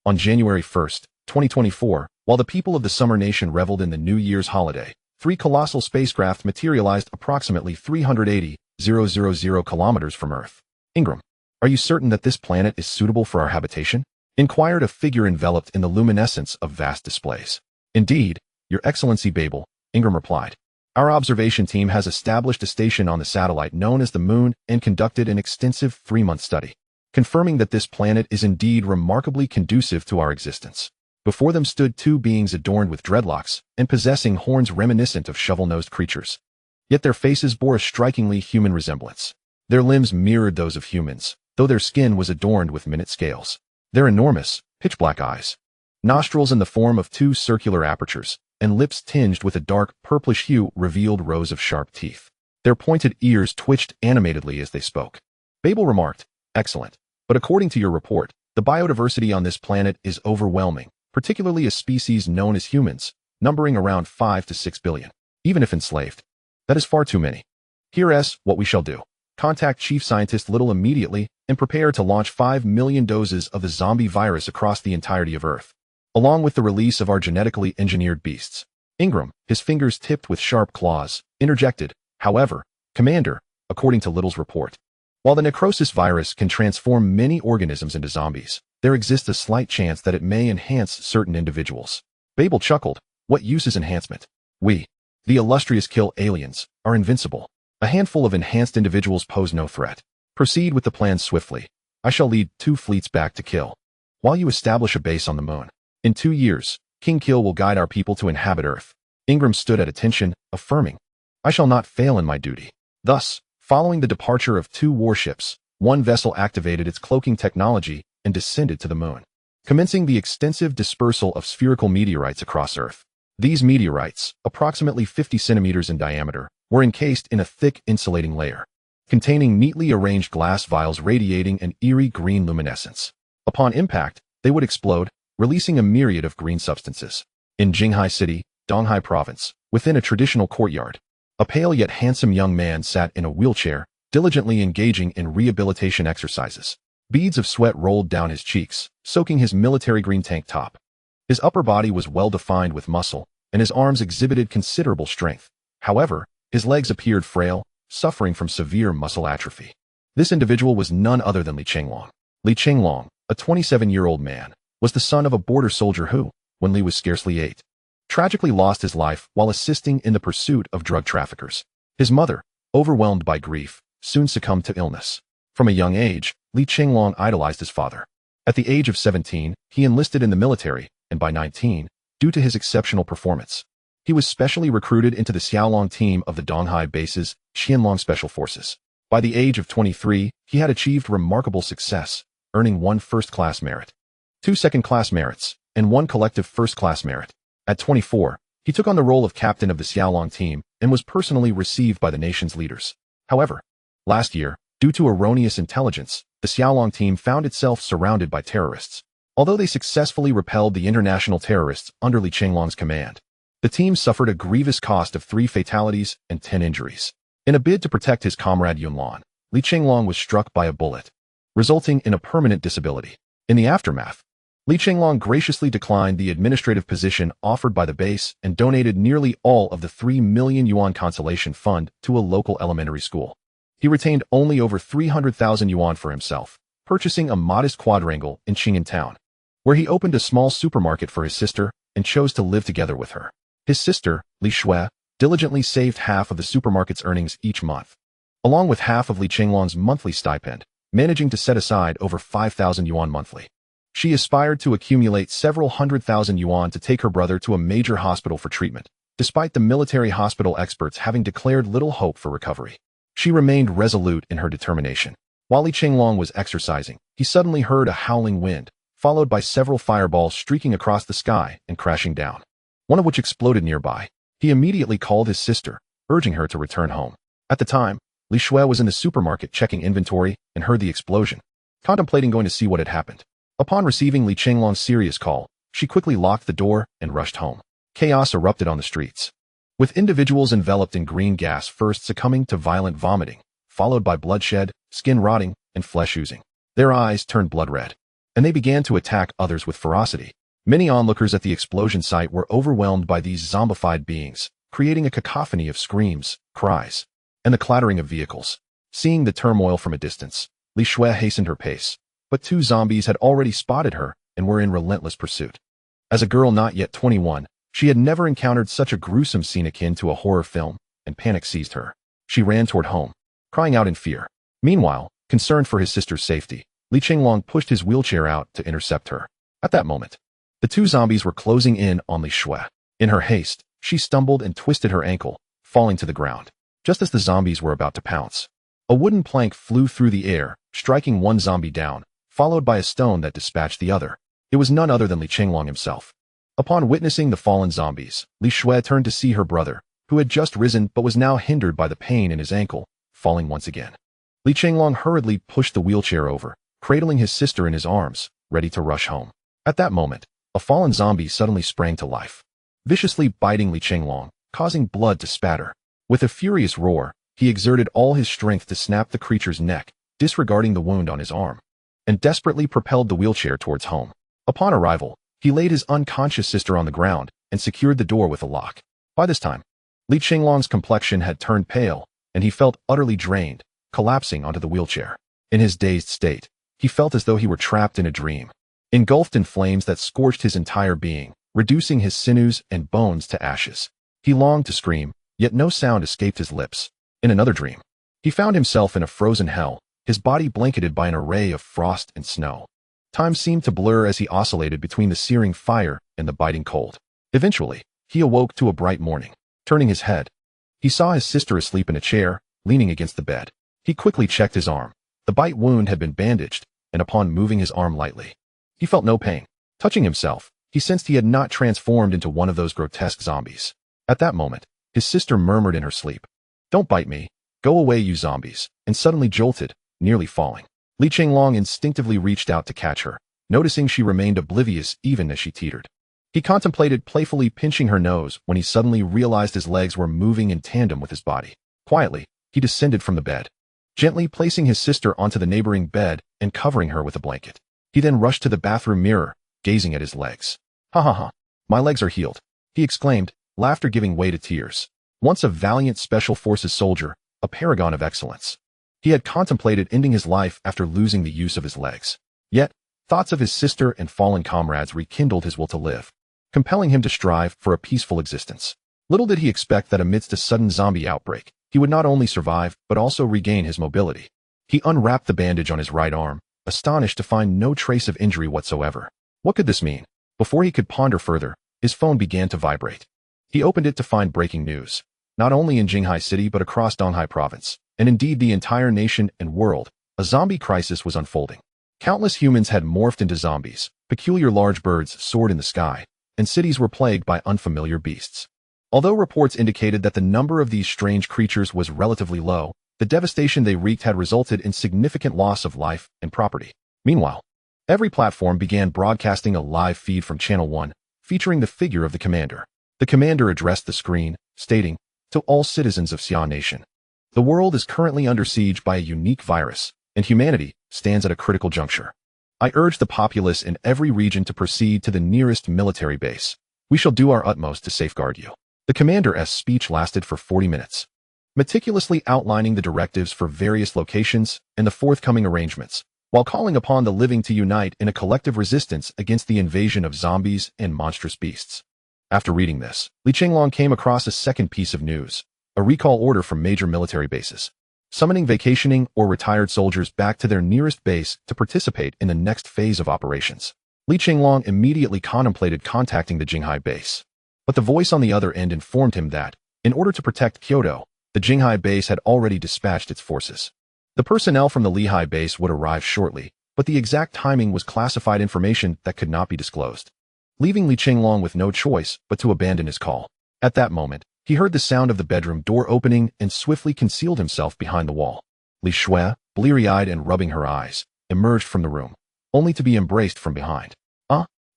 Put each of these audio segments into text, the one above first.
On January 1st, 2024, while the people of the Summer Nation reveled in the New Year's holiday, three colossal spacecraft materialized approximately 380,000 kilometers from Earth. Ingram, are you certain that this planet is suitable for our habitation? Inquired a figure enveloped in the luminescence of vast displays. Indeed, Your Excellency Babel, Ingram replied. Our observation team has established a station on the satellite known as the Moon and conducted an extensive 3-month study, confirming that this planet is indeed remarkably conducive to our existence. Before them stood two beings adorned with dreadlocks and possessing horns reminiscent of shovel-nosed creatures. Yet their faces bore a strikingly human resemblance. Their limbs mirrored those of humans, though their skin was adorned with minute scales. Their enormous, pitch-black eyes, nostrils in the form of two circular apertures, and lips tinged with a dark, purplish hue revealed rows of sharp teeth. Their pointed ears twitched animatedly as they spoke. Babel remarked, "Excellent. But according to your report, the biodiversity on this planet is overwhelming, particularly a species known as humans, numbering around 5 to 6 billion, even if enslaved. That is far too many. Here's what we shall do. Contact Chief Scientist Little immediately and prepare to launch 5 million doses of the zombie virus across the entirety of Earth, along with the release of our genetically engineered beasts." Ingram, his fingers tipped with sharp claws, interjected, "However, Commander, according to Little's report, while the necrosis virus can transform many organisms into zombies, there exists a slight chance that it may enhance certain individuals." Babel chuckled. "What use is enhancement? We, the illustrious kill aliens, are invincible. A handful of enhanced individuals pose no threat. Proceed with the plan swiftly. I shall lead 2 fleets back to Kill, while you establish a base on the Moon. In 2 years, King Kill will guide our people to inhabit Earth." Ingram stood at attention, affirming, "I shall not fail in my duty." Thus, following the departure of 2 warships, one vessel activated its cloaking technology and descended to the Moon, commencing the extensive dispersal of spherical meteorites across Earth. These meteorites, approximately 50 centimeters in diameter, were encased in a thick insulating layer, containing neatly arranged glass vials radiating an eerie green luminescence. Upon impact, they would explode, releasing a myriad of green substances. In Jinghai City, Donghai Province, within a traditional courtyard, a pale yet handsome young man sat in a wheelchair, diligently engaging in rehabilitation exercises. Beads of sweat rolled down his cheeks, soaking his military green tank top. His upper body was well-defined with muscle, and his arms exhibited considerable strength. However, his legs appeared frail, suffering from severe muscle atrophy. This individual was none other than Li Chenglong. Li Chenglong, a 27-year-old man, was the son of a border soldier who, when Li was scarcely 8, tragically lost his life while assisting in the pursuit of drug traffickers. His mother, overwhelmed by grief, soon succumbed to illness. From a young age, Li Chenglong idolized his father. At the age of 17, he enlisted in the military, and by 19, due to his exceptional performance, he was specially recruited into the Xiaolong team of the Donghai base's Chenglong Special Forces. By the age of 23, he had achieved remarkable success, earning 1 first-class merit, 2 second-class merits, and 1 collective first-class merit. At 24, he took on the role of captain of the Xiaolong team and was personally received by the nation's leaders. However, last year, due to erroneous intelligence, the Xiaolong team found itself surrounded by terrorists. Although they successfully repelled the international terrorists under Li Chenglong's command, the team suffered a grievous cost of 3 fatalities and 10 injuries. In a bid to protect his comrade Yunlan, Li Chenglong was struck by a bullet, resulting in a permanent disability. In the aftermath, Li Chenglong graciously declined the administrative position offered by the base and donated nearly all of the 3 million yuan consolation fund to a local elementary school. He retained only over 300,000 yuan for himself, purchasing a modest quadrangle in Qing'an town, where he opened a small supermarket for his sister and chose to live together with her. His sister, Li Shui, diligently saved half of the supermarket's earnings each month, along with half of Li Chenglong's monthly stipend, managing to set aside over 5,000 yuan monthly. She aspired to accumulate several 100,000 yuan to take her brother to a major hospital for treatment, despite the military hospital experts having declared little hope for recovery. She remained resolute in her determination. While Li Chenglong was exercising, he suddenly heard a howling wind, followed by several fireballs streaking across the sky and crashing down, one of which exploded nearby. He immediately called his sister, urging her to return home. At the time, Li Shui was in the supermarket checking inventory and heard the explosion, contemplating going to see what had happened. Upon receiving Li Chenglong's serious call, she quickly locked the door and rushed home. Chaos erupted on the streets, with individuals enveloped in green gas first succumbing to violent vomiting, followed by bloodshed, skin rotting, and flesh oozing. Their eyes turned blood red. and they began to attack others with ferocity. Many onlookers at the explosion site were overwhelmed by these zombified beings, creating a cacophony of screams, cries, and the clattering of vehicles. Seeing the turmoil from a distance, Li Shui hastened her pace, but 2 zombies had already spotted her and were in relentless pursuit. As a girl not yet 21, she had never encountered such a gruesome scene akin to a horror film, and panic seized her. She ran toward home, crying out in fear. Meanwhile, concerned for his sister's safety, Li Chenglong pushed his wheelchair out to intercept her. At that moment, the 2 zombies were closing in on Li Shui. In her haste, she stumbled and twisted her ankle, falling to the ground. Just as the zombies were about to pounce, a wooden plank flew through the air, striking one zombie down, followed by a stone that dispatched the other. It was none other than Li Chenglong himself. Upon witnessing the fallen zombies, Li Shui turned to see her brother, who had just risen but was now hindered by the pain in his ankle, falling once again. Li Chenglong hurriedly pushed the wheelchair over, cradling his sister in his arms, ready to rush home. At that moment, a fallen zombie suddenly sprang to life, viciously biting Li Chenglong, causing blood to spatter. With a furious roar, he exerted all his strength to snap the creature's neck, disregarding the wound on his arm, and desperately propelled the wheelchair towards home. Upon arrival, he laid his unconscious sister on the ground and secured the door with a lock. By this time, Li Chenglong's complexion had turned pale, and he felt utterly drained, collapsing onto the wheelchair. In his dazed state, he felt as though he were trapped in a dream, engulfed in flames that scorched his entire being, reducing his sinews and bones to ashes. He longed to scream, yet no sound escaped his lips. In another dream, he found himself in a frozen hell, his body blanketed by an array of frost and snow. Time seemed to blur as he oscillated between the searing fire and the biting cold. Eventually, he awoke to a bright morning. Turning his head, he saw his sister asleep in a chair, leaning against the bed. He quickly checked his arm. The bite wound had been bandaged, and upon moving his arm lightly, he felt no pain. Touching himself, he sensed he had not transformed into one of those grotesque zombies. At that moment, his sister murmured in her sleep, "Don't bite me. Go away, you zombies," and suddenly jolted, nearly falling. Li Chenglong instinctively reached out to catch her, noticing she remained oblivious even as she teetered. He contemplated playfully pinching her nose when he suddenly realized his legs were moving in tandem with his body. Quietly, he descended from the bed, gently placing his sister onto the neighboring bed and covering her with a blanket. He then rushed to the bathroom mirror, gazing at his legs. "Ha ha ha, my legs are healed," he exclaimed, laughter giving way to tears. Once a valiant Special Forces soldier, a paragon of excellence, he had contemplated ending his life after losing the use of his legs. Yet, thoughts of his sister and fallen comrades rekindled his will to live, compelling him to strive for a peaceful existence. Little did he expect that amidst a sudden zombie outbreak, he would not only survive but also regain his mobility. He unwrapped the bandage on his right arm, astonished to find no trace of injury whatsoever. What could this mean? Before he could ponder further, his phone began to vibrate. He opened it to find breaking news, not only in Jinghai City but across Donghai Province, and indeed the entire nation and world. A zombie crisis was unfolding. Countless humans had morphed into zombies, peculiar large birds soared in the sky, and cities were plagued by unfamiliar beasts. Although reports indicated that the number of these strange creatures was relatively low, the devastation they wreaked had resulted in significant loss of life and property. Meanwhile, every platform began broadcasting a live feed from Channel 1, featuring the figure of the commander. The commander addressed the screen, stating, "To all citizens of Xia Nation, the world is currently under siege by a unique virus, and humanity stands at a critical juncture. I urge the populace in every region to proceed to the nearest military base. We shall do our utmost to safeguard you." The commander's speech lasted for 40 minutes, meticulously outlining the directives for various locations and the forthcoming arrangements, while calling upon the living to unite in a collective resistance against the invasion of zombies and monstrous beasts. After reading this, Li Chenglong came across a second piece of news, a recall order from major military bases, summoning vacationing or retired soldiers back to their nearest base to participate in the next phase of operations. Li Chenglong immediately contemplated contacting the Jinghai base, but the voice on the other end informed him that, in order to protect Kyoto, the Jinghai base had already dispatched its forces. The personnel from the Lehigh base would arrive shortly, but the exact timing was classified information that could not be disclosed, leaving Li Chenglong with no choice but to abandon his call. At that moment, he heard the sound of the bedroom door opening and swiftly concealed himself behind the wall. Li Shui, bleary-eyed and rubbing her eyes, emerged from the room, only to be embraced from behind.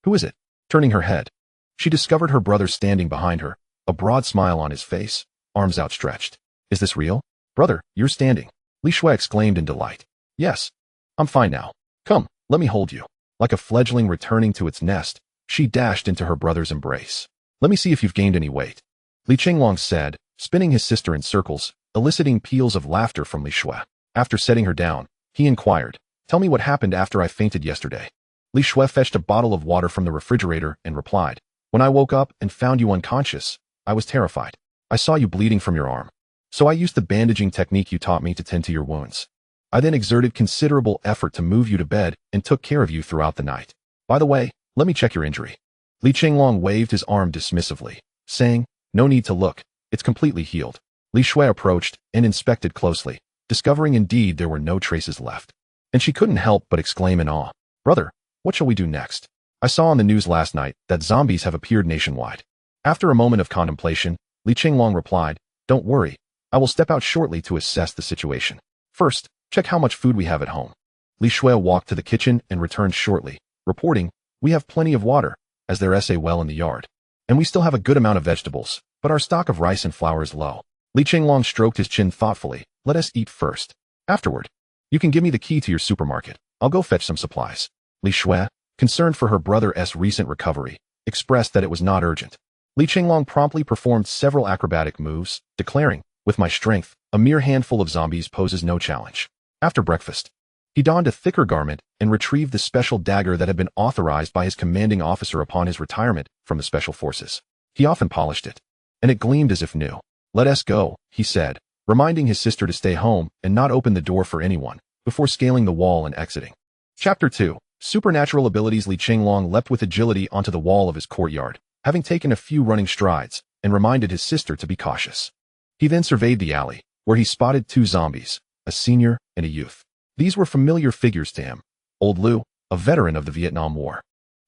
Who is it?" Turning her head, she discovered her brother standing behind her, a broad smile on his face, arms outstretched. "Is this real? Brother, you're standing," Li Shui exclaimed in delight. "Yes. I'm fine now. Come, let me hold you." Like a fledgling returning to its nest, she dashed into her brother's embrace. "Let me see if you've gained any weight," Li Chenglong said, spinning his sister in circles, eliciting peals of laughter from Li Shui. After setting her down, he inquired, "Tell me what happened after I fainted yesterday." Li Shui fetched a bottle of water from the refrigerator and replied, "When I woke up and found you unconscious, I was terrified. I saw you bleeding from your arm. So I used the bandaging technique you taught me to tend to your wounds. I then exerted considerable effort to move you to bed and took care of you throughout the night. By the way, let me check your injury." Li Chenglong waved his arm dismissively, saying, "No need to look, it's completely healed." Li Shui approached and inspected closely, discovering indeed there were no traces left. And she couldn't help but exclaim in awe, "Brother, what shall we do next? I saw on the news last night that zombies have appeared nationwide." After a moment of contemplation, Li Chenglong replied, "Don't worry, I will step out shortly to assess the situation. First, check how much food we have at home." Li Shui walked to the kitchen and returned shortly, reporting, "We have plenty of water, as there is a well in the yard. And we still have a good amount of vegetables, but our stock of rice and flour is low." Li Chenglong stroked his chin thoughtfully. "Let us eat first. Afterward, you can give me the key to your supermarket. I'll go fetch some supplies." Li Shui, concerned for her brother's recent recovery, expressed that it was not urgent. Li Chenglong promptly performed several acrobatic moves, declaring, "With my strength, a mere handful of zombies poses no challenge." After breakfast, he donned a thicker garment and retrieved the special dagger that had been authorized by his commanding officer upon his retirement from the special forces. He often polished it, and it gleamed as if new. "Let us go," he said, reminding his sister to stay home and not open the door for anyone, before scaling the wall and exiting. Chapter 2. Supernatural abilities. Li Chenglong leapt with agility onto the wall of his courtyard, having taken a few running strides, and reminded his sister to be cautious. He then surveyed the alley, where he spotted two zombies, a senior and a youth. These were familiar figures to him: old Lu, a veteran of the Vietnam War,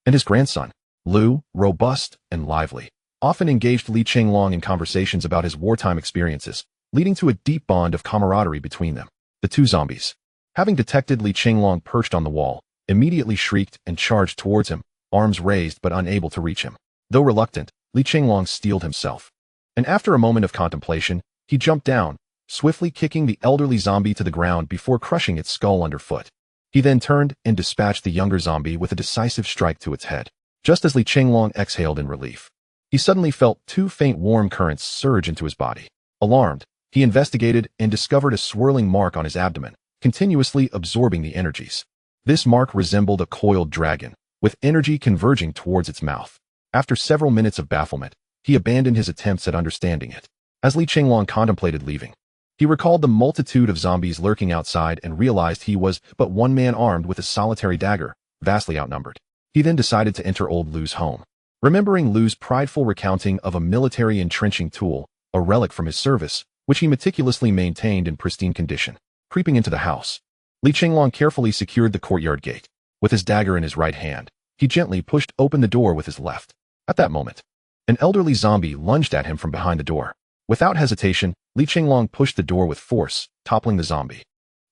and his grandson. Lu, robust and lively, often engaged Li Chenglong in conversations about his wartime experiences, leading to a deep bond of camaraderie between them. The two zombies, having detected Li Chenglong perched on the wall, immediately shrieked and charged towards him, arms raised but unable to reach him. Though reluctant, Li Chenglong steeled himself, and after a moment of contemplation, he jumped down, swiftly kicking the elderly zombie to the ground before crushing its skull underfoot. He then turned and dispatched the younger zombie with a decisive strike to its head. Just as Li Chenglong exhaled in relief, he suddenly felt two faint warm currents surge into his body. Alarmed, he investigated and discovered a swirling mark on his abdomen, continuously absorbing the energies. This mark resembled a coiled dragon, with energy converging towards its mouth. After several minutes of bafflement, he abandoned his attempts at understanding it. As Li Chenglong contemplated leaving, he recalled the multitude of zombies lurking outside and realized he was but one man armed with a solitary dagger, vastly outnumbered. He then decided to enter old Lu's home. Remembering Lu's prideful recounting of a military entrenching tool, a relic from his service, which he meticulously maintained in pristine condition. Creeping into the house, Li Chenglong carefully secured the courtyard gate. With his dagger in his right hand, he gently pushed open the door with his left. At that moment, an elderly zombie lunged at him from behind the door. Without hesitation, Li Chenglong pushed the door with force, toppling the zombie,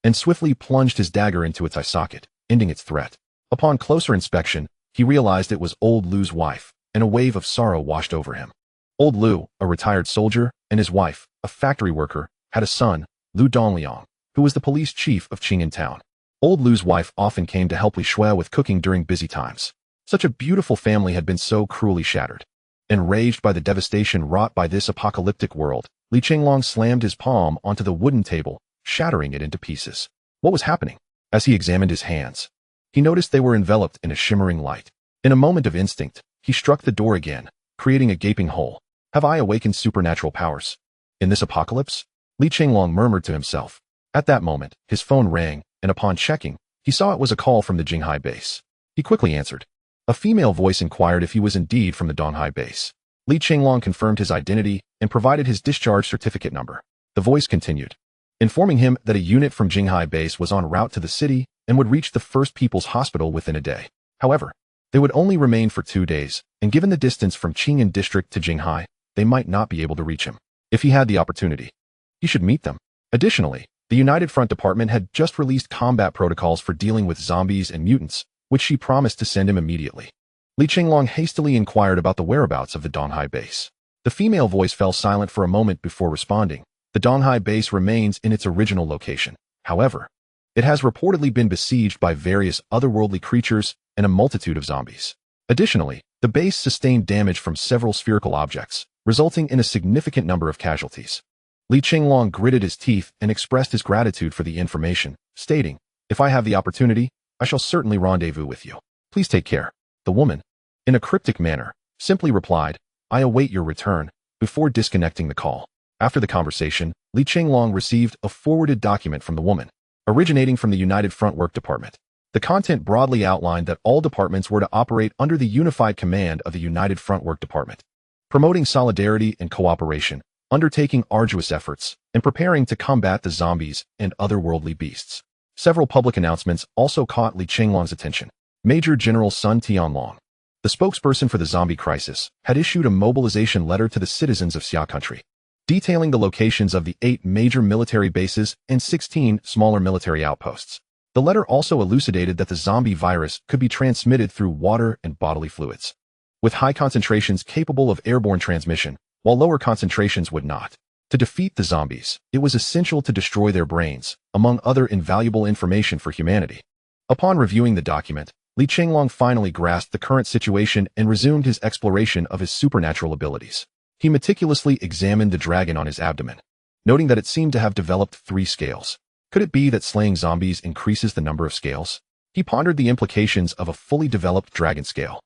and swiftly plunged his dagger into its eye socket, ending its threat. Upon closer inspection, he realized it was old Lu's wife, and a wave of sorrow washed over him. Old Lu, a retired soldier, and his wife, a factory worker, had a son, Lu Dongliang, who was the police chief of Qing'an town. Old Lu's wife often came to help Li Shui with cooking during busy times. Such a beautiful family had been so cruelly shattered. Enraged by the devastation wrought by this apocalyptic world, Li Chenglong slammed his palm onto the wooden table, shattering it into pieces. What was happening? As he examined his hands, he noticed they were enveloped in a shimmering light. In a moment of instinct, he struck the door again, creating a gaping hole. Have I awakened supernatural powers? In this apocalypse? Li Chenglong murmured to himself. At that moment, his phone rang, and upon checking, he saw it was a call from the Jinghai base. He quickly answered. A female voice inquired if he was indeed from the Donghai base. Li Chenglong confirmed his identity and provided his discharge certificate number. The voice continued, informing him that a unit from Jinghai base was en route to the city and would reach the First People's Hospital within a day. However, they would only remain for 2 days, and given the distance from Qing'an district to Jinghai, they might not be able to reach him. If he had the opportunity, he should meet them. Additionally, the United Front Department had just released combat protocols for dealing with zombies and mutants, which she promised to send him immediately. Li Chenglong hastily inquired about the whereabouts of the Donghai base. The female voice fell silent for a moment before responding. The Donghai base remains in its original location. However, It has reportedly been besieged by various otherworldly creatures and a multitude of zombies. Additionally, the base sustained damage from several spherical objects, resulting in a significant number of casualties. Chenglong gritted his teeth and expressed his gratitude for the information, stating, "If I have the opportunity, I shall certainly rendezvous with you. Please take care." The woman, in a cryptic manner, simply replied, "I await your return," before disconnecting the call. After the conversation, Chenglong received a forwarded document from the woman, originating from the United Front Work Department. The content broadly outlined that all departments were to operate under the unified command of the United Front Work Department, promoting solidarity and cooperation, undertaking arduous efforts, and preparing to combat the zombies and otherworldly beasts. Several public announcements also caught Chenglong's attention. Major General Sun Tianlong, the spokesperson for the zombie crisis, had issued a mobilization letter to the citizens of Xia Country, detailing the locations of the 8 major military bases and 16 smaller military outposts. The letter also elucidated that the zombie virus could be transmitted through water and bodily fluids, with high concentrations capable of airborne transmission, while lower concentrations would not. To defeat the zombies, it was essential to destroy their brains, among other invaluable information for humanity. Upon reviewing the document, Chenglong finally grasped the current situation and resumed his exploration of his supernatural abilities. He meticulously examined the dragon on his abdomen, noting that it seemed to have developed 3 scales. Could it be that slaying zombies increases the number of scales? He pondered the implications of a fully developed dragon scale.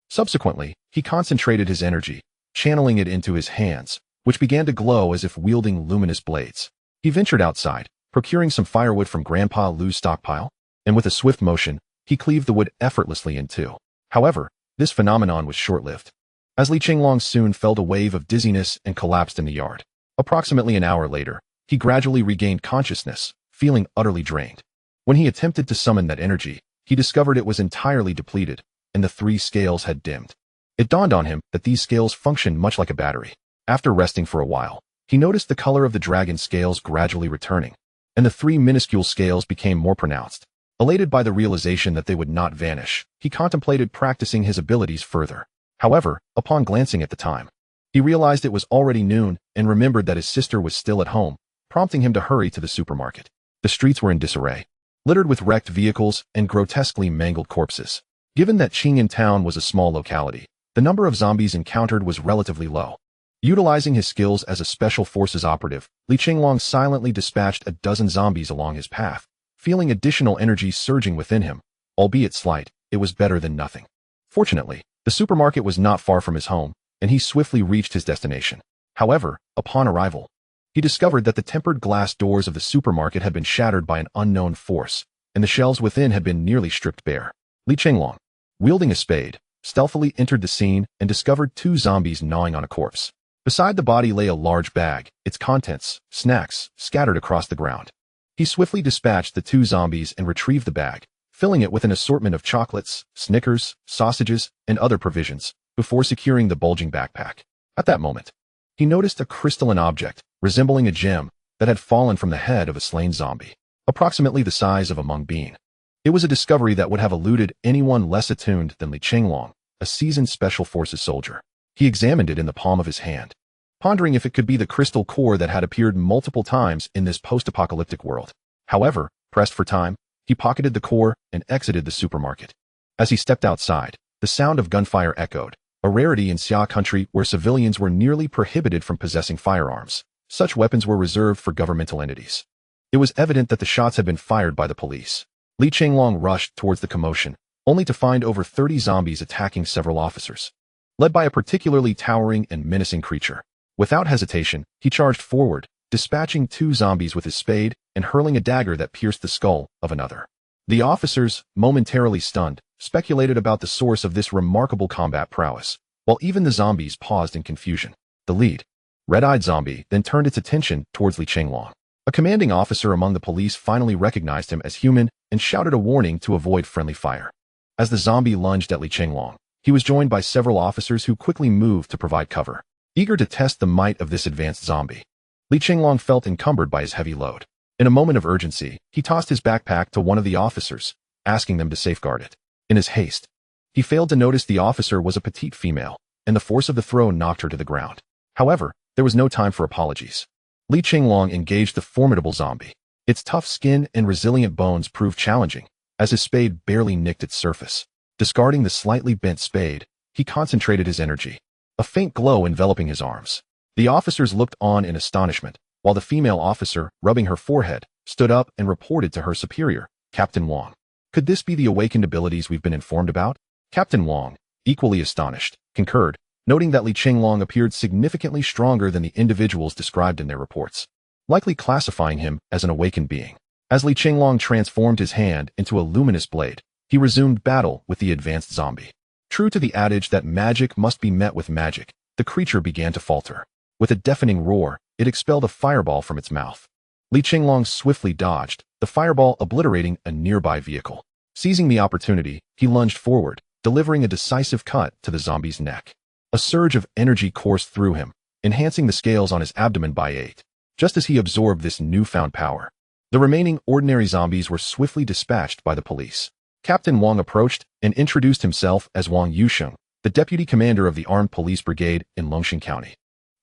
Subsequently, he concentrated his energy, channeling it into his hands, which began to glow as if wielding luminous blades. He ventured outside, procuring some firewood from Grandpa Lu's stockpile, and with a swift motion, he cleaved the wood effortlessly in 2. However, this phenomenon was short-lived, as Chenglong soon felt a wave of dizziness and collapsed in the yard. Approximately an hour later, he gradually regained consciousness, feeling utterly drained. When he attempted to summon that energy, he discovered it was entirely depleted, and the 3 scales had dimmed. It dawned on him that these scales functioned much like a battery. After resting for a while, he noticed the color of the dragon's scales gradually returning, and the 3 minuscule scales became more pronounced. Elated by the realization that they would not vanish, he contemplated practicing his abilities further. However, upon glancing at the time, he realized it was already noon and remembered that his sister was still at home, prompting him to hurry to the supermarket. The streets were in disarray, littered with wrecked vehicles and grotesquely mangled corpses. Given that Qingyan Town was a small locality, the number of zombies encountered was relatively low. Utilizing his skills as a special forces operative, Chenglong silently dispatched a dozen zombies along his path, feeling additional energy surging within him. Albeit slight, it was better than nothing. Fortunately, the supermarket was not far from his home, and he swiftly reached his destination. However, upon arrival, he discovered that the tempered glass doors of the supermarket had been shattered by an unknown force, and the shelves within had been nearly stripped bare. Chenglong, wielding a spade, stealthily entered the scene and discovered 2 zombies gnawing on a corpse. Beside the body lay a large bag, its contents, snacks, scattered across the ground. He swiftly dispatched the 2 zombies and retrieved the bag, filling it with an assortment of chocolates, Snickers, sausages, and other provisions, before securing the bulging backpack. At that moment, he noticed a crystalline object, resembling a gem, that had fallen from the head of a slain zombie, approximately the size of a mung bean. It was a discovery that would have eluded anyone less attuned than Chenglong, a seasoned special forces soldier. He examined it in the palm of his hand, pondering if it could be the crystal core that had appeared multiple times in this post-apocalyptic world. However, pressed for time, he pocketed the core and exited the supermarket. As he stepped outside, the sound of gunfire echoed, a rarity in Xia Country where civilians were nearly prohibited from possessing firearms. Such weapons were reserved for governmental entities. It was evident that the shots had been fired by the police. Chenglong rushed towards the commotion, only to find over 30 zombies attacking several officers, led by a particularly towering and menacing creature. Without hesitation, he charged forward, dispatching 2 zombies with his spade and hurling a dagger that pierced the skull of another. The officers, momentarily stunned, speculated about the source of this remarkable combat prowess, while even the zombies paused in confusion. The lead, red-eyed zombie then turned its attention towards Chenglong. A commanding officer among the police finally recognized him as human and shouted a warning to avoid friendly fire. As the zombie lunged at Chenglong, he was joined by several officers who quickly moved to provide cover. Eager to test the might of this advanced zombie, Chenglong felt encumbered by his heavy load. In a moment of urgency, he tossed his backpack to one of the officers, asking them to safeguard it. In his haste, he failed to notice the officer was a petite female, and the force of the throw knocked her to the ground. However, there was no time for apologies. Chenglong engaged the formidable zombie. Its tough skin and resilient bones proved challenging, as his spade barely nicked its surface. Discarding the slightly bent spade, he concentrated his energy, a faint glow enveloping his arms. The officers looked on in astonishment, while the female officer, rubbing her forehead, stood up and reported to her superior, Captain Wong. Could this be the awakened abilities we've been informed about? Captain Wong, equally astonished, concurred, noting that Chenglong appeared significantly stronger than the individuals described in their reports, likely classifying him as an awakened being. As Chenglong transformed his hand into a luminous blade, he resumed battle with the advanced zombie. True to the adage that magic must be met with magic, the creature began to falter. With a deafening roar, it expelled a fireball from its mouth. Chenglong swiftly dodged, the fireball obliterating a nearby vehicle. Seizing the opportunity, he lunged forward, delivering a decisive cut to the zombie's neck. A surge of energy coursed through him, enhancing the scales on his abdomen by 8. Just as he absorbed this newfound power, the remaining ordinary zombies were swiftly dispatched by the police. Captain Wong approached and introduced himself as Wang Yusheng, the deputy commander of the Armed Police Brigade in Longshan County.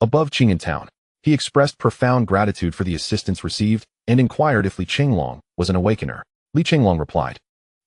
Above Qing'an Town, he expressed profound gratitude for the assistance received and inquired if Chenglong was an awakener. Chenglong replied,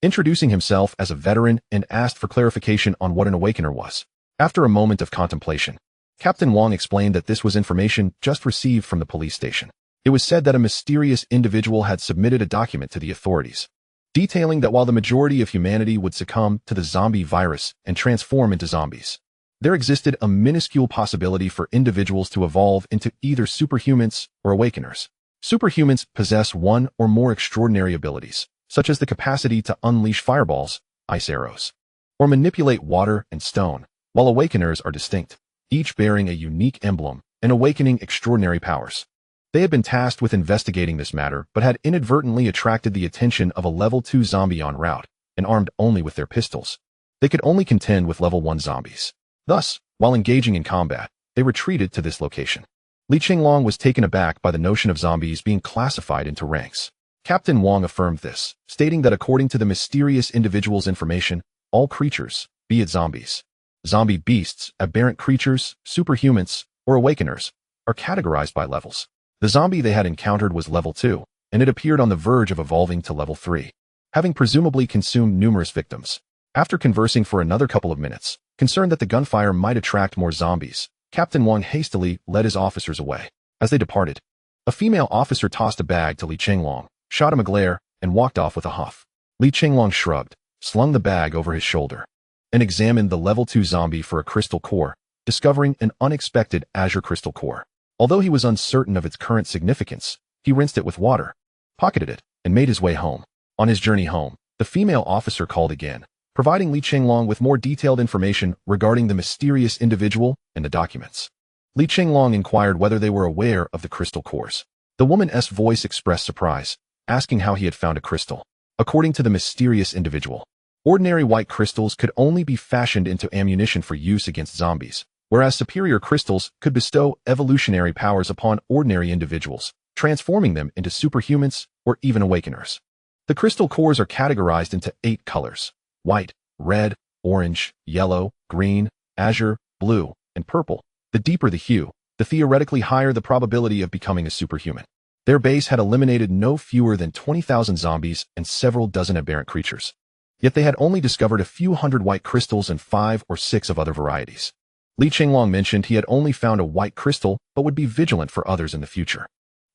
introducing himself as a veteran, and asked for clarification on what an awakener was. After a moment of contemplation, Captain Wong explained that this was information just received from the police station. It was said that a mysterious individual had submitted a document to the authorities, detailing that while the majority of humanity would succumb to the zombie virus and transform into zombies, there existed a minuscule possibility for individuals to evolve into either superhumans or awakeners. Superhumans possess one or more extraordinary abilities, such as the capacity to unleash fireballs, ice arrows, or manipulate water and stone, while awakeners are distinct, each bearing a unique emblem and awakening extraordinary powers. They had been tasked with investigating this matter, but had inadvertently attracted the attention of a level 2 zombie en route, and armed only with their pistols. They could only contend with level 1 zombies. Thus, while engaging in combat, they retreated to this location. Chenglong was taken aback by the notion of zombies being classified into ranks. Captain Wong affirmed this, stating that according to the mysterious individual's information, all creatures, be it zombies, zombie beasts, aberrant creatures, superhumans, or awakeners, are categorized by levels. The zombie they had encountered was level 2, and it appeared on the verge of evolving to level 3, having presumably consumed numerous victims. After conversing for another couple of minutes, concerned that the gunfire might attract more zombies, Captain Wong hastily led his officers away. As they departed, a female officer tossed a bag to Chenglong, shot him a glare, and walked off with a huff. Chenglong shrugged, slung the bag over his shoulder, and examined the level 2 zombie for a crystal core, discovering an unexpected azure crystal core. Although he was uncertain of its current significance, he rinsed it with water, pocketed it, and made his way home. On his journey home, the female officer called again, providing Chenglong with more detailed information regarding the mysterious individual and the documents. Chenglong inquired whether they were aware of the crystal cores. The woman's voice expressed surprise, asking how he had found a crystal. According to the mysterious individual, ordinary white crystals could only be fashioned into ammunition for use against zombies, whereas superior crystals could bestow evolutionary powers upon ordinary individuals, transforming them into superhumans or even awakeners. The crystal cores are categorized into 8 colors: white, red, orange, yellow, green, azure, blue, and purple. The deeper the hue, the theoretically higher the probability of becoming a superhuman. Their base had eliminated no fewer than 20,000 zombies and several dozen aberrant creatures. Yet they had only discovered a few hundred white crystals and 5 or 6 of other varieties. Chenglong mentioned he had only found a white crystal but would be vigilant for others in the future.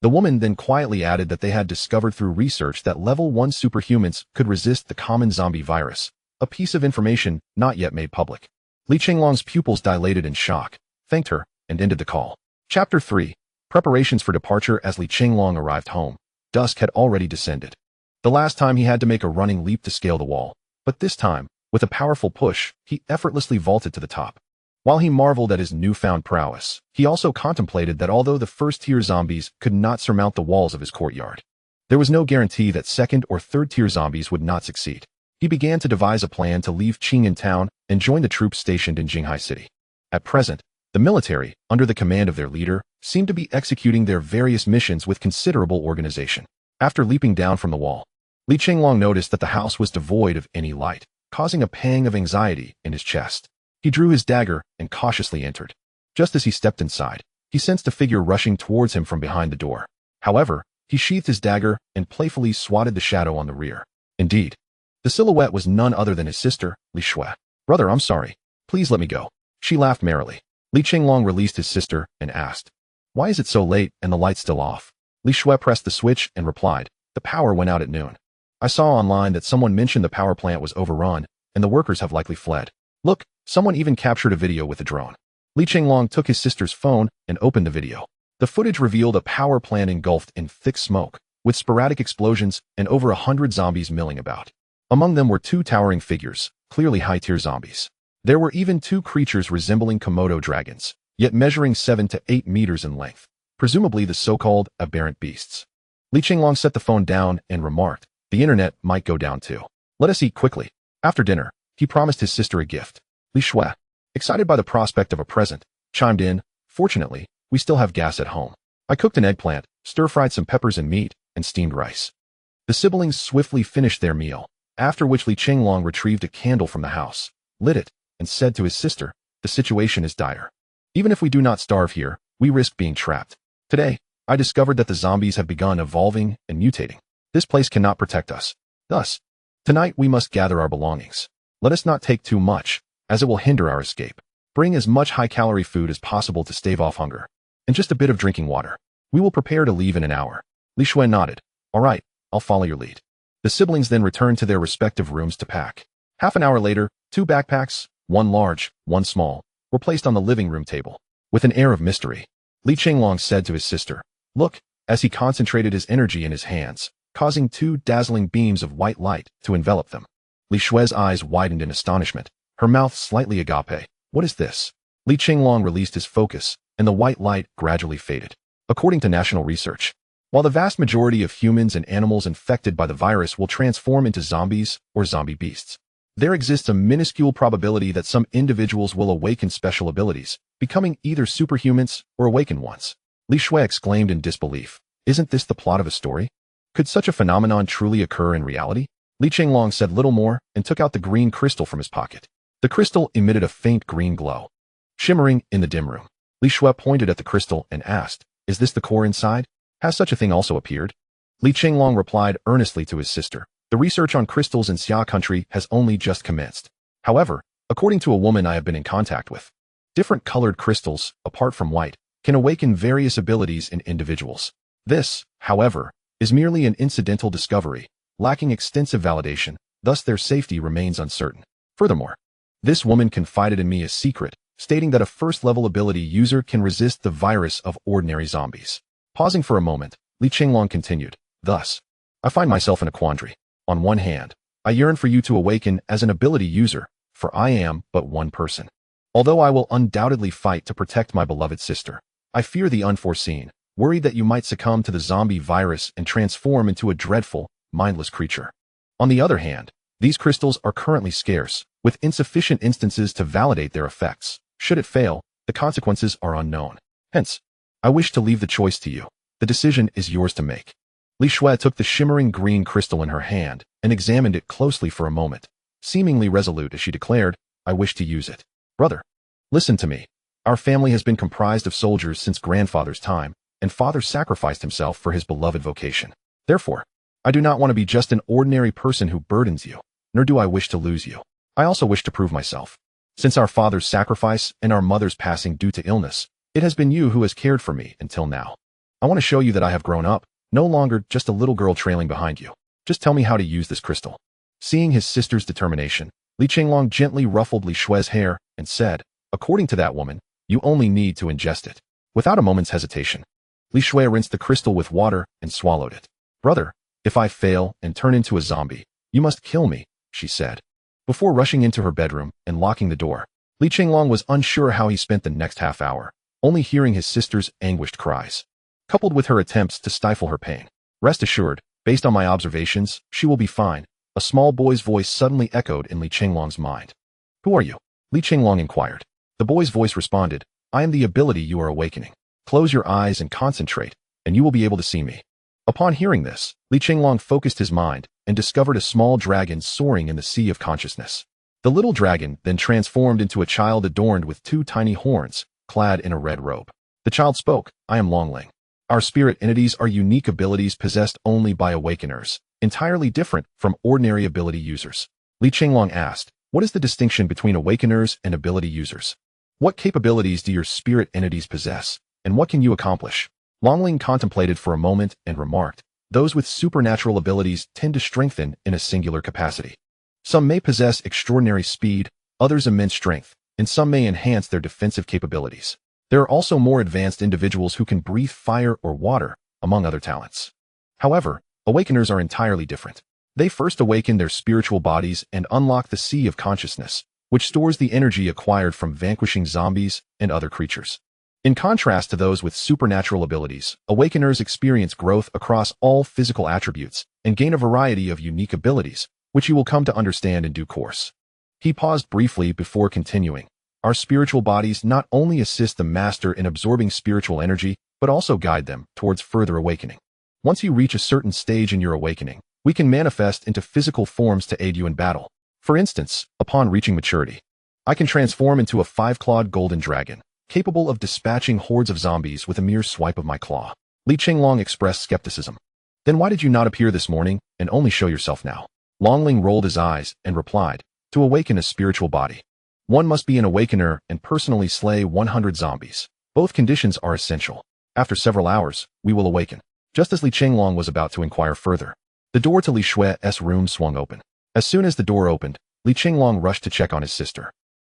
The woman then quietly added that they had discovered through research that level 1 superhumans could resist the common zombie virus, a piece of information not yet made public. Chenglong's pupils dilated in shock, thanked her, and ended the call. Chapter 3. Preparations for departure. As Chenglong arrived home, dusk had already descended. The last time he had to make a running leap to scale the wall, but this time, with a powerful push, he effortlessly vaulted to the top. While he marveled at his newfound prowess, he also contemplated that although the first-tier zombies could not surmount the walls of his courtyard, there was no guarantee that second- or third-tier zombies would not succeed. He began to devise a plan to leave Qing'an Town and join the troops stationed in Jinghai City. At present, the military, under the command of their leader, seemed to be executing their various missions with considerable organization. After leaping down from the wall, Chenglong noticed that the house was devoid of any light, causing a pang of anxiety in his chest. He drew his dagger and cautiously entered. Just as he stepped inside, he sensed a figure rushing towards him from behind the door. However, he He sheathed his dagger and playfully swatted the shadow on the rear. Indeed, the silhouette was none other than his sister, Li Shui. "Brother, I'm sorry. Please let me go." She laughed merrily. Li Chenglong released his sister and asked, "Why is it so late and the light's still off?" Li Shui pressed the switch and replied, "The power went out at noon. I saw online that someone mentioned the power plant was overrun and the workers have likely fled. Look, someone even captured a video with a drone." Li Chenglong took his sister's phone and opened the video. The footage revealed a power plant engulfed in thick smoke, with sporadic explosions and over 100 zombies milling about. Among them were 2 towering figures, clearly high-tier zombies. There were even 2 creatures resembling Komodo dragons, yet measuring 7 to 8 meters in length, presumably the so-called aberrant beasts. Li Chenglong set the phone down and remarked, "The internet might go down too. Let us eat quickly." After dinner, he promised his sister a gift. Li Shui, excited by the prospect of a present, chimed in, "Fortunately, we still have gas at home. I cooked an eggplant, stir-fried some peppers and meat, and steamed rice." The siblings swiftly finished their meal, after which Li Chenglong retrieved a candle from the house, lit it, and said to his sister, "The situation is dire. Even if we do not starve here, we risk being trapped. Today, I discovered that the zombies have begun evolving and mutating. This place cannot protect us. Thus, tonight we must gather our belongings. Let us not take too much, as it will hinder our escape. Bring as much high-calorie food as possible to stave off hunger, and just a bit of drinking water. We will prepare to leave in an hour." Li Shui nodded. "All right, I'll follow your lead." The siblings then returned to their respective rooms to pack. Half an hour later, 2 backpacks, one large, one small, were placed on the living room table. With an air of mystery, Li Chenglong said to his sister, "Look," as he concentrated his energy in his hands, causing 2 dazzling beams of white light to envelop them. Li Shui's eyes widened in astonishment, her mouth slightly agape. "What is this?" Li Chenglong released his focus, and the white light gradually faded. According to national research, while the vast majority of humans and animals infected by the virus will transform into zombies or zombie beasts, there exists a minuscule probability that some individuals will awaken special abilities, becoming either superhumans or awakened ones. Li Shui exclaimed in disbelief, "Isn't this the plot of a story? Could such a phenomenon truly occur in reality?" Li Chenglong said little more and took out the green crystal from his pocket. The crystal emitted a faint green glow, shimmering in the dim room. Li Shui pointed at the crystal and asked, "Is this the core inside? Has such a thing also appeared?" Li Chenglong replied earnestly to his sister, "The research on crystals in Xia country has only just commenced. However, according to a woman I have been in contact with, different colored crystals, apart from white, can awaken various abilities in individuals. This, however, is merely an incidental discovery, lacking extensive validation, thus their safety remains uncertain. Furthermore, this woman confided in me a secret, stating that a first-level ability user can resist the virus of ordinary zombies." Pausing for a moment, Li Chenglong continued, "Thus, I find myself in a quandary. On one hand, I yearn for you to awaken as an ability user, for I am but one person. Although I will undoubtedly fight to protect my beloved sister, I fear the unforeseen, worried that you might succumb to the zombie virus and transform into a dreadful, mindless creature. On the other hand, these crystals are currently scarce, with insufficient instances to validate their effects. Should it fail, the consequences are unknown. Hence, I wish to leave the choice to you. The decision is yours to make." Li Shui took the shimmering green crystal in her hand and examined it closely for a moment, seemingly resolute as she declared, "I wish to use it. Brother, listen to me. Our family has been comprised of soldiers since grandfather's time, and father sacrificed himself for his beloved vocation. Therefore, I do not want to be just an ordinary person who burdens you, nor do I wish to lose you. I also wish to prove myself. Since our father's sacrifice and our mother's passing due to illness, it has been you who has cared for me until now. I want to show you that I have grown up, no longer just a little girl trailing behind you. Just tell me how to use this crystal." Seeing his sister's determination, Li Chenglong gently ruffled Li Shui's hair and said, "According to that woman, you only need to ingest it." Without a moment's hesitation, Li Shui rinsed the crystal with water and swallowed it. "Brother, if I fail and turn into a zombie, you must kill me," she said. Before rushing into her bedroom and locking the door, Li Chenglong was unsure how he spent the next half hour, only hearing his sister's anguished cries, coupled with her attempts to stifle her pain. "Rest assured, based on my observations, she will be fine," a small boy's voice suddenly echoed in Li Chenglong's mind. "Who are you?" Li Chenglong inquired. The boy's voice responded, "I am the ability you are awakening. Close your eyes and concentrate, and you will be able to see me." Upon hearing this, Li Chenglong focused his mind and discovered a small dragon soaring in the sea of consciousness. The little dragon then transformed into a child adorned with 2 tiny horns, clad in a red robe. The child spoke, "I am Longling. Our spirit entities are unique abilities possessed only by awakeners, entirely different from ordinary ability users. Li Chenglong asked, what is the distinction between awakeners and ability users? What capabilities do your spirit entities possess, and what can you accomplish? Longling contemplated for a moment and remarked, those with supernatural abilities tend to strengthen in a singular capacity. Some may possess extraordinary speed, others immense strength, and some may enhance their defensive capabilities. There are also more advanced individuals who can breathe fire or water, among other talents. However, awakeners are entirely different. They first awaken their spiritual bodies and unlock the sea of consciousness, which stores the energy acquired from vanquishing zombies and other creatures. In contrast to those with supernatural abilities, awakeners experience growth across all physical attributes and gain a variety of unique abilities, which you will come to understand in due course. He paused briefly before continuing. Our spiritual bodies not only assist the master in absorbing spiritual energy, but also guide them towards further awakening. Once you reach a certain stage in your awakening, we can manifest into physical forms to aid you in battle. For instance, upon reaching maturity, I can transform into a 5-clawed golden dragon, capable of dispatching hordes of zombies with a mere swipe of my claw. Li Chenglong expressed skepticism. Then why did you not appear this morning and only show yourself now? Longling rolled his eyes and replied, to awaken a spiritual body, one must be an awakener and personally slay 100 zombies. Both conditions are essential. After several hours, we will awaken. Just as Li Chenglong was about to inquire further, the door to Li Shue's room swung open. As soon as the door opened, Li Chenglong rushed to check on his sister.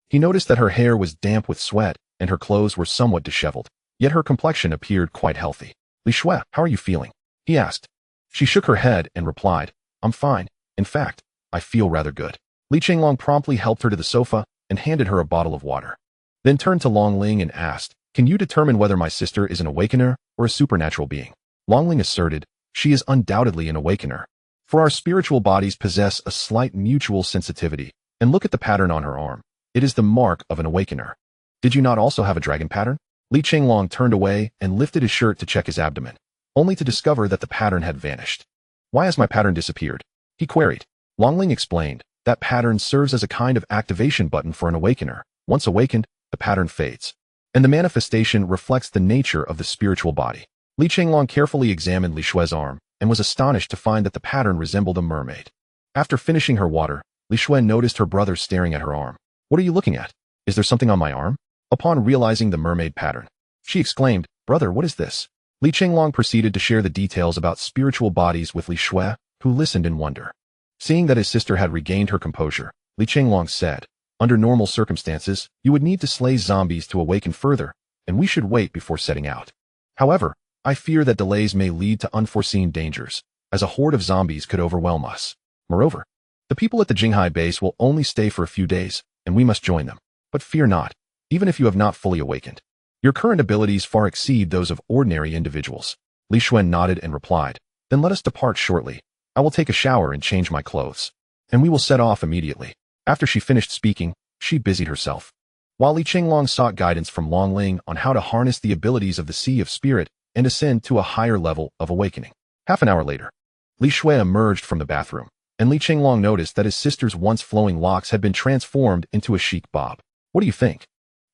He noticed that her hair was damp with sweat and her clothes were somewhat disheveled, yet her complexion appeared quite healthy. Li Shue, how are you feeling? He asked. She shook her head and replied, I'm fine. In fact, I feel rather good. Li Chenglong promptly helped her to the sofa and handed her a bottle of water. Then turned to Longling and asked, can you determine whether my sister is an awakener or a supernatural being? Longling asserted, she is undoubtedly an awakener. For our spiritual bodies possess a slight mutual sensitivity, and look at the pattern on her arm. It is the mark of an awakener. Did you not also have a dragon pattern? Li Chenglong turned away and lifted his shirt to check his abdomen, only to discover that the pattern had vanished. Why has my pattern disappeared? He queried. Longling explained, that pattern serves as a kind of activation button for an awakener. Once awakened, the pattern fades, and the manifestation reflects the nature of the spiritual body. Li Chenglong carefully examined Li Shue's arm and was astonished to find that the pattern resembled a mermaid. After finishing her water, Li Shue noticed her brother staring at her arm. What are you looking at? Is there something on my arm? Upon realizing the mermaid pattern, she exclaimed, brother, what is this? Li Chenglong proceeded to share the details about spiritual bodies with Li Shue, who listened in wonder. Seeing that his sister had regained her composure, Li Chenglong said, under normal circumstances, you would need to slay zombies to awaken further, and we should wait before setting out. However, I fear that delays may lead to unforeseen dangers, as a horde of zombies could overwhelm us. Moreover, the people at the Jinghai base will only stay for a few days, and we must join them. But fear not, even if you have not fully awakened. Your current abilities far exceed those of ordinary individuals. Li Shue nodded and replied, then let us depart shortly. I will take a shower and change my clothes, and we will set off immediately. After she finished speaking, she busied herself. While Li Chenglong sought guidance from Longling on how to harness the abilities of the Sea of Spirit and ascend to a higher level of awakening. Half an hour later, Li Shue emerged from the bathroom, and Li Chenglong noticed that his sister's once flowing locks had been transformed into a chic bob. What do you think?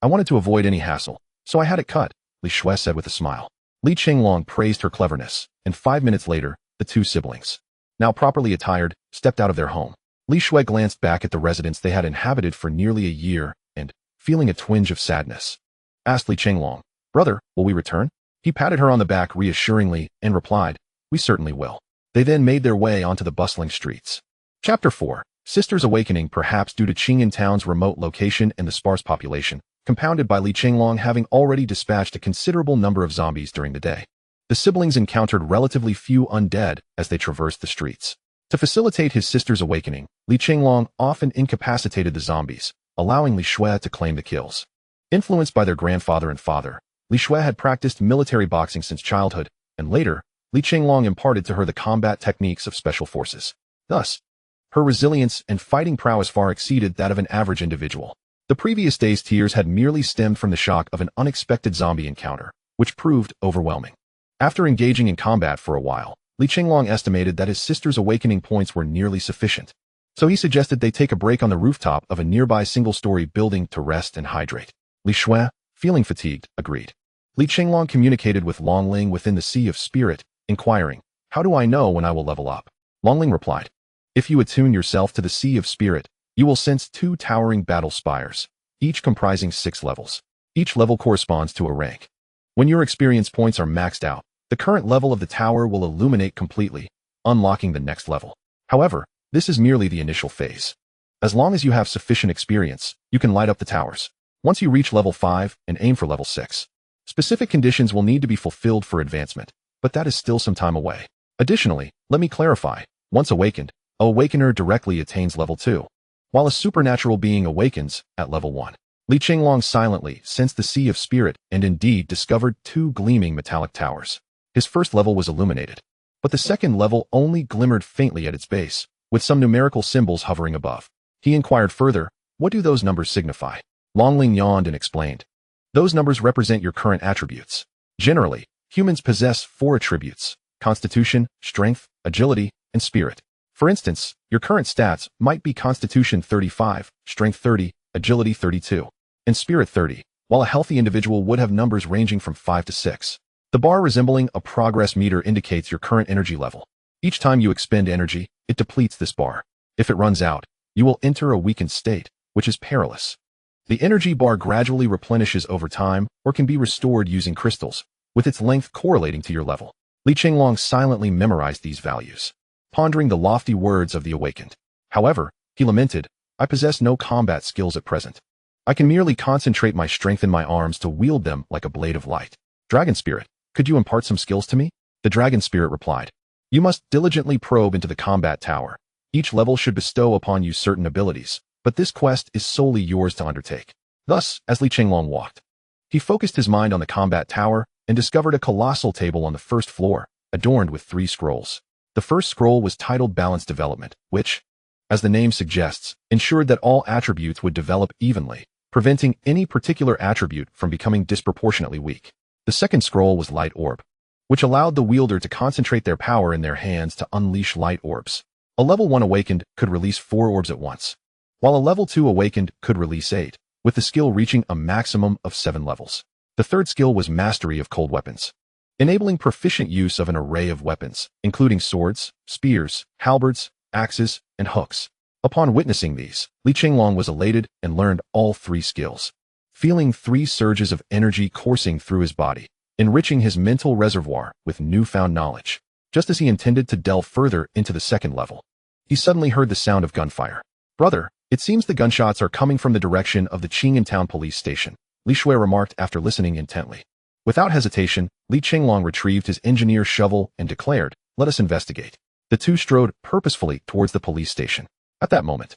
I wanted to avoid any hassle, so I had it cut, Li Shue said with a smile. Li Chenglong praised her cleverness, and 5 minutes later, the two siblings, now properly attired, stepped out of their home. Li Shue glanced back at the residence they had inhabited for nearly a year, and, feeling a twinge of sadness, asked Li Chenglong, brother, will we return? He patted her on the back reassuringly and replied, we certainly will. They then made their way onto the bustling streets. Chapter 4. Sisters Awakening. Perhaps due to Qingyan Town's remote location and the sparse population, compounded by Li Chenglong having already dispatched a considerable number of zombies during the day, the siblings encountered relatively few undead as they traversed the streets. To facilitate his sister's awakening, Li Chenglong often incapacitated the zombies, allowing Li Shue to claim the kills. Influenced by their grandfather and father, Li Shue had practiced military boxing since childhood, and later, Li Chenglong imparted to her the combat techniques of special forces. Thus, her resilience and fighting prowess far exceeded that of an average individual. The previous day's tears had merely stemmed from the shock of an unexpected zombie encounter, which proved overwhelming. After engaging in combat for a while, Li Chenglong estimated that his sister's awakening points were nearly sufficient, so he suggested they take a break on the rooftop of a nearby single-story building to rest and hydrate. Li Shue, feeling fatigued, agreed. Li Chenglong communicated with Longling within the Sea of Spirit, inquiring, "How do I know when I will level up?" Longling replied, "If you attune yourself to the Sea of Spirit, you will sense 2 towering battle spires, each comprising 6 levels. Each level corresponds to a rank. When your experience points are maxed out, the current level of the tower will illuminate completely, unlocking the next level. However, this is merely the initial phase. As long as you have sufficient experience, you can light up the towers. Once you reach level 5 and aim for level 6, specific conditions will need to be fulfilled for advancement, but that is still some time away. Additionally, let me clarify, once awakened, a awakener directly attains level 2, while a supernatural being awakens at level 1. Li Chenglong silently sensed the Sea of Spirit and indeed discovered 2 gleaming metallic towers. His first level was illuminated, but the second level only glimmered faintly at its base, with some numerical symbols hovering above. He inquired further, "What do those numbers signify?" Longling yawned and explained, "Those numbers represent your current attributes. Generally, humans possess 4 attributes: Constitution, Strength, Agility, and Spirit. For instance, your current stats might be Constitution 35, Strength 30, Agility 32, and Spirit 30, while a healthy individual would have numbers ranging from 5 to 6. The bar resembling a progress meter indicates your current energy level. Each time you expend energy, it depletes this bar. If it runs out, you will enter a weakened state, which is perilous. The energy bar gradually replenishes over time or can be restored using crystals, with its length correlating to your level." Li Chenglong silently memorized these values, pondering the lofty words of the awakened. However, he lamented, "I possess no combat skills at present. I can merely concentrate my strength in my arms to wield them like a blade of light. Dragon Spirit, could you impart some skills to me?" The Dragon Spirit replied, "You must diligently probe into the combat tower. Each level should bestow upon you certain abilities, but this quest is solely yours to undertake." Thus, as Li Chenglong walked, he focused his mind on the combat tower and discovered a colossal table on the first floor, adorned with 3 scrolls. The first scroll was titled Balanced Development, which, as the name suggests, ensured that all attributes would develop evenly, preventing any particular attribute from becoming disproportionately weak. The second scroll was Light Orb, which allowed the wielder to concentrate their power in their hands to unleash light orbs. A level 1 awakened could release 4 orbs at once, while a level 2 awakened could release 8, with the skill reaching a maximum of 7 levels. The third skill was Mastery of Cold Weapons, enabling proficient use of an array of weapons, including swords, spears, halberds, axes, and hooks. Upon witnessing these, Li Chenglong was elated and learned all 3 skills, feeling 3 surges of energy coursing through his body, enriching his mental reservoir with newfound knowledge. Just as he intended to delve further into the second level, he suddenly heard the sound of gunfire. "Brother, it seems the gunshots are coming from the direction of the Chenglong police station," Li Shui remarked after listening intently. Without hesitation, Li Chenglong retrieved his engineer's shovel and declared, "Let us investigate." The two strode purposefully towards the police station. At that moment,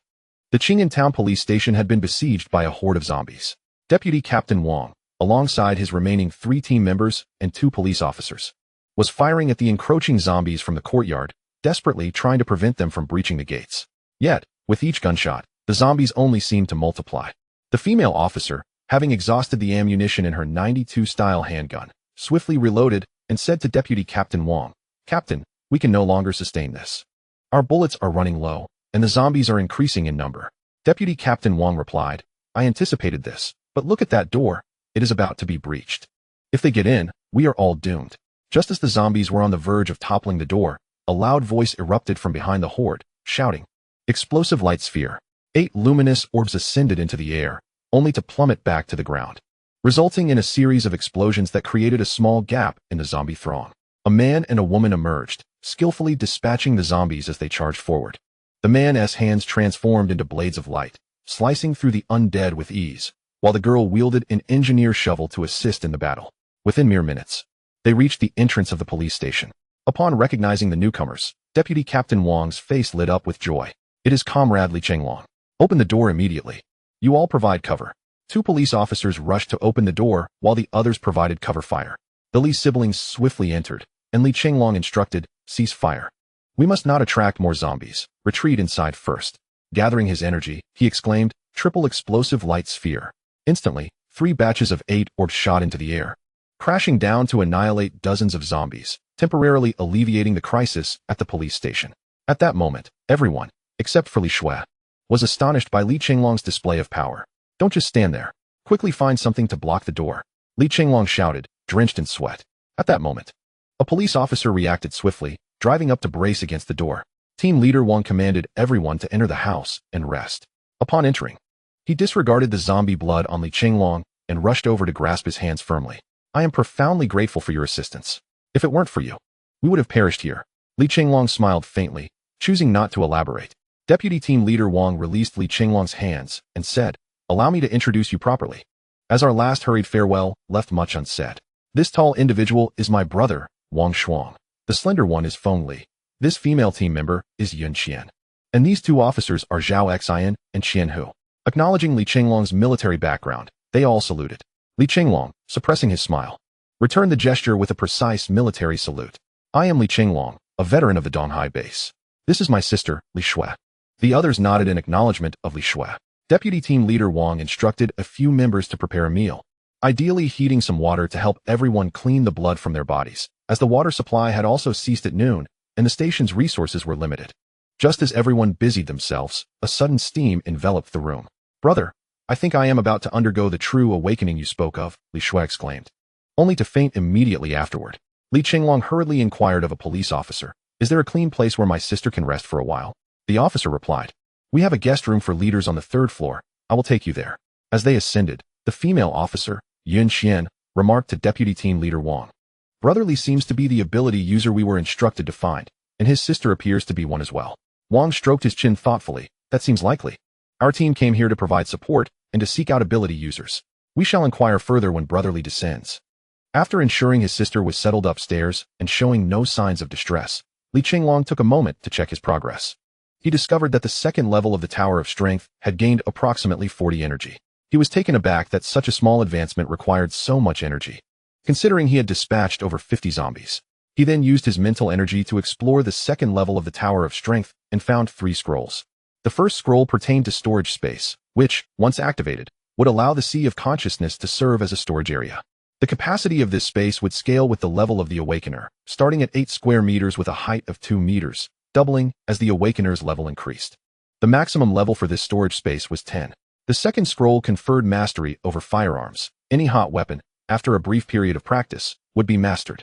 the Chenglong police station had been besieged by a horde of zombies. Deputy Captain Wang, alongside his remaining 3 team members and 2 police officers, was firing at the encroaching zombies from the courtyard, desperately trying to prevent them from breaching the gates. Yet, with each gunshot, the zombies only seemed to multiply. The female officer, having exhausted the ammunition in her 92-style handgun, swiftly reloaded and said to Deputy Captain Wang, "Captain, we can no longer sustain this. Our bullets are running low, and the zombies are increasing in number." Deputy Captain Wang replied, "I anticipated this, but look at that door. It is about to be breached. If they get in, we are all doomed." Just as the zombies were on the verge of toppling the door, a loud voice erupted from behind the horde, shouting, "Explosive light sphere." 8 luminous orbs ascended into the air, only to plummet back to the ground, resulting in a series of explosions that created a small gap in the zombie throng. A man and a woman emerged, skillfully dispatching the zombies as they charged forward. The man's hands transformed into blades of light, slicing through the undead with ease, while the girl wielded an engineer's shovel to assist in the battle. Within mere minutes, they reached the entrance of the police station. Upon recognizing the newcomers, Deputy Captain Wang's face lit up with joy. "It is Comrade Li Chenglong. Open the door immediately. You all provide cover." 2 police officers rushed to open the door while the others provided cover fire. The Li siblings swiftly entered, and Li Chenglong instructed, "Cease fire. We must not attract more zombies. Retreat inside first." Gathering his energy, he exclaimed, "Triple explosive light sphere." Instantly, 3 batches of 8 orbs shot into the air, crashing down to annihilate dozens of zombies, temporarily alleviating the crisis at the police station. At that moment, everyone, except for Li Shui, was astonished by Li Chenglong's display of power. "Don't just stand there. Quickly find something to block the door," Li Chenglong shouted, drenched in sweat. At that moment, a police officer reacted swiftly, driving up to brace against the door. Team Leader Wang commanded everyone to enter the house and rest. Upon entering, he disregarded the zombie blood on Li Chenglong and rushed over to grasp his hands firmly. I am profoundly grateful for your assistance. If it weren't for you, we would have perished here. Li Chenglong smiled faintly, choosing not to elaborate. Deputy Team Leader Wang released Li Chenglong's hands and said, "Allow me to introduce you properly." As our last hurried farewell left much unsaid. This tall individual is my brother, Wang Shuang. The slender one is Feng Li. This female team member is Yun Qian. And these two officers are Zhao Xian and Qian Hu. Acknowledging Li Chenglong's military background, they all saluted. Li Chenglong, suppressing his smile, returned the gesture with a precise military salute. I am Li Chenglong, a veteran of the Donghai base. This is my sister, Li Shui. The others nodded in acknowledgement of Li Shui. Deputy Team Leader Wang instructed a few members to prepare a meal, ideally heating some water to help everyone clean the blood from their bodies, as the water supply had also ceased at noon, and the station's resources were limited. Just as everyone busied themselves, a sudden steam enveloped the room. Brother, I think I am about to undergo the true awakening you spoke of, Li Shui exclaimed, only to faint immediately afterward. Li Chenglong hurriedly inquired of a police officer, "Is there a clean place where my sister can rest for a while?" The officer replied, "We have a guest room for leaders on the 3rd floor. I will take you there." As they ascended, the female officer, Yun Qian, remarked to Deputy Team Leader Wang, "Brotherly seems to be the ability user we were instructed to find, and his sister appears to be one as well." Wang stroked his chin thoughtfully. "That seems likely. Our team came here to provide support and to seek out ability users. We shall inquire further when Brotherly descends." After ensuring his sister was settled upstairs and showing no signs of distress, Li Chenglong took a moment to check his progress. He discovered that the 2nd level of the Tower of Strength had gained approximately 40 energy. He was taken aback that such a small advancement required so much energy, considering he had dispatched over 50 zombies. He then used his mental energy to explore the 2nd level of the Tower of Strength and found 3 scrolls. The first scroll pertained to storage space, which, once activated, would allow the Sea of Consciousness to serve as a storage area. The capacity of this space would scale with the level of the Awakener, starting at 8 square meters with a height of 2 meters, doubling as the Awakener's level increased. The maximum level for this storage space was 10. The 2nd scroll conferred mastery over firearms. Any hot weapon, after a brief period of practice, would be mastered.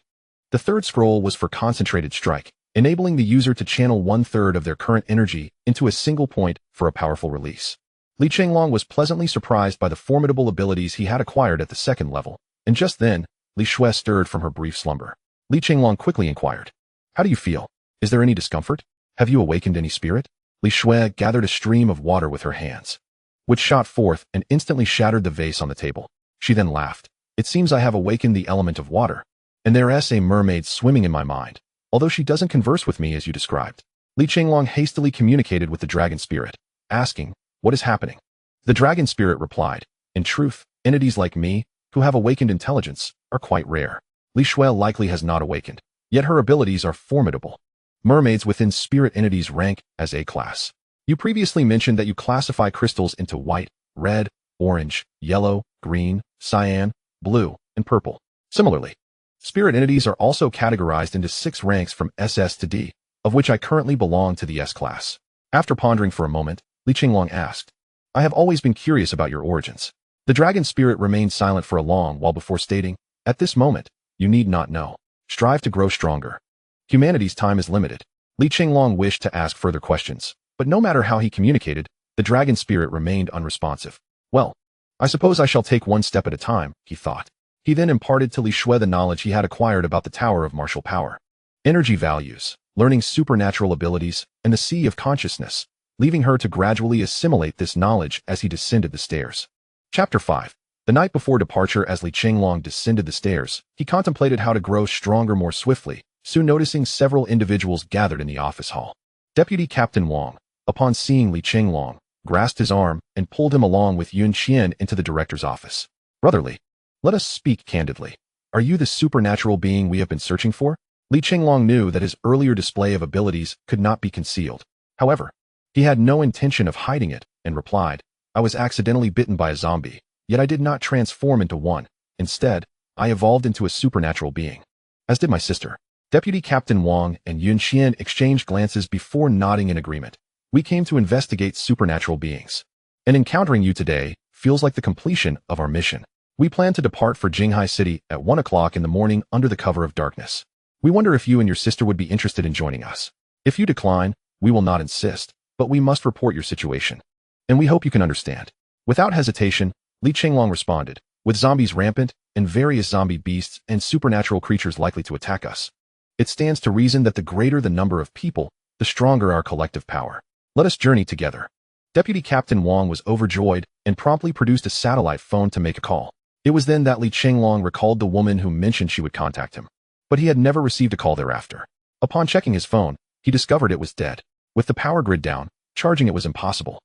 The 3rd scroll was for concentrated strike, enabling the user to channel 1/3 of their current energy into a single point for a powerful release. Li Chenglong was pleasantly surprised by the formidable abilities he had acquired at the 2nd level, and just then, Li Shui stirred from her brief slumber. Li Chenglong quickly inquired, "How do you feel? Is there any discomfort? Have you awakened any spirit?" Li Shui gathered a stream of water with her hands, which shot forth and instantly shattered the vase on the table. She then laughed. "It seems I have awakened the element of water, and there's a mermaid swimming in my mind, although she doesn't converse with me as you described." Li Chenglong hastily communicated with the dragon spirit, asking, "What is happening?" The dragon spirit replied, "In truth, entities like me, who have awakened intelligence, are quite rare. Li Shui likely has not awakened, yet her abilities are formidable. Mermaids within spirit entities rank as A class. You previously mentioned that you classify crystals into white, red, orange, yellow, green, cyan, blue, and purple. Similarly, spirit entities are also categorized into 6 ranks from SS to D, of which I currently belong to the S class." After pondering for a moment, Li Chenglong asked, "I have always been curious about your origins." The dragon spirit remained silent for a long while before stating, "At this moment, you need not know. Strive to grow stronger. Humanity's time is limited." Li Chenglong wished to ask further questions, but no matter how he communicated, the dragon spirit remained unresponsive. "Well, I suppose I shall take one step at a time," he thought. He then imparted to Li Shui the knowledge he had acquired about the Tower of Martial Power, energy values, learning supernatural abilities, and the Sea of Consciousness, leaving her to gradually assimilate this knowledge as he descended the stairs. Chapter 5. The night before departure, as Li Chenglong descended the stairs, he contemplated how to grow stronger more swiftly, soon noticing several individuals gathered in the office hall. Deputy Captain Wang, upon seeing Li Chenglong, grasped his arm and pulled him along with Yun Qian into the director's office. "Brotherly, let us speak candidly. Are you the supernatural being we have been searching for?" Li Chenglong knew that his earlier display of abilities could not be concealed. However, he had no intention of hiding it and replied, "I was accidentally bitten by a zombie, yet I did not transform into one. Instead, I evolved into a supernatural being. As did my sister." Deputy Captain Wang and Yun Qian exchanged glances before nodding in agreement. "We came to investigate supernatural beings, and encountering you today feels like the completion of our mission." We plan to depart for Jinghai City at 1 o'clock in the morning under the cover of darkness. We wonder if you and your sister would be interested in joining us. If you decline, we will not insist, but we must report your situation. And we hope you can understand." Without hesitation, Li Chenglong responded, "With zombies rampant, and various zombie beasts and supernatural creatures likely to attack us, it stands to reason that the greater the number of people, the stronger our collective power. Let us journey together." Deputy Captain Wang was overjoyed and promptly produced a satellite phone to make a call. It was then that Li Chenglong recalled the woman who mentioned she would contact him. But he had never received a call thereafter. Upon checking his phone, he discovered it was dead. With the power grid down, charging it was impossible.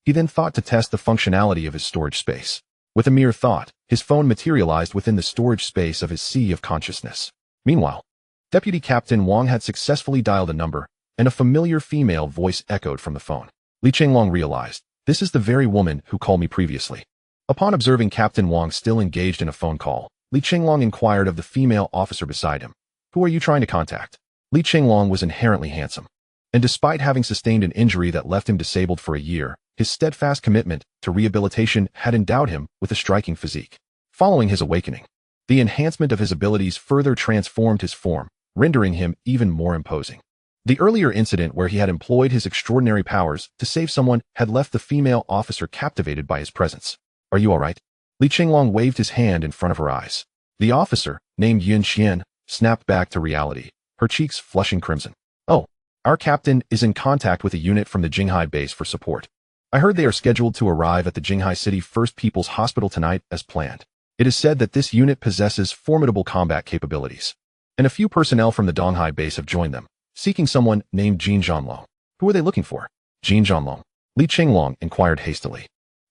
He then thought to test the functionality of his storage space. With a mere thought, his phone materialized within the storage space of his sea of consciousness. Meanwhile, Deputy Captain Wang had successfully dialed a number, and a familiar female voice echoed from the phone. Li Chenglong realized, "This is the very woman who called me previously." Upon observing Captain Wang still engaged in a phone call, Li Chenglong inquired of the female officer beside him, "Who are you trying to contact?" Li Chenglong was inherently handsome, and despite having sustained an injury that left him disabled for a year, his steadfast commitment to rehabilitation had endowed him with a striking physique. Following his awakening, the enhancement of his abilities further transformed his form, rendering him even more imposing. The earlier incident where he had employed his extraordinary powers to save someone had left the female officer captivated by his presence. "Are you all right?" Li Chenglong waved his hand in front of her eyes. The officer, named Yun Xian, snapped back to reality, her cheeks flushing crimson. "Oh, our captain is in contact with a unit from the Jinghai base for support. I heard they are scheduled to arrive at the Jinghai City First People's Hospital tonight as planned. It is said that this unit possesses formidable combat capabilities, and a few personnel from the Donghai base have joined them, seeking someone named Jin Zhanlong." "Who are they looking for?" "Jin Zhanlong," Li Chenglong inquired hastily.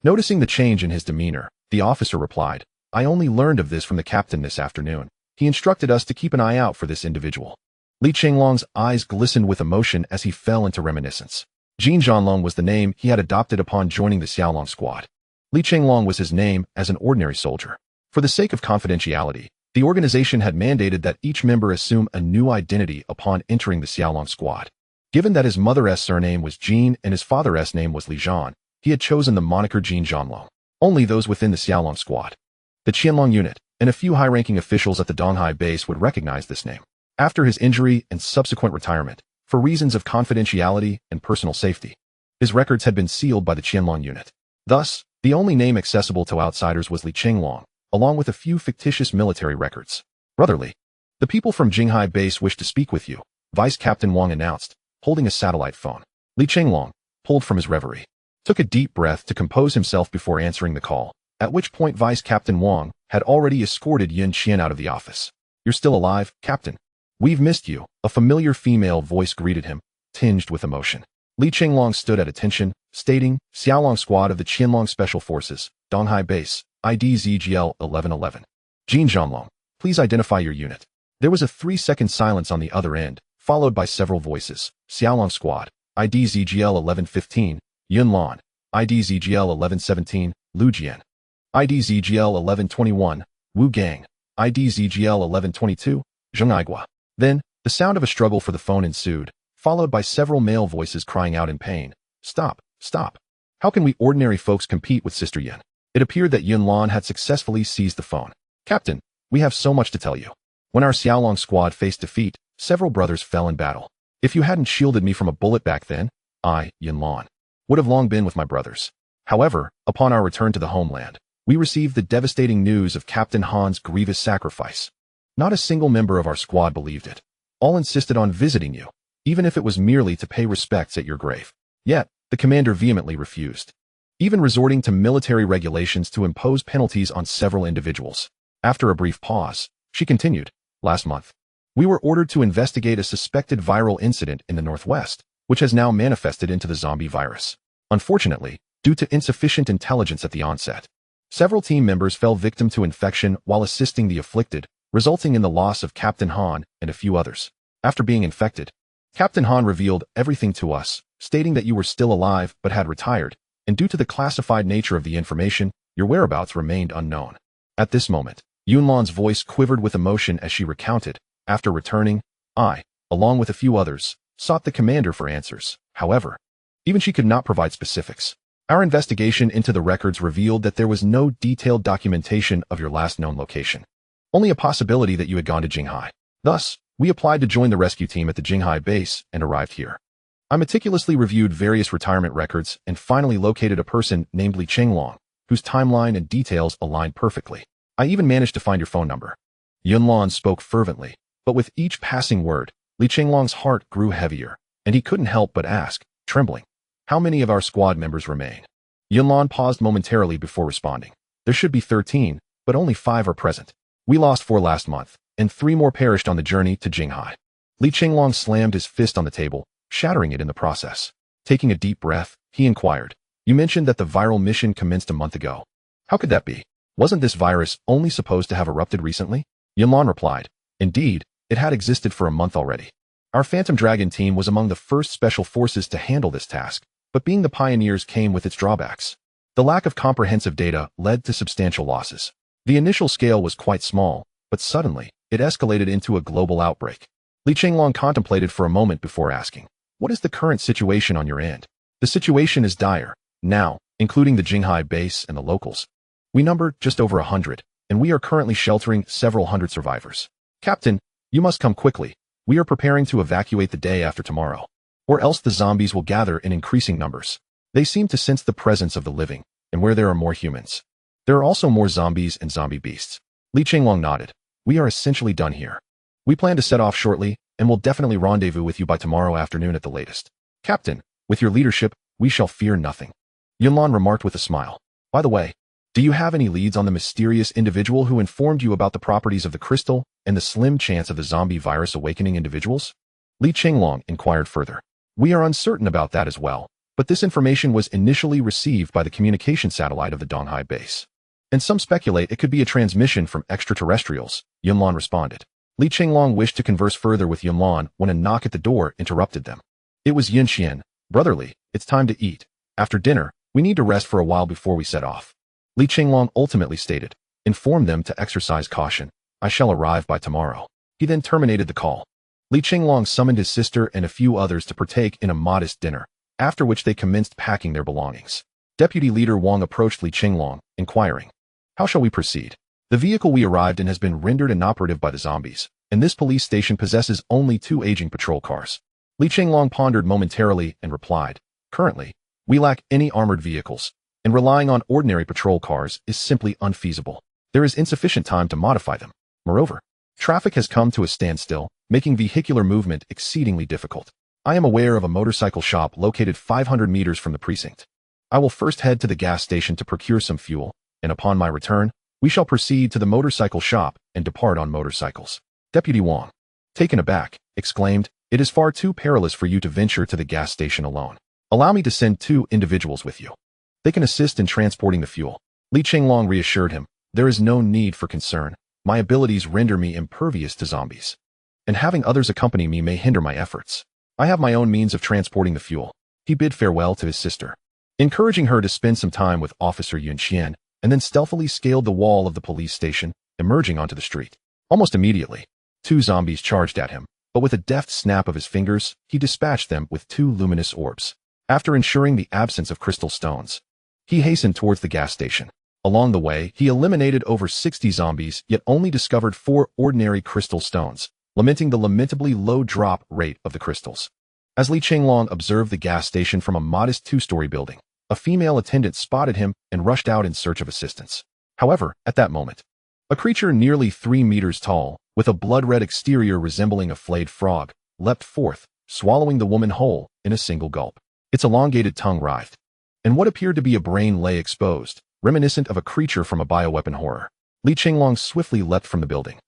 Noticing the change in his demeanor, the officer replied, "I only learned of this from the captain this afternoon. He instructed us to keep an eye out for this individual." Li Chenglong's eyes glistened with emotion as he fell into reminiscence. Jin Zhanlong was the name he had adopted upon joining the Xiaolong squad. Li Chenglong was his name as an ordinary soldier. For the sake of confidentiality, the organization had mandated that each member assume a new identity upon entering the Xiaolong squad. Given that his mother's surname was Jin and his father's name was Li Zhan, he had chosen the moniker Jin Zhanlong. Only those within the Xiaolong squad, the Chenglong unit, and a few high-ranking officials at the Donghai base would recognize this name. After his injury and subsequent retirement, for reasons of confidentiality and personal safety, his records had been sealed by the Chenglong unit. Thus, the only name accessible to outsiders was Li Chenglong, along with a few fictitious military records. "Brotherly, the people from Jinghai base wish to speak with you," Vice Captain Wang announced, holding a satellite phone. Li Chenglong, pulled from his reverie, took a deep breath to compose himself before answering the call, at which point Vice Captain Wang had already escorted Yun Qian out of the office. "You're still alive, Captain? We've missed you," a familiar female voice greeted him, tinged with emotion. Li Chenglong stood at attention, stating, "Xiaolong squad of the Chenglong Special Forces, Donghai base, ID ZGL 1111. Jin Zhanlong, please identify your unit." There was a 3-second silence on the other end, followed by several voices. "Xiaolong squad, ID ZGL 1115, Yun Lan, ID ZGL 1117, Lu Jian, ID ZGL 1121, Wu Gang, ID ZGL 1122, Zheng Aigua." Then, the sound of a struggle for the phone ensued, followed by several male voices crying out in pain, "Stop, stop. How can we ordinary folks compete with Sister Yin?" It appeared that Yun Lan had successfully seized the phone. "Captain, we have so much to tell you. When our Xiaolong squad faced defeat, several brothers fell in battle. If you hadn't shielded me from a bullet back then, I, Yun Lan, would have long been with my brothers. However, upon our return to the homeland, we received the devastating news of Captain Han's grievous sacrifice. Not a single member of our squad believed it. All insisted on visiting you, even if it was merely to pay respects at your grave. Yet, the commander vehemently refused, even resorting to military regulations to impose penalties on several individuals. After a brief pause, she continued, "Last month, we were ordered to investigate a suspected viral incident in the Northwest, which has now manifested into the zombie virus. Unfortunately, due to insufficient intelligence at the onset, several team members fell victim to infection while assisting the afflicted, resulting in the loss of Captain Han and a few others. After being infected, Captain Han revealed everything to us, stating that you were still alive but had retired, and due to the classified nature of the information, your whereabouts remained unknown." At this moment, Yun Lan's voice quivered with emotion as she recounted, "After returning, I, along with a few others, sought the commander for answers. However, even she could not provide specifics. Our investigation into the records revealed that there was no detailed documentation of your last known location. Only a possibility that you had gone to Jinghai. Thus, we applied to join the rescue team at the Jinghai base and arrived here. I meticulously reviewed various retirement records and finally located a person named Chenglong, whose timeline and details aligned perfectly. I even managed to find your phone number. Yunlan spoke fervently, but with each passing word, Chenglong's heart grew heavier, and he couldn't help but ask, trembling, how many of our squad members remain? Yunlan paused momentarily before responding. There should be 13, but only 5 are present. We lost 4 last month, and 3 more perished on the journey to Jinghai. Chenglong slammed his fist on the table, shattering it in the process. Taking a deep breath, he inquired, you mentioned that the viral mission commenced a month ago. How could that be? Wasn't this virus only supposed to have erupted recently? Yunlan replied, indeed, it had existed for a month already. Our Phantom Dragon team was among the first special forces to handle this task, but being the pioneers came with its drawbacks. The lack of comprehensive data led to substantial losses. The initial scale was quite small, but suddenly, it escalated into a global outbreak. Chenglong contemplated for a moment before asking, what is the current situation on your end? The situation is dire, now, including the Jinghai base and the locals. We number just over 100, and we are currently sheltering several hundred survivors. Captain, you must come quickly. We are preparing to evacuate the day after tomorrow. Or else the zombies will gather in increasing numbers. They seem to sense the presence of the living, and where there are more humans. There are also more zombies and zombie beasts. Chenglong nodded. We are essentially done here. We plan to set off shortly, and will definitely rendezvous with you by tomorrow afternoon at the latest. Captain, with your leadership, we shall fear nothing. Yunlan remarked with a smile. By the way, do you have any leads on the mysterious individual who informed you about the properties of the crystal and the slim chance of the zombie virus awakening individuals? Chenglong inquired further. We are uncertain about that as well, but this information was initially received by the communication satellite of the Donghai base. And some speculate it could be a transmission from extraterrestrials, Yunlan responded. Chenglong wished to converse further with Yunlan when a knock at the door interrupted them. It was Yunxian. Brotherly, it's time to eat. After dinner, we need to rest for a while before we set off. Chenglong ultimately stated, inform them to exercise caution. I shall arrive by tomorrow. He then terminated the call. Chenglong summoned his sister and a few others to partake in a modest dinner, after which they commenced packing their belongings. Deputy Leader Wang approached Chenglong, inquiring, how shall we proceed? The vehicle we arrived in has been rendered inoperative by the zombies, and this police station possesses only 2 aging patrol cars. Chenglong pondered momentarily and replied, currently, we lack any armored vehicles, and relying on ordinary patrol cars is simply unfeasible. There is insufficient time to modify them. Moreover, traffic has come to a standstill, making vehicular movement exceedingly difficult. I am aware of a motorcycle shop located 500 meters from the precinct. I will first head to the gas station to procure some fuel, and upon my return, we shall proceed to the motorcycle shop and depart on motorcycles. Deputy Wang, taken aback, exclaimed, it is far too perilous for you to venture to the gas station alone. Allow me to send 2 individuals with you. They can assist in transporting the fuel. Chenglong reassured him, there is no need for concern. My abilities render me impervious to zombies. And having others accompany me may hinder my efforts. I have my own means of transporting the fuel. He bid farewell to his sister, encouraging her to spend some time with Officer Yunxian, and then stealthily scaled the wall of the police station, emerging onto the street. Almost immediately, 2 zombies charged at him, but with a deft snap of his fingers, he dispatched them with 2 luminous orbs. After ensuring the absence of crystal stones, he hastened towards the gas station. Along the way, he eliminated over 60 zombies, yet only discovered 4 ordinary crystal stones, lamenting the lamentably low drop rate of the crystals. As Chenglong observed the gas station from a modest 2-story building, a female attendant spotted him and rushed out in search of assistance. However, at that moment, a creature nearly 3 meters tall, with a blood-red exterior resembling a flayed frog, leapt forth, swallowing the woman whole in a single gulp. Its elongated tongue writhed, and what appeared to be a brain lay exposed, reminiscent of a creature from a bioweapon horror. Chenglong swiftly leapt from the building,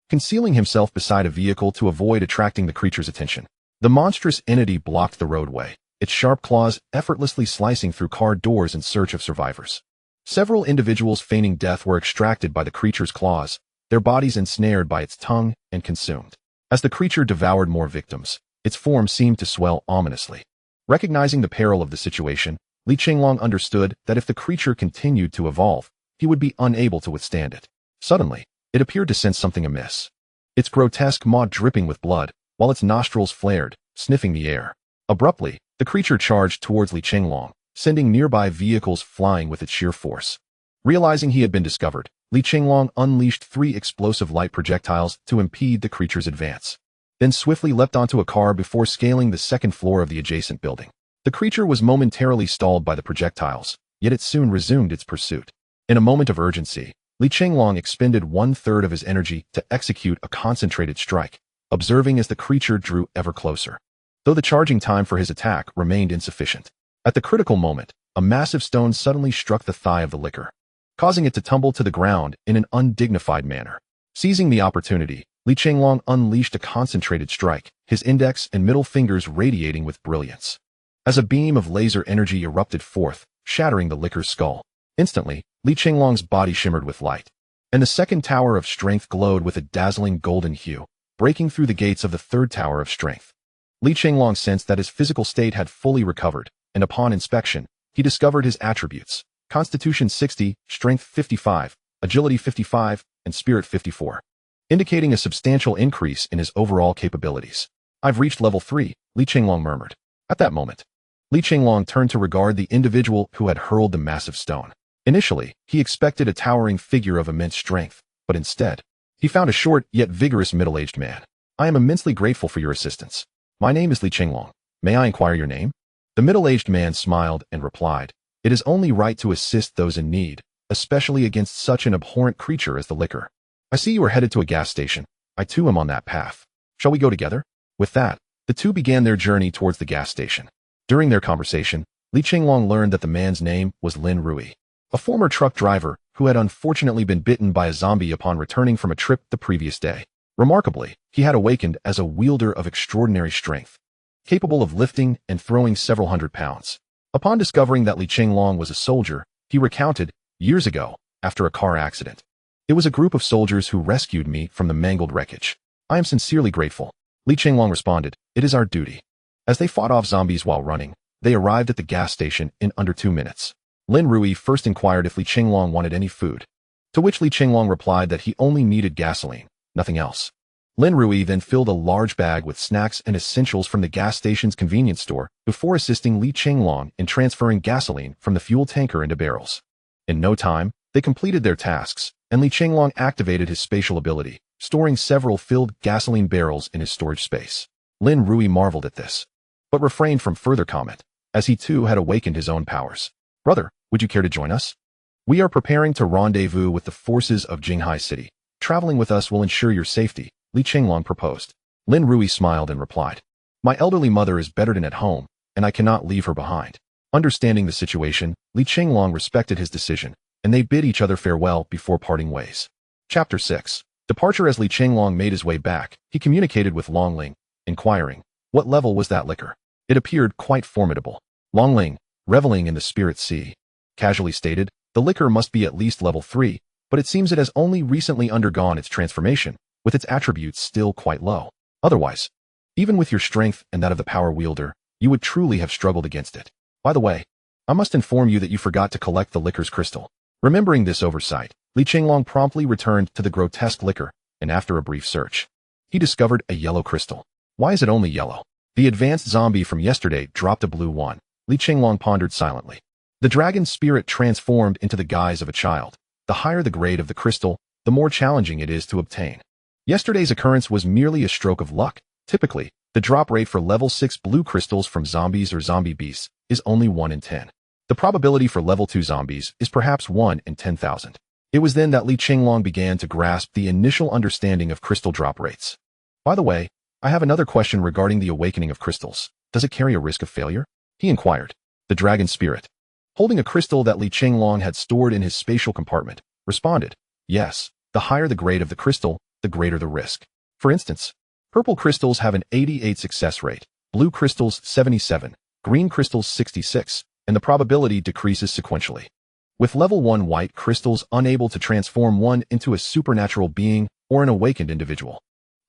concealing himself beside a vehicle to avoid attracting the creature's attention. The monstrous entity blocked the roadway, its sharp claws effortlessly slicing through car doors in search of survivors. Several individuals feigning death were extracted by the creature's claws, their bodies ensnared by its tongue and consumed. As the creature devoured more victims, its form seemed to swell ominously. Recognizing the peril of the situation, Chenglong understood that if the creature continued to evolve, he would be unable to withstand it. Suddenly, it appeared to sense something amiss. Its grotesque maw dripping with blood, while its nostrils flared, sniffing the air. Abruptly, the creature charged towards Chenglong, sending nearby vehicles flying with its sheer force. Realizing he had been discovered, Chenglong unleashed 3 explosive light projectiles to impede the creature's advance, then swiftly leapt onto a car before scaling the second floor of the adjacent building. The creature was momentarily stalled by the projectiles, yet it soon resumed its pursuit. In a moment of urgency, Chenglong expended 1/3 of his energy to execute a concentrated strike, observing as the creature drew ever closer, though the charging time for his attack remained insufficient. At the critical moment, a massive stone suddenly struck the thigh of the licker, causing it to tumble to the ground in an undignified manner. Seizing the opportunity, Chenglong unleashed a concentrated strike, his index and middle fingers radiating with brilliance. As a beam of laser energy erupted forth, shattering the licker's skull. Instantly, Chenglong's body shimmered with light, and the second tower of strength glowed with a dazzling golden hue, breaking through the gates of the third tower of strength. Chenglong sensed that his physical state had fully recovered, and upon inspection, he discovered his attributes: Constitution 60, Strength 55, Agility 55, and Spirit 54, indicating a substantial increase in his overall capabilities. "I've reached level 3, Chenglong murmured. At that moment, Chenglong turned to regard the individual who had hurled the massive stone. Initially, he expected a towering figure of immense strength, but instead, he found a short yet vigorous middle-aged man. "I am immensely grateful for your assistance. My name is Chenglong. May I inquire your name?" The middle-aged man smiled and replied, "It is only right to assist those in need, especially against such an abhorrent creature as the licker. I see you are headed to a gas station. I too am on that path. Shall we go together?" With that, the two began their journey towards the gas station. During their conversation, Chenglong learned that the man's name was Lin Rui, a former truck driver who had unfortunately been bitten by a zombie upon returning from a trip the previous day. Remarkably, he had awakened as a wielder of extraordinary strength, capable of lifting and throwing several hundred pounds. Upon discovering that Chenglong was a soldier, he recounted, "Years ago, after a car accident, it was a group of soldiers who rescued me from the mangled wreckage. I am sincerely grateful." Chenglong responded, "It is our duty." As they fought off zombies while running, they arrived at the gas station in under 2 minutes. Lin Rui first inquired if Chenglong wanted any food, to which Chenglong replied that he only needed gasoline, nothing else. Lin Rui then filled a large bag with snacks and essentials from the gas station's convenience store before assisting Chenglong in transferring gasoline from the fuel tanker into barrels. In no time, they completed their tasks, and Chenglong activated his spatial ability, storing several filled gasoline barrels in his storage space. Lin Rui marveled at this, but refrained from further comment, as he too had awakened his own powers. "Brother, would you care to join us? We are preparing to rendezvous with the forces of Jinghai City. Traveling with us will ensure your safety," Chenglong proposed. Lin Rui smiled and replied, "My elderly mother is bedridden at home, and I cannot leave her behind." Understanding the situation, Chenglong respected his decision, and they bid each other farewell before parting ways. Chapter 6. Departure. As Chenglong made his way back, he communicated with Longling, inquiring, "What level was that liquor?" It appeared quite formidable. Longling, reveling in the spirit sea, casually stated, "The liquor must be at least level 3, but it seems it has only recently undergone its transformation, with its attributes still quite low. Otherwise, even with your strength and that of the power wielder, you would truly have struggled against it. By the way, I must inform you that you forgot to collect the liquor's crystal." Remembering this oversight, Chenglong promptly returned to the grotesque liquor, and after a brief search, he discovered a yellow crystal. Why is it only yellow? The advanced zombie from yesterday dropped a blue one. Chenglong pondered silently. The dragon spirit transformed into the guise of a child. The higher the grade of the crystal, the more challenging it is to obtain. Yesterday's occurrence was merely a stroke of luck. Typically, the drop rate for level 6 blue crystals from zombies or zombie beasts is only 1 in 10. The probability for level 2 zombies is perhaps 1 in 10,000. It was then that Chenglong began to grasp the initial understanding of crystal drop rates. "By the way, I have another question regarding the awakening of crystals. Does it carry a risk of failure?" he inquired. The dragon spirit, holding a crystal that Chenglong had stored in his spatial compartment, responded, "Yes, the higher the grade of the crystal, the greater the risk. For instance, purple crystals have an 88 success rate, blue crystals 77, green crystals 66, and the probability decreases sequentially. With level 1 white crystals unable to transform one into a supernatural being or an awakened individual."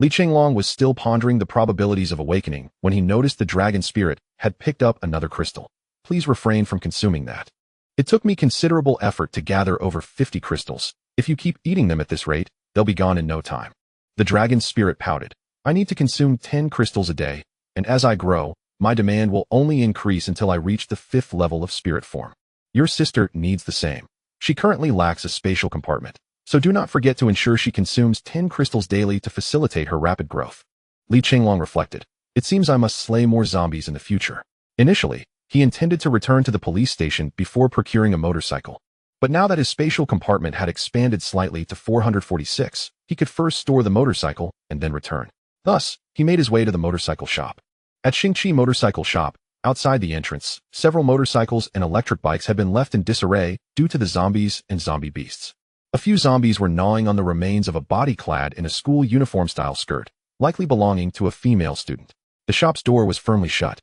Chenglong was still pondering the probabilities of awakening when he noticed the dragon spirit had picked up another crystal. "Please refrain from consuming that. It took me considerable effort to gather over 50 crystals. If you keep eating them at this rate, they'll be gone in no time." The dragon spirit pouted, "I need to consume 10 crystals a day, and as I grow, my demand will only increase until I reach the 5th level of spirit form. Your sister needs the same. She currently lacks a spatial compartment, so do not forget to ensure she consumes 10 crystals daily to facilitate her rapid growth. Li Chenglong reflected. It seems I must slay more zombies in the future. Initially, he intended to return to the police station before procuring a motorcycle. But now that his spatial compartment had expanded slightly to 446, he could first store the motorcycle and then return. Thus, he made his way to the motorcycle shop. At Xingqi Motorcycle Shop, outside the entrance, several motorcycles and electric bikes had been left in disarray due to the zombies and zombie beasts. A few zombies were gnawing on the remains of a body clad in a school uniform-style skirt, likely belonging to a female student. The shop's door was firmly shut.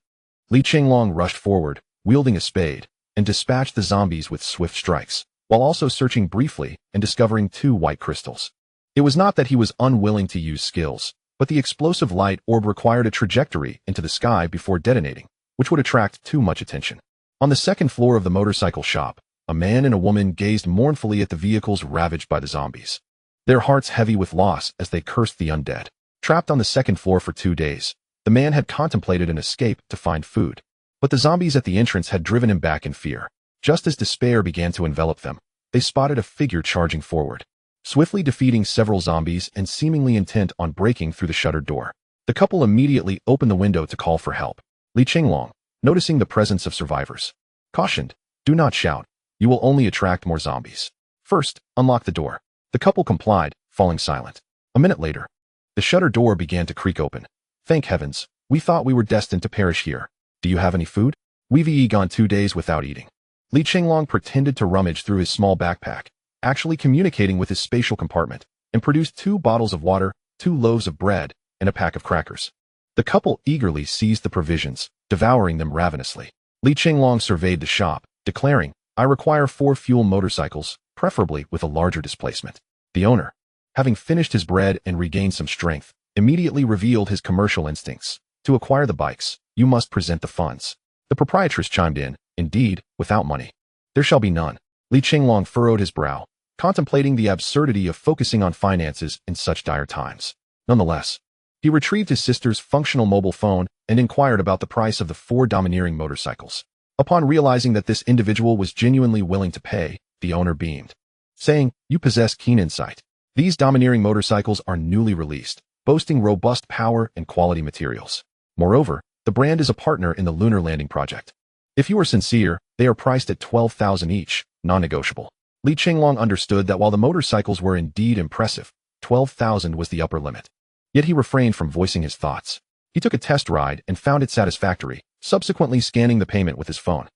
Li Chenglong rushed forward, wielding a spade, and dispatched the zombies with swift strikes, while also searching briefly and discovering 2 white crystals. It was not that he was unwilling to use skills, but the explosive light orb required a trajectory into the sky before detonating, which would attract too much attention. On the 2nd floor of the motorcycle shop, a man and a woman gazed mournfully at the vehicles ravaged by the zombies, their hearts heavy with loss as they cursed the undead. Trapped on the 2nd floor for 2 days, the man had contemplated an escape to find food, but the zombies at the entrance had driven him back in fear. Just as despair began to envelop them, they spotted a figure charging forward, swiftly defeating several zombies and seemingly intent on breaking through the shuttered door. The couple immediately opened the window to call for help. Li Chenglong, noticing the presence of survivors, cautioned, "Do not shout. You will only attract more zombies. First, unlock the door." The couple complied, falling silent. A minute later, the shutter door began to creak open. "Thank heavens, we thought we were destined to perish here. Do you have any food? We've gone 2 days without eating." Li Chenglong pretended to rummage through his small backpack, actually communicating with his spatial compartment, and produced 2 bottles of water, 2 loaves of bread, and a pack of crackers. The couple eagerly seized the provisions, devouring them ravenously. Li Chenglong surveyed the shop, declaring, "I require 4 fuel motorcycles, preferably with a larger displacement." The owner, having finished his bread and regained some strength, immediately revealed his commercial instincts. "To acquire the bikes, you must present the funds." The proprietress chimed in, "Indeed, without money, there shall be none." Li Chenglong furrowed his brow, contemplating the absurdity of focusing on finances in such dire times. Nonetheless, he retrieved his sister's functional mobile phone and inquired about the price of the 4 domineering motorcycles. Upon realizing that this individual was genuinely willing to pay, the owner beamed, saying, "You possess keen insight. These domineering motorcycles are newly released, boasting robust power and quality materials. Moreover, the brand is a partner in the lunar landing project. If you are sincere, they are priced at 12,000 each, non-negotiable." Li Chenglong understood that while the motorcycles were indeed impressive, 12,000 was the upper limit. Yet he refrained from voicing his thoughts. He took a test ride and found it satisfactory, subsequently scanning the payment with his phone.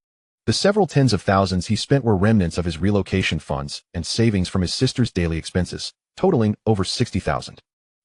The several tens of thousands he spent were remnants of his relocation funds and savings from his sister's daily expenses, totaling over 60,000.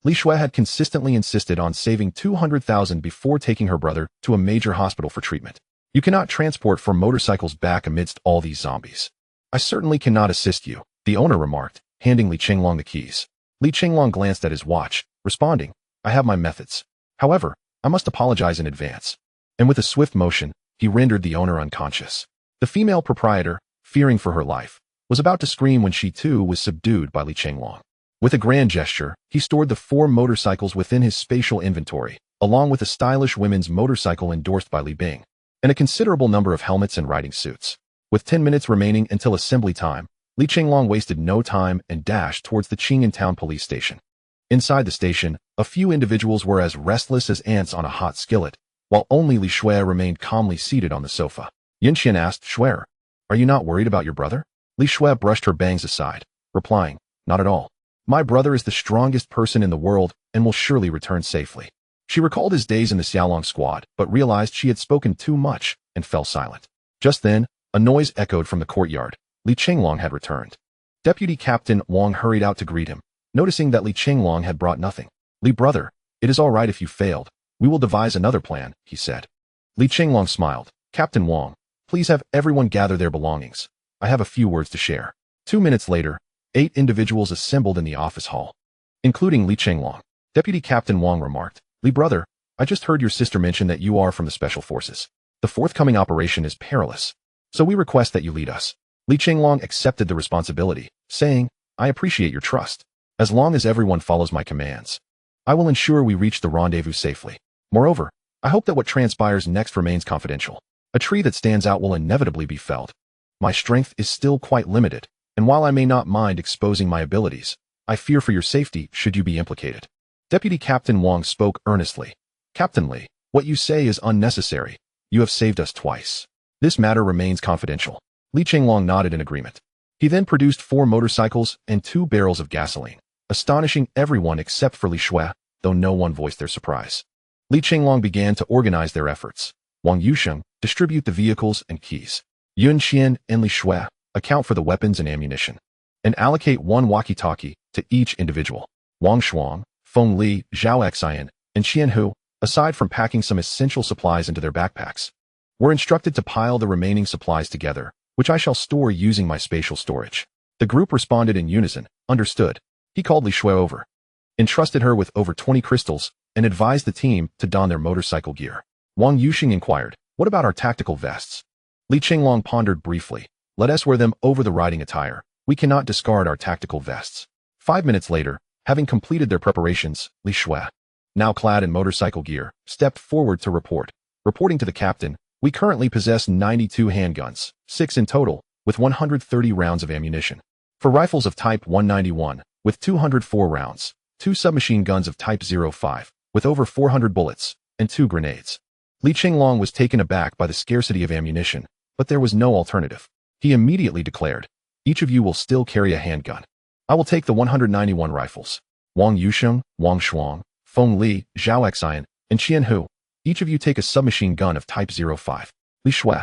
Li Shui had consistently insisted on saving 200,000 before taking her brother to a major hospital for treatment. "You cannot transport 4 motorcycles back amidst all these zombies." "I certainly cannot assist you," the owner remarked, handing Li Chenglong the keys. Li Chenglong glanced at his watch, responding, "I have my methods. However, I must apologize in advance." And with a swift motion, he rendered the owner unconscious. The female proprietor, fearing for her life, was about to scream when she too was subdued by Li Chenglong. With a grand gesture, he stored the 4 motorcycles within his spatial inventory, along with a stylish women's motorcycle endorsed by Li Bing, and a considerable number of helmets and riding suits. With 10 minutes remaining until assembly time, Li Chenglong wasted no time and dashed towards the Qing'an Town police station. Inside the station, a few individuals were as restless as ants on a hot skillet, while only Li Shui remained calmly seated on the sofa. Yin Qian asked, "Shui, are you not worried about your brother?" Li Shui brushed her bangs aside, replying, "Not at all. My brother is the strongest person in the world and will surely return safely." She recalled his days in the Xiaolong squad, but realized she had spoken too much and fell silent. Just then, a noise echoed from the courtyard. Li Chenglong had returned. Deputy Captain Wang hurried out to greet him, noticing that Li Chenglong had brought nothing. "Li brother, it is all right if you failed. We will devise another plan," he said. Li Chenglong smiled. "Captain Wang, please have everyone gather their belongings. I have a few words to share." 2 minutes later, 8 individuals assembled in the office hall, including Li Chenglong. Deputy Captain Wang remarked, "Li brother, I just heard your sister mention that you are from the special forces. The forthcoming operation is perilous, so we request that you lead us." Li Chenglong accepted the responsibility, saying, "I appreciate your trust. As long as everyone follows my commands, I will ensure we reach the rendezvous safely. Moreover, I hope that what transpires next remains confidential. A tree that stands out will inevitably be felled. My strength is still quite limited, and while I may not mind exposing my abilities, I fear for your safety should you be implicated. Deputy Captain Wang spoke earnestly. Captain Li, what you say is unnecessary. You have saved us twice. This matter remains confidential. Li Chenglong nodded in agreement. He then produced 4 motorcycles and 2 barrels of gasoline, astonishing everyone except for Li Shui, though no one voiced their surprise. Li Chenglong began to organize their efforts. Wang Yusheng, distribute the vehicles and keys. Yun Xian and Li Shui, account for the weapons and ammunition. And allocate 1 walkie-talkie to each individual. Wang Shuang, Feng Li, Zhao Xian, and Qian Hu, aside from packing some essential supplies into their backpacks, were instructed to pile the remaining supplies together, which I shall store using my spatial storage. The group responded in unison. Understood. He called Li Shui over, entrusted her with over 20 crystals, and advised the team to don their motorcycle gear. Wang Yusheng inquired, what about our tactical vests? Li Chenglong pondered briefly. Let us wear them over the riding attire. We cannot discard our tactical vests. 5 minutes later, having completed their preparations, Li Shui, now clad in motorcycle gear, stepped forward to report. Reporting to the captain, we currently possess 92 handguns, 6 in total, with 130 rounds of ammunition. For rifles of type 191, with 204 rounds, 2 submachine guns of type 05, with over 400 bullets, and 2 grenades. Li Chenglong was taken aback by the scarcity of ammunition, but there was no alternative. He immediately declared, each of you will still carry a handgun. I will take the 191 rifles. Wang Yusheng, Wang Shuang, Feng Li, Zhao Xian, and Qian Hu, each of you take a submachine gun of type 05. Li Shui,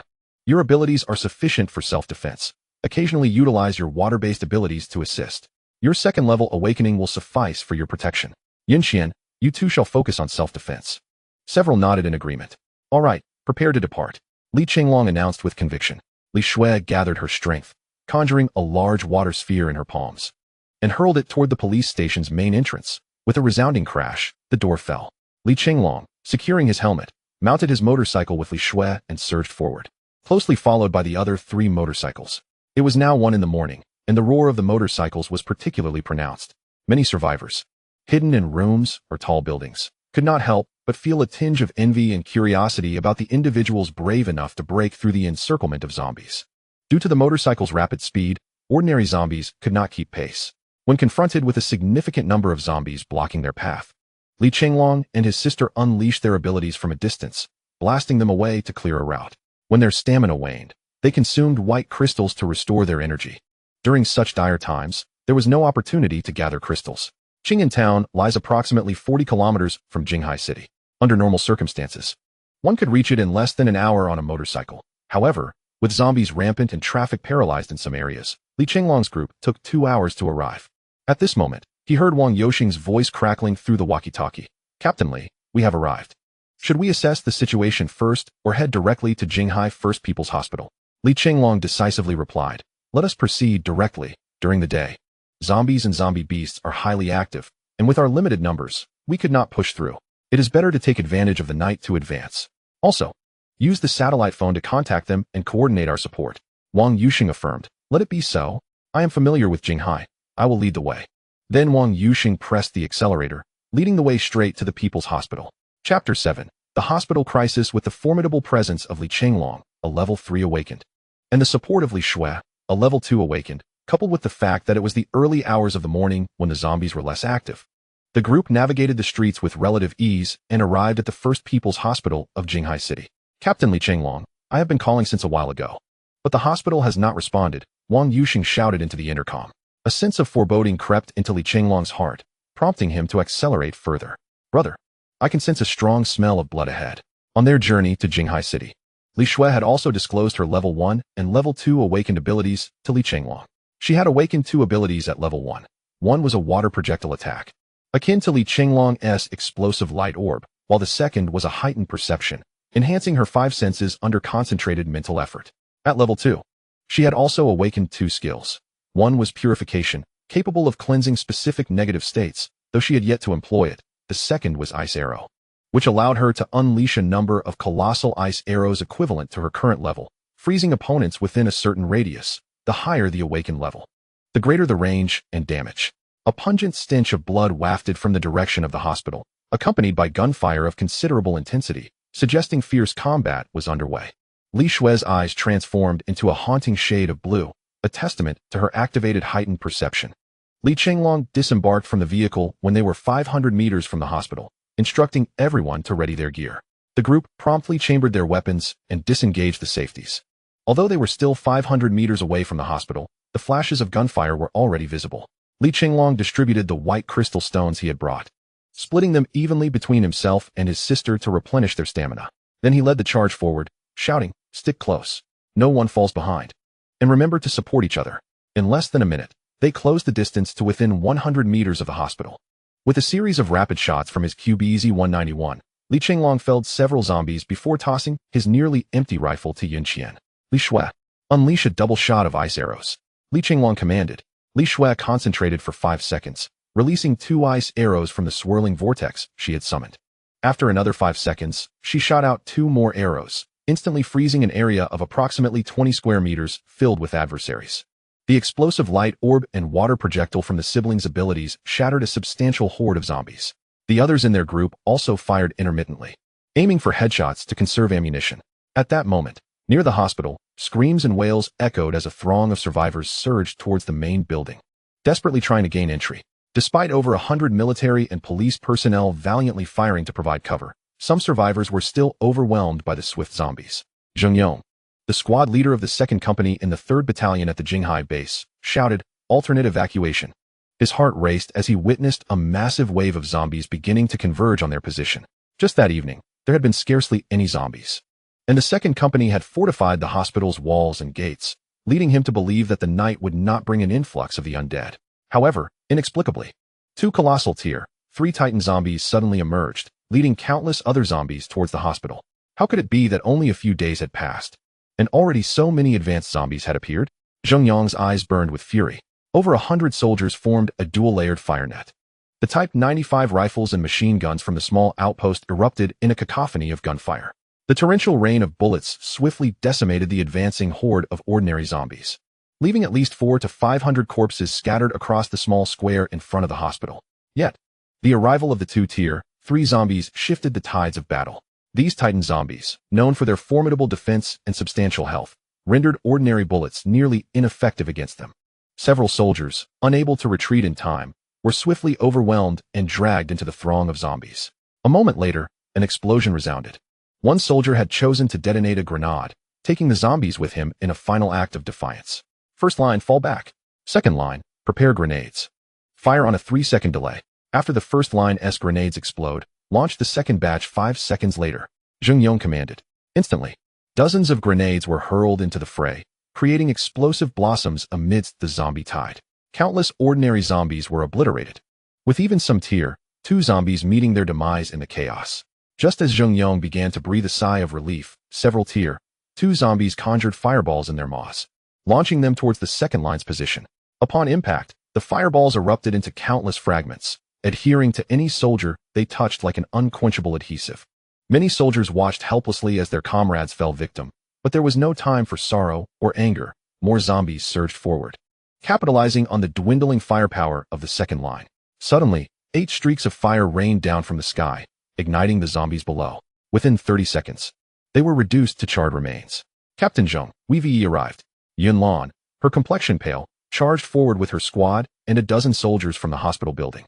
your abilities are sufficient for self-defense. Occasionally utilize your water-based abilities to assist. Your second-level awakening will suffice for your protection. Yin Xian, you too shall focus on self-defense. Several nodded in agreement. All right, prepare to depart. Li Chenglong announced with conviction. Li Shui gathered her strength, conjuring a large water sphere in her palms, and hurled it toward the police station's main entrance. With a resounding crash, the door fell. Li Chenglong, securing his helmet, mounted his motorcycle with Li Shui and surged forward, closely followed by the other 3 motorcycles. It was now 1 in the morning, and the roar of the motorcycles was particularly pronounced. Many survivors, hidden in rooms or tall buildings, could not help but feel a tinge of envy and curiosity about the individuals brave enough to break through the encirclement of zombies. Due to the motorcycle's rapid speed, ordinary zombies could not keep pace. When confronted with a significant number of zombies blocking their path, Li Chenglong and his sister unleashed their abilities from a distance, blasting them away to clear a route. When their stamina waned, they consumed white crystals to restore their energy. During such dire times, there was no opportunity to gather crystals. Qing'an Town lies approximately 40 kilometers from Jinghai City. Under normal circumstances, one could reach it in less than an hour on a motorcycle. However, with zombies rampant and traffic paralyzed in some areas, Li Chenglong's group took 2 hours to arrive. At this moment, he heard Wang Yusheng's voice crackling through the walkie-talkie. Captain Li, we have arrived. Should we assess the situation first or head directly to Jinghai First People's Hospital? Li Chenglong decisively replied, let us proceed directly. During the day, zombies and zombie beasts are highly active, and with our limited numbers, we could not push through. It is better to take advantage of the night to advance. Also, use the satellite phone to contact them and coordinate our support. Wang Yusheng affirmed, let it be so. I am familiar with Jinghai. I will lead the way. Then Wang Yusheng pressed the accelerator, leading the way straight to the People's Hospital. Chapter 7. The Hospital Crisis with the formidable presence of Li Chenglong, a level 3 awakened, and the support of Li Shui, a level 2 awakened, coupled with the fact that it was the early hours of the morning when the zombies were less active. The group navigated the streets with relative ease and arrived at the First People's Hospital of Jinghai City. Captain Li Chenglong, I have been calling since a while ago, but the hospital has not responded, Wang Yusheng shouted into the intercom. A sense of foreboding crept into Li Chenglong's heart, prompting him to accelerate further. Brother, I can sense a strong smell of blood ahead. On their journey to Jinghai City, Li Shui had also disclosed her level 1 and level 2 awakened abilities to Li Chenglong. She had awakened 2 abilities at level 1. One was a water projectile attack, akin to Li Chenglong's explosive light orb, while the second was a heightened perception, enhancing her 5 senses under concentrated mental effort. At level 2, she had also awakened 2 skills. One was purification, capable of cleansing specific negative states, though she had yet to employ it. The second was ice arrow, which allowed her to unleash a number of colossal ice arrows equivalent to her current level, freezing opponents within a certain radius. The higher the awakened level, the greater the range and damage. A pungent stench of blood wafted from the direction of the hospital, accompanied by gunfire of considerable intensity, suggesting fierce combat was underway. Li Xue's eyes transformed into a haunting shade of blue, a testament to her activated heightened perception. Li Chenglong disembarked from the vehicle when they were 500 meters from the hospital, instructing everyone to ready their gear. The group promptly chambered their weapons and disengaged the safeties. Although they were still 500 meters away from the hospital, the flashes of gunfire were already visible. Li Chenglong distributed the white crystal stones he had brought, splitting them evenly between himself and his sister to replenish their stamina. Then he led the charge forward, shouting, "Stick close. No one falls behind. And remember to support each other." In less than a minute, they closed the distance to within 100 meters of the hospital. With a series of rapid shots from his QBZ-191, Li Chenglong felled several zombies before tossing his nearly empty rifle to Yun Qian. "Li Xue, unleash a double shot of ice arrows," Li Chenglong commanded. Li Xue concentrated for 5 seconds, releasing 2 ice arrows from the swirling vortex she had summoned. After another 5 seconds, she shot out 2 more arrows, instantly freezing an area of approximately 20 square meters filled with adversaries. The explosive light orb and water projectile from the siblings' abilities shattered a substantial horde of zombies. The others in their group also fired intermittently, aiming for headshots to conserve ammunition. At that moment, near the hospital, screams and wails echoed as a throng of survivors surged towards the main building, desperately trying to gain entry. Despite over 100 military and police personnel valiantly firing to provide cover, some survivors were still overwhelmed by the swift zombies. Zheng Yong, the squad leader of the 2nd Company in the 3rd Battalion at the Jinghai base, shouted, "Alternate evacuation." His heart raced as he witnessed a massive wave of zombies beginning to converge on their position. Just that evening, there had been scarcely any zombies, and the 2nd Company had fortified the hospital's walls and gates, leading him to believe that the night would not bring an influx of the undead. However, inexplicably, 2 colossal tier 3 Titan zombies suddenly emerged, leading countless other zombies towards the hospital. How could it be that only a few days had passed, and already so many advanced zombies had appeared? Zheng Yong's eyes burned with fury. Over 100 soldiers formed a dual-layered fire net. The Type 95 rifles and machine guns from the small outpost erupted in a cacophony of gunfire. The torrential rain of bullets swiftly decimated the advancing horde of ordinary zombies, leaving at least 400 to 500 corpses scattered across the small square in front of the hospital. Yet, the arrival of the 2 tier 3 zombies shifted the tides of battle. These Titan zombies, known for their formidable defense and substantial health, rendered ordinary bullets nearly ineffective against them. Several soldiers, unable to retreat in time, were swiftly overwhelmed and dragged into the throng of zombies. A moment later, an explosion resounded. One soldier had chosen to detonate a grenade, taking the zombies with him in a final act of defiance. First line, fall back. Second line, prepare grenades. Fire on a 3-second delay. After the first line's grenades explode, launch the second batch 5 seconds later, Zheng Yong commanded. Instantly, dozens of grenades were hurled into the fray, creating explosive blossoms amidst the zombie tide. Countless ordinary zombies were obliterated, with even some tier 2 zombies meeting their demise in the chaos. Just as Zheng Yong began to breathe a sigh of relief, several tier 2 zombies conjured fireballs in their maws, launching them towards the second line's position. Upon impact, the fireballs erupted into countless fragments, adhering to any soldier they touched like an unquenchable adhesive. Many soldiers watched helplessly as their comrades fell victim, but there was no time for sorrow or anger. More zombies surged forward, capitalizing on the dwindling firepower of the second line. Suddenly, 8 streaks of fire rained down from the sky, igniting the zombies below. Within 30 seconds, they were reduced to charred remains. Captain Zheng, Wei arrived. Yun Lan, her complexion pale, charged forward with her squad and a dozen soldiers from the hospital building.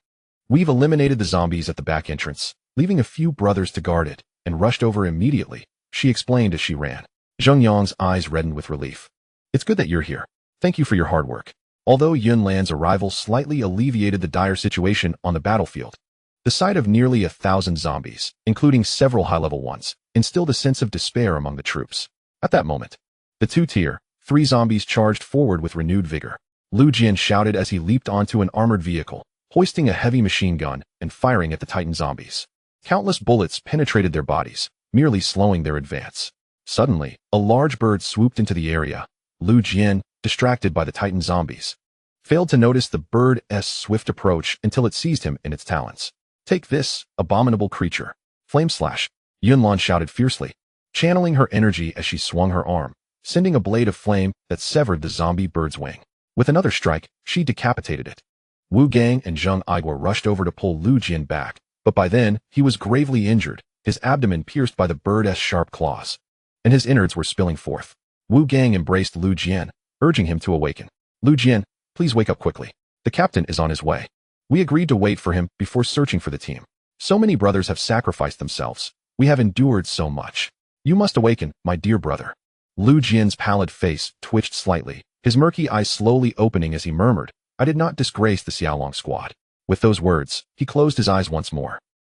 "We've eliminated the zombies at the back entrance, leaving a few brothers to guard it, and rushed over immediately," she explained as she ran. Zheng Yong's eyes reddened with relief. "It's good that you're here. Thank you for your hard work." Although Yun Lan's arrival slightly alleviated the dire situation on the battlefield, the sight of nearly 1,000 zombies, including several high-level ones, instilled a sense of despair among the troops. At that moment, the 2 tier 3 zombies charged forward with renewed vigor. Lu Jian shouted as he leaped onto an armored vehicle, hoisting a heavy machine gun and firing at the Titan zombies. Countless bullets penetrated their bodies, merely slowing their advance. Suddenly, a large bird swooped into the area. Lu Jian, distracted by the Titan zombies, failed to notice the bird's swift approach until it seized him in its talons. "Take this, abominable creature." "Flame slash," Yun Lan shouted fiercely, channeling her energy as she swung her arm, sending a blade of flame that severed the zombie bird's wing. With another strike, she decapitated it. Wu Gang and Zheng Igua rushed over to pull Lu Jian back, but by then, he was gravely injured, his abdomen pierced by the bird's sharp claws, and his innards were spilling forth. Wu Gang embraced Lu Jian, urging him to awaken. Lu Jian, please wake up quickly. The captain is on his way. We agreed to wait for him before searching for the team. So many brothers have sacrificed themselves. We have endured so much. You must awaken, my dear brother. Lu Jian's pallid face twitched slightly, his murky eyes slowly opening as he murmured, I did not disgrace the Xiaolong squad. With those words, he closed his eyes once more.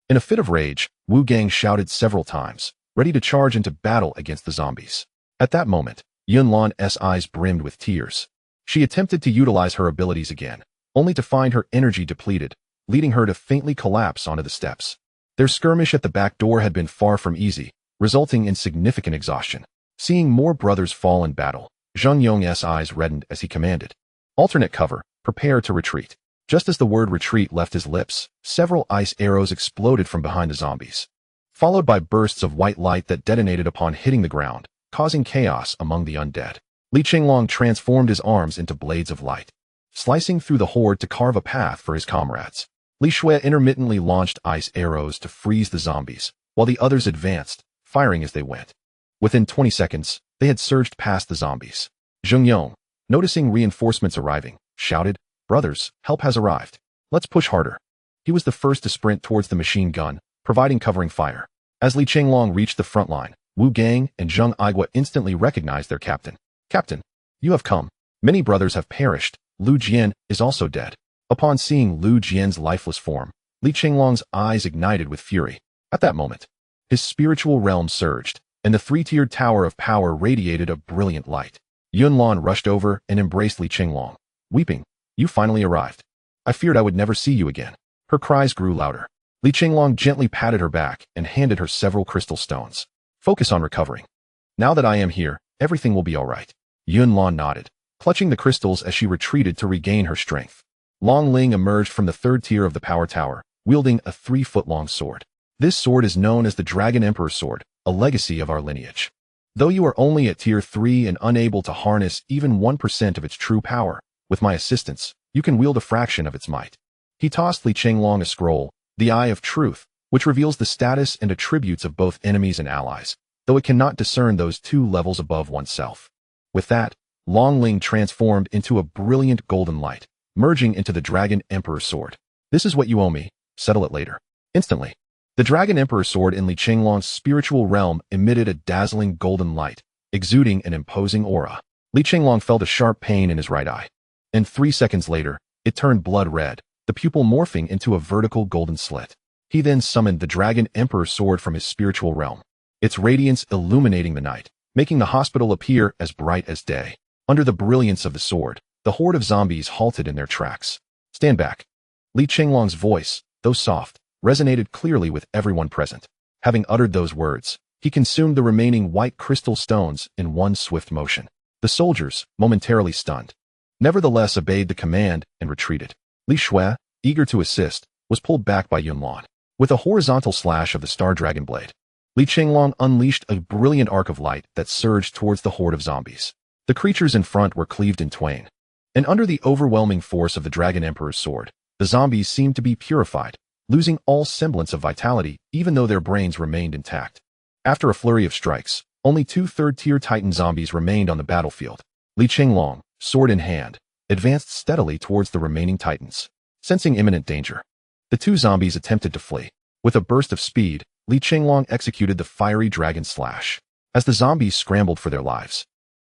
In a fit of rage, Wu Gang shouted several times, ready to charge into battle against the zombies. At that moment, Yunlan's eyes brimmed with tears. She attempted to utilize her abilities again, only to find her energy depleted, leading her to faintly collapse onto the steps. Their skirmish at the back door had been far from easy, resulting in significant exhaustion. Seeing more brothers fall in battle, Zheng Yong's eyes reddened as he commanded, alternate cover, prepare to retreat. Just as the word retreat left his lips, several ice arrows exploded from behind the zombies, followed by bursts of white light that detonated upon hitting the ground, causing chaos among the undead. Chenglong transformed his arms into blades of light, slicing through the horde to carve a path for his comrades. Li Shui intermittently launched ice arrows to freeze the zombies, while the others advanced, firing as they went. Within 20 seconds, they had surged past the zombies. Zheng Yong, noticing reinforcements arriving, shouted, Brothers, help has arrived. Let's push harder. He was the first to sprint towards the machine gun, providing covering fire. As Chenglong reached the front line, Wu Gang and Zheng Igua instantly recognized their captain. Captain, you have come. Many brothers have perished. Lu Jian is also dead. Upon seeing Lu Jian's lifeless form, Chenglong's eyes ignited with fury. At that moment, his spiritual realm surged, and the three-tiered tower of power radiated a brilliant light. Yunlan rushed over and embraced Chenglong, weeping. You finally arrived. I feared I would never see you again. Her cries grew louder. Chenglong gently patted her back and handed her several crystal stones. Focus on recovering. Now that I am here, everything will be all right. Yunlan nodded, clutching the crystals as she retreated to regain her strength. Long Ling emerged from the third tier of the power tower, wielding a 3-foot-long sword. This sword is known as the Dragon Emperor's Sword, a legacy of our lineage. Though you are only at tier 3 and unable to harness even 1% of its true power, with my assistance, you can wield a fraction of its might. He tossed Chenglong a scroll, the Eye of Truth, which reveals the status and attributes of both enemies and allies, though it cannot discern those 2 levels above oneself. With that, Long Ling transformed into a brilliant golden light, merging into the Dragon Emperor's Sword. This is what you owe me, settle it later. Instantly, the Dragon Emperor's Sword in Chenglong's spiritual realm emitted a dazzling golden light, exuding an imposing aura. Chenglong felt a sharp pain in his right eye. And 3 seconds later, it turned blood red, the pupil morphing into a vertical golden slit. He then summoned the Dragon Emperor's Sword from his spiritual realm, its radiance illuminating the night, making the hospital appear as bright as day. Under the brilliance of the sword, the horde of zombies halted in their tracks. Stand back. Chenglong's voice, though soft, resonated clearly with everyone present. Having uttered those words, he consumed the remaining white crystal stones in one swift motion. The soldiers, momentarily stunned, nevertheless obeyed the command and retreated. Li Shui, eager to assist, was pulled back by Yunlan. With a horizontal slash of the Star Dragon Blade, Chenglong unleashed a brilliant arc of light that surged towards the horde of zombies. The creatures in front were cleaved in twain, and under the overwhelming force of the Dragon Emperor's Sword, the zombies seemed to be purified, losing all semblance of vitality even though their brains remained intact. After a flurry of strikes, only 2 third-tier Titan zombies remained on the battlefield. Chenglong, sword in hand, advanced steadily towards the remaining Titans. Sensing imminent danger, the 2 zombies attempted to flee. With a burst of speed, Chenglong executed the fiery dragon slash. As the zombies scrambled for their lives,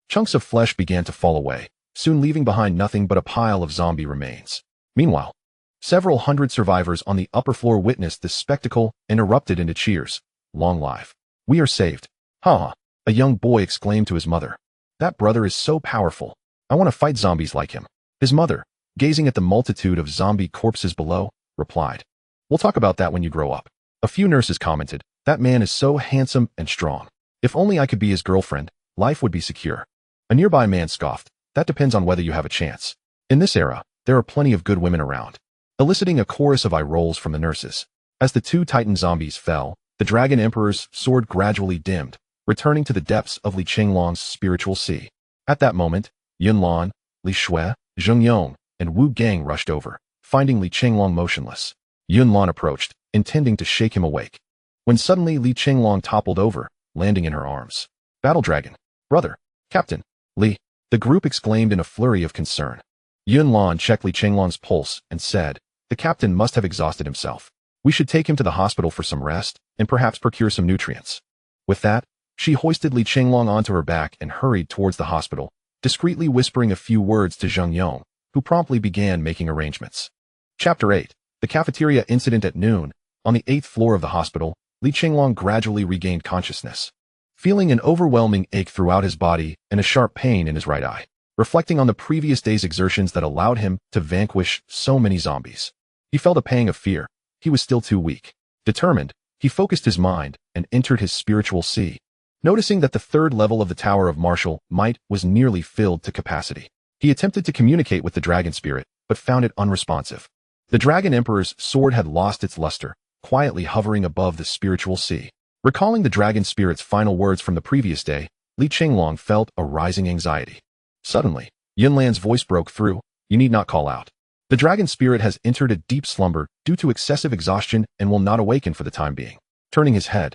chunks of flesh began to fall away, soon leaving behind nothing but a pile of zombie remains. Meanwhile, several hundred survivors on the upper floor witnessed this spectacle and erupted into cheers. Long live. We are saved. Ha! A young boy exclaimed to his mother. That brother is so powerful. I want to fight zombies like him. His mother, gazing at the multitude of zombie corpses below, replied, We'll talk about that when you grow up. A few nurses commented, That man is so handsome and strong. If only I could be his girlfriend, life would be secure. A nearby man scoffed, That depends on whether you have a chance. In this era, there are plenty of good women around. Eliciting a chorus of eye rolls from the nurses. As the 2 Titan zombies fell, the Dragon Emperor's sword gradually dimmed, returning to the depths of Chenglong's spiritual sea. At that moment, Yunlan, Li Shui, Zheng Yong, and Wu Gang rushed over, finding Chenglong motionless. Yunlan approached, intending to shake him awake. when suddenly Li Chenglong toppled over, landing in her arms. Battle Dragon. Brother. Captain. Li. The group exclaimed in a flurry of concern. Yunlan checked Li Chenglong's pulse and said, the captain must have exhausted himself. We should take him to the hospital for some rest, and perhaps procure some nutrients. With that, she hoisted Li Chenglong onto her back and hurried towards the hospital, discreetly whispering a few words to Zheng Yong, who promptly began making arrangements. Chapter 8. The Cafeteria Incident at noon. On the 8th floor of the hospital, Li Chenglong gradually regained consciousness, feeling an overwhelming ache throughout his body and a sharp pain in his right eye, reflecting on the previous day's exertions that allowed him to vanquish so many zombies. He felt a pang of fear. He was still too weak. Determined, he focused his mind and entered his spiritual sea, noticing that the third level of the Tower of Martial Might was nearly filled to capacity. He attempted to communicate with the dragon spirit, but found it unresponsive. The Dragon Emperor's sword had lost its luster, quietly hovering above the spiritual sea. Recalling the dragon spirit's final words from the previous day, Li Chenglong felt a rising anxiety. Suddenly, Yunlan's voice broke through, you need not call out. The dragon spirit has entered a deep slumber due to excessive exhaustion and will not awaken for the time being. Turning his head,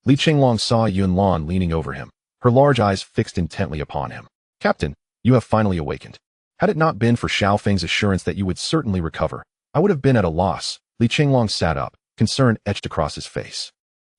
Li Chenglong saw Yunlan leaning over him, her large eyes fixed intently upon him. Captain, you have finally awakened. Had it not been for Xiao Feng's assurance that you would certainly recover, I would have been at a loss. Li Chenglong sat up, concern etched across his face.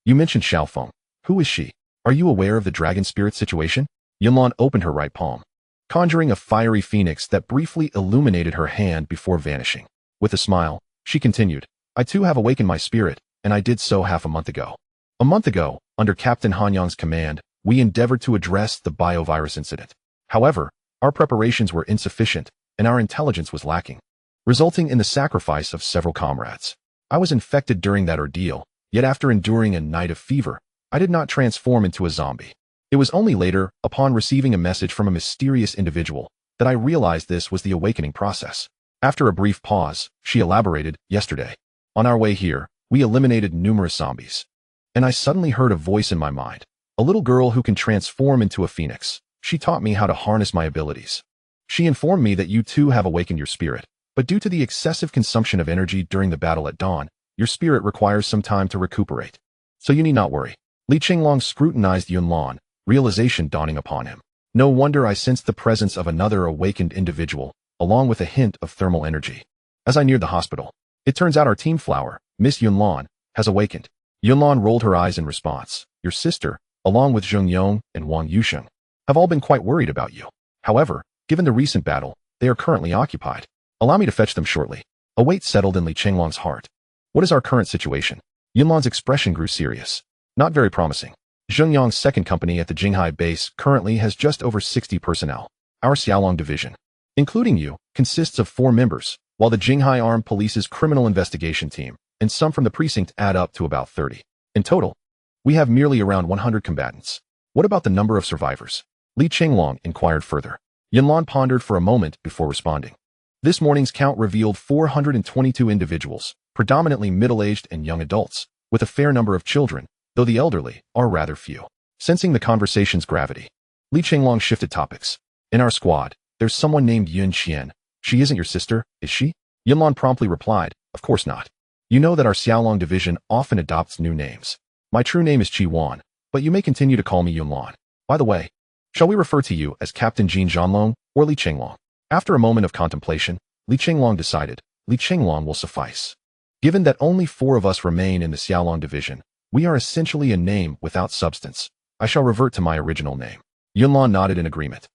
You mentioned Xiao Feng. Who is she? Are you aware of the dragon spirit situation? Yunlan opened her right palm, conjuring a fiery phoenix that briefly illuminated her hand before vanishing. With a smile, she continued, I too have awakened my spirit, and I did so half a month ago. A month ago, under Captain Hanyang's command, we endeavored to address the biovirus incident. However, our preparations were insufficient, and our intelligence was lacking, resulting in the sacrifice of several comrades. I was infected during that ordeal, yet after enduring a night of fever, I did not transform into a zombie. It was only later, upon receiving a message from a mysterious individual, that I realized this was the awakening process. After a brief pause, she elaborated, yesterday, on our way here, we eliminated numerous zombies. And I suddenly heard a voice in my mind, a little girl who can transform into a phoenix. She taught me how to harness my abilities. She informed me that you too have awakened your spirit, but due to the excessive consumption of energy during the battle at dawn, your spirit requires some time to recuperate. So you need not worry. Li Chenglong scrutinized Yunlan, realization dawning upon him. No wonder I sensed the presence of another awakened individual, along with a hint of thermal energy. As I neared the hospital, it turns out our team flower, Miss Yunlan, has awakened. Yunlan rolled her eyes in response. Your sister, along with Zheng Yong and Wang Yusheng, have all been quite worried about you. However, given the recent battle, they are currently occupied. Allow me to fetch them shortly. A weight settled in Li Chenglong's heart. What is our current situation? Yunlan's expression grew serious. Not very promising. Zheng Yong's second company at the Jinghai base currently has just over 60 personnel. Our Xiaolong division, including you, consists of 4 members, while the Jinghai Armed Police's criminal investigation team, and some from the precinct add up to about 30. In total, we have merely around 100 combatants. What about the number of survivors? Li Chenglong inquired further. Yunlan pondered for a moment before responding. This morning's count revealed 422 individuals, predominantly middle-aged and young adults, with a fair number of children, though the elderly are rather few. Sensing the conversation's gravity, Li Chenglong shifted topics. In our squad, there's someone named Yun Qian. She isn't your sister, is she? Yunlan promptly replied, of course not. You know that our Xiaolong division often adopts new names. My true name is Qi Wan, but you may continue to call me Yunlan. By the way, shall we refer to you as Captain Jin Zhanlong or Li Chenglong? After a moment of contemplation, Li Chenglong decided, Li Chenglong will suffice. Given that only 4 of us remain in the Xiaolong division, we are essentially a name without substance. I shall revert to my original name. Yunlan nodded in agreement.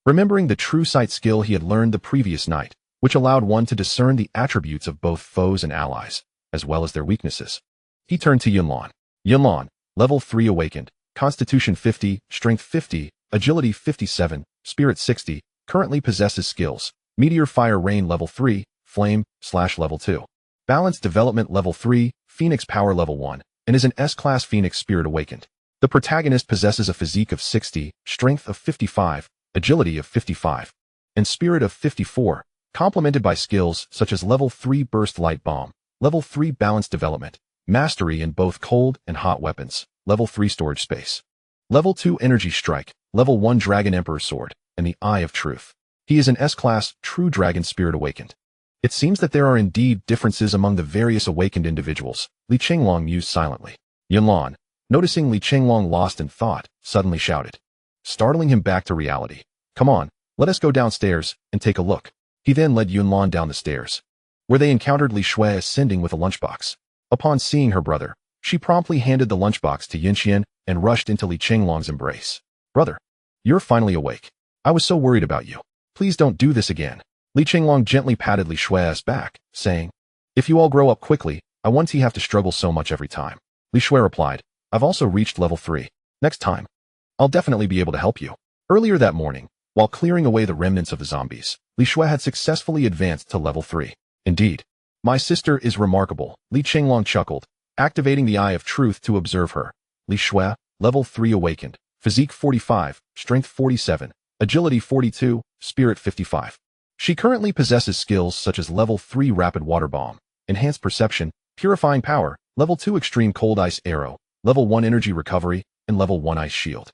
Remembering the true sight skill he had learned the previous night, which allowed one to discern the attributes of both foes and allies, as well as their weaknesses, he turned to Yunlan. Yunlan, level 3 awakened, Constitution 50, Strength 50, Agility 57, Spirit 60, currently possesses skills, Meteor Fire Rain level 3, Flame, level 2. Balance Development level 3, Phoenix Power level 1, and is an S-Class Phoenix Spirit awakened. The protagonist possesses a physique of 60, Strength of 55, Agility of 55, and Spirit of 54, complemented by skills such as level 3 Burst Light Bomb, level 3 Balance Development, Mastery in both cold and hot weapons, level 3 Storage Space, level 2 Energy Strike, level 1 Dragon Emperor Sword, and the Eye of Truth. He is an S-Class True Dragon Spirit awakened. It seems that there are indeed differences among the various awakened individuals, Li Chenglong mused silently. Yunlan, noticing Li Chenglong lost in thought, suddenly shouted, startling him back to reality. Come on, let us go downstairs and take a look. He then led Yunlan down the stairs, where they encountered Li Shui ascending with a lunchbox. Upon seeing her brother, she promptly handed the lunchbox to Yunxian and rushed into Li Chenglong's embrace. Brother, you're finally awake. I was so worried about you. Please don't do this again. Li Chenglong gently patted Li Shui's back, saying, if you all grow up quickly, I won't have to struggle so much every time. Li Shui replied, I've also reached level 3. Next time, I'll definitely be able to help you. Earlier that morning, while clearing away the remnants of the zombies, Li Shui had successfully advanced to level 3. Indeed, my sister is remarkable, Li Chenglong chuckled, activating the Eye of Truth to observe her. Li Shui, level 3 awakened, physique 45, strength 47, agility 42, spirit 55. She currently possesses skills such as level 3 rapid water bomb, enhanced perception, purifying power, level 2 extreme cold ice arrow, level 1 energy recovery, and level 1 ice shield.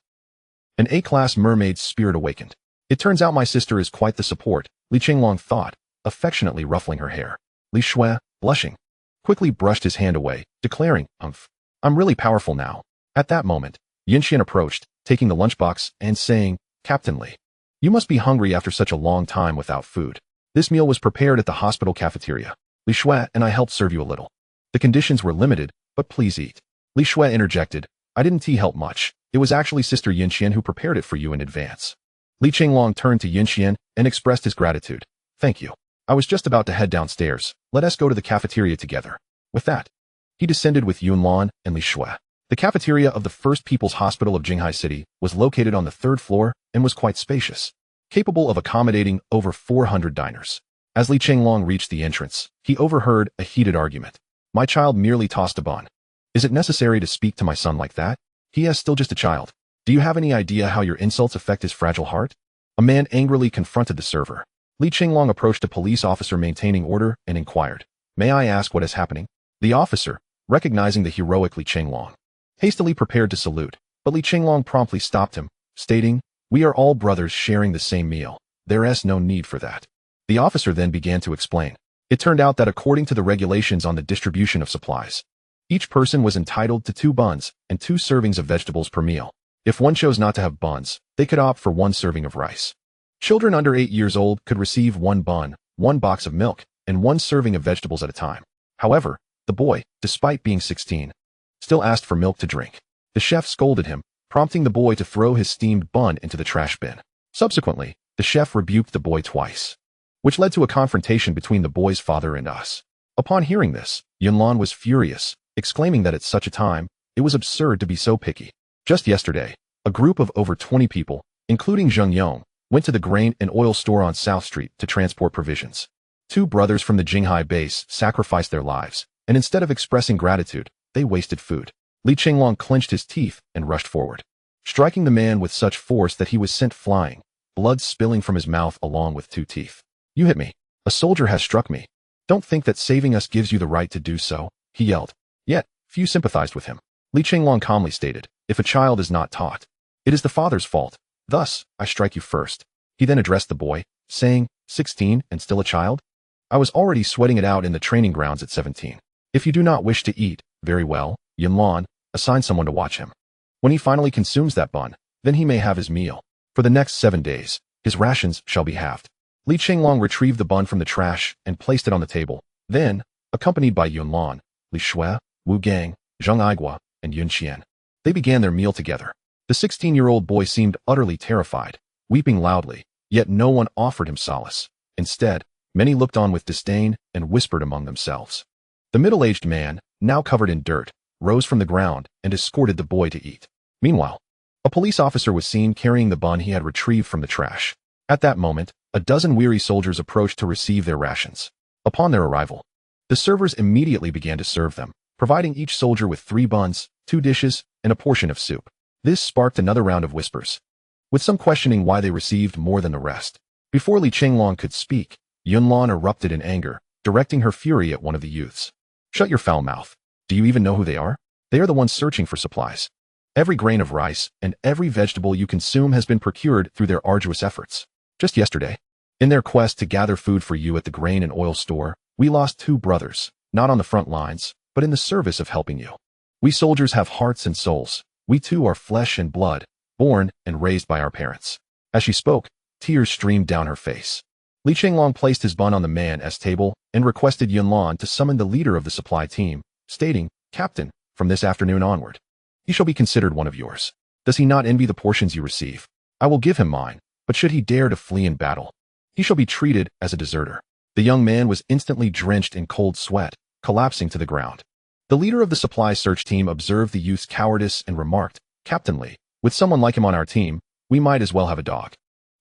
An A-class mermaid's spirit awakened. It turns out my sister is quite the support, Li Chenglong thought, affectionately ruffling her hair. Li Shui, blushing, quickly brushed his hand away, declaring, I'm really powerful now. At that moment, Yunxian approached, taking the lunchbox and saying, Captain Li, you must be hungry after such a long time without food. This meal was prepared at the hospital cafeteria. Li Shui and I helped serve you a little. The conditions were limited, but please eat. Li Shui interjected, I didn't help much. It was actually Sister Yunxian who prepared it for you in advance. Li Chenglong turned to Yunxian and expressed his gratitude. Thank you. I was just about to head downstairs. Let us go to the cafeteria together. With that, he descended with Yunlan and Li Shui. The cafeteria of the First People's Hospital of Jinghai City was located on the 3rd floor and was quite spacious, capable of accommodating over 400 diners. As Li Chenglong reached the entrance, he overheard a heated argument. My child merely tossed a bun. Is it necessary to speak to my son like that? He is still just a child. Do you have any idea how your insults affect his fragile heart? A man angrily confronted the server. Li Chenglong approached a police officer maintaining order and inquired, May I ask what is happening? The officer, recognizing the heroic Li Chenglong, hastily prepared to salute, but Li Chenglong promptly stopped him, stating, We are all brothers sharing the same meal. There is no need for that. The officer then began to explain. It turned out that according to the regulations on the distribution of supplies, each person was entitled to 2 buns and 2 servings of vegetables per meal. If one chose not to have buns, they could opt for 1 serving of rice. Children under 8 years old could receive 1 bun, 1 box of milk, and 1 serving of vegetables at a time. However, the boy, despite being 16, still asked for milk to drink. The chef scolded him, prompting the boy to throw his steamed bun into the trash bin. Subsequently, the chef rebuked the boy twice, which led to a confrontation between the boy's father and us. Upon hearing this, Yunlan was furious, exclaiming that at such a time, it was absurd to be so picky. Just yesterday, a group of over 20 people, including Zheng Yong, went to the grain and oil store on South Street to transport provisions. 2 brothers from the Jinghai base sacrificed their lives, and instead of expressing gratitude, they wasted food. Li Chenglong clenched his teeth and rushed forward, striking the man with such force that he was sent flying, blood spilling from his mouth along with 2 teeth. You hit me. A soldier has struck me. Don't think that saving us gives you the right to do so, he yelled. Yet, few sympathized with him. Li Chenglong calmly stated, if a child is not taught, it is the father's fault. Thus, I strike you first. He then addressed the boy, saying, 16 and still a child? I was already sweating it out in the training grounds at 17. If you do not wish to eat, very well, Yunlan, assign someone to watch him. When he finally consumes that bun, then he may have his meal. For the next 7 days, his rations shall be halved. Li Chenglong retrieved the bun from the trash and placed it on the table. Then, accompanied by Yunlan, Li Shui, Wu Gang, Zheng Aigua, and Yunxian, they began their meal together. The 16-year-old boy seemed utterly terrified, weeping loudly, yet no one offered him solace. Instead, many looked on with disdain and whispered among themselves. The middle-aged man, now covered in dirt, rose from the ground and escorted the boy to eat. Meanwhile, a police officer was seen carrying the bun he had retrieved from the trash. At that moment, a dozen weary soldiers approached to receive their rations. Upon their arrival, the servers immediately began to serve them, providing each soldier with 3 buns, 2 dishes, and a portion of soup. This sparked another round of whispers, with some questioning why they received more than the rest. Before Li Chenglong could speak, Yunlan erupted in anger, directing her fury at one of the youths. Shut your foul mouth. Do you even know who they are? They are the ones searching for supplies. Every grain of rice and every vegetable you consume has been procured through their arduous efforts. Just yesterday, in their quest to gather food for you at the grain and oil store, we lost 2 brothers, not on the front lines, but in the service of helping you. We soldiers have hearts and souls. We too are flesh and blood, born and raised by our parents. As she spoke, tears streamed down her face. Li Chenglong placed his bun on the man's table and requested Yunlan to summon the leader of the supply team, stating, "Captain, from this afternoon onward, he shall be considered one of yours. Does he not envy the portions you receive? I will give him mine, but should he dare to flee in battle, he shall be treated as a deserter." The young man was instantly drenched in cold sweat, collapsing to the ground. The leader of the supply search team observed the youth's cowardice and remarked, "Captain Li, with someone like him on our team, we might as well have a dog.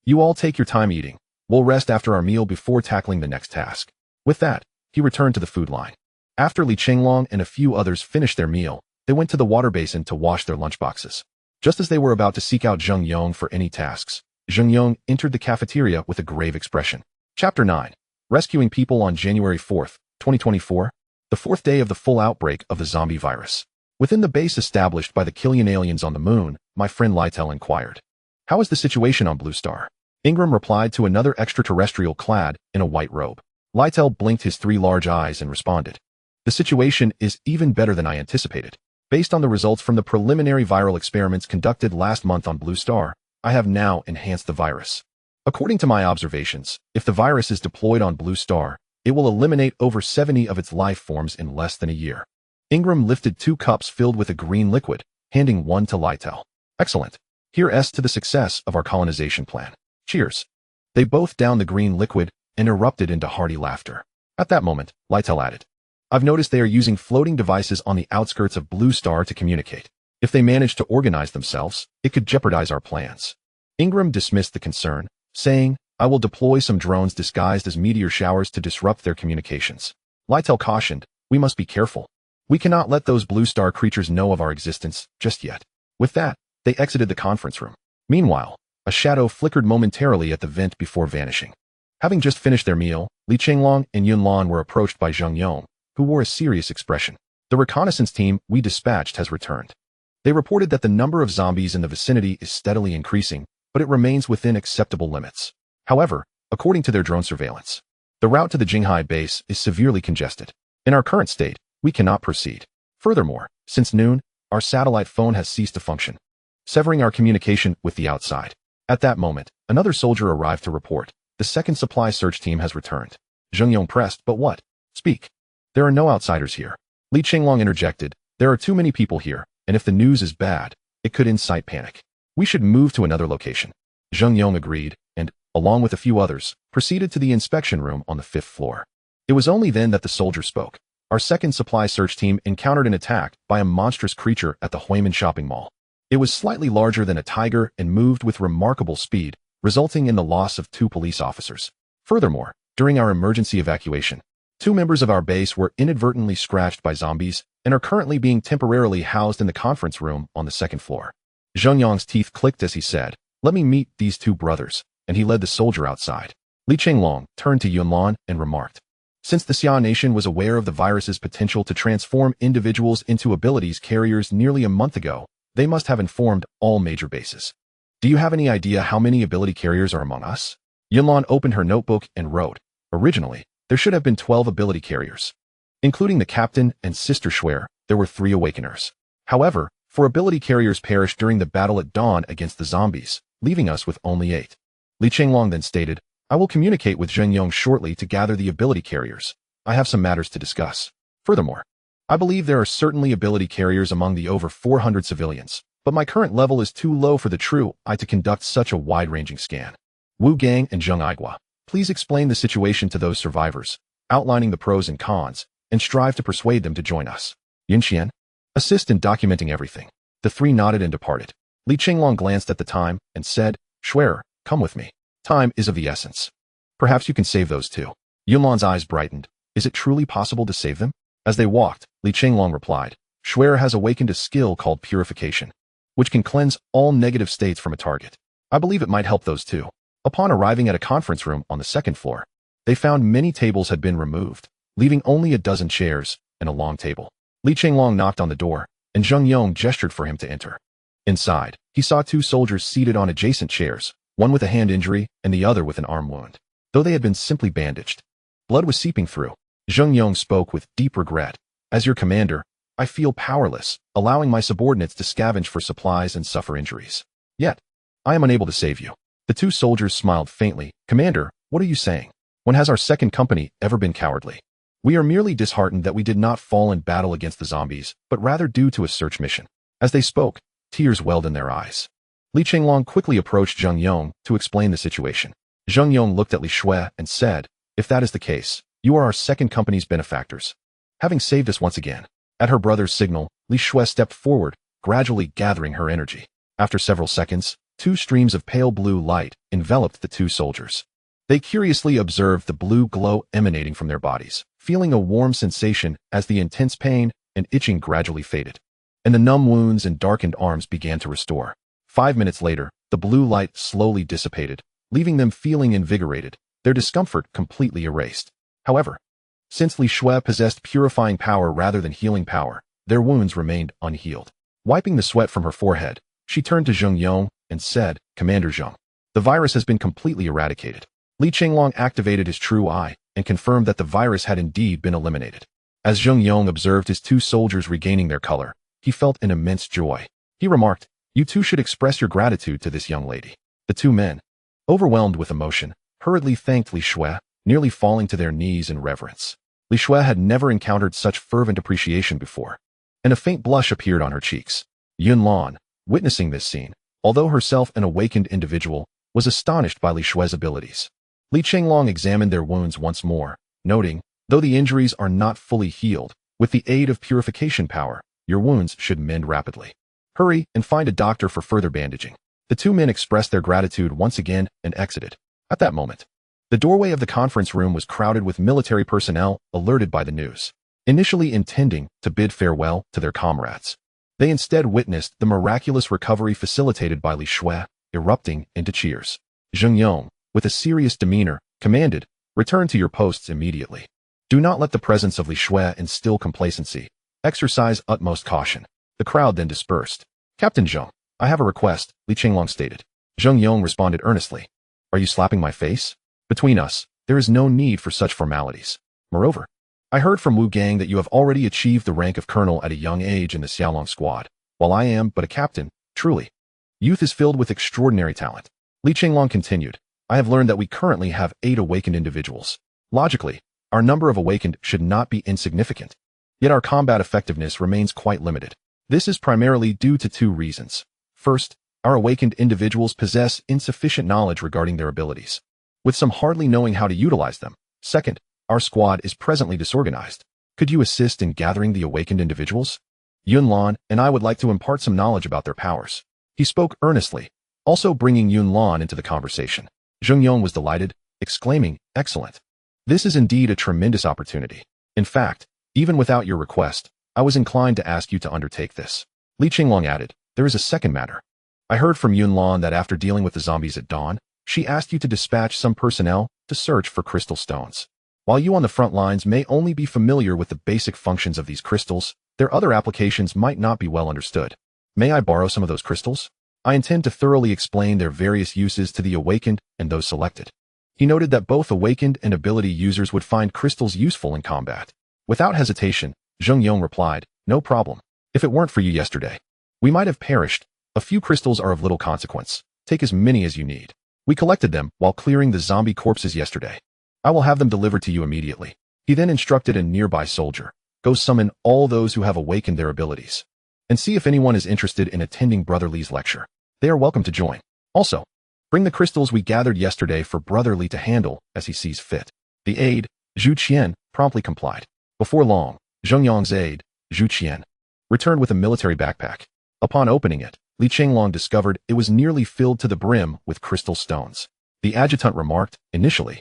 You all take your time eating. We'll rest after our meal before tackling the next task." With that, he returned to the food line. After Li Chenglong and a few others finished their meal, they went to the water basin to wash their lunchboxes. Just as they were about to seek out Zheng Yong for any tasks, Zheng Yong entered the cafeteria with a grave expression. Chapter 9. Rescuing People on January 4th, 2024, the fourth day of the full outbreak of the zombie virus. Within the base established by the Killian aliens on the moon, my friend Lytel inquired, "How is the situation on Blue Star?" Ingram replied to another extraterrestrial clad in a white robe. Lytel blinked his three large eyes and responded, "The situation is even better than I anticipated. Based on the results from the preliminary viral experiments conducted last month on Blue Star, I have now enhanced the virus. According to my observations, if the virus is deployed on Blue Star, it will eliminate over 70 of its life forms in less than a year." Ingram lifted 2 cups filled with a green liquid, handing one to Lytel. "Excellent. Here's to the success of our colonization plan. Cheers." They both downed the green liquid and erupted into hearty laughter. At that moment, Lytel added, "I've noticed they are using floating devices on the outskirts of Blue Star to communicate. If they manage to organize themselves, it could jeopardize our plans." Ingram dismissed the concern, saying, "I will deploy some drones disguised as meteor showers to disrupt their communications." Lytel cautioned, "We must be careful. We cannot let those Blue Star creatures know of our existence just yet." With that, they exited the conference room. Meanwhile, a shadow flickered momentarily at the vent before vanishing. Having just finished their meal, Li Chenglong and Yunlan were approached by Zheng Yong, who wore a serious expression. "The reconnaissance team we dispatched has returned. They reported that the number of zombies in the vicinity is steadily increasing, but it remains within acceptable limits. However, according to their drone surveillance, the route to the Jinghai base is severely congested. In our current state, we cannot proceed. Furthermore, since noon, our satellite phone has ceased to function, severing our communication with the outside." At that moment, another soldier arrived to report, "The second supply search team has returned." Zheng Yong pressed, "But what? Speak." "There are no outsiders here." Li Chenglong interjected, "There are too many people here, and if the news is bad, it could incite panic. We should move to another location." Zheng Yong agreed, and, along with a few others, proceeded to the inspection room on the 5th floor. It was only then that the soldier spoke. "Our second supply search team encountered an attack by a monstrous creature at the Homeland shopping mall. It was slightly larger than a tiger and moved with remarkable speed, resulting in the loss of 2 police officers. Furthermore, during our emergency evacuation, 2 members of our base were inadvertently scratched by zombies and are currently being temporarily housed in the conference room on the 2nd floor. Zheng Yong's teeth clicked as he said, "Let me meet these 2 brothers," and he led the soldier outside. Li Chenglong turned to Yunlan and remarked, "Since the Xia nation was aware of the virus's potential to transform individuals into abilities carriers nearly a month ago, they must have informed all major bases. Do you have any idea how many ability carriers are among us?" Yunlan opened her notebook and wrote, "Originally, there should have been 12 ability carriers. Including the captain and Sister Schwer, there were 3 awakeners. However, 4 ability carriers perished during the battle at dawn against the zombies, leaving us with only 8. Li Chenglong then stated, "I will communicate with Zheng Yong shortly to gather the ability carriers. I have some matters to discuss. Furthermore, I believe there are certainly ability carriers among the over 400 civilians, but my current level is too low for the true I to conduct such a wide-ranging scan. Wu Gang and Zheng Aigua, please explain the situation to those survivors, outlining the pros and cons, and strive to persuade them to join us. Yinxian, assist in documenting everything." The 3 nodded and departed. Li Chenglong glanced at the time and said, "Schwer, come with me. Time is of the essence. Perhaps you can save those 2. Yunlan's eyes brightened. "Is it truly possible to save them?" As they walked, Li Chenglong replied, "Schwer has awakened a skill called purification, which can cleanse all negative states from a target. I believe it might help those 2. Upon arriving at a conference room on the 2nd floor, they found many tables had been removed, leaving only a dozen chairs and a long table. Li Chenglong knocked on the door, and Zheng Yong gestured for him to enter. Inside, he saw 2 soldiers seated on adjacent chairs, one with a hand injury and the other with an arm wound, though they had been simply bandaged. Blood was seeping through. Zheng Yong spoke with deep regret. "As your commander, I feel powerless, allowing my subordinates to scavenge for supplies and suffer injuries. Yet, I am unable to save you. The two soldiers smiled faintly. Commander, what are you saying? When has our second company ever been cowardly? We are merely disheartened that we did not fall in battle against the zombies, but rather due to a search mission. As they spoke, tears welled in their eyes. Li Chenglong quickly approached Zheng Yong to explain the situation. Zheng Yong looked at Li Shui and said, if that is the case, you are our second company's benefactors, having saved us once again. At her brother's signal, Li Shui stepped forward, gradually gathering her energy. After several seconds, two streams of pale blue light enveloped the two soldiers. They curiously observed the blue glow emanating from their bodies, feeling a warm sensation as the intense pain and itching gradually faded, and the numb wounds and darkened arms began to restore. 5 minutes later, the blue light slowly dissipated, leaving them feeling invigorated, their discomfort completely erased. However, since Li Shui possessed purifying power rather than healing power, their wounds remained unhealed. Wiping the sweat from her forehead, she turned to Zheng Yong and said, Commander Zheng, the virus has been completely eradicated. Li Chenglong activated his true eye and confirmed that the virus had indeed been eliminated. As Zheng Yong observed his two soldiers regaining their color, he felt an immense joy. He remarked, you two should express your gratitude to this young lady. The two men, overwhelmed with emotion, hurriedly thanked Li Shui, nearly falling to their knees in reverence. Li Shui had never encountered such fervent appreciation before, and a faint blush appeared on her cheeks. Yun Lan, witnessing this scene, although herself an awakened individual, was astonished by Li Shui's abilities. Li Chenglong examined their wounds once more, noting, though the injuries are not fully healed, with the aid of purification power, your wounds should mend rapidly. Hurry and find a doctor for further bandaging. The two men expressed their gratitude once again and exited. At that moment, the doorway of the conference room was crowded with military personnel alerted by the news, initially intending to bid farewell to their comrades. They instead witnessed the miraculous recovery facilitated by Li Shui, erupting into cheers. Zheng Yong, with a serious demeanor, commanded, return to your posts immediately. Do not let the presence of Li Shui instill complacency. Exercise utmost caution. The crowd then dispersed. Captain Zheng, I have a request, Li Chenglong stated. Zheng Yong responded earnestly. Are you slapping my face? Between us, there is no need for such formalities. Moreover, I heard from Wu Gang that you have already achieved the rank of colonel at a young age in the Xiaolong squad, while I am but a captain. Truly, youth is filled with extraordinary talent. Li Chenglong continued, I have learned that we currently have 8 awakened individuals. Logically, our number of awakened should not be insignificant. Yet our combat effectiveness remains quite limited. This is primarily due to 2 reasons. First, our awakened individuals possess insufficient knowledge regarding their abilities, with some hardly knowing how to utilize them. Second, our squad is presently disorganized. Could you assist in gathering the awakened individuals? Yun Lan and I would like to impart some knowledge about their powers. He spoke earnestly, also bringing Yun Lan into the conversation. Zheng Yong was delighted, exclaiming, excellent. This is indeed a tremendous opportunity. In fact, even without your request, I was inclined to ask you to undertake this. Li Chenglong added, there is a second matter. I heard from Yun Lan that after dealing with the zombies at dawn, she asked you to dispatch some personnel to search for crystal stones. While you on the front lines may only be familiar with the basic functions of these crystals, their other applications might not be well understood. May I borrow some of those crystals? I intend to thoroughly explain their various uses to the awakened and those selected. He noted that both awakened and ability users would find crystals useful in combat. Without hesitation, Zheng Yong replied, no problem. If it weren't for you yesterday, we might have perished. A few crystals are of little consequence. Take as many as you need. We collected them while clearing the zombie corpses yesterday. I will have them delivered to you immediately. He then instructed a nearby soldier, go summon all those who have awakened their abilities, and see if anyone is interested in attending Brother Li's lecture. They are welcome to join. Also, bring the crystals we gathered yesterday for Brother Li to handle as he sees fit. The aide, Zhu Qian, promptly complied. Before long, Zheng Yong's aide, Zhu Qian, returned with a military backpack. Upon opening it, Li Chenglong discovered it was nearly filled to the brim with crystal stones. The adjutant remarked, initially,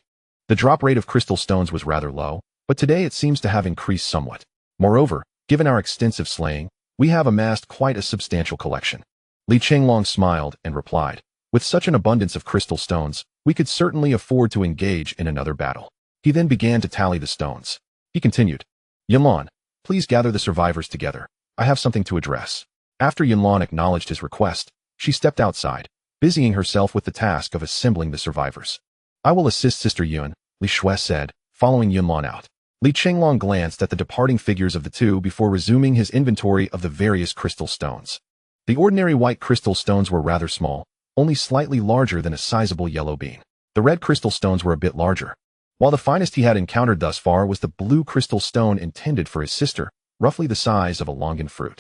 the drop rate of crystal stones was rather low, but today it seems to have increased somewhat. Moreover, given our extensive slaying, we have amassed quite a substantial collection. Li Chenglong smiled and replied, with such an abundance of crystal stones, we could certainly afford to engage in another battle. He then began to tally the stones. He continued, Yunlan, please gather the survivors together. I have something to address. After Yunlan acknowledged his request, she stepped outside, busying herself with the task of assembling the survivors. I will assist Sister Yun, Li Shui said, following Yunlan out. Li Chenglong glanced at the departing figures of the two before resuming his inventory of the various crystal stones. The ordinary white crystal stones were rather small, only slightly larger than a sizable yellow bean. The red crystal stones were a bit larger, while the finest he had encountered thus far was the blue crystal stone intended for his sister, roughly the size of a longan fruit.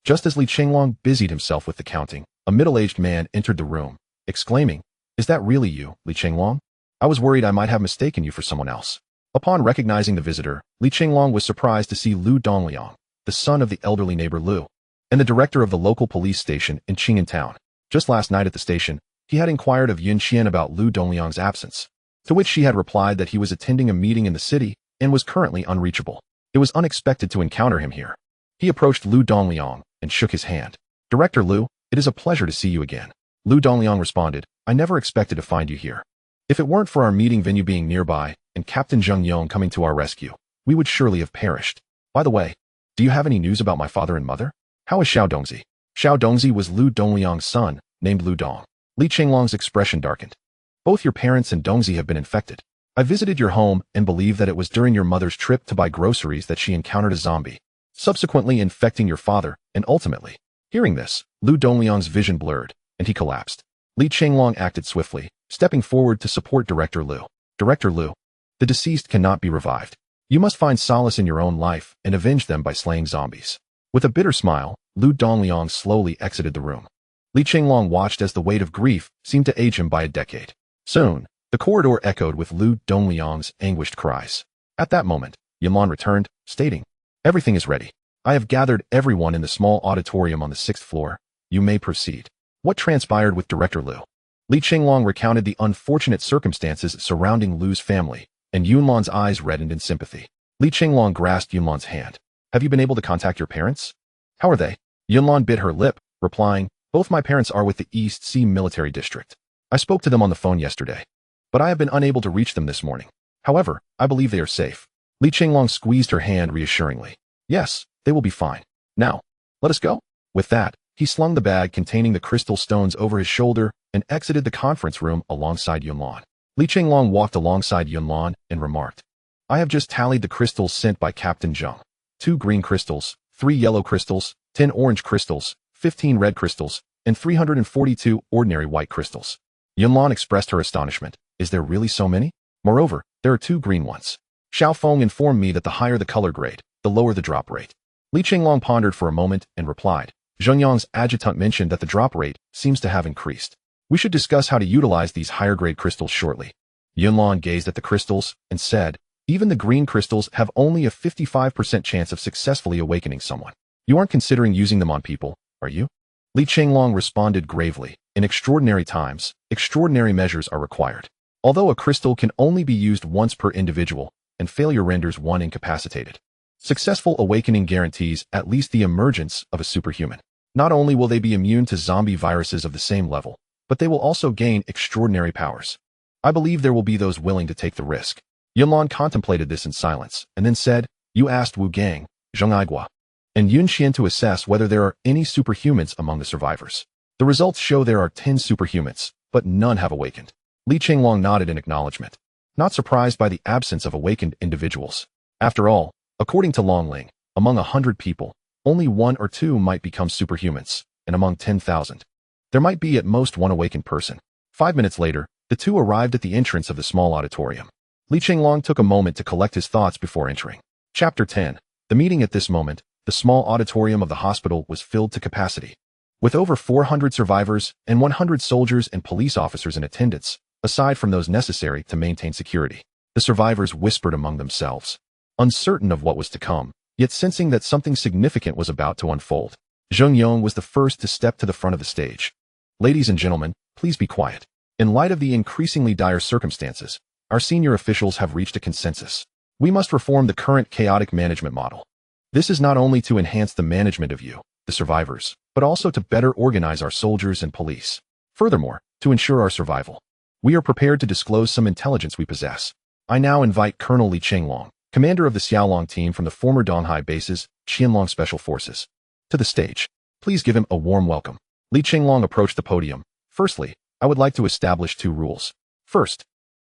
Just as Li Chenglong busied himself with the counting, a middle-aged man entered the room, exclaiming, "Is that really you, Li Chenglong? I was worried I might have mistaken you for someone else." Upon recognizing the visitor, Li Chenglong was surprised to see Lu Dongliang, the son of the elderly neighbor Lu, and the director of the local police station in Qing'an town. Just last night at the station, he had inquired of Yun Qian about Lu Dongliang's absence, to which she had replied that he was attending a meeting in the city and was currently unreachable. It was unexpected to encounter him here. He approached Lu Dongliang and shook his hand. "Director Lu, it is a pleasure to see you again." Lu Dongliang responded, "I never expected to find you here. If it weren't for our meeting venue being nearby and Captain Zheng Yong coming to our rescue, we would surely have perished. By the way, do you have any news about my father and mother? How is Xiao Dongzi?" Xiao Dongzi was Lu Dongliang's son, named Lu Dong. Li Chenglong's expression darkened. "Both your parents and Dongzi have been infected. I visited your home and believe that it was during your mother's trip to buy groceries that she encountered a zombie, subsequently infecting your father, and ultimately." Hearing this, Lu Dongliang's vision blurred, and he collapsed. Li Chenglong acted swiftly, stepping forward to support Director Lu. "Director Lu, the deceased cannot be revived. You must find solace in your own life and avenge them by slaying zombies." With a bitter smile, Lu Dongliang slowly exited the room. Li Chenglong watched as the weight of grief seemed to age him by a decade. Soon, the corridor echoed with Lu Dongliang's anguished cries. At that moment, Yunlan returned, stating, "Everything is ready. I have gathered everyone in the small auditorium on the 6th floor. You may proceed." What transpired with Director Lu? Li Chenglong recounted the unfortunate circumstances surrounding Lu's family, and Yunlan's eyes reddened in sympathy. Li Chenglong grasped Yunlan's hand. "Have you been able to contact your parents? How are they?" Yunlan bit her lip, replying, "Both my parents are with the East Sea Military District. I spoke to them on the phone yesterday, but I have been unable to reach them this morning. However, I believe they are safe." Li Chenglong squeezed her hand reassuringly. "Yes, they will be fine. Now, let us go." With that, he slung the bag containing the crystal stones over his shoulder and exited the conference room alongside Yunlan. Li Chenglong walked alongside Yunlan and remarked, "I have just tallied the crystals sent by Captain Zheng. 2 green crystals, 3 yellow crystals, 10 orange crystals, 15 red crystals, and 342 ordinary white crystals." Yunlan expressed her astonishment. "Is there really so many? Moreover, there are 2 green ones. Xiao Feng informed me that the higher the color grade, the lower the drop rate." Li Chenglong pondered for a moment and replied, "Zhengyang's adjutant mentioned that the drop rate seems to have increased. We should discuss how to utilize these higher-grade crystals shortly." Yunlan gazed at the crystals and said, "Even the green crystals have only a 55% chance of successfully awakening someone. You aren't considering using them on people, are you?" Li Chenglong responded gravely, "In extraordinary times, extraordinary measures are required. Although a crystal can only be used once per individual, and failure renders one incapacitated, successful awakening guarantees at least the emergence of a superhuman. Not only will they be immune to zombie viruses of the same level, but they will also gain extraordinary powers. I believe there will be those willing to take the risk." Yunlan contemplated this in silence, and then said, "You asked Wu Gang, Zheng Aigua, and Yun Xian to assess whether there are any superhumans among the survivors. The results show there are 10 superhumans, but none have awakened." Li Chenglong nodded in acknowledgement, not surprised by the absence of awakened individuals. After all, according to Longling, among 100 people, only 1 or 2 might become superhumans, and among 10,000, there might be at most 1 awakened person. 5 minutes later, the two arrived at the entrance of the small auditorium. Li Chenglong took a moment to collect his thoughts before entering. Chapter 10. The meeting. At this moment, the small auditorium of the hospital was filled to capacity. With over 400 survivors and 100 soldiers and police officers in attendance, aside from those necessary to maintain security, the survivors whispered among themselves, uncertain of what was to come, yet sensing that something significant was about to unfold. Zheng Yong was the first to step to the front of the stage. "Ladies and gentlemen, please be quiet. In light of the increasingly dire circumstances, our senior officials have reached a consensus. We must reform the current chaotic management model. This is not only to enhance the management of you, the survivors, but also to better organize our soldiers and police. Furthermore, to ensure our survival, we are prepared to disclose some intelligence we possess. I now invite Colonel Li Chenglong, commander of the Xiaolong team from the former Donghai bases, Qianlong Special Forces, to the stage. Please give him a warm welcome." Li Chenglong approached the podium. "Firstly, I would like to establish 2 rules. First,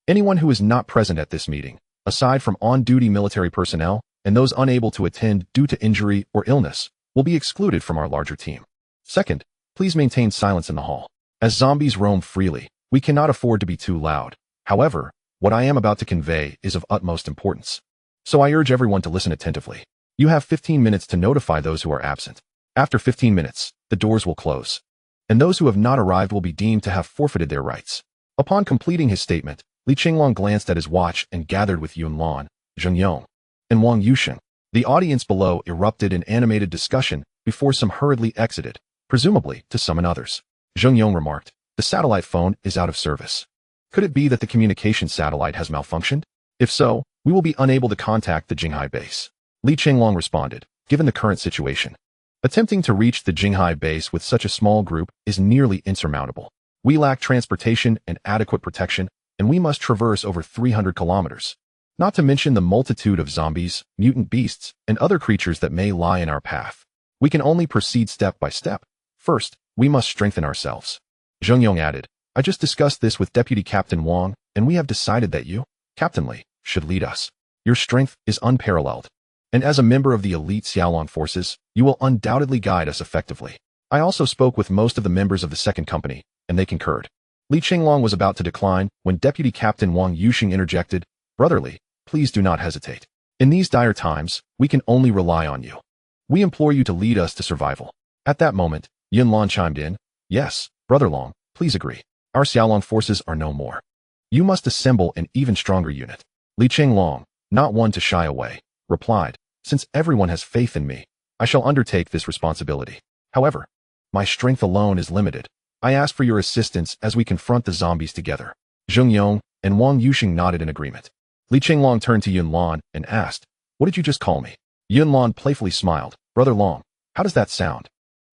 anyone who is not present at this meeting aside from on-duty military personnel, and those unable to attend due to injury or illness, will be excluded from our larger team. Second, please maintain silence in the hall. As zombies roam freely, we cannot afford to be too loud. However, what I am about to convey is of utmost importance. So I urge everyone to listen attentively. You have 15 minutes to notify those who are absent. After 15 minutes, the doors will close, and those who have not arrived will be deemed to have forfeited their rights. Upon completing his statement, Chenglong glanced at his watch and gathered with Yunlan, Zhengyong, and Wang Yusheng. The audience below erupted in animated discussion before some hurriedly exited, presumably to summon others. Zhengyong remarked, "The satellite phone is out of service. Could it be that the communication satellite has malfunctioned? If so, we will be unable to contact the Jinghai base." Chenglong responded, "Given the current situation, attempting to reach the Jinghai base with such a small group is nearly insurmountable. We lack transportation and adequate protection, and we must traverse over 300 kilometers. Not to mention the multitude of zombies, mutant beasts, and other creatures that may lie in our path. We can only proceed step by step. First, we must strengthen ourselves." Zhengyong added, "I just discussed this with Deputy Captain Wang, and we have decided that you, Captain Li, should lead us. Your strength is unparalleled, and as a member of the elite Xiaolong forces, you will undoubtedly guide us effectively." I also spoke with most of the members of the second company, and they concurred. Chenglong was about to decline when Deputy Captain Wang Yusheng interjected, "Brother Li, please do not hesitate. In these dire times, we can only rely on you. We implore you to lead us to survival." At that moment, Yunlan chimed in, "Yes, Brother Long, please agree. Our Xiaolong forces are no more. You must assemble an even stronger unit." Chenglong, not one to shy away, replied, "Since everyone has faith in me, I shall undertake this responsibility. However, my strength alone is limited. I ask for your assistance as we confront the zombies together." Zhengyong and Wang Yusheng nodded in agreement. Chenglong turned to Yunlan and asked, "What did you just call me?" Yunlan playfully smiled, "Brother Long, how does that sound?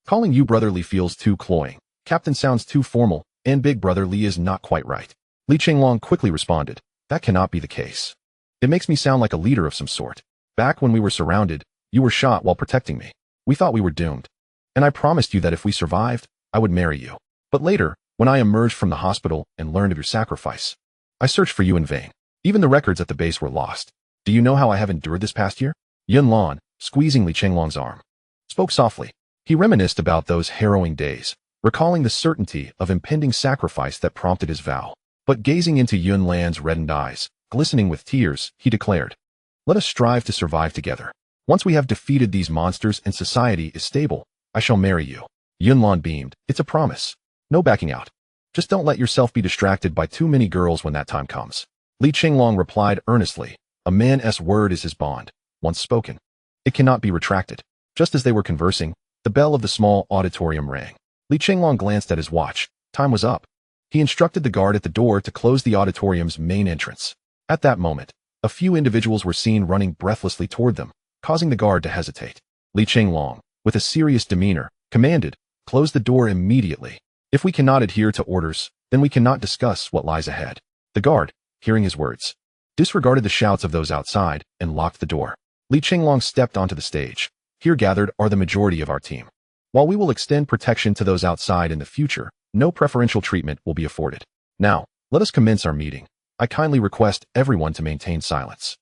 Calling you Brother Li feels too cloying. Captain sounds too formal, and Big Brother Li is not quite right." Chenglong quickly responded, "That cannot be the case. It makes me sound like a leader of some sort. Back when we were surrounded, you were shot while protecting me. We thought we were doomed. And I promised you that if we survived, I would marry you. But later, when I emerged from the hospital and learned of your sacrifice, I searched for you in vain. Even the records at the base were lost. Do you know how I have endured this past year?" Yunlan, squeezing Chenglong's arm, spoke softly. He reminisced about those harrowing days, recalling the certainty of impending sacrifice that prompted his vow. But gazing into Yunlan's reddened eyes, glistening with tears, he declared, "Let us strive to survive together. Once we have defeated these monsters and society is stable, I shall marry you." Yunlan beamed, "It's a promise. No backing out. Just don't let yourself be distracted by too many girls when that time comes." Chenglong replied earnestly, "A man's word is his bond. Once spoken, it cannot be retracted." Just as they were conversing, the bell of the small auditorium rang. Chenglong glanced at his watch. Time was up. He instructed the guard at the door to close the auditorium's main entrance. At that moment, a few individuals were seen running breathlessly toward them, causing the guard to hesitate. Chenglong, with a serious demeanor, commanded, "Close the door immediately. If we cannot adhere to orders, then we cannot discuss what lies ahead." The guard, hearing his words, disregarded the shouts of those outside and locked the door. Chenglong stepped onto the stage. "Here gathered are the majority of our team. While we will extend protection to those outside in the future, no preferential treatment will be afforded. Now, let us commence our meeting. I kindly request everyone to maintain silence."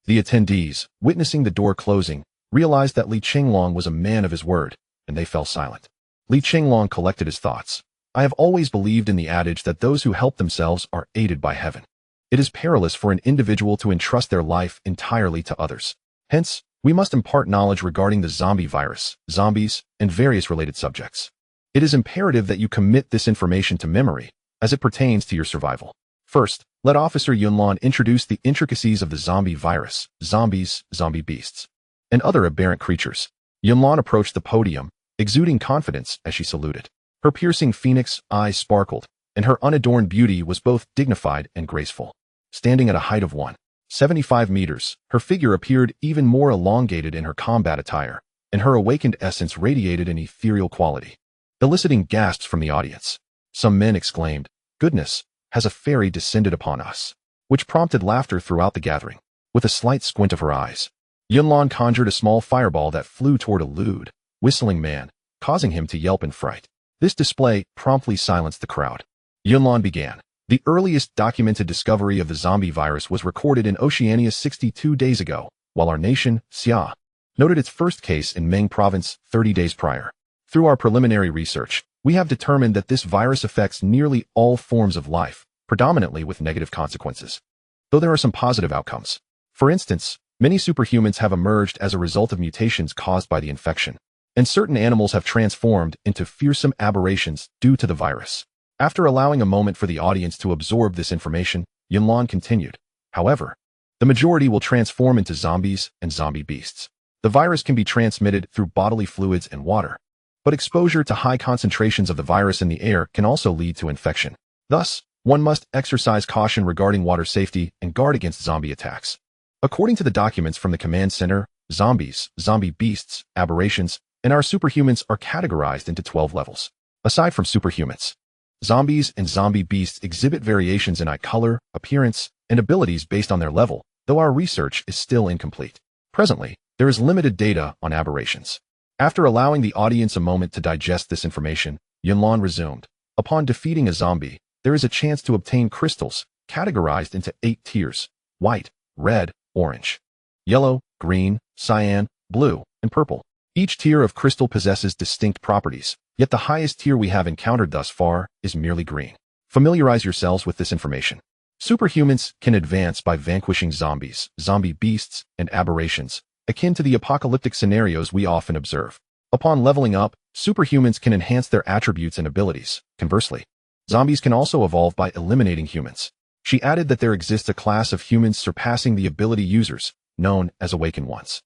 The attendees, witnessing the door closing, realized that Chenglong was a man of his word, and they fell silent. Chenglong collected his thoughts. "I have always believed in the adage that those who help themselves are aided by heaven. It is perilous for an individual to entrust their life entirely to others. Hence, we must impart knowledge regarding the zombie virus, zombies, and various related subjects. It is imperative that you commit this information to memory, as it pertains to your survival. First, let Officer Yunlan introduce the intricacies of the zombie virus, zombies, zombie beasts, and other aberrant creatures." Yunlan approached the podium, exuding confidence as she saluted. Her piercing phoenix eyes sparkled, and her unadorned beauty was both dignified and graceful. Standing at a height of 175 meters, her figure appeared even more elongated in her combat attire, and her awakened essence radiated an ethereal quality, eliciting gasps from the audience. Some men exclaimed, "Goodness, has a fairy descended upon us?" which prompted laughter throughout the gathering. With a slight squint of her eyes, Yunlan conjured a small fireball that flew toward a lewd, whistling man, causing him to yelp in fright. This display promptly silenced the crowd. Yunlan began, The earliest documented discovery of the zombie virus was recorded in Oceania 62 days ago, while our nation, Xia, noted its first case in Meng province 30 days prior. Through our preliminary research, we have determined that this virus affects nearly all forms of life, predominantly with negative consequences. Though there are some positive outcomes. For instance, many superhumans have emerged as a result of mutations caused by the infection, and certain animals have transformed into fearsome aberrations due to the virus. After allowing a moment for the audience to absorb this information, Yunlan continued. However, the majority will transform into zombies and zombie beasts. The virus can be transmitted through bodily fluids and water, but exposure to high concentrations of the virus in the air can also lead to infection. Thus, one must exercise caution regarding water safety and guard against zombie attacks. According to the documents from the command center, zombies, zombie beasts, aberrations, and our superhumans are categorized into 12 levels. Aside from superhumans, zombies and zombie beasts exhibit variations in eye color, appearance, and abilities based on their level, though our research is still incomplete. Presently, there is limited data on aberrations. After allowing the audience a moment to digest this information, Yunlan resumed. Upon defeating a zombie, there is a chance to obtain crystals, categorized into 8 tiers: white, red, orange, yellow, green, cyan, blue, and purple. Each tier of crystal possesses distinct properties, yet the highest tier we have encountered thus far is merely green. Familiarize yourselves with this information. Superhumans can advance by vanquishing zombies, zombie beasts, and aberrations, akin to the apocalyptic scenarios we often observe. Upon leveling up, superhumans can enhance their attributes and abilities. Conversely, zombies can also evolve by eliminating humans. She added that there exists a class of humans surpassing the ability users, known as Awakened Ones.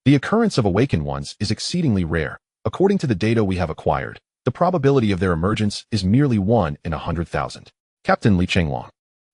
The occurrence of Awakened Ones is exceedingly rare. According to the data we have acquired, the probability of their emergence is merely 1 in 100,000. Captain Li Chenglong,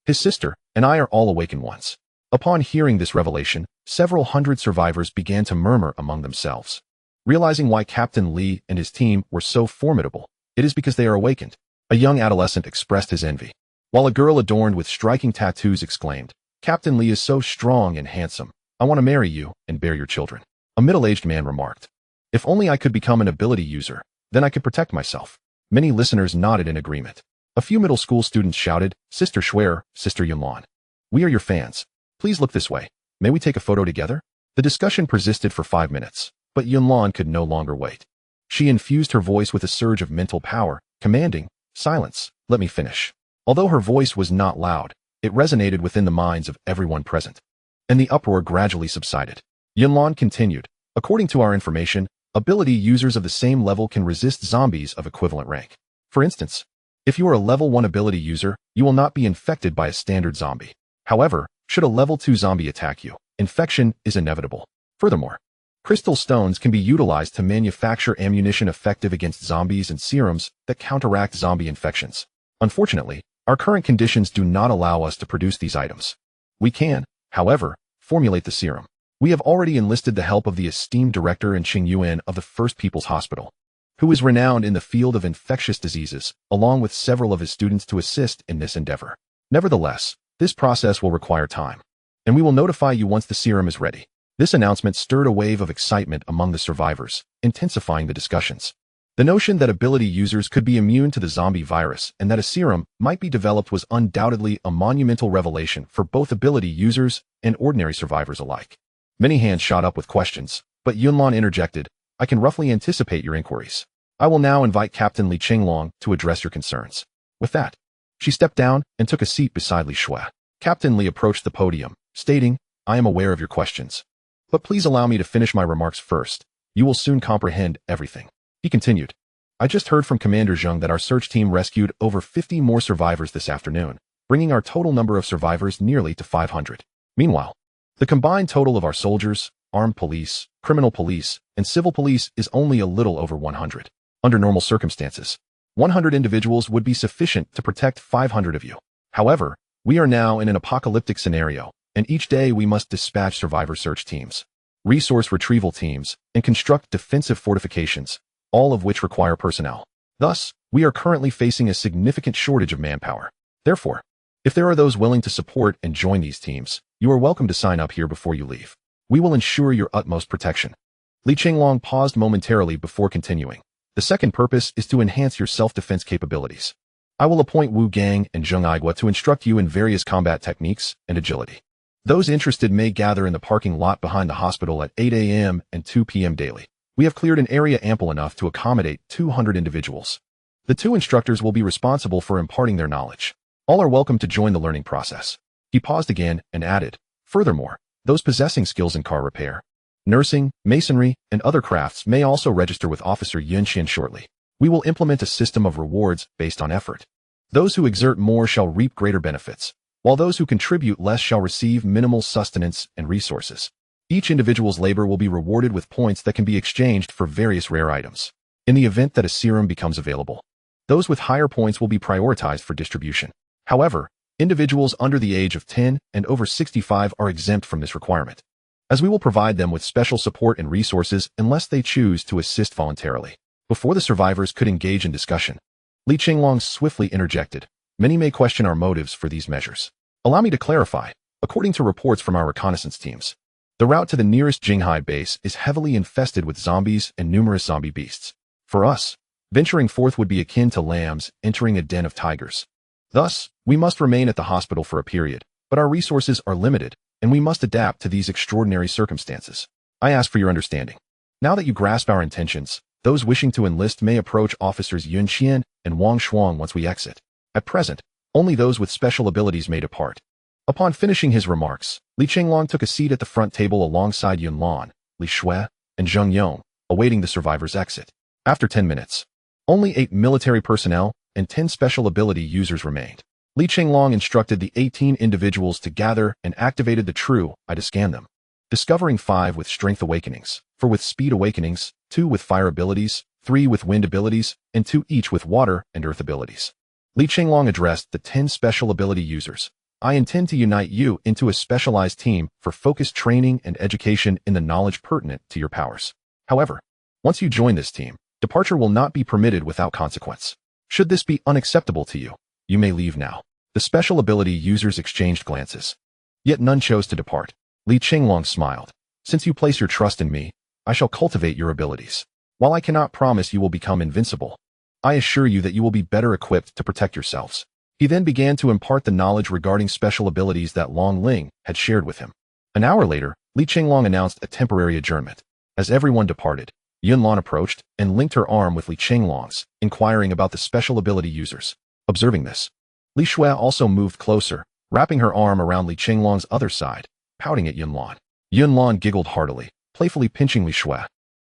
his sister, and I are all Awakened Ones. Upon hearing this revelation, several hundred survivors began to murmur among themselves. Realizing why Captain Li and his team were so formidable, it is because they are awakened. A young adolescent expressed his envy, while a girl adorned with striking tattoos exclaimed, "Captain Li is so strong and handsome. I want to marry you and bear your children." A middle-aged man remarked, "If only I could become an ability user, then I could protect myself." Many listeners nodded in agreement. A few middle school students shouted, "Sister Schwer, Sister Yunlan, we are your fans. Please look this way. May we take a photo together?" The discussion persisted for 5 minutes, but Yunlan could no longer wait. She infused her voice with a surge of mental power, commanding, "Silence, let me finish." Although her voice was not loud, it resonated within the minds of everyone present, and the uproar gradually subsided. Yunlan continued, "According to our information, ability users of the same level can resist zombies of equivalent rank. For instance, if you are a level 1 ability user, you will not be infected by a standard zombie. However, should a level 2 zombie attack you, infection is inevitable. Furthermore, crystal stones can be utilized to manufacture ammunition effective against zombies and serums that counteract zombie infections. Unfortunately, our current conditions do not allow us to produce these items. We can, however, formulate the serum. We have already enlisted the help of the esteemed director in Qingyuan of the First People's Hospital, who is renowned in the field of infectious diseases, along with several of his students to assist in this endeavor. Nevertheless, this process will require time, and we will notify you once the serum is ready." This announcement stirred a wave of excitement among the survivors, intensifying the discussions. The notion that ability users could be immune to the zombie virus and that a serum might be developed was undoubtedly a monumental revelation for both ability users and ordinary survivors alike. Many hands shot up with questions, but Yunlan interjected, "I can roughly anticipate your inquiries. I will now invite Captain Li Chenglong to address your concerns." With that, she stepped down and took a seat beside Li Shui. Captain Li approached the podium, stating, "I am aware of your questions, but please allow me to finish my remarks first. You will soon comprehend everything." He continued, "I just heard from Commander Zheng that our search team rescued over 50 more survivors this afternoon, bringing our total number of survivors nearly to 500. Meanwhile, the combined total of our soldiers, armed police, criminal police, and civil police is only a little over 100. Under normal circumstances, 100 individuals would be sufficient to protect 500 of you. However, we are now in an apocalyptic scenario, and each day we must dispatch survivor search teams, resource retrieval teams, and construct defensive fortifications, all of which require personnel. Thus, we are currently facing a significant shortage of manpower. Therefore, if there are those willing to support and join these teams, you are welcome to sign up here before you leave. We will ensure your utmost protection." Li Chenglong paused momentarily before continuing. "The second purpose is to enhance your self-defense capabilities. I will appoint Wu Gang and Zheng Aigua to instruct you in various combat techniques and agility. Those interested may gather in the parking lot behind the hospital at 8 a.m. and 2 p.m. daily. We have cleared an area ample enough to accommodate 200 individuals. The 2 instructors will be responsible for imparting their knowledge. All are welcome to join the learning process. He paused again and added, furthermore, those possessing skills in car repair, nursing, masonry, and other crafts may also register with Officer Yunxian shortly. We will implement a system of rewards based on effort. Those who exert more shall reap greater benefits, while those who contribute less shall receive minimal sustenance and resources. Each individual's labor will be rewarded with points that can be exchanged for various rare items. In the event that a serum becomes available, those with higher points will be prioritized for distribution. However, individuals under the age of 10 and over 65 are exempt from this requirement, as we will provide them with special support and resources unless they choose to assist voluntarily. Before the survivors could engage in discussion, Li Chenglong swiftly interjected. Many may question our motives for these measures. Allow me to clarify. According to reports from our reconnaissance teams, the route to the nearest Jinghai base is heavily infested with zombies and numerous zombie beasts. For us, venturing forth would be akin to lambs entering a den of tigers. Thus, we must remain at the hospital for a period, but our resources are limited, and we must adapt to these extraordinary circumstances. I ask for your understanding. Now that you grasp our intentions, those wishing to enlist may approach Officers Yun Xian and Wang Shuang once we exit. At present, only those with special abilities may depart. Upon finishing his remarks, Li Chenglong took a seat at the front table alongside Yun Lan, Li Shui, and Zheng Yong, awaiting the survivors' exit. After 10 minutes, only 8 military personnel and 10 special ability users remained. Li Chenglong instructed the 18 individuals to gather and activated the true eye to scan them, discovering 5 with strength awakenings, 4 with speed awakenings, 2 with fire abilities, 3 with wind abilities, and 2 each with water and earth abilities. Li Chenglong addressed the 10 special ability users. I intend to unite you into a specialized team for focused training and education in the knowledge pertinent to your powers. However, once you join this team, departure will not be permitted without consequence. Should this be unacceptable to you, you may leave now. The special ability users exchanged glances. Yet none chose to depart. Li Chenglong smiled. Since you place your trust in me, I shall cultivate your abilities. While I cannot promise you will become invincible, I assure you that you will be better equipped to protect yourselves. He then began to impart the knowledge regarding special abilities that Long Ling had shared with him. An hour later, Li Chenglong announced a temporary adjournment. As everyone departed, Yun Lan approached and linked her arm with Li Chenglong's, inquiring about the special ability users. Observing this, Li Shui also moved closer, wrapping her arm around Li Chenglong's other side, pouting at Yun Lan. Yun Lan giggled heartily, playfully pinching Li Shui,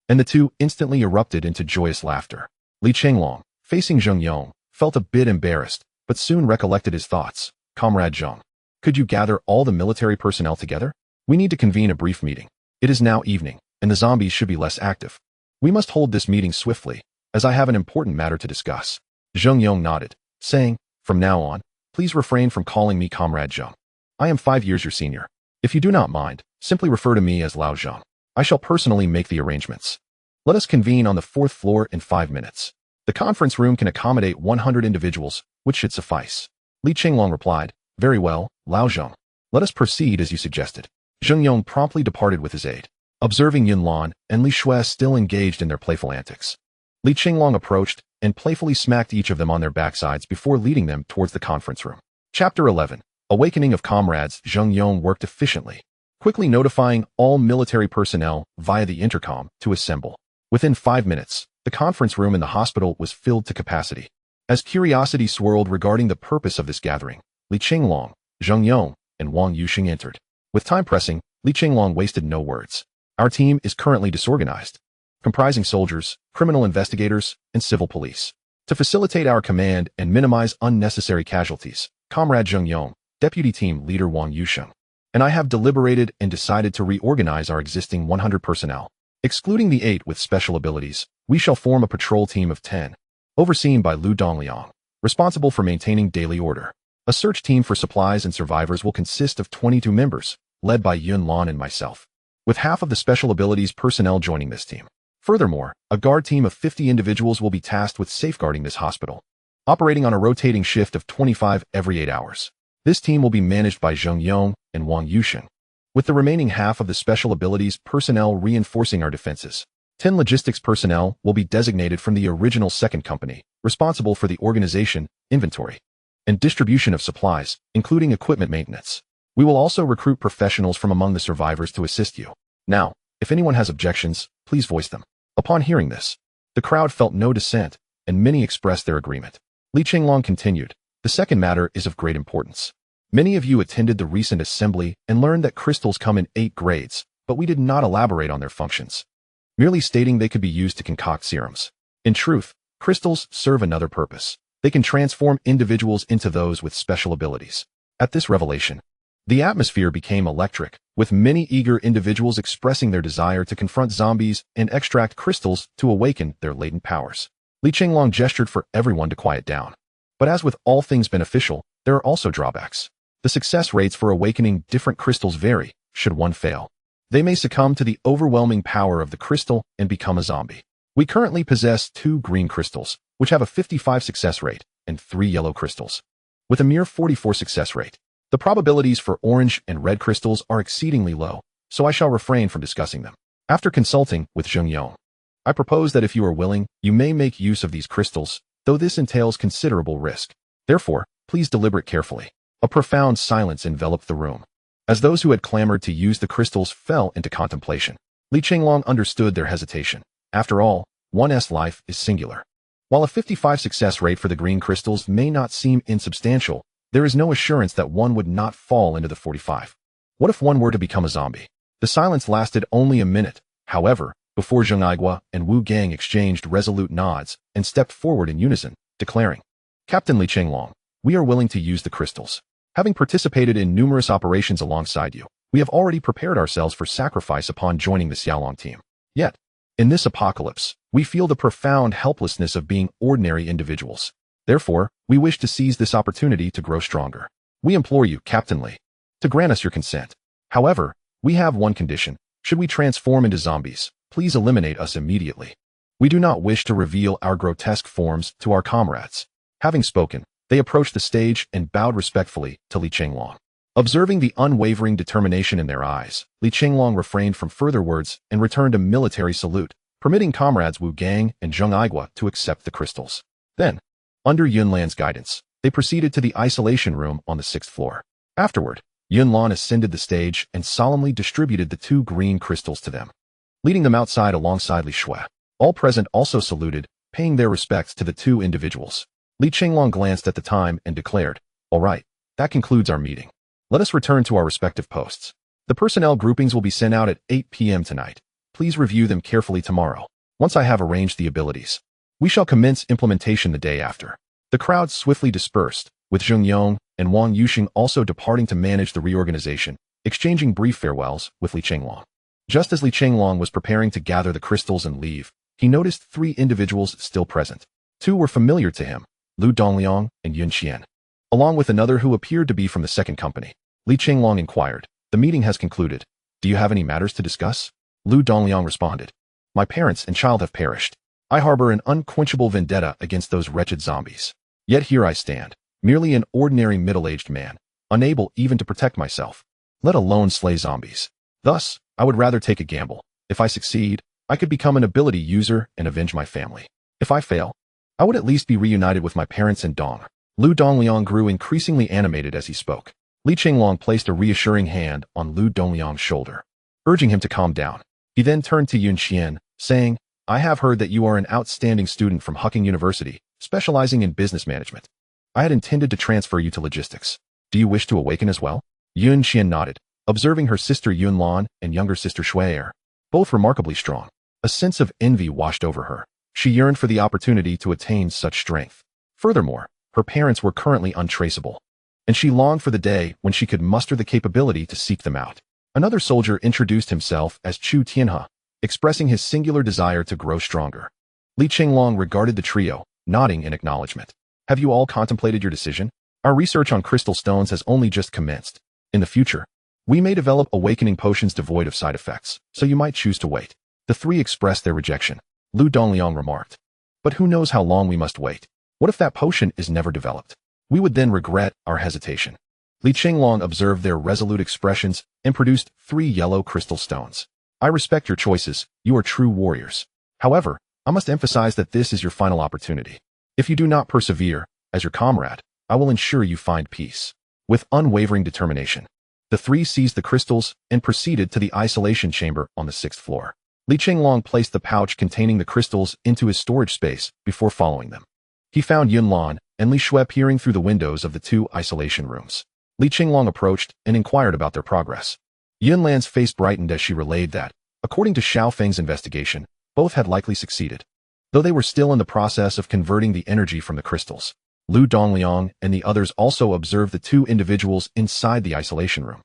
and the two instantly erupted into joyous laughter. Li Chenglong, facing Zheng Yong, felt a bit embarrassed, but soon recollected his thoughts. Comrade Zheng, could you gather all the military personnel together? We need to convene a brief meeting. It is now evening, and the zombies should be less active. We must hold this meeting swiftly, as I have an important matter to discuss. Zheng Yong nodded, saying, from now on, please refrain from calling me Comrade Zheng. I am 5 years your senior. If you do not mind, simply refer to me as Lao Zheng. I shall personally make the arrangements. Let us convene on the 4th floor in 5 minutes. The conference room can accommodate 100 individuals, which should suffice. Li Chenglong replied, very well, Lao Zheng. Let us proceed as you suggested. Zheng Yong promptly departed with his aide. Observing Yun Lan and Li Shui still engaged in their playful antics, Li Chenglong approached and playfully smacked each of them on their backsides before leading them towards the conference room. Chapter 11. Awakening of Comrades. Zheng Yong worked efficiently, quickly notifying all military personnel via the intercom to assemble. Within 5 minutes, the conference room in the hospital was filled to capacity. As curiosity swirled regarding the purpose of this gathering, Li Chenglong, Zheng Yong, and Wang Yuxing entered. With time pressing, Li Chenglong wasted no words. Our team is currently disorganized, comprising soldiers, criminal investigators, and civil police. To facilitate our command and minimize unnecessary casualties, Comrade Zheng Yong, Deputy Team Leader Wang Yuxing, and I have deliberated and decided to reorganize our existing 100 personnel. Excluding the 8 with special abilities, we shall form a patrol team of 10, overseen by Lu Dongliang, responsible for maintaining daily order. A search team for supplies and survivors will consist of 22 members, led by Yun Lan and myself, with half of the special abilities personnel joining this team. Furthermore, a guard team of 50 individuals will be tasked with safeguarding this hospital, operating on a rotating shift of 25 every 8 hours. This team will be managed by Zheng Yong and Wang Yuxing, with the remaining half of the special abilities personnel reinforcing our defenses. 10 logistics personnel will be designated from the original second company, responsible for the organization, inventory, and distribution of supplies, including equipment maintenance. We will also recruit professionals from among the survivors to assist you. Now, if anyone has objections, please voice them. Upon hearing this, the crowd felt no dissent, and many expressed their agreement. Li Chenglong continued, "The second matter is of great importance. Many of you attended the recent assembly and learned that crystals come in 8 grades, but we did not elaborate on their functions, merely stating they could be used to concoct serums. In truth, crystals serve another purpose. They can transform individuals into those with special abilities." At this revelation, the atmosphere became electric, with many eager individuals expressing their desire to confront zombies and extract crystals to awaken their latent powers. Li Chenglong gestured for everyone to quiet down. But as with all things beneficial, there are also drawbacks. The success rates for awakening different crystals vary, should one fail. They may succumb to the overwhelming power of the crystal and become a zombie. We currently possess 2 green crystals, which have a 55 success rate, and 3 yellow crystals, with a mere 44 success rate. The probabilities for orange and red crystals are exceedingly low, so I shall refrain from discussing them. After consulting with Zheng Yong, I propose that if you are willing, you may make use of these crystals, though this entails considerable risk. Therefore, please deliberate carefully. A profound silence enveloped the room, as those who had clamored to use the crystals fell into contemplation. Li Chenglong understood their hesitation. After all, one's life is singular. While a 55 success rate for the green crystals may not seem insubstantial, there is no assurance that one would not fall into the 45. What if one were to become a zombie? The silence lasted only a minute, however, before Zheng Aigua and Wu Gang exchanged resolute nods and stepped forward in unison, declaring, "Captain Li Chenglong, we are willing to use the crystals. Having participated in numerous operations alongside you, we have already prepared ourselves for sacrifice upon joining the Xiaolong team. Yet, in this apocalypse, we feel the profound helplessness of being ordinary individuals. Therefore, we wish to seize this opportunity to grow stronger. We implore you, Captain Li, to grant us your consent. However, we have one condition. Should we transform into zombies, please eliminate us immediately. We do not wish to reveal our grotesque forms to our comrades." Having spoken, they approached the stage and bowed respectfully to Li Chenglong. Observing the unwavering determination in their eyes, Li Chenglong refrained from further words and returned a military salute, permitting comrades Wu Gang and Zheng Aigua to accept the crystals. Then, under Yunlan's guidance, they proceeded to the isolation room on the 6th floor. Afterward, Yunlan ascended the stage and solemnly distributed the 2 green crystals to them, leading them outside alongside Li Shui. All present also saluted, paying their respects to the 2 individuals. Li Chenglong glanced at the time and declared, "All right, that concludes our meeting. Let us return to our respective posts. The personnel groupings will be sent out at 8 p.m. tonight. Please review them carefully tomorrow. Once I have arranged the abilities, we shall commence implementation the day after." The crowd swiftly dispersed, with Zheng Yong and Wang Yuxing also departing to manage the reorganization, exchanging brief farewells with Li Chenglong. Just as Li Chenglong was preparing to gather the crystals and leave, he noticed 3 individuals still present. 2 were familiar to him, Lu Dongliang and Yun Qian, along with another who appeared to be from the second company. Li Chenglong inquired, "The meeting has concluded. Do you have any matters to discuss?" Lu Dongliang responded, "My parents and child have perished. I harbor an unquenchable vendetta against those wretched zombies. Yet here I stand, merely an ordinary middle-aged man, unable even to protect myself, let alone slay zombies. Thus, I would rather take a gamble. If I succeed, I could become an ability user and avenge my family. If I fail, I would at least be reunited with my parents and Dong." Lu Dongliang grew increasingly animated as he spoke. Li Chenglong placed a reassuring hand on Lu Dongliang's shoulder, urging him to calm down. He then turned to Yun Qian, saying, "I have heard that you are an outstanding student from Hucking University, specializing in business management. I had intended to transfer you to logistics. Do you wish to awaken as well?" Yun Qian nodded, observing her sister Yunlan and younger sister Shui'er, both remarkably strong. A sense of envy washed over her. She yearned for the opportunity to attain such strength. Furthermore, her parents were currently untraceable, and she longed for the day when she could muster the capability to seek them out. Another soldier introduced himself as Chu Tianhe, expressing his singular desire to grow stronger. Li Chenglong regarded the trio, nodding in acknowledgement. "Have you all contemplated your decision? Our research on crystal stones has only just commenced. In the future, we may develop awakening potions devoid of side effects, so you might choose to wait." The 3 expressed their rejection. Lu Dongliang remarked, "But who knows how long we must wait? What if that potion is never developed? We would then regret our hesitation." Li Chenglong observed their resolute expressions and produced 3 yellow crystal stones. "I respect your choices. You are true warriors. However, I must emphasize that this is your final opportunity. If you do not persevere, as your comrade, I will ensure you find peace. With unwavering determination, the three seized the crystals and proceeded to the isolation chamber on the 6th floor. Li Chenglong placed the pouch containing the crystals into his storage space before following them. He found Yunlan and Li Shui peering through the windows of the 2 isolation rooms. Li Chenglong approached and inquired about their progress. Yunlan's face brightened as she relayed that, according to Xiao Feng's investigation, both had likely succeeded, though they were still in the process of converting the energy from the crystals. Lu Dongliang and the others also observed the 2 individuals inside the isolation room,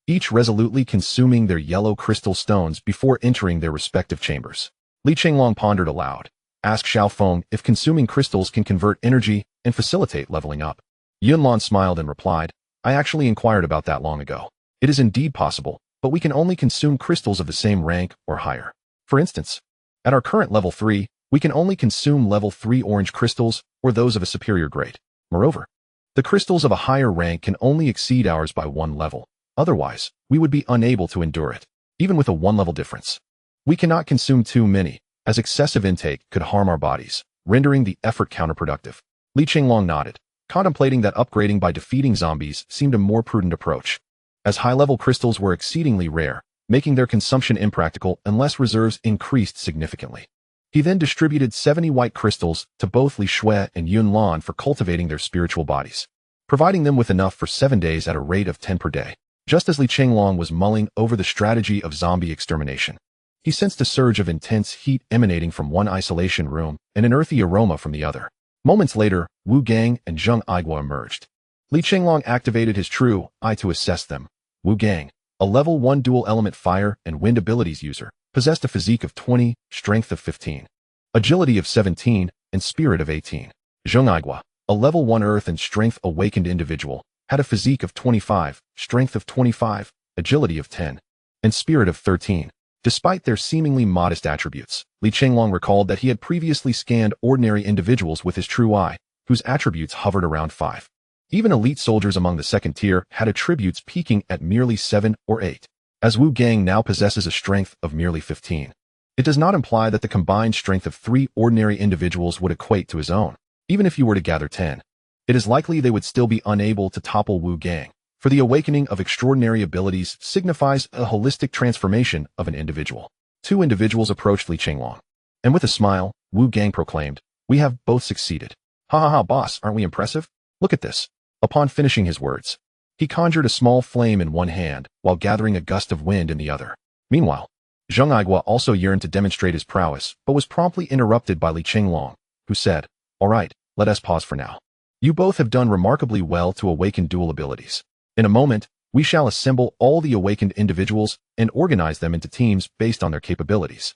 each resolutely consuming their yellow crystal stones before entering their respective chambers. Li Chenglong pondered aloud, asked Xiao Feng if consuming crystals can convert energy and facilitate leveling up. Yunlan smiled and replied, I actually inquired about that long ago. It is indeed possible, but we can only consume crystals of the same rank or higher. For instance, at our current level 3, we can only consume level 3 orange crystals or those of a superior grade. Moreover, the crystals of a higher rank can only exceed ours by 1 level. Otherwise, we would be unable to endure it, even with a 1 level difference. We cannot consume too many, as excessive intake could harm our bodies, rendering the effort counterproductive. Li Chenglong nodded, contemplating that upgrading by defeating zombies seemed a more prudent approach, as high-level crystals were exceedingly rare, making their consumption impractical unless reserves increased significantly. He then distributed 70 white crystals to both Li Shui and Yunlan for cultivating their spiritual bodies, providing them with enough for 7 days at a rate of 10 per day. Just as Li Chenglong was mulling over the strategy of zombie extermination, he sensed a surge of intense heat emanating from one isolation room and an earthy aroma from the other. Moments later, Wu Gang and Zheng Aigua emerged. Li Chenglong activated his true eye to assess them. Wu Gang, a level 1 dual-element fire and wind abilities user, possessed a physique of 20, strength of 15, agility of 17, and spirit of 18. Zheng Aigua, a level 1 earth and strength awakened individual, had a physique of 25, strength of 25, agility of 10, and spirit of 13. Despite their seemingly modest attributes, Li Chenglong recalled that he had previously scanned ordinary individuals with his true eye, whose attributes hovered around 5. Even elite soldiers among the 2nd tier had attributes peaking at merely 7 or 8. As Wu Gang now possesses a strength of merely 15, it does not imply that the combined strength of 3 ordinary individuals would equate to his own. Even if you were to gather 10, it is likely they would still be unable to topple Wu Gang, for the awakening of extraordinary abilities signifies a holistic transformation of an individual. 2 individuals approached Li Chenglong, and with a smile, Wu Gang proclaimed, "We have both succeeded. Ha ha ha, boss, aren't we impressive? Look at this." Upon finishing his words, he conjured a small flame in one hand while gathering a gust of wind in the other. Meanwhile, Zheng Aigua also yearned to demonstrate his prowess, but was promptly interrupted by Li Chenglong, who said, "All right, let us pause for now. You both have done remarkably well to awaken dual abilities. In a moment, we shall assemble all the awakened individuals and organize them into teams based on their capabilities.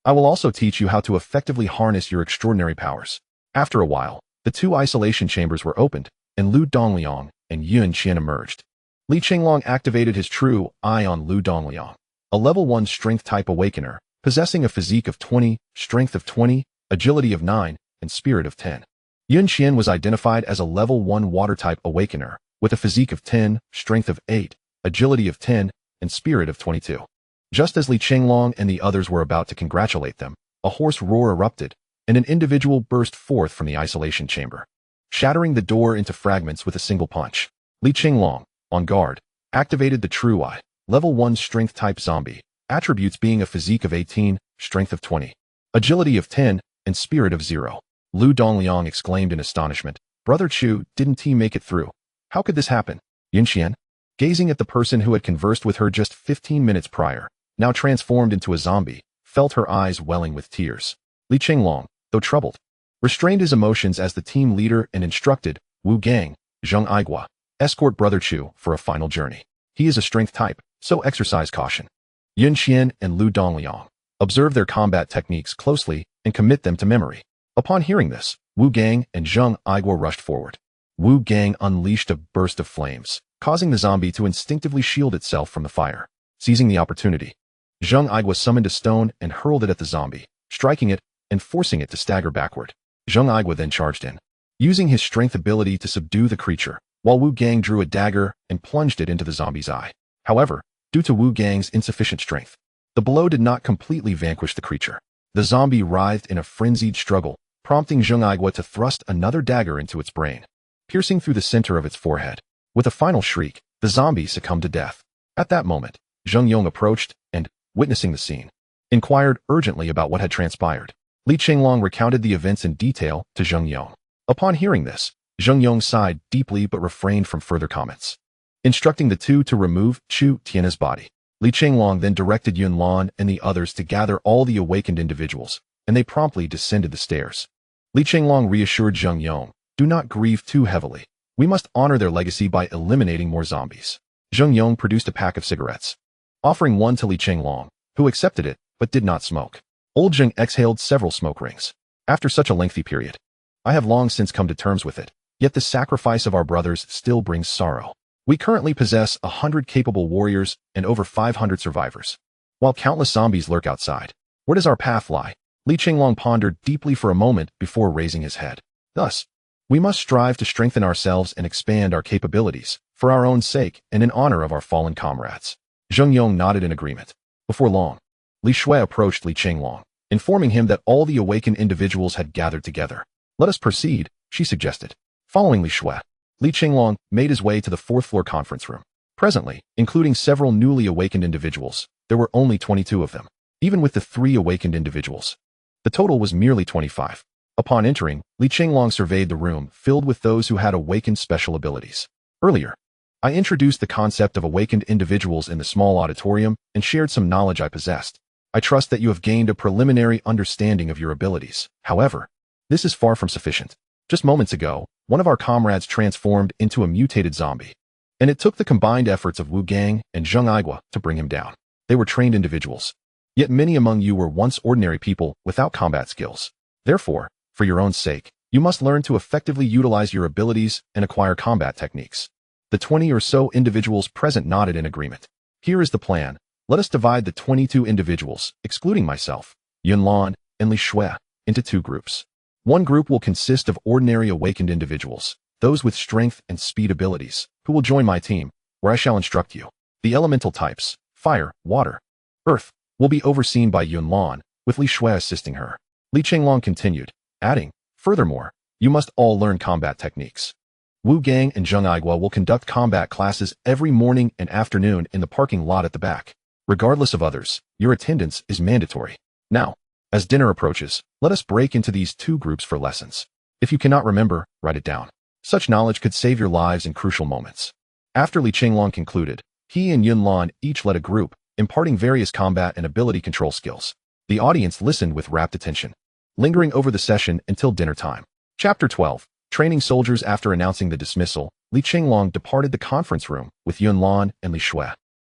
I will also teach you how to effectively harness your extraordinary powers." After a while, the 2 isolation chambers were opened, and Lu Dongliang and Yun Qian emerged. Li Chenglong activated his true eye on Lu Dongliang, a level 1 strength-type awakener, possessing a physique of 20, strength of 20, agility of 9, and spirit of 10. Yun Qian was identified as a level 1 water-type awakener, with a physique of 10, strength of 8, agility of 10, and spirit of 22. Just as Li Chenglong and the others were about to congratulate them, a hoarse roar erupted, and an individual burst forth from the isolation chamber, shattering the door into fragments with a single punch. Li Chenglong, on guard, activated the True Eye, level 1 strength-type zombie, attributes being a physique of 18, strength of 20, agility of 10, and spirit of 0. Lu Dongliang exclaimed in astonishment, "Brother Chu, didn't he make it through? How could this happen?" Yun Qian, gazing at the person who had conversed with her just 15 minutes prior, now transformed into a zombie, felt her eyes welling with tears. Li Chenglong, though troubled, restrained his emotions as the team leader and instructed Wu Gang, Zheng Aigua, escort Brother Chu for a final journey. He is a strength type, so exercise caution. Yun Qian and Lu Dongliang observe their combat techniques closely and commit them to memory. Upon hearing this, Wu Gang and Zheng Aigua rushed forward. Wu Gang unleashed a burst of flames, causing the zombie to instinctively shield itself from the fire. Seizing the opportunity, Zheng Aigua summoned a stone and hurled it at the zombie, striking it and forcing it to stagger backward. Zheng Aigua then charged in, using his strength ability to subdue the creature, while Wu Gang drew a dagger and plunged it into the zombie's eye. However, due to Wu Gang's insufficient strength, the blow did not completely vanquish the creature. The zombie writhed in a frenzied struggle, prompting Zheng Aigua to thrust another dagger into its brain, piercing through the center of its forehead. With a final shriek, the zombie succumbed to death. At that moment, Zheng Yong approached and, witnessing the scene, inquired urgently about what had transpired. Li Chenglong recounted the events in detail to Zheng Yong. Upon hearing this, Zheng Yong sighed deeply but refrained from further comments. Instructing the two to remove Chu Tian's body, Li Chenglong then directed Yun Lan and the others to gather all the awakened individuals, and they promptly descended the stairs. Li Chenglong reassured Zheng Yong, "Do not grieve too heavily. We must honor their legacy by eliminating more zombies." Zheng Yong produced a pack of cigarettes, offering one to Li Chenglong, who accepted it but did not smoke. Old Zheng exhaled several smoke rings. After such a lengthy period, I have long since come to terms with it, yet the sacrifice of our brothers still brings sorrow. We currently possess 100 capable warriors and over 500 survivors, while countless zombies lurk outside. Where does our path lie? Li Chenglong pondered deeply for a moment before raising his head. Thus, we must strive to strengthen ourselves and expand our capabilities, for our own sake and in honor of our fallen comrades. Zheng Yong nodded in agreement. Before long, Li Shui approached Li Chenglong, informing him that all the awakened individuals had gathered together. "Let us proceed," she suggested. Following Li Shui, Li Chenglong made his way to the fourth-floor conference room. Presently, including several newly awakened individuals, there were only 22 of them, even with the 3 awakened individuals. The total was merely 25. Upon entering, Li Chenglong surveyed the room, filled with those who had awakened special abilities. Earlier, I introduced the concept of awakened individuals in the small auditorium and shared some knowledge I possessed. I trust that you have gained a preliminary understanding of your abilities. However, this is far from sufficient. Just moments ago, one of our comrades transformed into a mutated zombie, and it took the combined efforts of Wu Gang and Zheng Aigua to bring him down. They were trained individuals, yet many among you were once ordinary people without combat skills. Therefore, for your own sake, you must learn to effectively utilize your abilities and acquire combat techniques. The 20 or so individuals present nodded in agreement. Here is the plan. Let us divide the 22 individuals, excluding myself, Yun Lan, and Li Shui, into 2 groups. One group will consist of ordinary awakened individuals, those with strength and speed abilities, who will join my team, where I shall instruct you. The elemental types, fire, water, earth, will be overseen by Yun Lan, with Li Shui assisting her. Li Chenglong continued, adding, "Furthermore, you must all learn combat techniques. Wu Gang and Zheng Aigua will conduct combat classes every morning and afternoon in the parking lot at the back. Regardless of others, your attendance is mandatory. Now, as dinner approaches, let us break into these 2 groups for lessons. If you cannot remember, write it down. Such knowledge could save your lives in crucial moments." After Li Chenglong concluded, he and Yun Lan each led a group, imparting various combat and ability control skills. The audience listened with rapt attention, lingering over the session until dinner time. Chapter 12. Training soldiers. After announcing the dismissal, Li Chenglong departed the conference room with Yun Lan and Li Shui,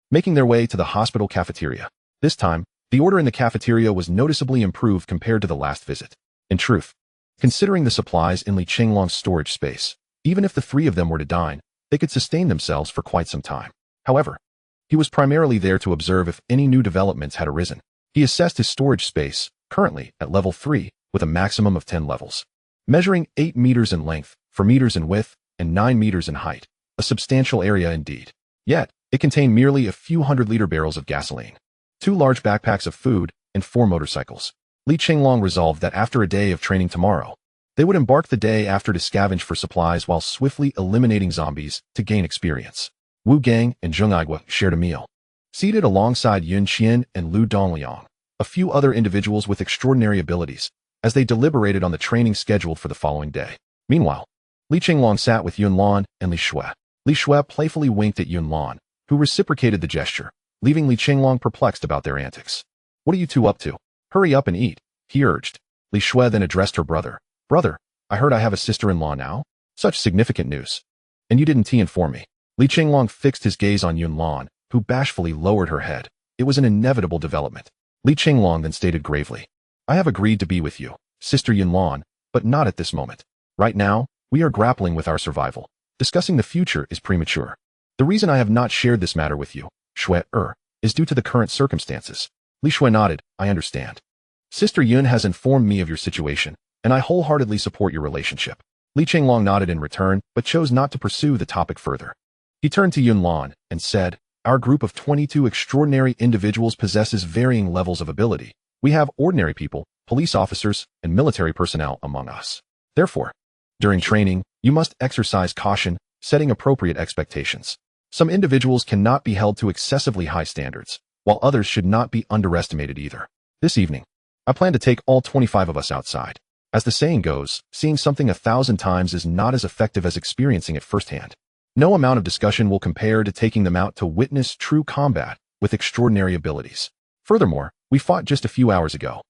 making their way to the hospital cafeteria. This time, the order in the cafeteria was noticeably improved compared to the last visit. In truth, considering the supplies in Li Chenglong's storage space, even if the 3 of them were to dine, they could sustain themselves for quite some time. However, he was primarily there to observe if any new developments had arisen. He assessed his storage space, currently at level 3, with a maximum of 10 levels. Measuring 8 meters in length, 4 meters in width, and 9 meters in height, a substantial area indeed. Yet, it contained merely a few 100-liter barrels of gasoline, 2 large backpacks of food, and 4 motorcycles. Li Chenglong resolved that after a day of training tomorrow, they would embark the day after to scavenge for supplies while swiftly eliminating zombies to gain experience. Wu Gang and Zheng Aigua shared a meal, seated alongside Yun Qian and Lu Dongliang, a few other individuals with extraordinary abilities, as they deliberated on the training scheduled for the following day. Meanwhile, Li Chenglong sat with Yun Lan and Li Shui. Li Shui playfully winked at Yun Lan, who reciprocated the gesture, leaving Li Chenglong perplexed about their antics. "What are you 2 up to? Hurry up and eat," he urged. Li Shui then addressed her brother. "Brother, I heard I have a sister-in-law now? Such significant news. And you didn't inform me." Li Chenglong fixed his gaze on Yun Lan, who bashfully lowered her head. It was an inevitable development. Li Chenglong then stated gravely, "I have agreed to be with you, Sister Yun Lan, but not at this moment. Right now, we are grappling with our survival. Discussing the future is premature. The reason I have not shared this matter with you, Shui, is due to the current circumstances." Li Shui nodded, "I understand. Sister Yun has informed me of your situation, and I wholeheartedly support your relationship." Li Chenglong nodded in return, but chose not to pursue the topic further. He turned to Yun Lan and said, "Our group of 22 extraordinary individuals possesses varying levels of ability. We have ordinary people, police officers, and military personnel among us. Therefore, during training, you must exercise caution, setting appropriate expectations. Some individuals cannot be held to excessively high standards, while others should not be underestimated either. This evening, I plan to take all 25 of us outside. As the saying goes, seeing something 1,000 times is not as effective as experiencing it firsthand. No amount of discussion will compare to taking them out to witness true combat with extraordinary abilities. Furthermore, we fought just a few hours ago,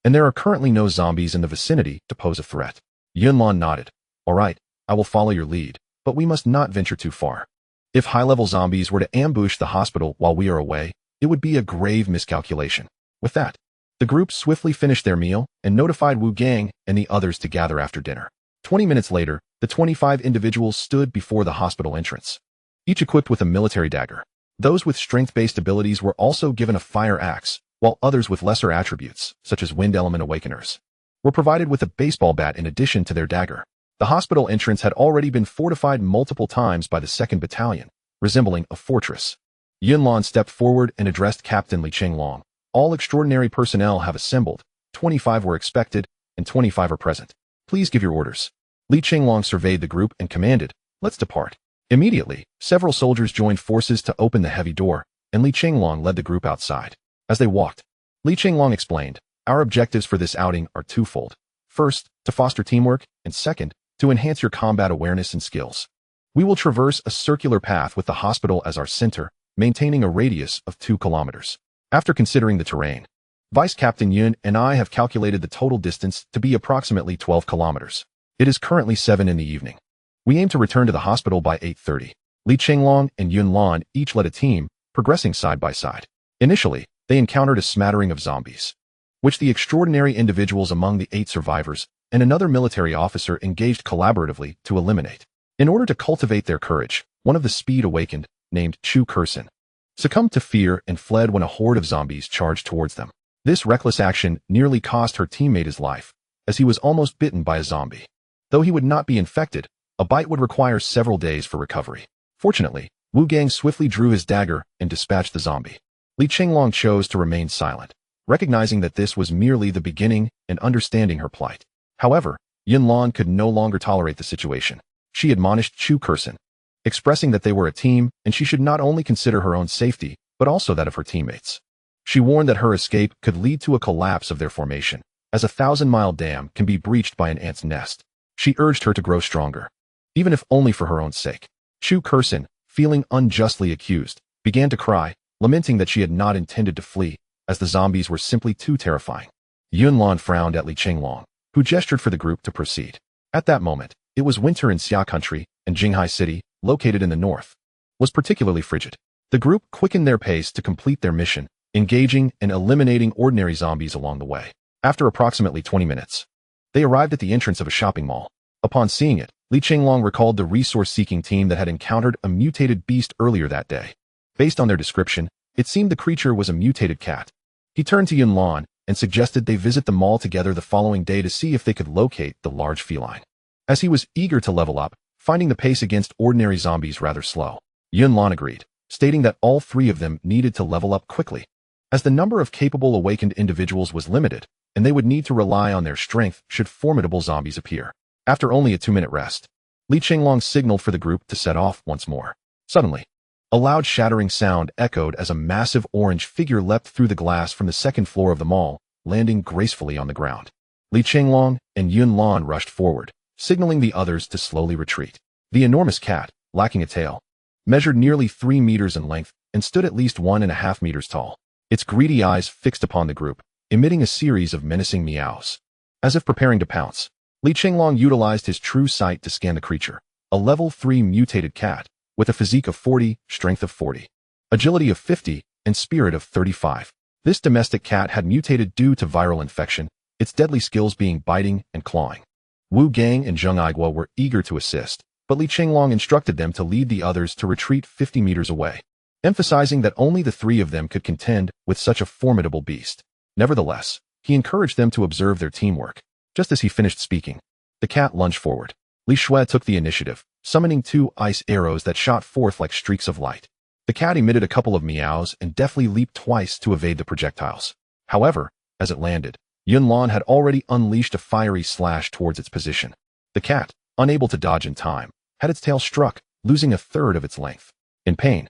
and there are currently no zombies in the vicinity to pose a threat. Yunlan nodded. All right, I will follow your lead, but we must not venture too far. If high-level zombies were to ambush the hospital while we are away, it would be a grave miscalculation. With that, the group swiftly finished their meal and notified Wu Gang and the others to gather after dinner. 20 minutes later, the 25 individuals stood before the hospital entrance, each equipped with a military dagger. Those with strength-based abilities were also given a fire axe, while others with lesser attributes, such as wind element awakeners, were provided with a baseball bat in addition to their dagger. The hospital entrance had already been fortified multiple times by the 2nd Battalion, resembling a fortress. Yunlan stepped forward and addressed Captain Li Chenglong. All extraordinary personnel have assembled. 25 were expected, and 25 are present. Please give your orders. Li Chenglong surveyed the group and commanded, let's depart. Immediately, several soldiers joined forces to open the heavy door, and Li Chenglong led the group outside. As they walked, Li Chenglong explained, our objectives for this outing are twofold. First, to foster teamwork, and second, to enhance your combat awareness and skills. We will traverse a circular path with the hospital as our center, maintaining a radius of 2 kilometers. After considering the terrain, Vice Captain Yun and I have calculated the total distance to be approximately 12 kilometers. It is currently 7 in the evening. We aim to return to the hospital by 8:30. Li Chenglong and Yun Lan each led a team, progressing side by side. Initially, they encountered a smattering of zombies, which the extraordinary individuals among the 8 survivors and another military officer engaged collaboratively to eliminate. In order to cultivate their courage, one of the speed awakened, named Chu Kursin, succumbed to fear and fled when a horde of zombies charged towards them. This reckless action nearly cost her teammate his life, as he was almost bitten by a zombie. Though he would not be infected, a bite would require several days for recovery. Fortunately, Wu Gang swiftly drew his dagger and dispatched the zombie. Li Chenglong chose to remain silent, recognizing that this was merely the beginning and understanding her plight. However, Yun Lan could no longer tolerate the situation. She admonished Chu Kursin, expressing that they were a team and she should not only consider her own safety, but also that of her teammates. She warned that her escape could lead to a collapse of their formation, as a 1,000-mile dam can be breached by an ant's nest. She urged her to grow stronger, even if only for her own sake. Chu Kursin, feeling unjustly accused, began to cry, lamenting that she had not intended to flee, as the zombies were simply too terrifying. Yun Lan frowned at Li Chenglong, who gestured for the group to proceed. At that moment, it was winter in Xia Country, and Jinghai City, located in the north, was particularly frigid. The group quickened their pace to complete their mission, engaging and eliminating ordinary zombies along the way. After approximately 20 minutes, they arrived at the entrance of a shopping mall. Upon seeing it, Li Chenglong recalled the resource-seeking team that had encountered a mutated beast earlier that day. Based on their description, it seemed the creature was a mutated cat. He turned to Yun Lan and suggested they visit the mall together the following day to see if they could locate the large feline. As he was eager to level up, finding the pace against ordinary zombies rather slow, Yun Lan agreed, stating that all 3 of them needed to level up quickly, as the number of capable awakened individuals was limited, and they would need to rely on their strength should formidable zombies appear. After only a 2-minute rest, Li Chenglong signaled for the group to set off once more. Suddenly, a loud shattering sound echoed as a massive orange figure leapt through the glass from the 2nd floor of the mall, landing gracefully on the ground. Li Chenglong and Yun Lan rushed forward, signaling the others to slowly retreat. The enormous cat, lacking a tail, measured nearly 3 meters in length and stood at least 1.5 meters tall, its greedy eyes fixed upon the group, emitting a series of menacing meows. As if preparing to pounce, Li Chenglong utilized his true sight to scan the creature, a level 3 mutated cat, with a physique of 40, strength of 40, agility of 50, and spirit of 35. This domestic cat had mutated due to viral infection, its deadly skills being biting and clawing. Wu Gang and Zheng Aiguo were eager to assist, but Li Chenglong instructed them to lead the others to retreat 50 meters away, emphasizing that only the 3 of them could contend with such a formidable beast. Nevertheless, he encouraged them to observe their teamwork. Just as he finished speaking, the cat lunged forward. Li Shui took the initiative, summoning 2 ice arrows that shot forth like streaks of light. The cat emitted a couple of meows and deftly leaped twice to evade the projectiles. However, as it landed, Yunlan had already unleashed a fiery slash towards its position. The cat, unable to dodge in time, had its tail struck, losing a third of its length. In pain,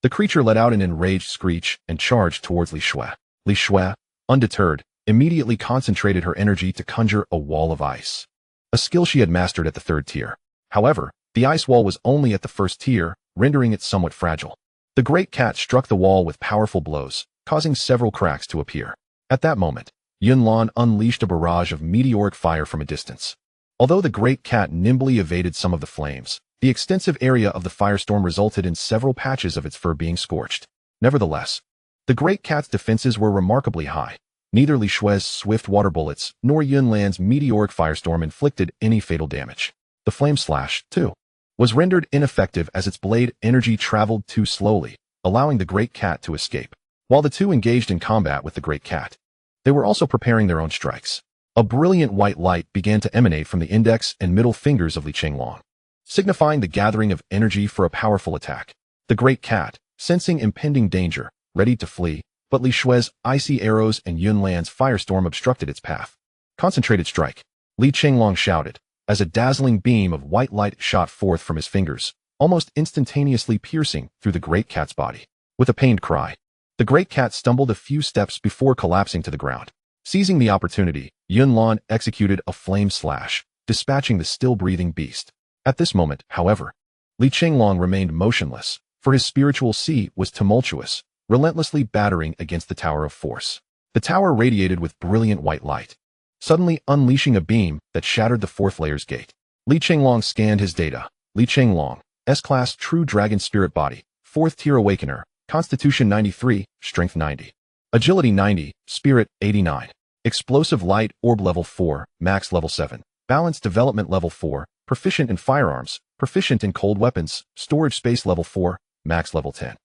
the creature let out an enraged screech and charged towards Li Shui. Li Shui, undeterred, immediately concentrated her energy to conjure a wall of ice, a skill she had mastered at the 3rd tier. However, the ice wall was only at the 1st tier, rendering it somewhat fragile. The great cat struck the wall with powerful blows, causing several cracks to appear. At that moment, Yunlan unleashed a barrage of meteoric fire from a distance. Although the great cat nimbly evaded some of the flames, the extensive area of the firestorm resulted in several patches of its fur being scorched. Nevertheless, the great cat's defenses were remarkably high. Neither Li Shui's swift water bullets nor Yunlan's meteoric firestorm inflicted any fatal damage. The flame slash, too, was rendered ineffective as its blade energy traveled too slowly, allowing the great cat to escape. While the two engaged in combat with the great cat, they were also preparing their own strikes. A brilliant white light began to emanate from the index and middle fingers of Li Chenglong, signifying the gathering of energy for a powerful attack. The great cat, sensing impending danger, readied to flee, but Li Shui's icy arrows and Yunlan's firestorm obstructed its path. Concentrated strike, Li Chenglong shouted, as a dazzling beam of white light shot forth from his fingers, almost instantaneously piercing through the great cat's body. With a pained cry, the great cat stumbled a few steps before collapsing to the ground. Seizing the opportunity, Yunlan executed a flame slash, dispatching the still-breathing beast. At this moment, however, Li Chenglong remained motionless, for his spiritual sea was tumultuous, relentlessly battering against the tower of force. The tower radiated with brilliant white light, suddenly unleashing a beam that shattered the 4th layer's gate. Li Chenglong scanned his data. Li Chenglong, S-Class True Dragon Spirit Body, 4th Tier Awakener, Constitution 93, Strength 90. Agility 90, Spirit 89. Explosive Light Orb Level 4, Max Level 7. Balance Development Level 4, Proficient in Firearms, Proficient in Cold Weapons, Storage Space Level 4, Max Level 10.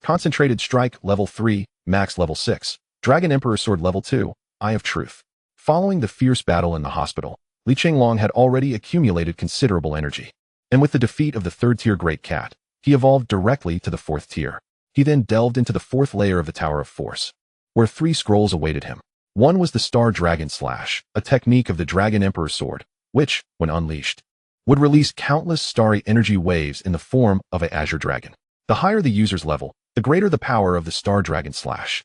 Concentrated Strike Level 3, Max Level 6. Dragon Emperor Sword Level 2, Eye of Truth. Following the fierce battle in the hospital, Li Chenglong had already accumulated considerable energy. And with the defeat of the 3rd tier Great Cat, he evolved directly to the 4th tier. He then delved into the 4th layer of the Tower of Force, where 3 scrolls awaited him. One was the Star Dragon Slash, a technique of the Dragon Emperor Sword, which, when unleashed, would release countless starry energy waves in the form of an azure dragon. The higher the user's level, the greater the power of the Star Dragon Slash.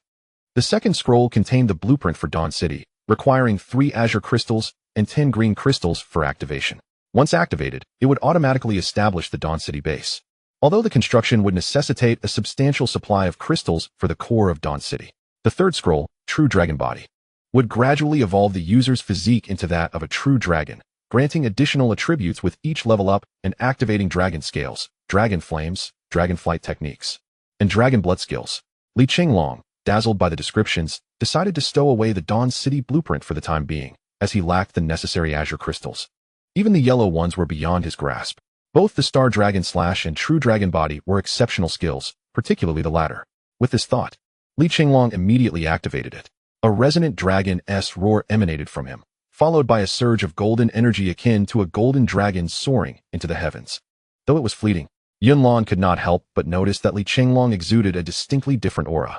The second scroll contained the blueprint for Dawn City, requiring 3 azure crystals and 10 green crystals for activation. Once activated, it would automatically establish the Dawn City base, although the construction would necessitate a substantial supply of crystals for the core of Dawn City. The third scroll, True Dragon Body, would gradually evolve the user's physique into that of a true dragon, granting additional attributes with each level up and activating dragon scales, dragon flames, dragon flight techniques, and dragon blood skills. Li Chenglong, dazzled by the descriptions, decided to stow away the Dawn City blueprint for the time being, as he lacked the necessary azure crystals. Even the yellow ones were beyond his grasp. Both the Star Dragon Slash and True Dragon Body were exceptional skills, particularly the latter. With this thought, Li Chenglong immediately activated it. A resonant dragon's roar emanated from him, followed by a surge of golden energy akin to a golden dragon soaring into the heavens. Though it was fleeting, Yunlan could not help but notice that Li Chenglong exuded a distinctly different aura.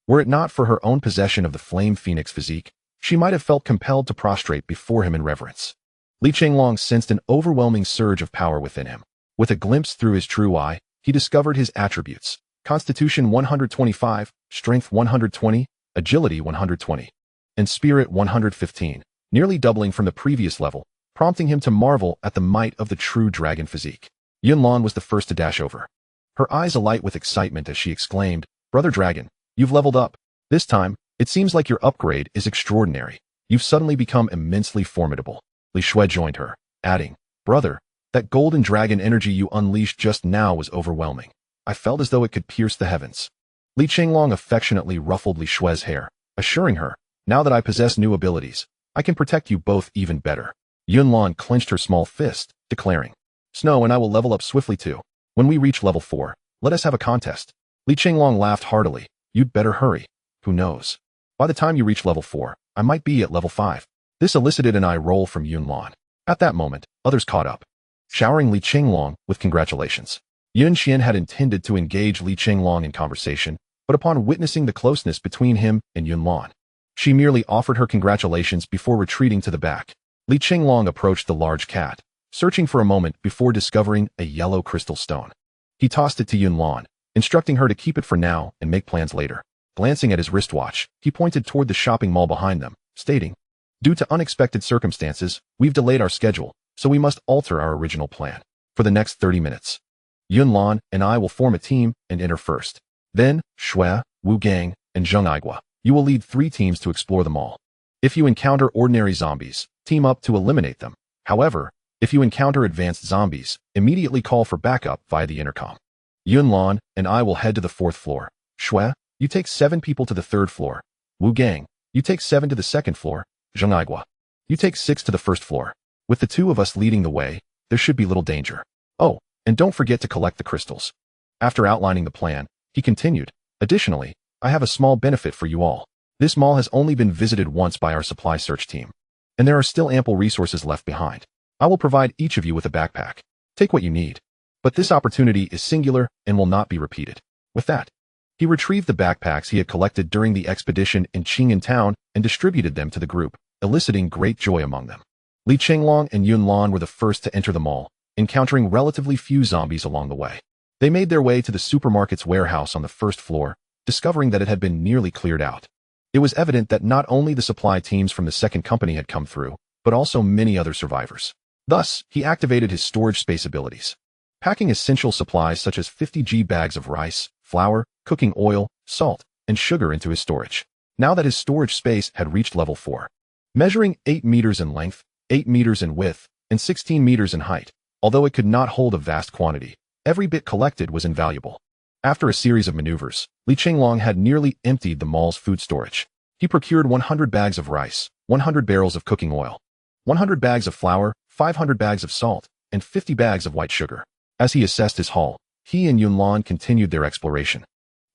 Were it not for her own possession of the Flame Phoenix physique, she might have felt compelled to prostrate before him in reverence. Li Chenglong sensed an overwhelming surge of power within him. With a glimpse through his true eye, he discovered his attributes: Constitution 125, Strength 120, Agility 120, and Spirit 115, nearly doubling from the previous level, prompting him to marvel at the might of the true dragon physique. Yunlan was the first to dash over, her eyes alight with excitement as she exclaimed, "Brother Dragon, you've leveled up. This time, it seems like your upgrade is extraordinary. You've suddenly become immensely formidable." Li Shui joined her, adding, "Brother, that golden dragon energy you unleashed just now was overwhelming. I felt as though it could pierce the heavens." Li Chenglong affectionately ruffled Li Shui's hair, assuring her, "Now that I possess new abilities, I can protect you both even better." Yunlan clenched her small fist, declaring, "Snow and I will level up swiftly too. When we reach level 4, let us have a contest." Li Chenglong laughed heartily. "You'd better hurry. Who knows? By the time you reach level 4, I might be at level 5. This elicited an eye roll from Yunlan. At that moment, others caught up, showering Li Chenglong with congratulations. Yun Xian had intended to engage Li Chenglong in conversation, but upon witnessing the closeness between him and Yunlan, She merely offered her congratulations before retreating to the back. Li Chenglong approached the large cat, searching for a moment before discovering a yellow crystal stone. He tossed it to Yunlan, instructing her to keep it for now and make plans later. Glancing at his wristwatch, he pointed toward the shopping mall behind them, stating, "Due to unexpected circumstances, we've delayed our schedule, so we must alter our original plan. For the next 30 minutes, Yunlan and I will form a team and enter first. Then, Shui, Wu Gang, and Zheng Aigua, you will lead 3 teams to explore the mall. If you encounter ordinary zombies, team up to eliminate them. However, if you encounter advanced zombies, immediately call for backup via the intercom. Yunlan and I will head to the 4th floor. Shui, you take 7 people to the 3rd floor. Wu Gang, you take 7 to the 2nd floor. Zheng Aigua, you take 6 to the 1st floor. With the 2 of us leading the way, there should be little danger. Oh, and don't forget to collect the crystals." After outlining the plan, he continued, "Additionally, I have a small benefit for you all. This mall has only been visited once by our supply search team, and there are still ample resources left behind. I will provide each of you with a backpack. Take what you need. But this opportunity is singular and will not be repeated." With that, he retrieved the backpacks he had collected during the expedition in Qing'an town and distributed them to the group, eliciting great joy among them. Li Chenglong and Yunlan were the first to enter the mall, encountering relatively few zombies along the way. They made their way to the supermarket's warehouse on the 1st floor, discovering that it had been nearly cleared out. It was evident that not only the supply teams from the 2nd company had come through, but also many other survivors. Thus, he activated his storage space abilities, packing essential supplies such as 50 bags of rice, flour, cooking oil, salt, and sugar into his storage. Now that his storage space had reached level 4, measuring 8 meters in length, 8 meters in width, and 16 meters in height, although it could not hold a vast quantity, every bit collected was invaluable. After a series of maneuvers, Li Chenglong had nearly emptied the mall's food storage. He procured 100 bags of rice, 100 barrels of cooking oil, 100 bags of flour, 500 bags of salt, and 50 bags of white sugar. As he assessed his haul, he and Yunlan continued their exploration,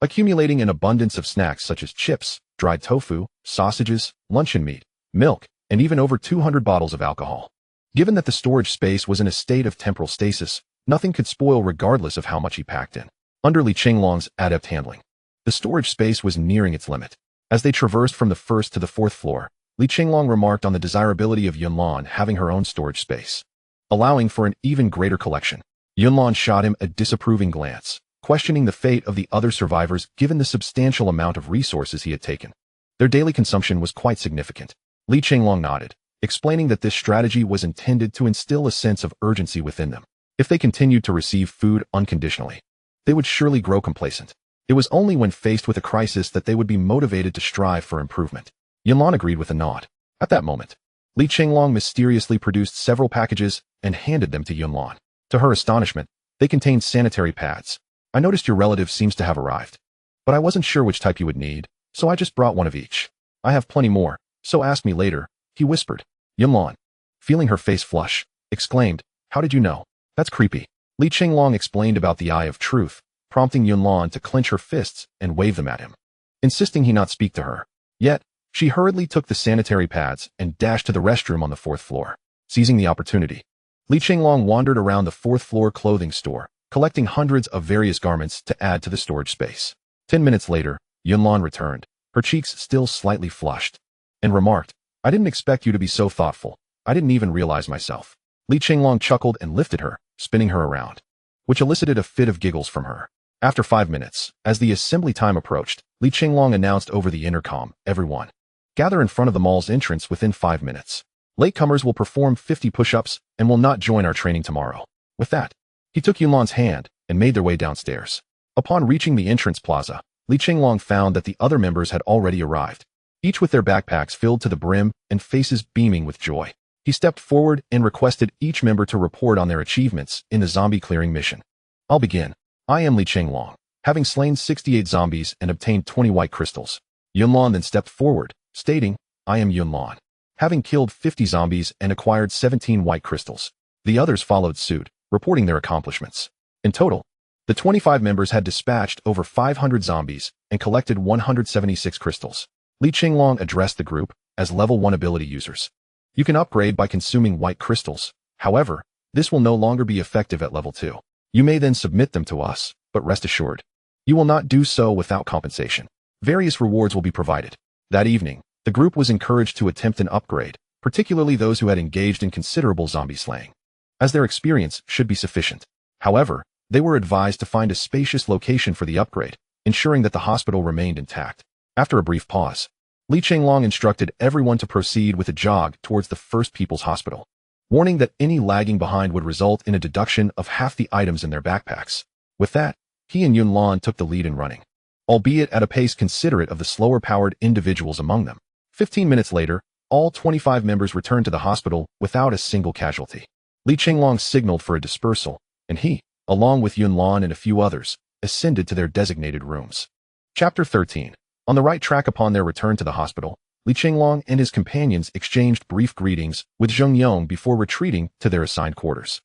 accumulating an abundance of snacks such as chips, dried tofu, sausages, luncheon meat, milk, and even over 200 bottles of alcohol. Given that the storage space was in a state of temporal stasis, nothing could spoil regardless of how much he packed in. Under Li Chenglong's adept handling, the storage space was nearing its limit. As they traversed from the 1st to the 4th floor, Li Chenglong remarked on the desirability of Yunlan having her own storage space, allowing for an even greater collection. Yunlan shot him a disapproving glance, questioning the fate of the other survivors given the substantial amount of resources he had taken. Their daily consumption was quite significant. Li Chenglong nodded, explaining that this strategy was intended to instill a sense of urgency within them. If they continued to receive food unconditionally, they would surely grow complacent. It was only when faced with a crisis that they would be motivated to strive for improvement. Yunlan agreed with a nod. At that moment, Li Chenglong mysteriously produced several packages and handed them to Yunlan. To her astonishment, they contained sanitary pads. "I noticed your relative seems to have arrived, but I wasn't sure which type you would need, so I just brought one of each. I have plenty more, so ask me later," he whispered. Yunlan, feeling her face flush, exclaimed, "How did you know? That's creepy." Li Chenglong explained about the Eye of Truth, prompting Yunlan to clench her fists and wave them at him, insisting he not speak to her. Yet, she hurriedly took the sanitary pads and dashed to the restroom on the 4th floor. Seizing the opportunity, Li Chenglong wandered around the 4th floor clothing store, collecting hundreds of various garments to add to the storage space. 10 minutes later, Yunlan returned, her cheeks still slightly flushed, and remarked, "I didn't expect you to be so thoughtful. I didn't even realize myself." Li Chenglong chuckled and lifted her, spinning her around, which elicited a fit of giggles from her. After 5 minutes, as the assembly time approached, Li Chenglong announced over the intercom, "Everyone, gather in front of the mall's entrance within 5 minutes. Latecomers will perform 50 push-ups and will not join our training tomorrow." With that, he took Yunlan's hand and made their way downstairs. Upon reaching the entrance plaza, Li Chenglong found that the other members had already arrived, each with their backpacks filled to the brim and faces beaming with joy. He stepped forward and requested each member to report on their achievements in the zombie clearing mission. "I'll begin. I am Li Chenglong, having slain 68 zombies and obtained 20 white crystals." Yunlan then stepped forward, stating, "I am Yunlan, having killed 50 zombies and acquired 17 white crystals." The others followed suit, reporting their accomplishments. In total, the 25 members had dispatched over 500 zombies and collected 176 crystals. Li Chenglong addressed the group as level 1 ability users. "You can upgrade by consuming white crystals. However, this will no longer be effective at level 2. You may then submit them to us, but rest assured, you will not do so without compensation. Various rewards will be provided." That evening, The group was encouraged to attempt an upgrade, particularly those who had engaged in considerable zombie slaying, as their experience should be sufficient. However, they were advised to find a spacious location for the upgrade, ensuring that the hospital remained intact. After a brief pause, Chenglong instructed everyone to proceed with a jog towards the First People's Hospital, warning that any lagging behind would result in a deduction of half the items in their backpacks. With that, he and Yunlan took the lead in running, albeit at a pace considerate of the slower-powered individuals among them. 15 minutes later, all 25 members returned to the hospital without a single casualty. Chenglong signaled for a dispersal, and he, along with Yunlan and a few others, ascended to their designated rooms. Chapter 13. On the right track upon their return to the hospital, Chenglong and his companions exchanged brief greetings with Zheng Yong before retreating to their assigned quarters.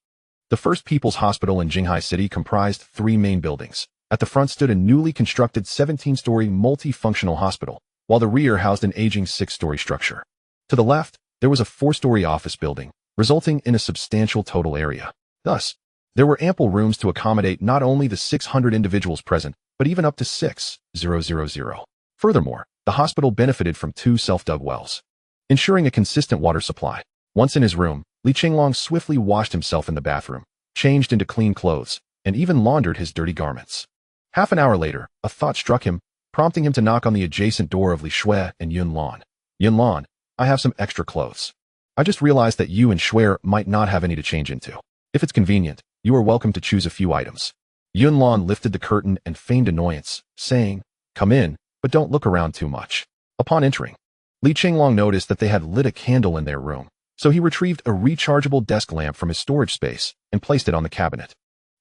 The First People's Hospital in Jinghai City comprised 3 main buildings. At the front stood a newly constructed 17-story multifunctional hospital, while the rear housed an aging 6-story structure. To the left, there was a 4-story office building, resulting in a substantial total area. Thus, there were ample rooms to accommodate not only the 600 individuals present, but even up to 6,000. Furthermore, the hospital benefited from 2 self-dug wells, ensuring a consistent water supply. Once in his room, Chenglong swiftly washed himself in the bathroom, changed into clean clothes, and even laundered his dirty garments. Half an hour later, a thought struck him, prompting him to knock on the adjacent door of Li Shui and Yunlan. Yunlan, I have some extra clothes. I just realized that you and Shui might not have any to change into. If it's convenient, you are welcome to choose a few items. Yunlan lifted the curtain and feigned annoyance, saying, Come in, but don't look around too much. Upon entering, Chenglong noticed that they had lit a candle in their room, so he retrieved a rechargeable desk lamp from his storage space and placed it on the cabinet.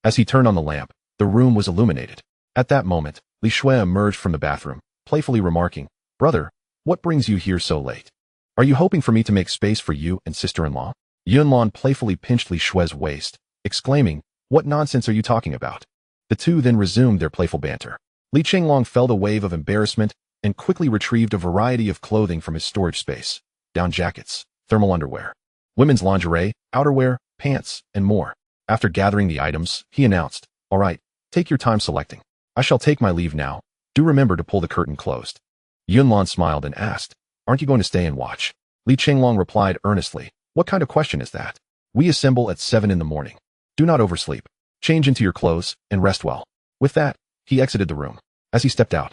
As he turned on the lamp, the room was illuminated. At that moment, Li Shui emerged from the bathroom, playfully remarking, Brother, what brings you here so late? Are you hoping for me to make space for you and sister-in-law? Yunlan playfully pinched Li Shui's waist, exclaiming, What nonsense are you talking about? The two then resumed their playful banter. Chenglong felt a wave of embarrassment and quickly retrieved a variety of clothing from his storage space: down jackets, thermal underwear, women's lingerie, outerwear, pants, and more. After gathering the items, he announced, All right, take your time selecting. I shall take my leave now. Do remember to pull the curtain closed. Yunlan smiled and asked, Aren't you going to stay and watch? Chenglong replied earnestly, What kind of question is that? We assemble at 7 in the morning. Do not oversleep. Change into your clothes and rest well. With that, he exited the room. As he stepped out,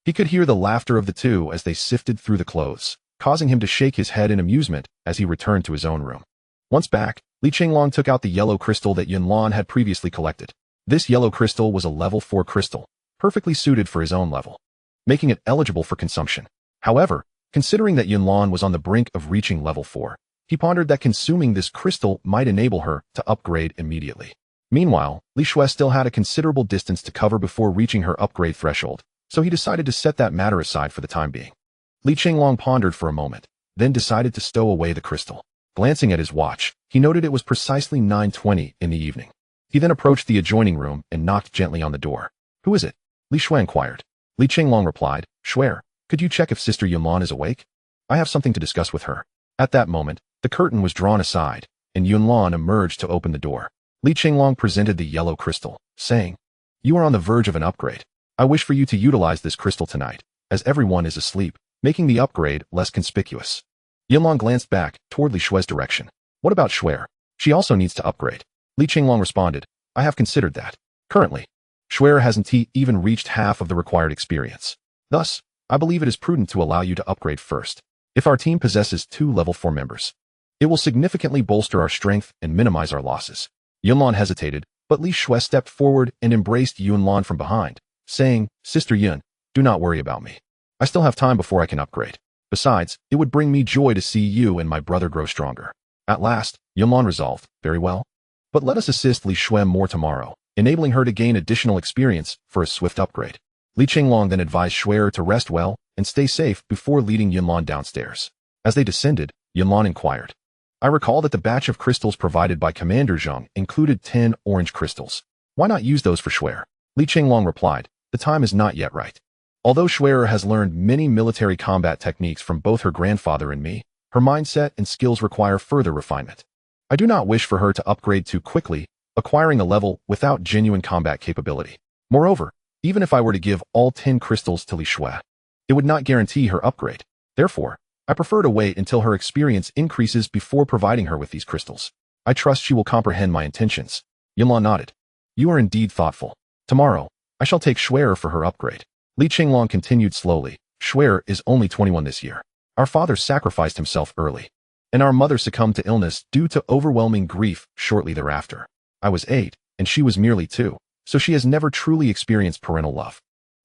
he could hear the laughter of the two as they sifted through the clothes, causing him to shake his head in amusement as he returned to his own room. Once back, Chenglong took out the yellow crystal that Yunlan had previously collected. This yellow crystal was a level 4 crystal, perfectly suited for his own level, making it eligible for consumption. However, considering that Yunlan was on the brink of reaching level 4, he pondered that consuming this crystal might enable her to upgrade immediately. Meanwhile, Li Shui still had a considerable distance to cover before reaching her upgrade threshold, so he decided to set that matter aside for the time being. Chenglong pondered for a moment, then decided to stow away the crystal. Glancing at his watch, he noted it was precisely 9:20 in the evening. He then approached the adjoining room and knocked gently on the door. Who is it? Li Shui inquired. Chenglong replied, Shui, could you check if Sister Yunlan is awake? I have something to discuss with her. At that moment, the curtain was drawn aside, and Yunlan emerged to open the door. Chenglong presented the yellow crystal, saying, You are on the verge of an upgrade. I wish for you to utilize this crystal tonight, as everyone is asleep, making the upgrade less conspicuous. Yunlan glanced back toward Li Shui's direction. What about Shui? She also needs to upgrade. Chenglong responded, I have considered that. Currently, Shui hasn't even reached half of the required experience. Thus, I believe it is prudent to allow you to upgrade first. If our team possesses 2 level 4 members, it will significantly bolster our strength and minimize our losses. Yunlan hesitated, but Li Shui stepped forward and embraced Yunlan from behind, saying, Sister Yun, do not worry about me. I still have time before I can upgrade. Besides, it would bring me joy to see you and my brother grow stronger. At last, Yunlan resolved, Very well. But let us assist Li Shui more tomorrow, enabling her to gain additional experience for a swift upgrade. Chenglong then advised Shui to rest well and stay safe before leading Yunlan downstairs. As they descended, Yunlan inquired, I recall that the batch of crystals provided by Commander Zheng included 10 orange crystals. Why not use those for Shui? Chenglong replied, The time is not yet right. Although Shui has learned many military combat techniques from both her grandfather and me, her mindset and skills require further refinement. I do not wish for her to upgrade too quickly, acquiring a level without genuine combat capability. Moreover, even if I were to give all 10 crystals to Li Shui, it would not guarantee her upgrade. Therefore, I prefer to wait until her experience increases before providing her with these crystals. I trust she will comprehend my intentions. Yunlan nodded. You are indeed thoughtful. Tomorrow, I shall take Schwerer for her upgrade. Li Chenglong continued slowly. Schwerer is only 21 this year. Our father sacrificed himself early, and our mother succumbed to illness due to overwhelming grief shortly thereafter. I was 8, and she was merely 2, so she has never truly experienced parental love.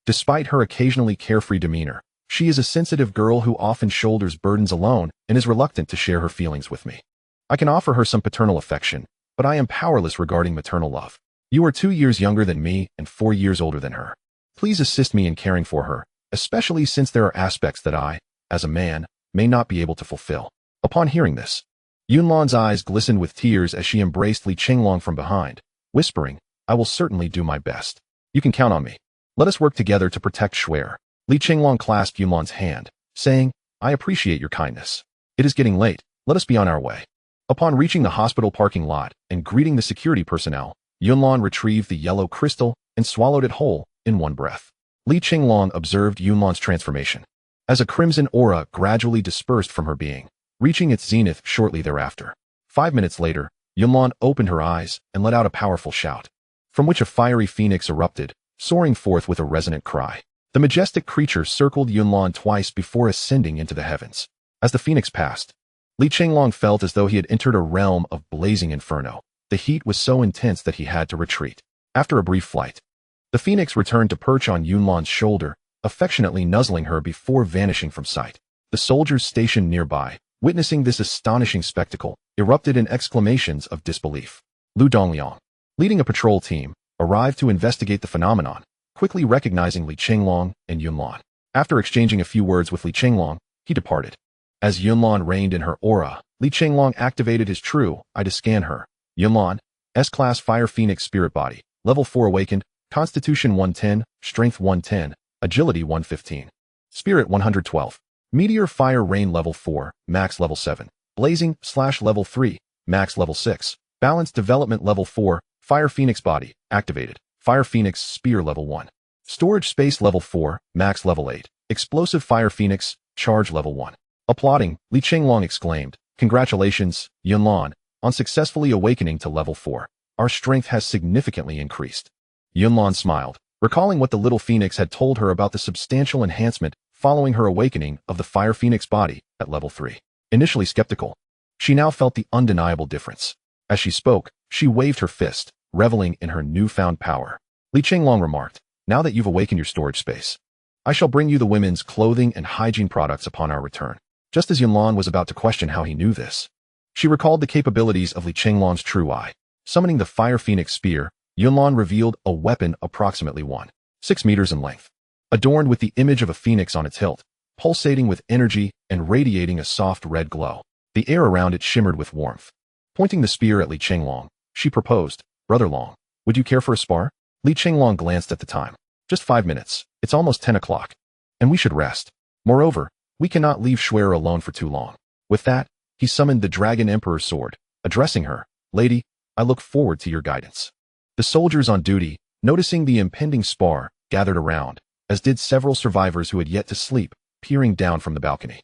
Despite her occasionally carefree demeanor, she is a sensitive girl who often shoulders burdens alone and is reluctant to share her feelings with me. I can offer her some paternal affection, but I am powerless regarding maternal love. You are 2 years younger than me and 4 years older than her. Please assist me in caring for her, especially since there are aspects that I, as a man, may not be able to fulfill. Upon hearing this, Yunlan's eyes glistened with tears as she embraced Li Chenglong from behind, whispering, I will certainly do my best. You can count on me. Let us work together to protect Schwerer. Li Chenglong clasped Yunlan's hand, saying, I appreciate your kindness. It is getting late. Let us be on our way. Upon reaching the hospital parking lot and greeting the security personnel, Yunlan retrieved the yellow crystal and swallowed it whole in one breath. Li Chenglong observed Yunlan's transformation, as a crimson aura gradually dispersed from her being, reaching its zenith shortly thereafter. 5 minutes later, Yunlan opened her eyes and let out a powerful shout, from which a fiery phoenix erupted, soaring forth with a resonant cry. The majestic creature circled Yunlan twice before ascending into the heavens. As the phoenix passed, Li Chenglong felt as though he had entered a realm of blazing inferno. The heat was so intense that he had to retreat. After a brief flight, the phoenix returned to perch on Yunlan's shoulder, affectionately nuzzling her before vanishing from sight. The soldiers stationed nearby, witnessing this astonishing spectacle, erupted in exclamations of disbelief. Lu Dongliang, leading a patrol team, arrived to investigate the phenomenon, quickly recognizing Li Chenglong and Yunlan. After exchanging a few words with Li Chenglong, he departed. As Yunlan reigned in her aura, Li Chenglong activated his true eye to scan her. Yunlan, S-Class Fire Phoenix Spirit Body, Level 4 Awakened, Constitution 110, Strength 110, Agility 115. Spirit 112. Meteor Fire Rain Level 4, Max Level 7. Blazing/Level 3, Max Level 6. Balance Development Level 4, Fire Phoenix Body, activated. Fire Phoenix Spear Level 1. Storage Space Level 4, Max Level 8. Explosive Fire Phoenix, Charge Level 1. Applauding, Li Chenglong exclaimed, Congratulations, Yunlan, on successfully awakening to Level 4. Our strength has significantly increased. Yunlan smiled, recalling what the little phoenix had told her about the substantial enhancement following her awakening of the Fire Phoenix body at Level 3. Initially skeptical, she now felt the undeniable difference. As she spoke, she waved her fist, reveling in her newfound power. Li Chenglong remarked, Now that you've awakened your storage space, I shall bring you the women's clothing and hygiene products upon our return. Just as Yunlan was about to question how he knew this, she recalled the capabilities of Li Chenglong's true eye. Summoning the Fire Phoenix Spear, Yunlan revealed a weapon approximately 1.6 meters in length, adorned with the image of a phoenix on its hilt, pulsating with energy and radiating a soft red glow. The air around it shimmered with warmth. Pointing the spear at Li Chenglong, she proposed, Brother Long, would you care for a spar? Li Chenglong glanced at the time. Just 5 minutes. It's almost 10 o'clock. And we should rest. Moreover, we cannot leave Schwerer alone for too long. With that, he summoned the Dragon Emperor's sword, addressing her, Lady, I look forward to your guidance. The soldiers on duty, noticing the impending spar, gathered around, as did several survivors who had yet to sleep, peering down from the balcony.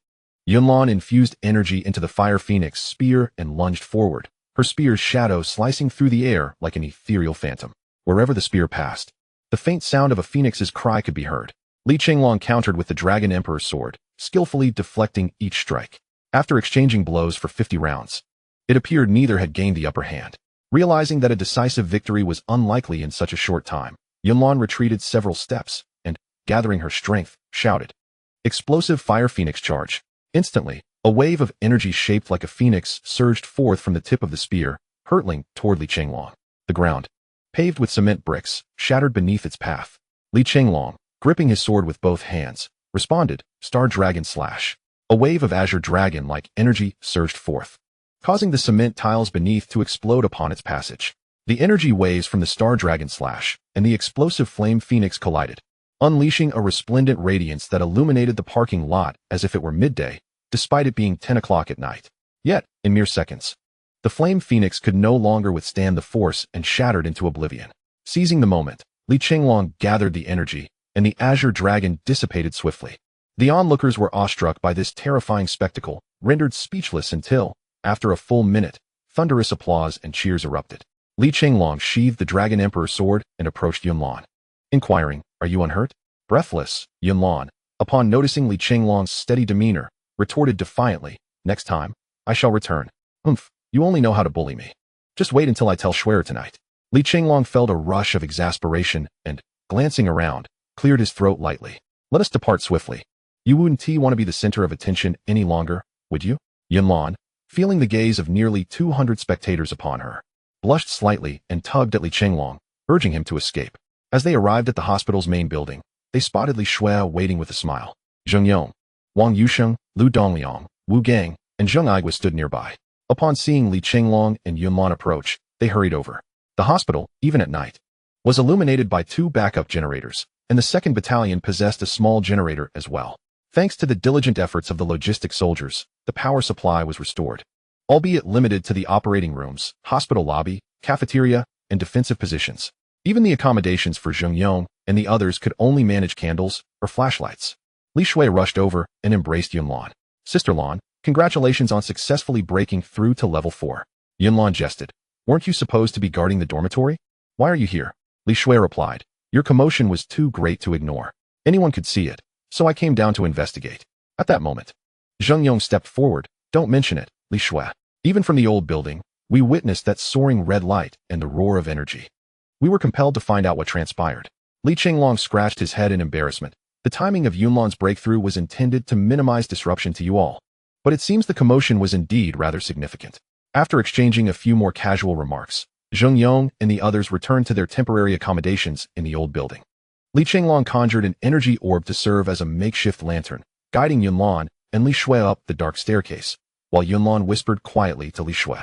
Yunlan infused energy into the Fire Phoenix spear and lunged forward, her spear's shadow slicing through the air like an ethereal phantom. Wherever the spear passed, the faint sound of a phoenix's cry could be heard. Li Chenglong countered with the Dragon Emperor's sword, skillfully deflecting each strike. After exchanging blows for 50 rounds, it appeared neither had gained the upper hand. Realizing that a decisive victory was unlikely in such a short time, Yunlan retreated several steps and, gathering her strength, shouted, Explosive Fire Phoenix Charge. Instantly, a wave of energy shaped like a phoenix surged forth from the tip of the spear, hurtling toward Li Chenglong. The ground, paved with cement bricks, shattered beneath its path. Li Chenglong, gripping his sword with both hands, responded, Star Dragon Slash. A wave of azure dragon-like energy surged forth, causing the cement tiles beneath to explode upon its passage. The energy waves from the Star Dragon Slash and the explosive flame phoenix collided, unleashing a resplendent radiance that illuminated the parking lot as if it were midday, despite it being 10 o'clock at night. Yet, in mere seconds, the flame phoenix could no longer withstand the force and shattered into oblivion. Seizing the moment, Li Chenglong gathered the energy, and the azure dragon dissipated swiftly. The onlookers were awestruck by this terrifying spectacle, rendered speechless until, after a full minute, thunderous applause and cheers erupted. Li Chenglong sheathed the Dragon Emperor sword and approached Yunlan, inquiring, "Are you unhurt?" Breathless, Yunlan, upon noticing Li Chenglong's steady demeanor, retorted defiantly, "Next time, I shall return. You only know how to bully me. Just wait until I tell Schwer tonight." Li Chenglong felt a rush of exasperation and, glancing around, cleared his throat lightly. "Let us depart swiftly. You wouldn't want to be the center of attention any longer, would you?" Yunlan, feeling the gaze of nearly 200 spectators upon her, blushed slightly and tugged at Li Chenglong, urging him to escape. As they arrived at the hospital's main building, they spotted Li Shui waiting with a smile. Zheng Yong, Wang Yusheng, Lu Dongliang, Wu Gang, and Zheng Igua stood nearby. Upon seeing Li Chenglong and Yunlan approach, they hurried over. The hospital, even at night, was illuminated by 2 backup generators, and the 2nd Battalion possessed a small generator as well. Thanks to the diligent efforts of the logistic soldiers, the power supply was restored, albeit limited to the operating rooms, hospital lobby, cafeteria, and defensive positions. Even the accommodations for Zheng Yong and the others could only manage candles or flashlights. Li Shui rushed over and embraced Yunlan. "Sister Lan, congratulations on successfully breaking through to level 4. Yunlan jested. "Weren't you supposed to be guarding the dormitory? Why are you here?" Li Shui replied. "Your commotion was too great to ignore. Anyone could see it, so I came down to investigate." At that moment, Zheng Yong stepped forward. "Don't mention it, Li Shui. Even from the old building, we witnessed that soaring red light and the roar of energy. We were compelled to find out what transpired." Li Chenglong scratched his head in embarrassment. The timing of Yunlan's breakthrough was intended to minimize disruption to you all, but it seems the commotion was indeed rather significant. After exchanging a few more casual remarks, Zheng Yong and the others returned to their temporary accommodations in the old building. Li Chenglong conjured an energy orb to serve as a makeshift lantern, guiding Yunlan and Li Shui up the dark staircase, while Yunlan whispered quietly to Li Shui.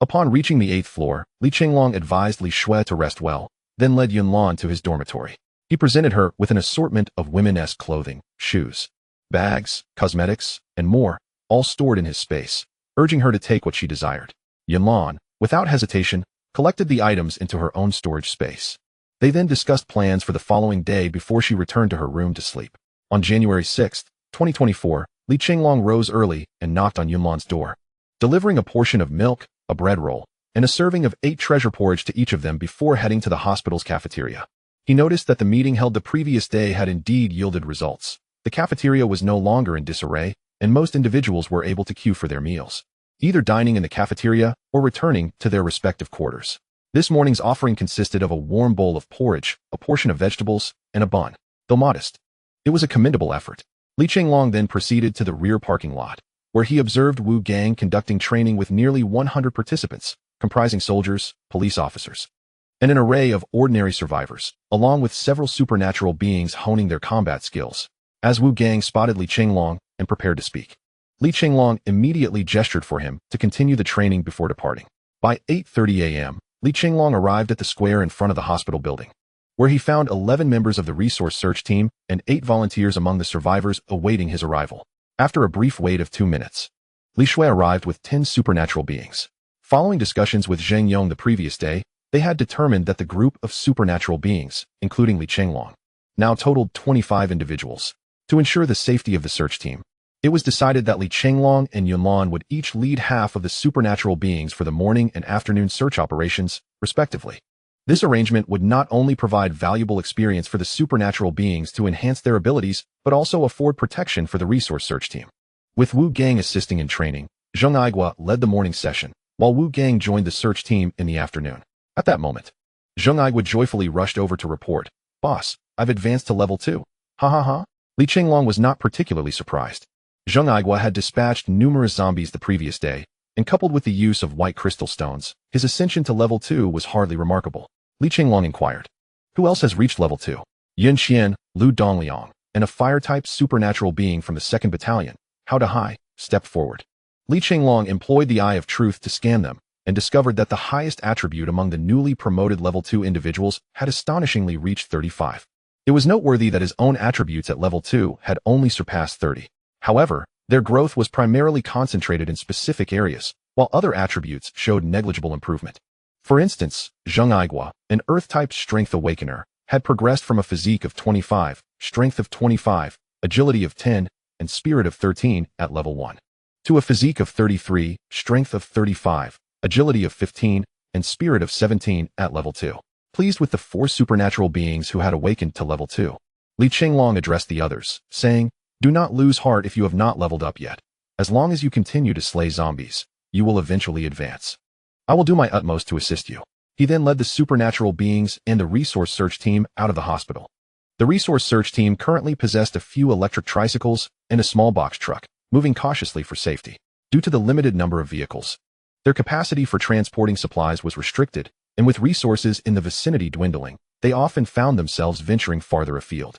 Upon reaching the 8th floor, Li Chenglong advised Li Shui to rest well, then led Yunlan to his dormitory. He presented her with an assortment of women-esque clothing, shoes, bags, cosmetics, and more, all stored in his space, urging her to take what she desired. Yunlan, without hesitation, collected the items into her own storage space. They then discussed plans for the following day before she returned to her room to sleep. On January 6, 2024, Li Chenglong rose early and knocked on Yunlan's door, delivering a portion of milk, a bread roll, and a serving of 8 treasure porridge to each of them before heading to the hospital's cafeteria. He noticed that the meeting held the previous day had indeed yielded results. The cafeteria was no longer in disarray, and most individuals were able to queue for their meals, either dining in the cafeteria or returning to their respective quarters. This morning's offering consisted of a warm bowl of porridge, a portion of vegetables, and a bun. Though modest, it was a commendable effort. Li Chenglong then proceeded to the rear parking lot, where he observed Wu Gang conducting training with nearly 100 participants, comprising soldiers, police officers, and an array of ordinary survivors, along with several supernatural beings honing their combat skills. As Wu Gang spotted Li Chenglong and prepared to speak, Li Chenglong immediately gestured for him to continue the training before departing. By 8:30 a.m., Li Chenglong arrived at the square in front of the hospital building, where he found 11 members of the resource search team and 8 volunteers among the survivors awaiting his arrival. After a brief wait of 2 minutes, Li Shui arrived with 10 supernatural beings. Following discussions with Zheng Yong the previous day, they had determined that the group of supernatural beings, including Li Chenglong, now totaled 25 individuals. To ensure the safety of the search team, it was decided that Li Chenglong and Yunlan would each lead half of the supernatural beings for the morning and afternoon search operations, respectively. This arrangement would not only provide valuable experience for the supernatural beings to enhance their abilities, but also afford protection for the resource search team. With Wu Gang assisting in training, Zheng Igua led the morning session, while Wu Gang joined the search team in the afternoon. At that moment, Zheng Igua joyfully rushed over to report, "Boss, I've advanced to level 2. Ha ha ha." Li Chenglong was not particularly surprised. Zheng Igua had dispatched numerous zombies the previous day, and coupled with the use of white crystal stones, his ascension to level 2 was hardly remarkable. Li Chenglong inquired, "Who else has reached level 2? Yin Xian, Lu Dongliang, and a fire-type supernatural being from the 2nd Battalion, How to High, stepped forward." Li Chenglong employed the Eye of Truth to scan them, and discovered that the highest attribute among the newly promoted level 2 individuals had astonishingly reached 35. It was noteworthy that his own attributes at level 2 had only surpassed 30. However, their growth was primarily concentrated in specific areas, while other attributes showed negligible improvement. For instance, Zheng Igua, an Earth-type Strength Awakener, had progressed from a physique of 25, strength of 25, agility of 10, and spirit of 13 at level 1. To a physique of 33, strength of 35, agility of 15, and spirit of 17 at level 2. Pleased with the 4 supernatural beings who had awakened to level 2, Chenglong addressed the others, saying, "Do not lose heart if you have not leveled up yet. As long as you continue to slay zombies, you will eventually advance. I will do my utmost to assist you." He then led the supernatural beings and the resource search team out of the hospital. The resource search team currently possessed a few electric tricycles and a small box truck, moving cautiously for safety. Due to the limited number of vehicles, their capacity for transporting supplies was restricted, and with resources in the vicinity dwindling, they often found themselves venturing farther afield.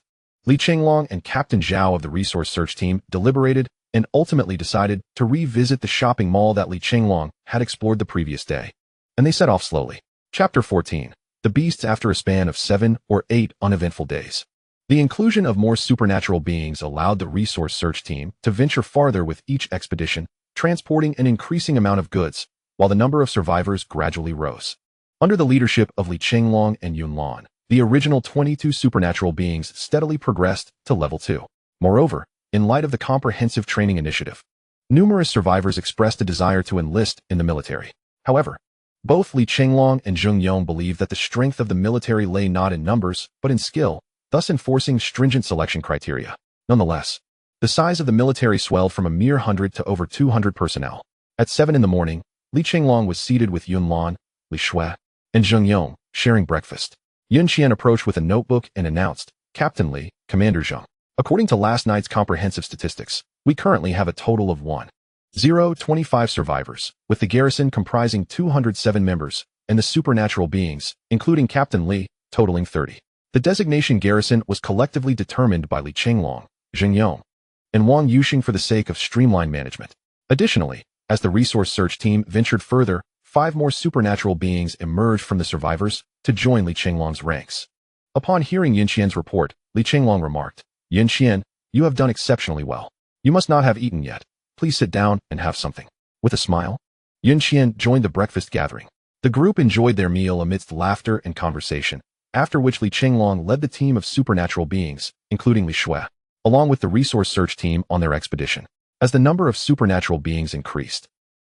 Chenglong and Captain Zhao of the resource search team deliberated and ultimately decided to revisit the shopping mall that Chenglong had explored the previous day. And they set off slowly. Chapter 14. The Beasts after a span of 7 or 8 uneventful days. The inclusion of more supernatural beings allowed the resource search team to venture farther with each expedition, transporting an increasing amount of goods, while the number of survivors gradually rose. Under the leadership of Chenglong and Yunlan, the original 22 supernatural beings steadily progressed to level 2. Moreover, in light of the comprehensive training initiative, numerous survivors expressed a desire to enlist in the military. However, both Chenglong and Zheng believed that the strength of the military lay not in numbers, but in skill, thus enforcing stringent selection criteria. Nonetheless, the size of the military swelled from a mere 100 to over 200 personnel. At 7 in the morning, Chenglong was seated with Yunlan, Li Shui, and Zheng sharing breakfast. Yunqian approached with a notebook and announced, "Captain Li, Commander Zheng. According to last night's comprehensive statistics, we currently have a total of 1,025 survivors, with the garrison comprising 207 members, and the supernatural beings, including Captain Li, totaling 30. The designation garrison was collectively determined by Chenglong, Zheng and Wang Yuxing for the sake of streamlined management. Additionally, as the resource search team ventured further, 5 more supernatural beings emerged from the survivors to join Chenglong's ranks. Upon hearing Yunqian's report, Chenglong remarked, "Yunqian, you have done exceptionally well. You must not have eaten yet. Please sit down and have something." With a smile, Yunqian joined the breakfast gathering. The group enjoyed their meal amidst laughter and conversation, after which Chenglong led the team of supernatural beings, including Li Shui, along with the resource search team on their expedition. As the number of supernatural beings increased,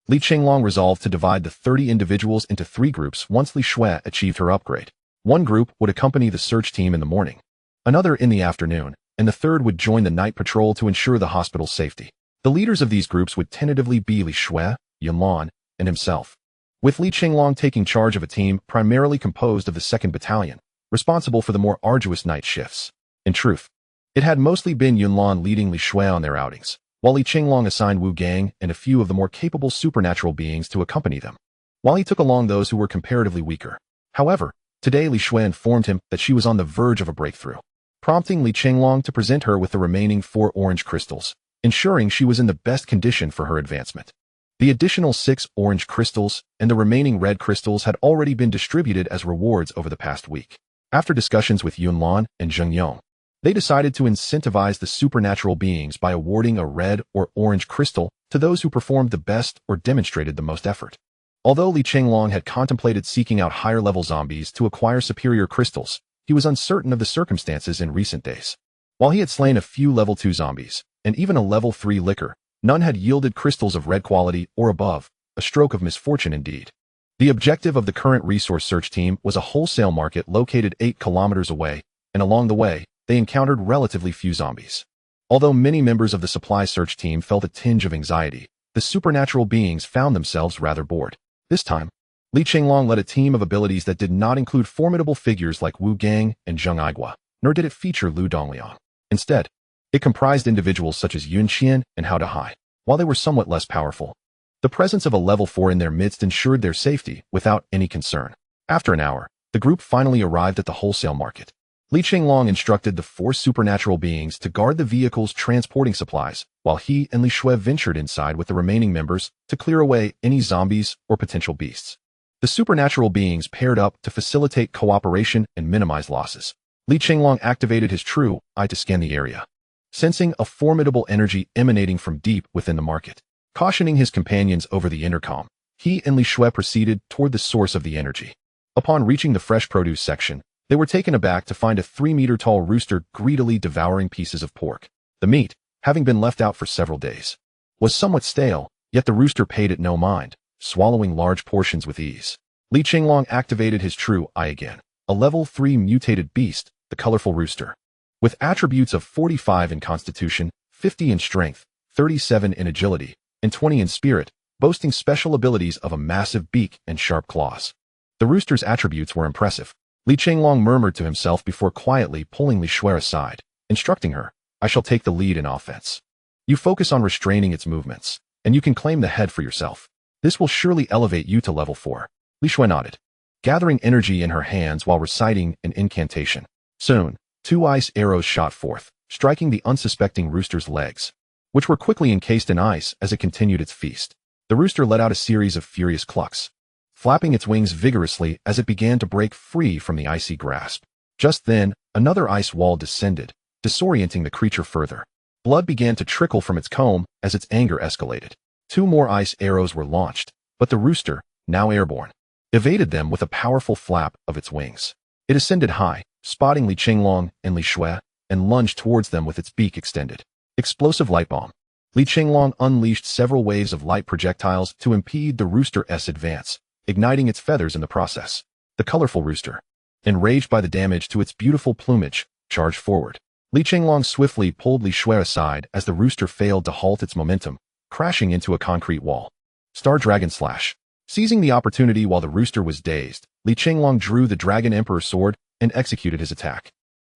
Chenglong resolved to divide the 30 individuals into 3 groups once Li Shui achieved her upgrade. One group would accompany the search team in the morning, another in the afternoon, and the third would join the night patrol to ensure the hospital's safety. The leaders of these groups would tentatively be Li Shui, Yunlan, and himself, with Chenglong taking charge of a team primarily composed of the 2nd Battalion, responsible for the more arduous night shifts. In truth, it had mostly been Yunlan leading Li Shui on their outings, while Chenglong assigned Wu Gang and a few of the more capable supernatural beings to accompany them, while he took along those who were comparatively weaker. However, today Li Shui informed him that she was on the verge of a breakthrough, prompting Chenglong to present her with the remaining 4 orange crystals, ensuring she was in the best condition for her advancement. The additional 6 orange crystals and the remaining red crystals had already been distributed as rewards over the past week. After discussions with Yunlan and Zheng, they decided to incentivize the supernatural beings by awarding a red or orange crystal to those who performed the best or demonstrated the most effort. Although Chenglong had contemplated seeking out higher-level zombies to acquire superior crystals, he was uncertain of the circumstances in recent days. While he had slain a few level 2 zombies, and even a level 3 licker, none had yielded crystals of red quality or above, a stroke of misfortune indeed. The objective of the current resource search team was a wholesale market located 8 kilometers away, and along the way, they encountered relatively few zombies. Although many members of the supply search team felt a tinge of anxiety, the supernatural beings found themselves rather bored. This time, Chenglong led a team of abilities that did not include formidable figures like Wu Gang and Zheng Aigua, nor did it feature Lu Dongliang. Instead, it comprised individuals such as Yunqian and Hao Dahai. While they were somewhat less powerful, the presence of a level 4 in their midst ensured their safety without any concern. After an hour, the group finally arrived at the wholesale market. Chenglong instructed the 4 supernatural beings to guard the vehicles transporting supplies, while he and Li Shui ventured inside with the remaining members to clear away any zombies or potential beasts. The supernatural beings paired up to facilitate cooperation and minimize losses. Chenglong activated his true eye to scan the area, sensing a formidable energy emanating from deep within the market. Cautioning his companions over the intercom, he and Li Shui proceeded toward the source of the energy. Upon reaching the fresh produce section, they were taken aback to find a 3-meter-tall rooster greedily devouring pieces of pork. The meat, having been left out for several days, was somewhat stale, yet the rooster paid it no mind, swallowing large portions with ease. Li Chenglong activated his true eye again, a level 3 mutated beast, the colorful rooster. With attributes of 45 in constitution, 50 in strength, 37 in agility, and 20 in spirit, boasting special abilities of a massive beak and sharp claws. The rooster's attributes were impressive. Li Chenglong murmured to himself before quietly pulling Li Shui aside, instructing her, "I shall take the lead in offense. You focus on restraining its movements, and you can claim the head for yourself. This will surely elevate you to level 4. Li Shui nodded, gathering energy in her hands while reciting an incantation. Soon, 2 ice arrows shot forth, striking the unsuspecting rooster's legs, which were quickly encased in ice as it continued its feast. The rooster let out a series of furious clucks, flapping its wings vigorously as it began to break free from the icy grasp. Just then, another ice wall descended, disorienting the creature further. Blood began to trickle from its comb as its anger escalated. 2 more ice arrows were launched, but the rooster, now airborne, evaded them with a powerful flap of its wings. It ascended high, spotting Li Chenglong and Li Shui, and lunged towards them with its beak extended. Explosive light bomb. Li Chenglong unleashed several waves of light projectiles to impede the rooster's advance, igniting its feathers in the process. The colorful rooster, enraged by the damage to its beautiful plumage, charged forward. Li Chenglong swiftly pulled Li Shui aside as the rooster failed to halt its momentum, crashing into a concrete wall. Star Dragon Slash. Seizing the opportunity while the rooster was dazed, Li Chenglong drew the Dragon Emperor sword and executed his attack.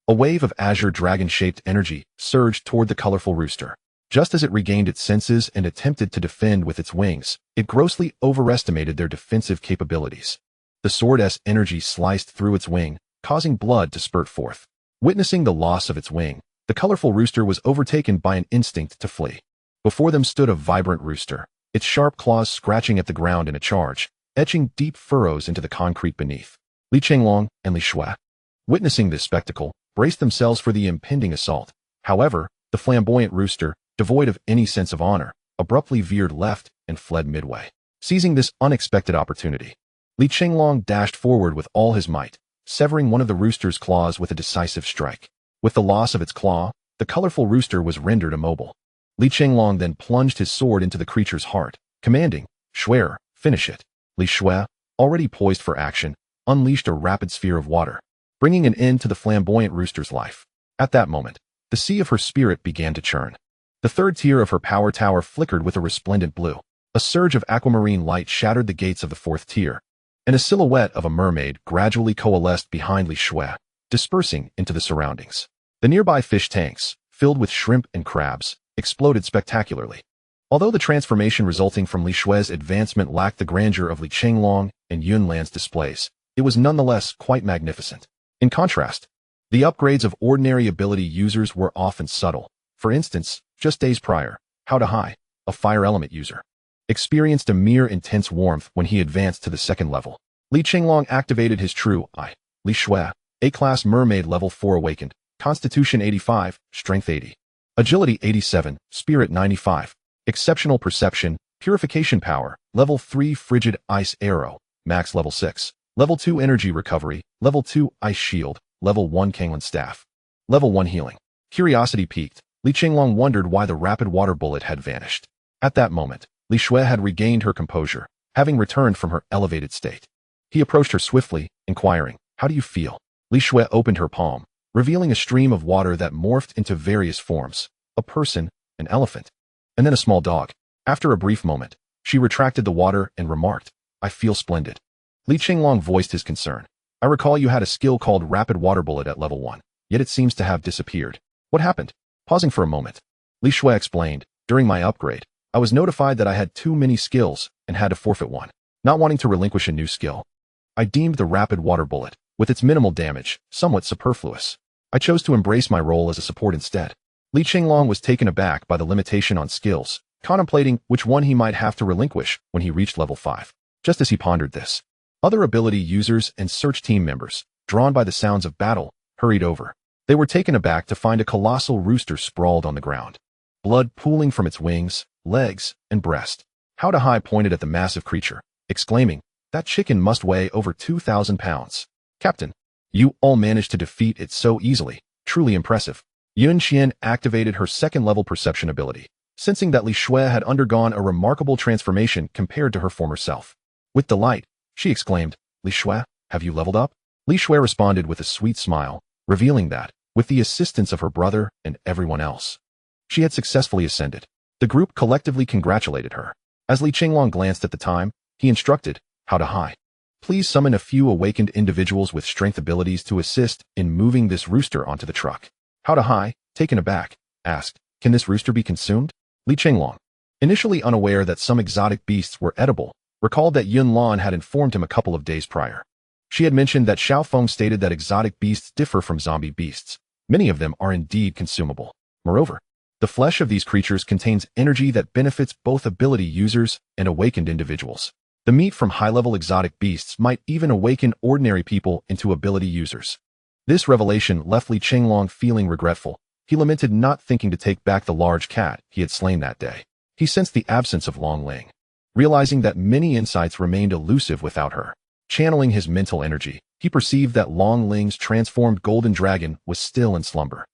A wave of azure dragon-shaped energy surged toward the colorful rooster. Just as it regained its senses and attempted to defend with its wings, it grossly overestimated their defensive capabilities. The sword's energy sliced through its wing, causing blood to spurt forth. Witnessing the loss of its wing, the colorful rooster was overtaken by an instinct to flee. Before them stood a vibrant rooster, its sharp claws scratching at the ground in a charge, etching deep furrows into the concrete beneath. Li Chenglong and Li Shui, witnessing this spectacle, braced themselves for the impending assault. However, the flamboyant rooster, devoid of any sense of honor, abruptly veered left and fled midway. Seizing this unexpected opportunity, Li Chenglong dashed forward with all his might, severing one of the rooster's claws with a decisive strike. With the loss of its claw, the colorful rooster was rendered immobile. Li Chenglong then plunged his sword into the creature's heart, commanding, "Shui, finish it." Li Shui, already poised for action, unleashed a rapid sphere of water, bringing an end to the flamboyant rooster's life. At that moment, the sea of her spirit began to churn. The third tier of her power tower flickered with a resplendent blue. A surge of aquamarine light shattered the gates of the 4th tier, and a silhouette of a mermaid gradually coalesced behind Li Shui, dispersing into the surroundings. The nearby fish tanks, filled with shrimp and crabs, exploded spectacularly. Although the transformation resulting from Li Shui's advancement lacked the grandeur of Li Chenglong and Yunlan's displays, it was nonetheless quite magnificent. In contrast, the upgrades of ordinary ability users were often subtle. For instance, just days prior, How to High, a fire element user, experienced a mere intense warmth when he advanced to the 2nd level. Li Chenglong activated his true eye. Li Shui, A-class mermaid level 4 awakened, constitution 85, strength 80, agility 87, spirit 95, exceptional perception, purification power, level 3 frigid ice arrow, max level 6, level 2 energy recovery, level 2 ice shield, level 1 Chenglong staff, level 1 healing. Curiosity piqued, Li Chenglong wondered why the rapid water bullet had vanished. At that moment, Li Shui had regained her composure, having returned from her elevated state. He approached her swiftly, inquiring, "How do you feel?" Li Shui opened her palm, revealing a stream of water that morphed into various forms: a person, an elephant, and then a small dog. After a brief moment, she retracted the water and remarked, "I feel splendid." Li Chenglong voiced his concern. "I recall you had a skill called Rapid Water Bullet at level 1, yet it seems to have disappeared. What happened?" Pausing for a moment, Li Shui explained, "During my upgrade, I was notified that I had too many skills and had to forfeit one. Not wanting to relinquish a new skill, I deemed the Rapid Water Bullet, with its minimal damage, somewhat superfluous. I chose to embrace my role as a support instead." Li Chenglong was taken aback by the limitation on skills, contemplating which one he might have to relinquish when he reached level 5. Just as he pondered this, other ability users and search team members, drawn by the sounds of battle, hurried over. They were taken aback to find a colossal rooster sprawled on the ground, blood pooling from its wings, legs, and breast. How to High pointed at the massive creature, exclaiming, "That chicken must weigh over 2,000 pounds. Captain, you all managed to defeat it so easily, truly impressive." Yun Qian activated her second-level perception ability, sensing that Li Shui had undergone a remarkable transformation compared to her former self. With delight, she exclaimed, "Li Shui, have you leveled up?" Li Shui responded with a sweet smile, revealing that, with the assistance of her brother and everyone else, she had successfully ascended. The group collectively congratulated her. As Li Chenglong glanced at the time, he instructed, "How to high. Please summon a few awakened individuals with strength abilities to assist in moving this rooster onto the truck." How to high, taken aback, asked, "Can this rooster be consumed?" Li Chenglong, initially unaware that some exotic beasts were edible, recalled that Yun Lan had informed him a couple of days prior. She had mentioned that Xiao Feng stated that exotic beasts differ from zombie beasts. Many of them are indeed consumable. Moreover, the flesh of these creatures contains energy that benefits both ability users and awakened individuals. The meat from high-level exotic beasts might even awaken ordinary people into ability users. This revelation left Li Chenglong feeling regretful. He lamented not thinking to take back the large cat he had slain that day. He sensed the absence of Long Ling, realizing that many insights remained elusive without her. Channeling his mental energy, he perceived that Long Ling's transformed golden dragon was still in slumber,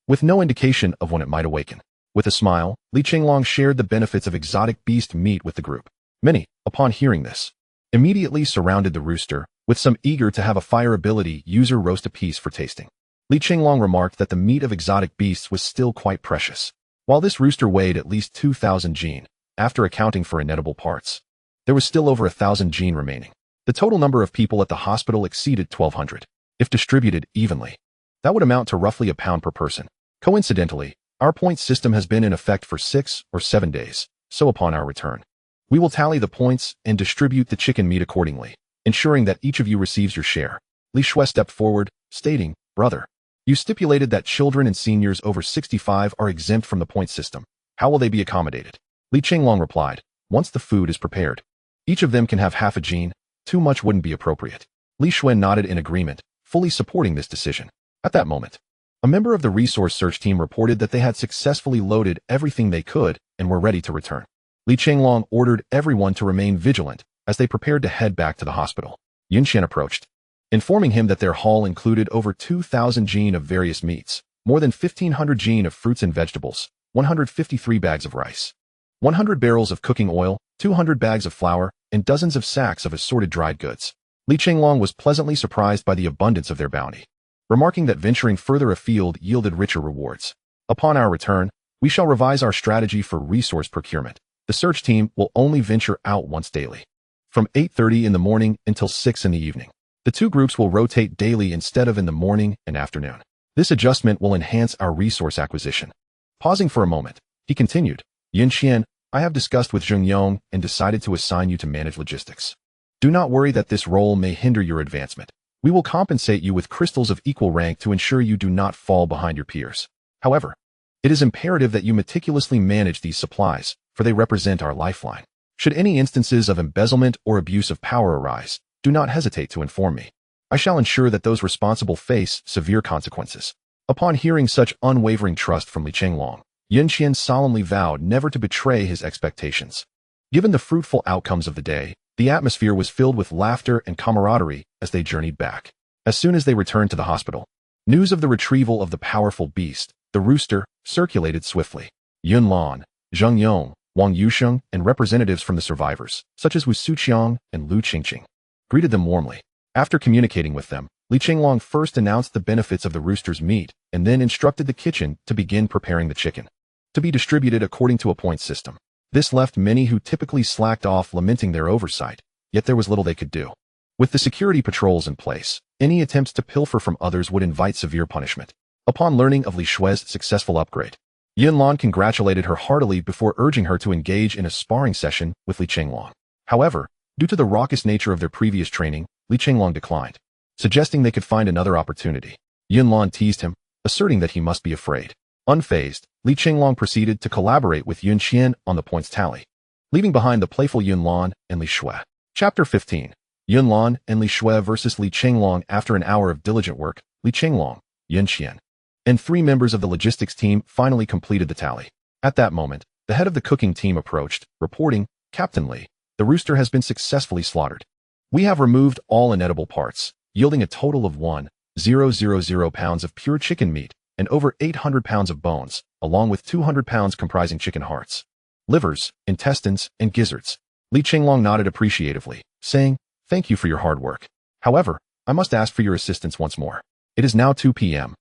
with no indication of when it might awaken. With a smile, Li Chenglong shared the benefits of exotic beast meat with the group. Many, upon hearing this, immediately surrounded the rooster, with some eager to have a fire ability user roast a piece for tasting. Li Chenglong remarked that the meat of exotic beasts was still quite precious. While this rooster weighed at least 2,000 gene, after accounting for inedible parts, there was still over 1,000 gene remaining. The total number of people at the hospital exceeded 1,200. If distributed evenly, that would amount to roughly a pound per person. Coincidentally, our point system has been in effect for 6 or 7 days, so upon our return, we will tally the points and distribute the chicken meat accordingly, ensuring that each of you receives your share. Li Shui stepped forward, stating, "Brother, you stipulated that children and seniors over 65 are exempt from the point system. How will they be accommodated?" Li Chenglong replied, "Once the food is prepared, each of them can have half a gene. Too much wouldn't be appropriate." Li Shui nodded in agreement, fully supporting this decision. At that moment, a member of the resource search team reported that they had successfully loaded everything they could and were ready to return. Li Chenglong ordered everyone to remain vigilant as they prepared to head back to the hospital. Yun Qian approached, informing him that their haul included over 2,000 gene of various meats, more than 1,500 gene of fruits and vegetables, 153 bags of rice, 100 barrels of cooking oil, 200 bags of flour, and dozens of sacks of assorted dried goods. Li Chenglong was pleasantly surprised by the abundance of their bounty, remarking that venturing further afield yielded richer rewards. Upon our return, we shall revise our strategy for resource procurement. The search team will only venture out once daily, from 8:30 in the morning until 6 in the evening. The two groups will rotate daily instead of in the morning and afternoon. This adjustment will enhance our resource acquisition. Pausing for a moment, he continued, "Yun Qian, I have discussed with Zheng Yong and decided to assign you to manage logistics. Do not worry that this role may hinder your advancement. We will compensate you with crystals of equal rank to ensure you do not fall behind your peers. However, it is imperative that you meticulously manage these supplies, for they represent our lifeline. Should any instances of embezzlement or abuse of power arise, do not hesitate to inform me. I shall ensure that those responsible face severe consequences." Upon hearing such unwavering trust from Li Chenglong, Yun Qian solemnly vowed never to betray his expectations. Given the fruitful outcomes of the day, the atmosphere was filled with laughter and camaraderie as they journeyed back. As soon as they returned to the hospital, news of the retrieval of the powerful beast, the rooster, circulated swiftly. Yun Lan, Zheng Yong, Wang Yusheng, and representatives from the survivors, such as Wu Suqiang and Lu Qingqing, greeted them warmly. After communicating with them, Li Chenglong first announced the benefits of the rooster's meat and then instructed the kitchen to begin preparing the chicken, to be distributed according to a point system. This left many who typically slacked off lamenting their oversight, yet there was little they could do. With the security patrols in place, any attempts to pilfer from others would invite severe punishment. Upon learning of Li Shui's successful upgrade, Yun Lan congratulated her heartily before urging her to engage in a sparring session with Li Chenglong. However, due to the raucous nature of their previous training, Li Chenglong declined, suggesting they could find another opportunity. Yun Lan teased him, asserting that he must be afraid. Unfazed, Li Chenglong proceeded to collaborate with Yun Qian on the points tally, leaving behind the playful Yun Lan and Li Shui. Chapter 15. Yun Lan and Li Shui versus Li Chenglong. After an hour of diligent work, Li Chenglong, Yun Qian, and 3 members of the logistics team finally completed the tally. At that moment, the head of the cooking team approached, reporting, "Captain Li, the rooster has been successfully slaughtered. We have removed all inedible parts, yielding a total of 1,000 pounds of pure chicken meat, and over 800 pounds of bones, along with 200 pounds comprising chicken hearts, livers, intestines, and gizzards. Li Chenglong nodded appreciatively, saying, "Thank you for your hard work. However, I must ask for your assistance once more. It is now 2 p.m.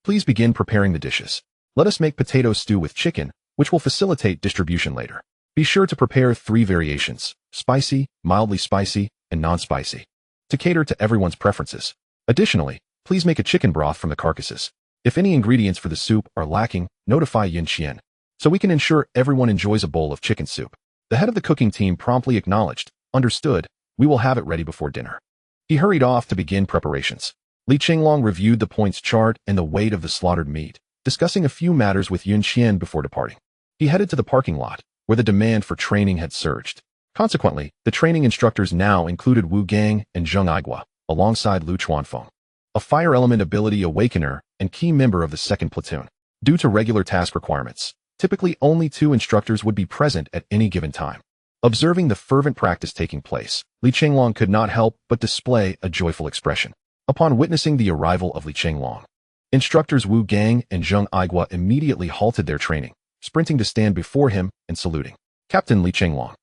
Please begin preparing the dishes. Let us make potato stew with chicken, which will facilitate distribution later. Be sure to prepare 3 variations: spicy, mildly spicy, and non-spicy, to cater to everyone's preferences. Additionally, please make a chicken broth from the carcasses. If any ingredients for the soup are lacking, notify Yun Qian, so we can ensure everyone enjoys a bowl of chicken soup." The head of the cooking team promptly acknowledged, "Understood, we will have it ready before dinner." He hurried off to begin preparations. Li Chenglong reviewed the points chart and the weight of the slaughtered meat, discussing a few matters with Yun Qian before departing. He headed to the parking lot, where the demand for training had surged. Consequently, the training instructors now included Wu Gang and Zheng Aigua, alongside Lu Chuanfeng, a fire element ability awakener and key member of the 2nd platoon. Due to regular task requirements, typically only 2 instructors would be present at any given time. Observing the fervent practice taking place, Li Chenglong could not help but display a joyful expression. Upon witnessing the arrival of Li Chenglong, instructors Wu Gang and Zheng Aigua immediately halted their training, sprinting to stand before him and saluting. "Captain Li Chenglong,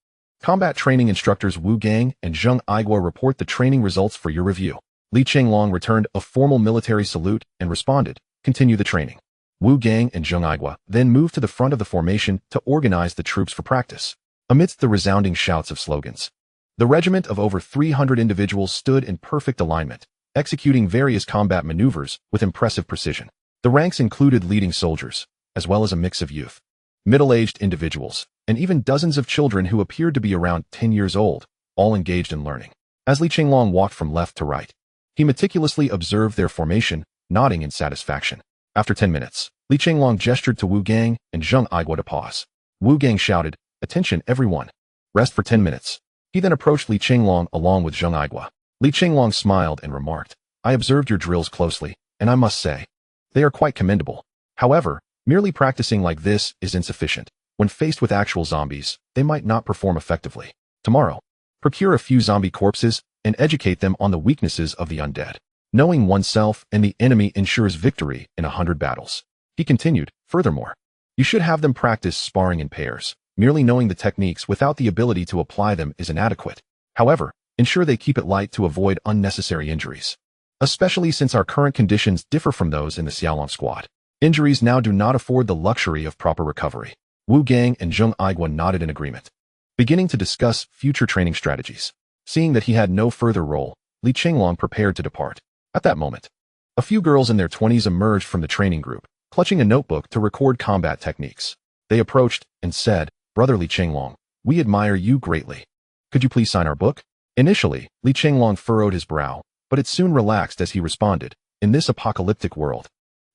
combat training instructors Wu Gang and Zheng Aigua report the training results for your review." Li Chenglong returned a formal military salute and responded, "Continue the training." Wu Gang and Zheng Aigua then moved to the front of the formation to organize the troops for practice. Amidst the resounding shouts of slogans, the regiment of over 300 individuals stood in perfect alignment, executing various combat maneuvers with impressive precision. The ranks included leading soldiers, as well as a mix of youth, middle-aged individuals, and even dozens of children who appeared to be around 10 years old, all engaged in learning. As Li Chenglong walked from left to right, he meticulously observed their formation, nodding in satisfaction. After 10 minutes, Li Chenglong gestured to Wu Gang and Zheng Aigua to pause. Wu Gang shouted, "Attention everyone. Rest for 10 minutes. He then approached Li Chenglong along with Zheng Aigua. Li Chenglong smiled and remarked, "I observed your drills closely, and I must say, they are quite commendable. However, merely practicing like this is insufficient. When faced with actual zombies, they might not perform effectively. Tomorrow, procure a few zombie corpses and educate them on the weaknesses of the undead. Knowing oneself and the enemy ensures victory in 100 battles." He continued, "Furthermore, you should have them practice sparring in pairs. Merely knowing the techniques without the ability to apply them is inadequate. However, ensure they keep it light to avoid unnecessary injuries, especially since our current conditions differ from those in the Xiaolong squad. Injuries now do not afford the luxury of proper recovery." Wu Gang and Zheng Aigua nodded in agreement, beginning to discuss future training strategies. Seeing that he had no further role, Li Chenglong prepared to depart. At that moment, a few girls in their 20s emerged from the training group, clutching a notebook to record combat techniques. They approached and said, "Brother Li Chenglong, we admire you greatly. Could you please sign our book?" Initially, Li Chenglong furrowed his brow, but it soon relaxed as he responded, "In this apocalyptic world,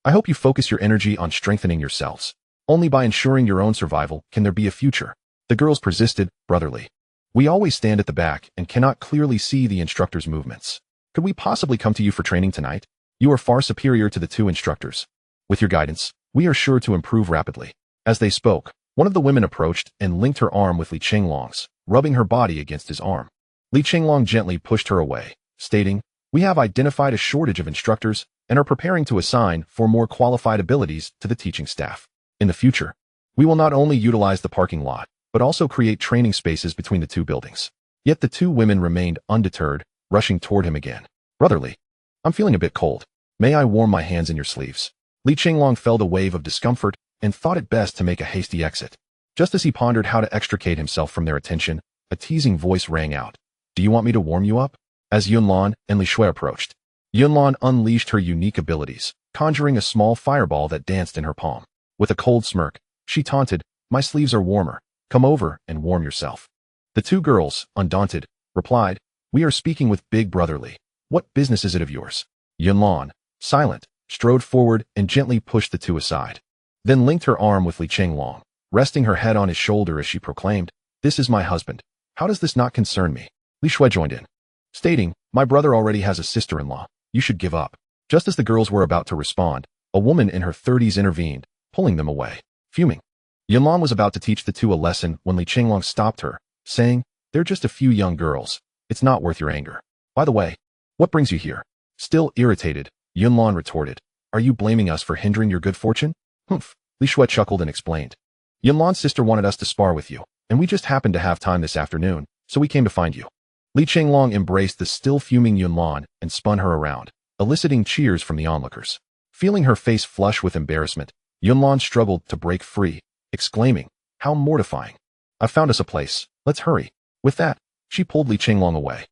I hope you focus your energy on strengthening yourselves. Only by ensuring your own survival can there be a future." The girls persisted, "Brotherly, we always stand at the back and cannot clearly see the instructor's movements. Could we possibly come to you for training tonight? You are far superior to the 2 instructors. With your guidance, we are sure to improve rapidly." As they spoke, one of the women approached and linked her arm with Li Chenglong's, rubbing her body against his arm. Li Chenglong gently pushed her away, stating, "We have identified a shortage of instructors and are preparing to assign for more qualified abilities to the teaching staff. In the future, we will not only utilize the parking lot, but also create training spaces between the 2 buildings." Yet the 2 women remained undeterred, rushing toward him again. "Brotherly, I'm feeling a bit cold. May I warm my hands in your sleeves?" Li Chenglong felt a wave of discomfort and thought it best to make a hasty exit. Just as he pondered how to extricate himself from their attention, a teasing voice rang out, "Do you want me to warm you up?" As Yunlan and Li Shui approached, Yunlan unleashed her unique abilities, conjuring a small fireball that danced in her palm. With a cold smirk, she taunted, "My sleeves are warmer. Come over and warm yourself." The 2 girls, undaunted, replied, "We are speaking with Big Brotherly. What business is it of yours?" Yunlan, silent, strode forward and gently pushed the 2 aside, then linked her arm with Li Chenglong, resting her head on his shoulder as she proclaimed, "This is my husband. How does this not concern me?" Li Shui joined in, stating, "My brother already has a sister-in-law. You should give up." Just as the girls were about to respond, a woman in her 30s intervened, pulling them away. Fuming, Yunlan was about to teach the 2 a lesson when Li Chenglong stopped her, saying, "They're just a few young girls. It's not worth your anger. By the way, what brings you here?" Still irritated, Yunlan retorted, are you blaming us for hindering your good fortune? Humph. Li Shui chuckled and explained. Yunlan's sister wanted us to spar with you, and we just happened to have time this afternoon, so we came to find you. Li Chenglong embraced the still fuming Yunlan and spun her around, eliciting cheers from the onlookers. Feeling her face flush with embarrassment, Yunlan struggled to break free, exclaiming, "How mortifying. I've found us a place. Let's hurry." With that, she pulled Li Chenglong away.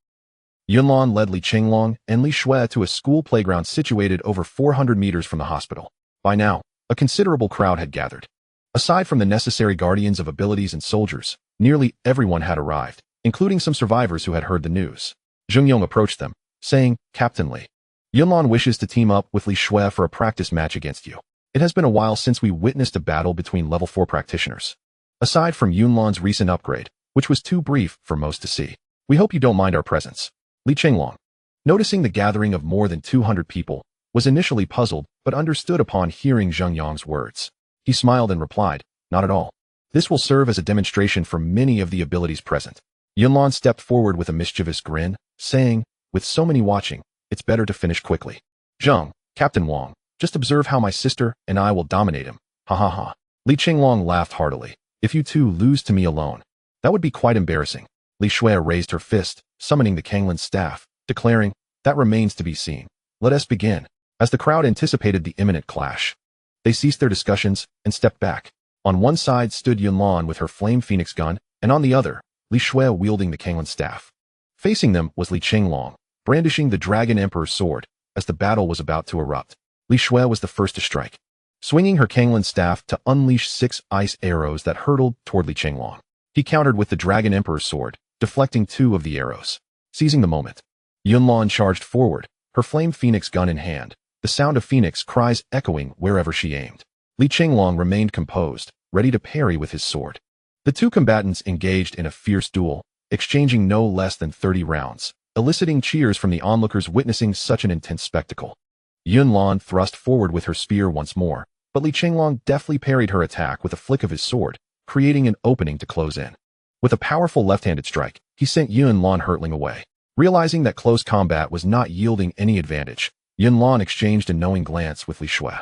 Yunlan led Li Chenglong and Li Shui to a school playground situated over 400 meters from the hospital. By now, a considerable crowd had gathered. Aside from the necessary guardians of abilities and soldiers, nearly everyone had arrived, including some survivors who had heard the news. Zheng Yong approached them, saying, "Captain Li, Yunlan wishes to team up with Li Shui for a practice match against you. It has been a while since we witnessed a battle between level 4 practitioners. Aside from Yunlan's recent upgrade, which was too brief for most to see, we hope you don't mind our presence." Li Chenglong, noticing the gathering of more than 200 people, was initially puzzled but understood upon hearing Zheng Yong's words. He smiled and replied, "Not at all. This will serve as a demonstration for many of the abilities present." Yunlan stepped forward with a mischievous grin, saying, "With so many watching, it's better to finish quickly. Zheng, Captain Wang, just observe how my sister and I will dominate him. Ha ha ha." Li Chenglong laughed heartily. "If you two lose to me alone, that would be quite embarrassing." Li Shui raised her fist, summoning the Chenglong's staff, declaring, "That remains to be seen. Let us begin." As the crowd anticipated the imminent clash, they ceased their discussions and stepped back. On one side stood Yunlan with her flame phoenix gun, and on the other, Li Shui wielding the Chenglong's staff. Facing them was Li Chenglong, brandishing the Dragon Emperor's sword. As the battle was about to erupt, Li Shui was the first to strike, swinging her Chenglong's staff to unleash 6 ice arrows that hurtled toward Li Chenglong. He countered with the Dragon Emperor's sword, deflecting 2 of the arrows. Seizing the moment, Yunlan charged forward, her flame phoenix gun in hand, the sound of phoenix cries echoing wherever she aimed. Li Chenglong remained composed, ready to parry with his sword. The two combatants engaged in a fierce duel, exchanging no less than 30 rounds, eliciting cheers from the onlookers witnessing such an intense spectacle. Yunlan thrust forward with her spear once more, but Li Chenglong deftly parried her attack with a flick of his sword, creating an opening to close in. With a powerful left-handed strike, he sent Yunlan hurtling away. Realizing that close combat was not yielding any advantage, Yunlan exchanged a knowing glance with Li Shui.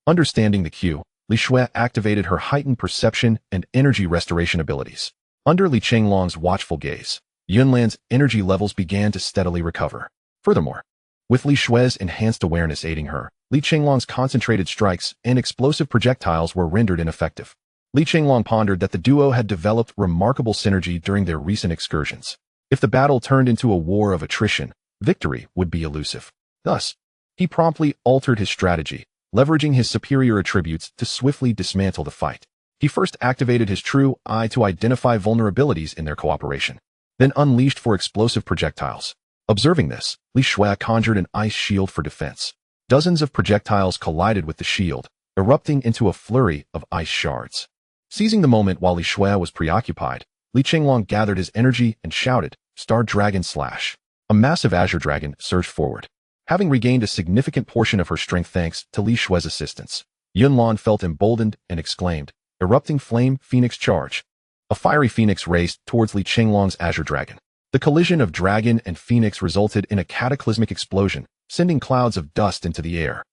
Understanding the cue, Li Shui activated her heightened perception and energy restoration abilities. Under Li Chenglong's watchful gaze, Yunlan's energy levels began to steadily recover. Furthermore, with Li Shui's enhanced awareness aiding her, Li Chenglong's concentrated strikes and explosive projectiles were rendered ineffective. Li Chenglong pondered that the duo had developed remarkable synergy during their recent excursions. If the battle turned into a war of attrition, victory would be elusive. Thus, he promptly altered his strategy, leveraging his superior attributes to swiftly dismantle the fight. He first activated his true eye to identify vulnerabilities in their cooperation, then unleashed for explosive projectiles. Observing this, Li Shui conjured an ice shield for defense. Dozens of projectiles collided with the shield, erupting into a flurry of ice shards. Seizing the moment while Li Shui was preoccupied, Li Chenglong gathered his energy and shouted, "Star Dragon Slash." A massive azure dragon surged forward. Having regained a significant portion of her strength thanks to Li Shui's assistance, Yunlan felt emboldened and exclaimed, "Erupting Flame Phoenix Charge." A fiery phoenix raced towards Li Chenglong's azure dragon. The collision of dragon and phoenix resulted in a cataclysmic explosion, sending clouds of dust into the air.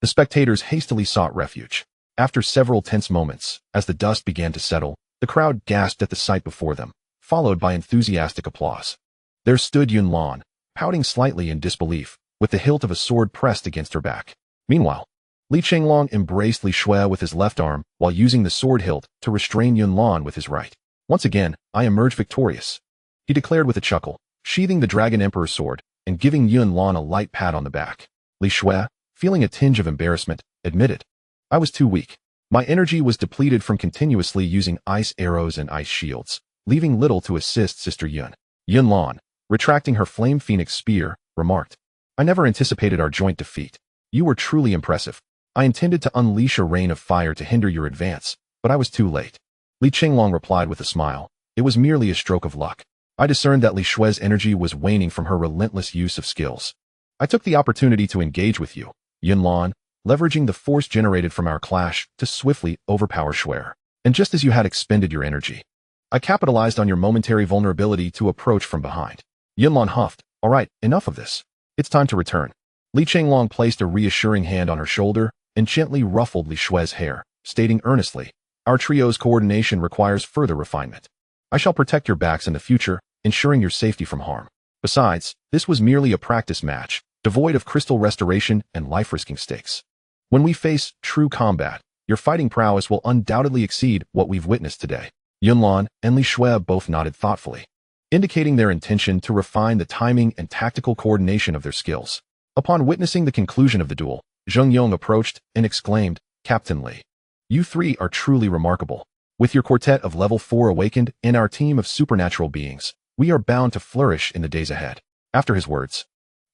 The spectators hastily sought refuge. After several tense moments, as the dust began to settle, the crowd gasped at the sight before them, followed by enthusiastic applause. There stood Yunlan, pouting slightly in disbelief, with the hilt of a sword pressed against her back. Meanwhile, Li Chenglong embraced Li Shui with his left arm while using the sword hilt to restrain Yunlan with his right. "Once again, I emerge victorious," he declared with a chuckle, sheathing the Dragon Emperor's sword and giving Yunlan a light pat on the back. Li Shui, feeling a tinge of embarrassment, admitted, "I was too weak. My energy was depleted from continuously using ice arrows and ice shields, leaving little to assist Sister Yun." Yunlan, retracting her flame phoenix spear, remarked, "I never anticipated our joint defeat. You were truly impressive. I intended to unleash a rain of fire to hinder your advance, but I was too late." Li Chenglong replied with a smile, "It was merely a stroke of luck. I discerned that Li Shui's energy was waning from her relentless use of skills. I took the opportunity to engage with you, Yunlan, leveraging the force generated from our clash to swiftly overpower Shui. And just as you had expended your energy, I capitalized on your momentary vulnerability to approach from behind." Yunlan huffed, "All right, enough of this. It's time to return." Li Chenglong placed a reassuring hand on her shoulder, and gently ruffled Li Shue's hair, stating earnestly, "Our trio's coordination requires further refinement. I shall protect your backs in the future, ensuring your safety from harm. Besides, this was merely a practice match, devoid of crystal restoration and life-risking stakes. When we face true combat, your fighting prowess will undoubtedly exceed what we've witnessed today." Yunlan and Li Shue both nodded thoughtfully, indicating their intention to refine the timing and tactical coordination of their skills. Upon witnessing the conclusion of the duel, Zheng Yong approached and exclaimed, "Captain Li, you three are truly remarkable. With your quartet of level 4 awakened and our team of supernatural beings, we are bound to flourish in the days ahead." After his words,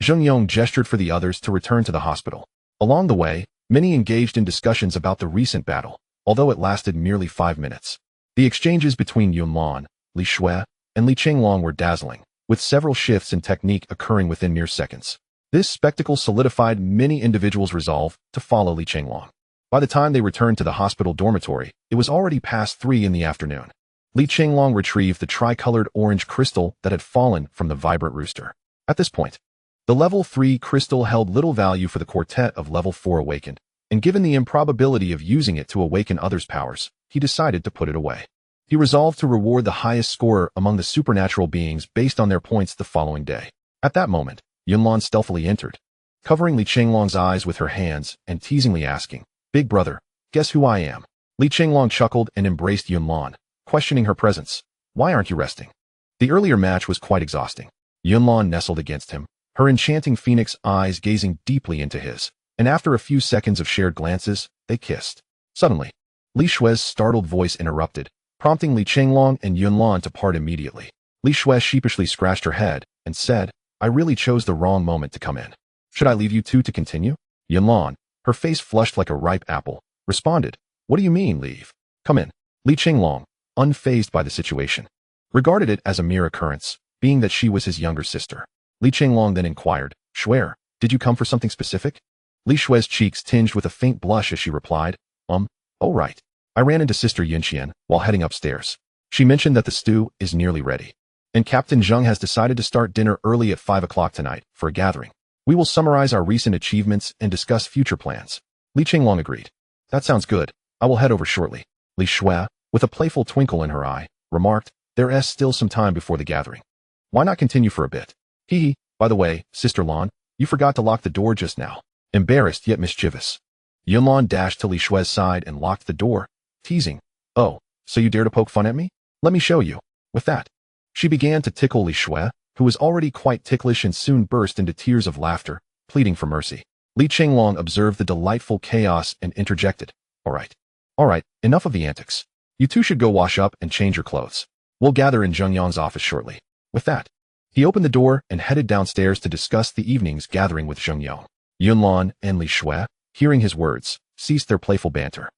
Zheng Yong gestured for the others to return to the hospital. Along the way, many engaged in discussions about the recent battle, although it lasted merely 5 minutes. The exchanges between Yunlan, Li Shue, and Li Chenglong were dazzling, with several shifts in technique occurring within mere seconds. This spectacle solidified many individuals' resolve to follow Li Chenglong. By the time they returned to the hospital dormitory, it was already past 3 in the afternoon. Li Chenglong retrieved the tricolored orange crystal that had fallen from the vibrant rooster. At this point, the level 3 crystal held little value for the quartet of level 4 awakened, and given the improbability of using it to awaken others' powers, he decided to put it away. He resolved to reward the highest scorer among the supernatural beings based on their points the following day. At that moment, Yunlan stealthily entered, covering Li Chenglong's eyes with her hands and teasingly asking, "Big brother, guess who I am?" Li Chenglong chuckled and embraced Yunlan, questioning her presence. "Why aren't you resting?" The earlier match was quite exhausting. Yunlan nestled against him, her enchanting phoenix eyes gazing deeply into his, and after a few seconds of shared glances, they kissed. Suddenly, Li Shue's startled voice interrupted, prompting Li Chenglong and Yunlan to part immediately. Li Shue sheepishly scratched her head and said, "I really chose the wrong moment to come in. Should I leave you two to continue?" Yunlan, her face flushed like a ripe apple, responded, "What do you mean, leave? Come in." Li Chenglong, unfazed by the situation, regarded it as a mere occurrence, being that she was his younger sister. Li Chenglong then inquired, "Shuer, did you come for something specific?" Li Shue's cheeks tinged with a faint blush as she replied, "Oh right. I ran into Sister Yunqian while heading upstairs. She mentioned that the stew is nearly ready, and Captain Zheng has decided to start dinner early at 5 o'clock tonight for a gathering. We will summarize our recent achievements and discuss future plans." Li Chenglong agreed. "That sounds good. I will head over shortly." Li Shue, with a playful twinkle in her eye, remarked, "There is still some time before the gathering. Why not continue for a bit? Hee. By the way, Sister Lan, you forgot to lock the door just now." Embarrassed yet mischievous, Yunlan dashed to Li Shue's side and locked the door, teasing, "Oh, so you dare to poke fun at me? Let me show you." With that, she began to tickle Li Shue, who was already quite ticklish and soon burst into tears of laughter, pleading for mercy. Li Chenglong observed the delightful chaos and interjected, All right, enough of the antics. You two should go wash up and change your clothes. We'll gather in Zheng Yang's office shortly." With that, he opened the door and headed downstairs to discuss the evening's gathering with Zheng Yang. Yunlan and Li Shue, hearing his words, ceased their playful banter,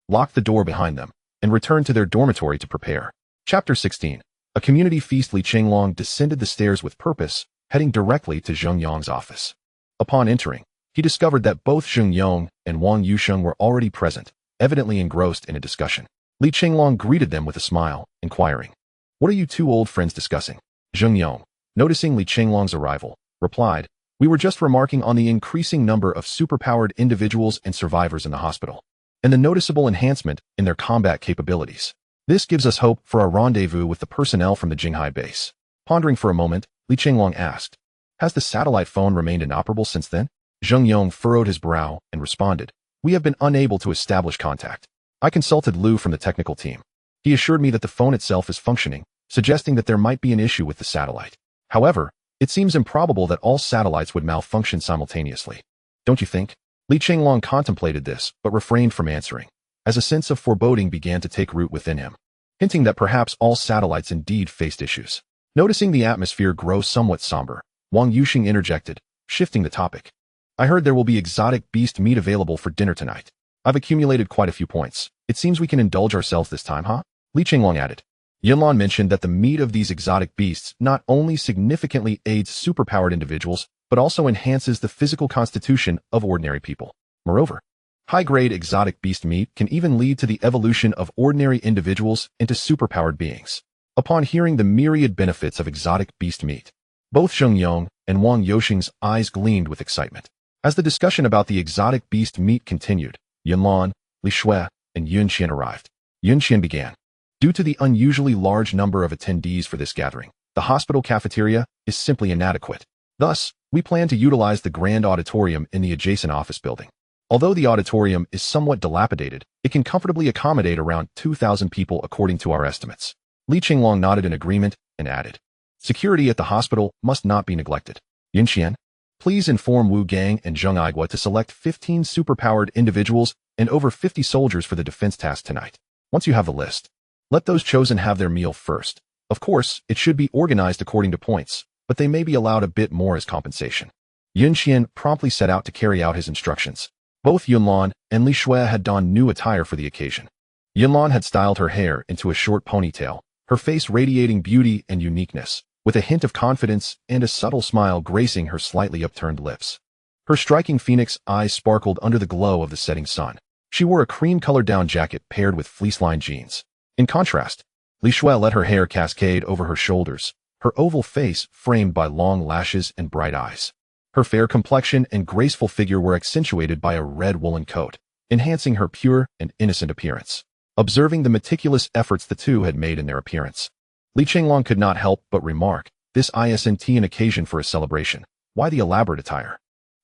locked the door behind them, and returned to their dormitory to prepare. Chapter 16. A community feast. Li Chenglong descended the stairs with purpose, heading directly to Zheng Yang's office. Upon entering, he discovered that both Zheng Yang and Wang Yusheng were already present, evidently engrossed in a discussion. Li Chenglong greeted them with a smile, inquiring, "What are you two old friends discussing?" Zheng Yang, noticing Li Chenglong's arrival, replied, "We were just remarking on the increasing number of superpowered individuals and survivors in the hospital, and the noticeable enhancement in their combat capabilities. This gives us hope for a rendezvous with the personnel from the Jinghai base." Pondering for a moment, Li Chenglong asked, "Has the satellite phone remained inoperable since then?" Zheng Yang furrowed his brow and responded, "We have been unable to establish contact. I consulted Lu from the technical team. He assured me that the phone itself is functioning, suggesting that there might be an issue with the satellite. However, it seems improbable that all satellites would malfunction simultaneously. Don't you think?" Li Chenglong contemplated this, but refrained from answering, as a sense of foreboding began to take root within him, hinting that perhaps all satellites indeed faced issues. Noticing the atmosphere grow somewhat somber, Wang Yusheng interjected, shifting the topic. "I heard there will be exotic beast meat available for dinner tonight. I've accumulated quite a few points. It seems we can indulge ourselves this time, huh?" Li Chenglong added. Yunlan mentioned that the meat of these exotic beasts not only significantly aids superpowered individuals, but also enhances the physical constitution of ordinary people. Moreover, high-grade exotic beast meat can even lead to the evolution of ordinary individuals into superpowered beings. Upon hearing the myriad benefits of exotic beast meat, both Zheng Yang and Wang Yusheng's eyes gleamed with excitement. As the discussion about the exotic beast meat continued, Yunlan, Li Shui, and Yunqian arrived. Yunqian began. Due to the unusually large number of attendees for this gathering, the hospital cafeteria is simply inadequate. Thus, we plan to utilize the grand auditorium in the adjacent office building. Although the auditorium is somewhat dilapidated, it can comfortably accommodate around 2,000 people according to our estimates. Li Chenglong nodded in agreement and added, "Security at the hospital must not be neglected. Yunqian, please inform Wu Gang and Zheng Aigua to select 15 superpowered individuals and over 50 soldiers for the defense task tonight. Once you have the list, let those chosen have their meal first. Of course, it should be organized according to points, but they may be allowed a bit more as compensation." Yunqian promptly set out to carry out his instructions. Both Yunlan and Li Shui had donned new attire for the occasion. Yunlan had styled her hair into a short ponytail, her face radiating beauty and uniqueness, with a hint of confidence and a subtle smile gracing her slightly upturned lips. Her striking phoenix eyes sparkled under the glow of the setting sun. She wore a cream-colored down jacket paired with fleece-lined jeans. In contrast, Li Shui let her hair cascade over her shoulders, her oval face framed by long lashes and bright eyes. Her fair complexion and graceful figure were accentuated by a red woolen coat, enhancing her pure and innocent appearance. Observing the meticulous efforts the two had made in their appearance, Li Chenglong could not help but remark, "This isn't an occasion for a celebration. Why the elaborate attire?"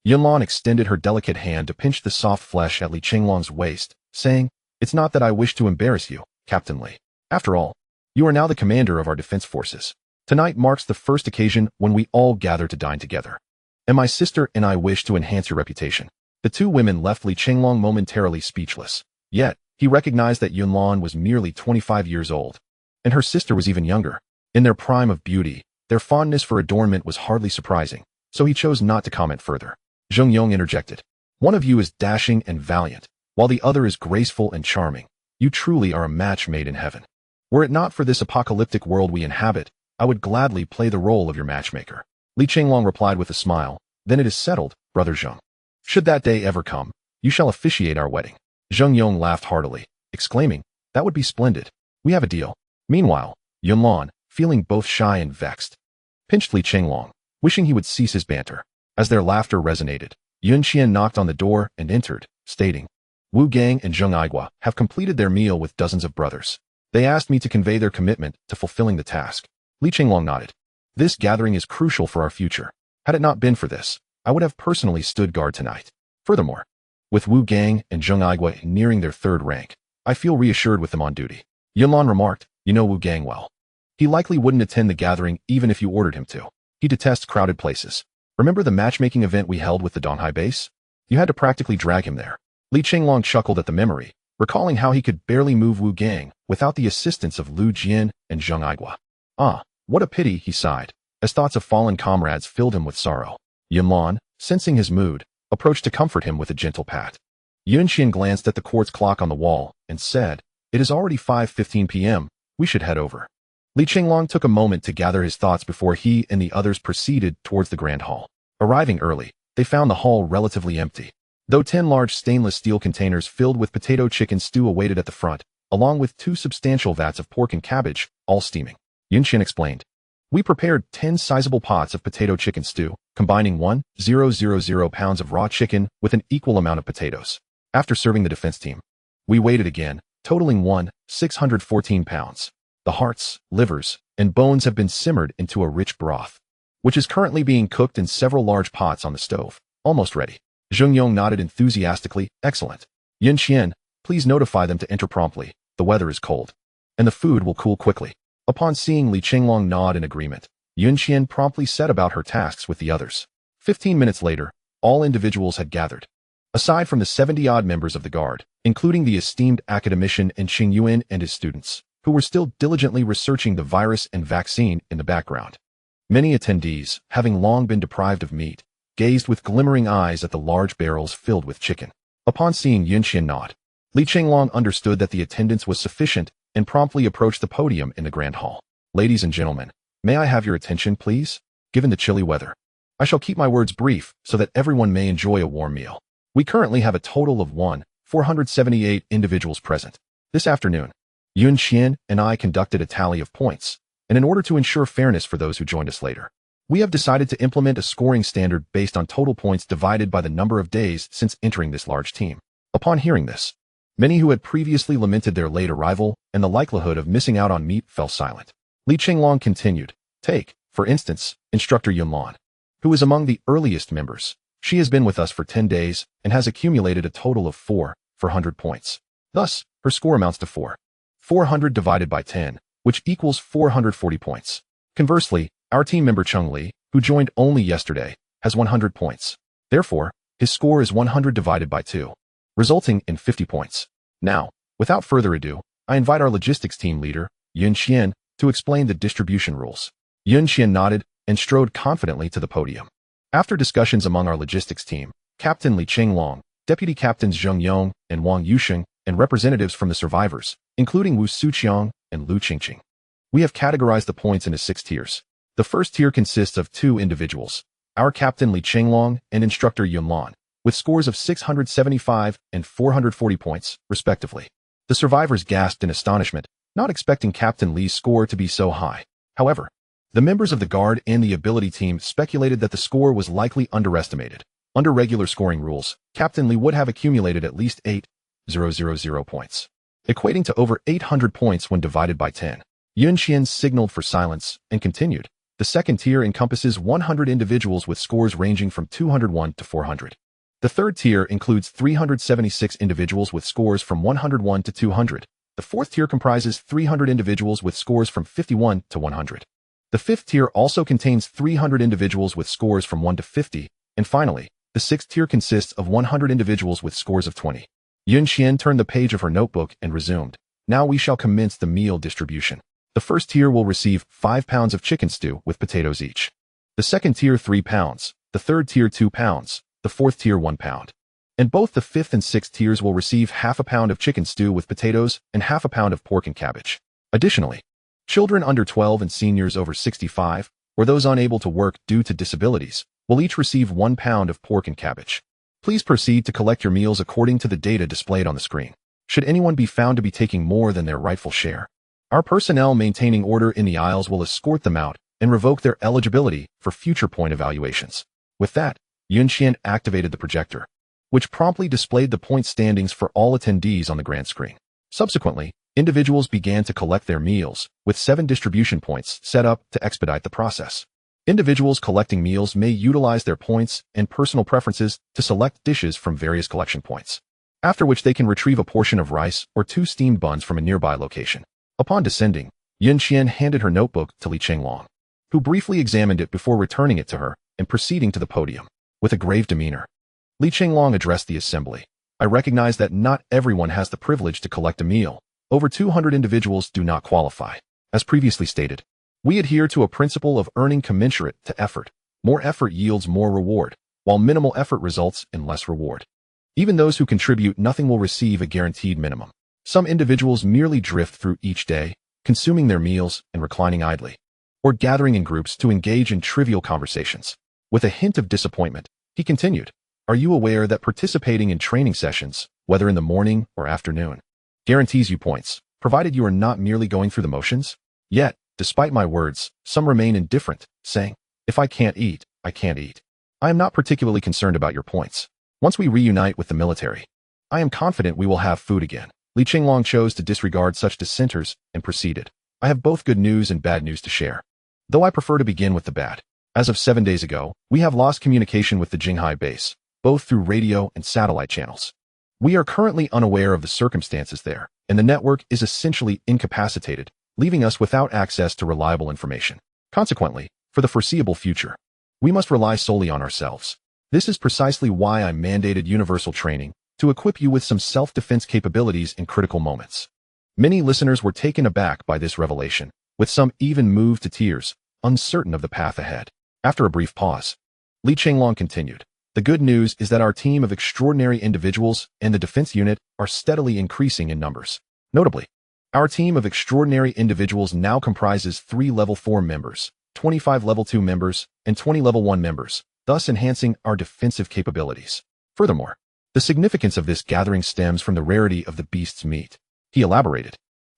Yunlan extended her delicate hand to pinch the soft flesh at Li Chenglong's waist, saying, "It's not that I wish to embarrass you, Captain Li. After all, you are now the commander of our defense forces. Tonight marks the first occasion when we all gather to dine together. And my sister and I wish to enhance your reputation." The two women left Li Chenglong momentarily speechless. Yet, he recognized that Yunlan was merely 25 years old, and her sister was even younger. In their prime of beauty, their fondness for adornment was hardly surprising, so he chose not to comment further. Zheng Yong interjected, "One of you is dashing and valiant, while the other is graceful and charming. You truly are a match made in heaven. Were it not for this apocalyptic world we inhabit, I would gladly play the role of your matchmaker." Li Chenglong replied with a smile, "Then it is settled, brother Zheng. Should that day ever come, you shall officiate our wedding." Zheng Yong laughed heartily, exclaiming, "That would be splendid. We have a deal." Meanwhile, Yunlan, feeling both shy and vexed, pinched Li Chenglong, wishing he would cease his banter. As their laughter resonated, Yunqian knocked on the door and entered, stating, "Wu Gang and Zheng Aigua have completed their meal with dozens of brothers. They asked me to convey their commitment to fulfilling the task." Li Chenglong nodded. "This gathering is crucial for our future. Had it not been for this, I would have personally stood guard tonight. Furthermore, with Wu Gang and Zheng Aigua nearing their third rank, I feel reassured with them on duty." Yunlan remarked, "You know Wu Gang well. He likely wouldn't attend the gathering even if you ordered him to. He detests crowded places. Remember the matchmaking event we held with the Donghai base? You had to practically drag him there." Li Chenglong chuckled at the memory, recalling how he could barely move Wu Gang without the assistance of Lu Jian and Zheng Aigua. "Ah, what a pity," he sighed, as thoughts of fallen comrades filled him with sorrow. Yunlan, sensing his mood, approached to comfort him with a gentle pat. Yunqian glanced at the quartz clock on the wall and said, "It is already 5:15 p.m. We should head over." Li Chenglong took a moment to gather his thoughts before he and the others proceeded towards the grand hall. Arriving early, they found the hall relatively empty, though 10 large stainless steel containers filled with potato chicken stew awaited at the front, along with 2 substantial vats of pork and cabbage, all steaming. Yunqian explained, "We prepared 10 sizable pots of potato chicken stew, combining 1,000 pounds of raw chicken with an equal amount of potatoes. After serving the defense team, we weighed it again, totaling 1,614 pounds. The hearts, livers, and bones have been simmered into a rich broth, which is currently being cooked in several large pots on the stove, almost ready." Zheng Yong nodded enthusiastically, "Excellent. Yunqian, please notify them to enter promptly. The weather is cold, and the food will cool quickly." Upon seeing Li Chenglong nod in agreement, Yunqian promptly set about her tasks with the others. 15 minutes later, all individuals had gathered. Aside from the 70-odd members of the guard, including the esteemed academician and Qing Yuan and his students, who were still diligently researching the virus and vaccine in the background. Many attendees, having long been deprived of meat, gazed with glimmering eyes at the large barrels filled with chicken. Upon seeing Yunqian nod, Li Chenglong understood that the attendance was sufficient and promptly approached the podium in the grand hall. "Ladies and gentlemen, may I have your attention, please? Given the chilly weather, I shall keep my words brief so that everyone may enjoy a warm meal. We currently have a total of 478 individuals present. This afternoon, Yunqian and I conducted a tally of points, and in order to ensure fairness for those who joined us later, We have decided to implement a scoring standard based on total points divided by the number of days since entering this large team. Upon hearing this, many who had previously lamented their late arrival and the likelihood of missing out on meat fell silent. Li Chenglong continued. Take, for instance, Instructor Yunlan, who is among the earliest members. She has been with us for 10 days and has accumulated a total of 400 points. Thus, her score amounts to 400 divided by 10, which equals 440 points. Conversely, our team member Chung Li, who joined only yesterday, has 100 points. Therefore, his score is 100 divided by 2, resulting in 50 points. Now, without further ado, I invite our logistics team leader, Yun Qian, to explain the distribution rules. Yun Qian nodded and strode confidently to the podium. After discussions among our logistics team, Captain Li Chenglong, Deputy Captains Zheng Yong and Wang Yusheng, and representatives from the survivors, including Wu Suqiang and Lu Qingqing, we have categorized the points into 6 tiers. The first tier consists of 2 individuals, our Captain Li Chenglong and Instructor Yunlan, with scores of 675 and 440 points, respectively. The survivors gasped in astonishment, not expecting Captain Li's score to be so high. However, the members of the guard and the ability team speculated that the score was likely underestimated. Under regular scoring rules, Captain Li would have accumulated at least 8,000 points, equating to over 800 points when divided by 10. Yun Qian signaled for silence and continued. The second tier encompasses 100 individuals with scores ranging from 201 to 400. The third tier includes 376 individuals with scores from 101 to 200. The fourth tier comprises 300 individuals with scores from 51 to 100. The fifth tier also contains 300 individuals with scores from 1 to 50. And finally, the sixth tier consists of 100 individuals with scores of 20. Yun Qian turned the page of her notebook and resumed. Now we shall commence the meal distribution. The first tier will receive 5 pounds of chicken stew with potatoes each. The second tier 3 pounds, the third tier 2 pounds, the fourth tier 1 pound. And both the fifth and sixth tiers will receive half a pound of chicken stew with potatoes and half a pound of pork and cabbage. Additionally, children under 12 and seniors over 65, or those unable to work due to disabilities, will each receive 1 pound of pork and cabbage. Please proceed to collect your meals according to the data displayed on the screen. Should anyone be found to be taking more than their rightful share, our personnel maintaining order in the aisles will escort them out and revoke their eligibility for future point evaluations. With that, Yun Qian activated the projector, which promptly displayed the point standings for all attendees on the grand screen. Subsequently, individuals began to collect their meals, with 7 distribution points set up to expedite the process. Individuals collecting meals may utilize their points and personal preferences to select dishes from various collection points, after which they can retrieve a portion of rice or 2 steamed buns from a nearby location. Upon descending, Yun Qian handed her notebook to Li Chenglong, who briefly examined it before returning it to her and proceeding to the podium. With a grave demeanor, Li Chenglong addressed the assembly. I recognize that not everyone has the privilege to collect a meal. Over 200 individuals do not qualify. As previously stated, we adhere to a principle of earning commensurate to effort. More effort yields more reward, while minimal effort results in less reward. Even those who contribute nothing will receive a guaranteed minimum. Some individuals merely drift through each day, consuming their meals and reclining idly, or gathering in groups to engage in trivial conversations. With a hint of disappointment, he continued, are you aware that participating in training sessions, whether in the morning or afternoon, guarantees you points, provided you are not merely going through the motions? Yet, despite my words, some remain indifferent, saying, if I can't eat, I can't eat. I am not particularly concerned about your points. Once we reunite with the military, I am confident we will have food again. Li Chenglong chose to disregard such dissenters and proceeded. I have both good news and bad news to share, though I prefer to begin with the bad. As of 7 days ago, we have lost communication with the Jinghai base, both through radio and satellite channels. We are currently unaware of the circumstances there, and the network is essentially incapacitated, leaving us without access to reliable information. Consequently, for the foreseeable future, we must rely solely on ourselves. This is precisely why I mandated universal training, to equip you with some self-defense capabilities in critical moments. Many listeners were taken aback by this revelation, with some even moved to tears, uncertain of the path ahead. After a brief pause, Li Chenglong continued. The good news is that our team of extraordinary individuals and the defense unit are steadily increasing in numbers. Notably, our team of extraordinary individuals now comprises 3 level 4 members, 25 level 2 members, and 20 level 1 members, thus enhancing our defensive capabilities. Furthermore, the significance of this gathering stems from the rarity of the beast's meat. He elaborated.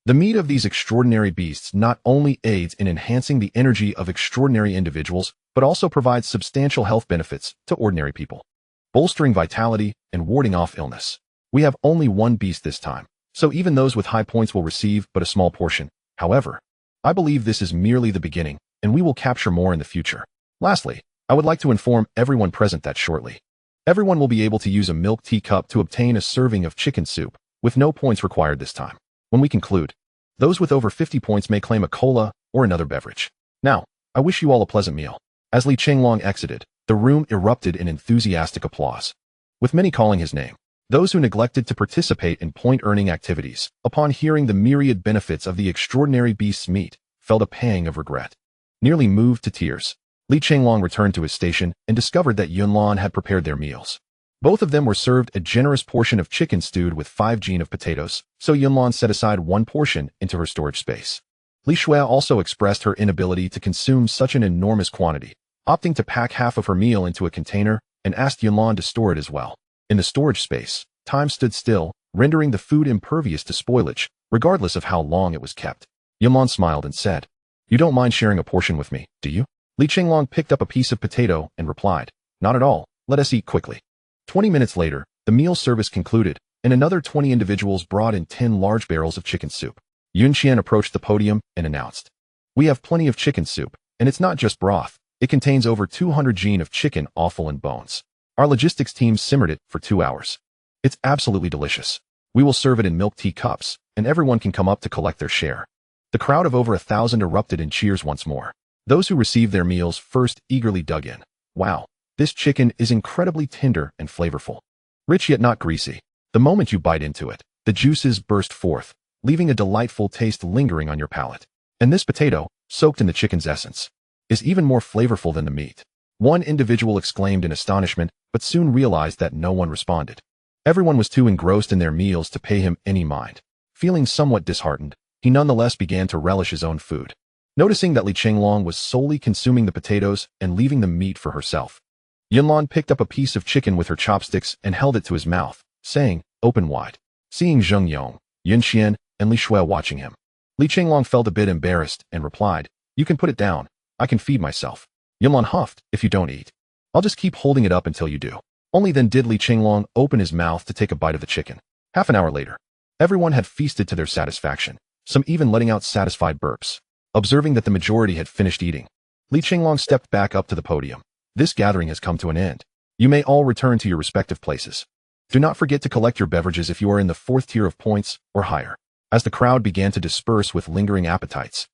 The meat of these extraordinary beasts not only aids in enhancing the energy of extraordinary individuals, but also provides substantial health benefits to ordinary people, bolstering vitality and warding off illness. We have only one beast this time, so even those with high points will receive but a small portion. However, I believe this is merely the beginning, and we will capture more in the future. Lastly, I would like to inform everyone present that shortly, everyone will be able to use a milk teacup to obtain a serving of chicken soup, with no points required this time. When we conclude, those with over 50 points may claim a cola or another beverage. Now, I wish you all a pleasant meal. As Li Chenglong exited, the room erupted in enthusiastic applause, with many calling his name. Those who neglected to participate in point-earning activities, upon hearing the myriad benefits of the extraordinary beast's meat, felt a pang of regret. Nearly moved to tears, Li Chenglong returned to his station and discovered that Yunlan had prepared their meals. Both of them were served a generous portion of chicken stewed with 5 gen of potatoes, so Yunlan set aside 1 portion into her storage space. Li Shui also expressed her inability to consume such an enormous quantity, opting to pack half of her meal into a container and asked Yunlan to store it as well. In the storage space, time stood still, rendering the food impervious to spoilage, regardless of how long it was kept. Yunlan smiled and said, "You don't mind sharing a portion with me, do you?" Li Chenglong picked up a piece of potato and replied, "Not at all, let us eat quickly." 20 minutes later, the meal service concluded, and another 20 individuals brought in 10 large barrels of chicken soup. Yun Qian approached the podium and announced, "We have plenty of chicken soup, and it's not just broth, it contains over 200 gen of chicken, offal, and bones. Our logistics team simmered it for 2 hours. It's absolutely delicious. We will serve it in milk tea cups, and everyone can come up to collect their share." The crowd of over 1,000 erupted in cheers once more. Those who received their meals first eagerly dug in. "Wow, this chicken is incredibly tender and flavorful. Rich yet not greasy. The moment you bite into it, the juices burst forth, leaving a delightful taste lingering on your palate. And this potato, soaked in the chicken's essence, is even more flavorful than the meat." One individual exclaimed in astonishment, but soon realized that no one responded. Everyone was too engrossed in their meals to pay him any mind. Feeling somewhat disheartened, he nonetheless began to relish his own food. Noticing that Li Chenglong was solely consuming the potatoes and leaving the meat for herself, Yunlan picked up a piece of chicken with her chopsticks and held it to his mouth, saying, "Open wide." Seeing Zheng Yong, Yun Qian, and Li Shui watching him, Li Chenglong felt a bit embarrassed and replied, "You can put it down. I can feed myself." Yunlan huffed, "If you don't eat, I'll just keep holding it up until you do." Only then did Li Chenglong open his mouth to take a bite of the chicken. Half an hour later, everyone had feasted to their satisfaction, some even letting out satisfied burps. Observing that the majority had finished eating, Li Chenglong stepped back up to the podium. "This gathering has come to an end. You may all return to your respective places. Do not forget to collect your beverages if you are in the 4th tier of points or higher." As the crowd began to disperse with lingering appetites,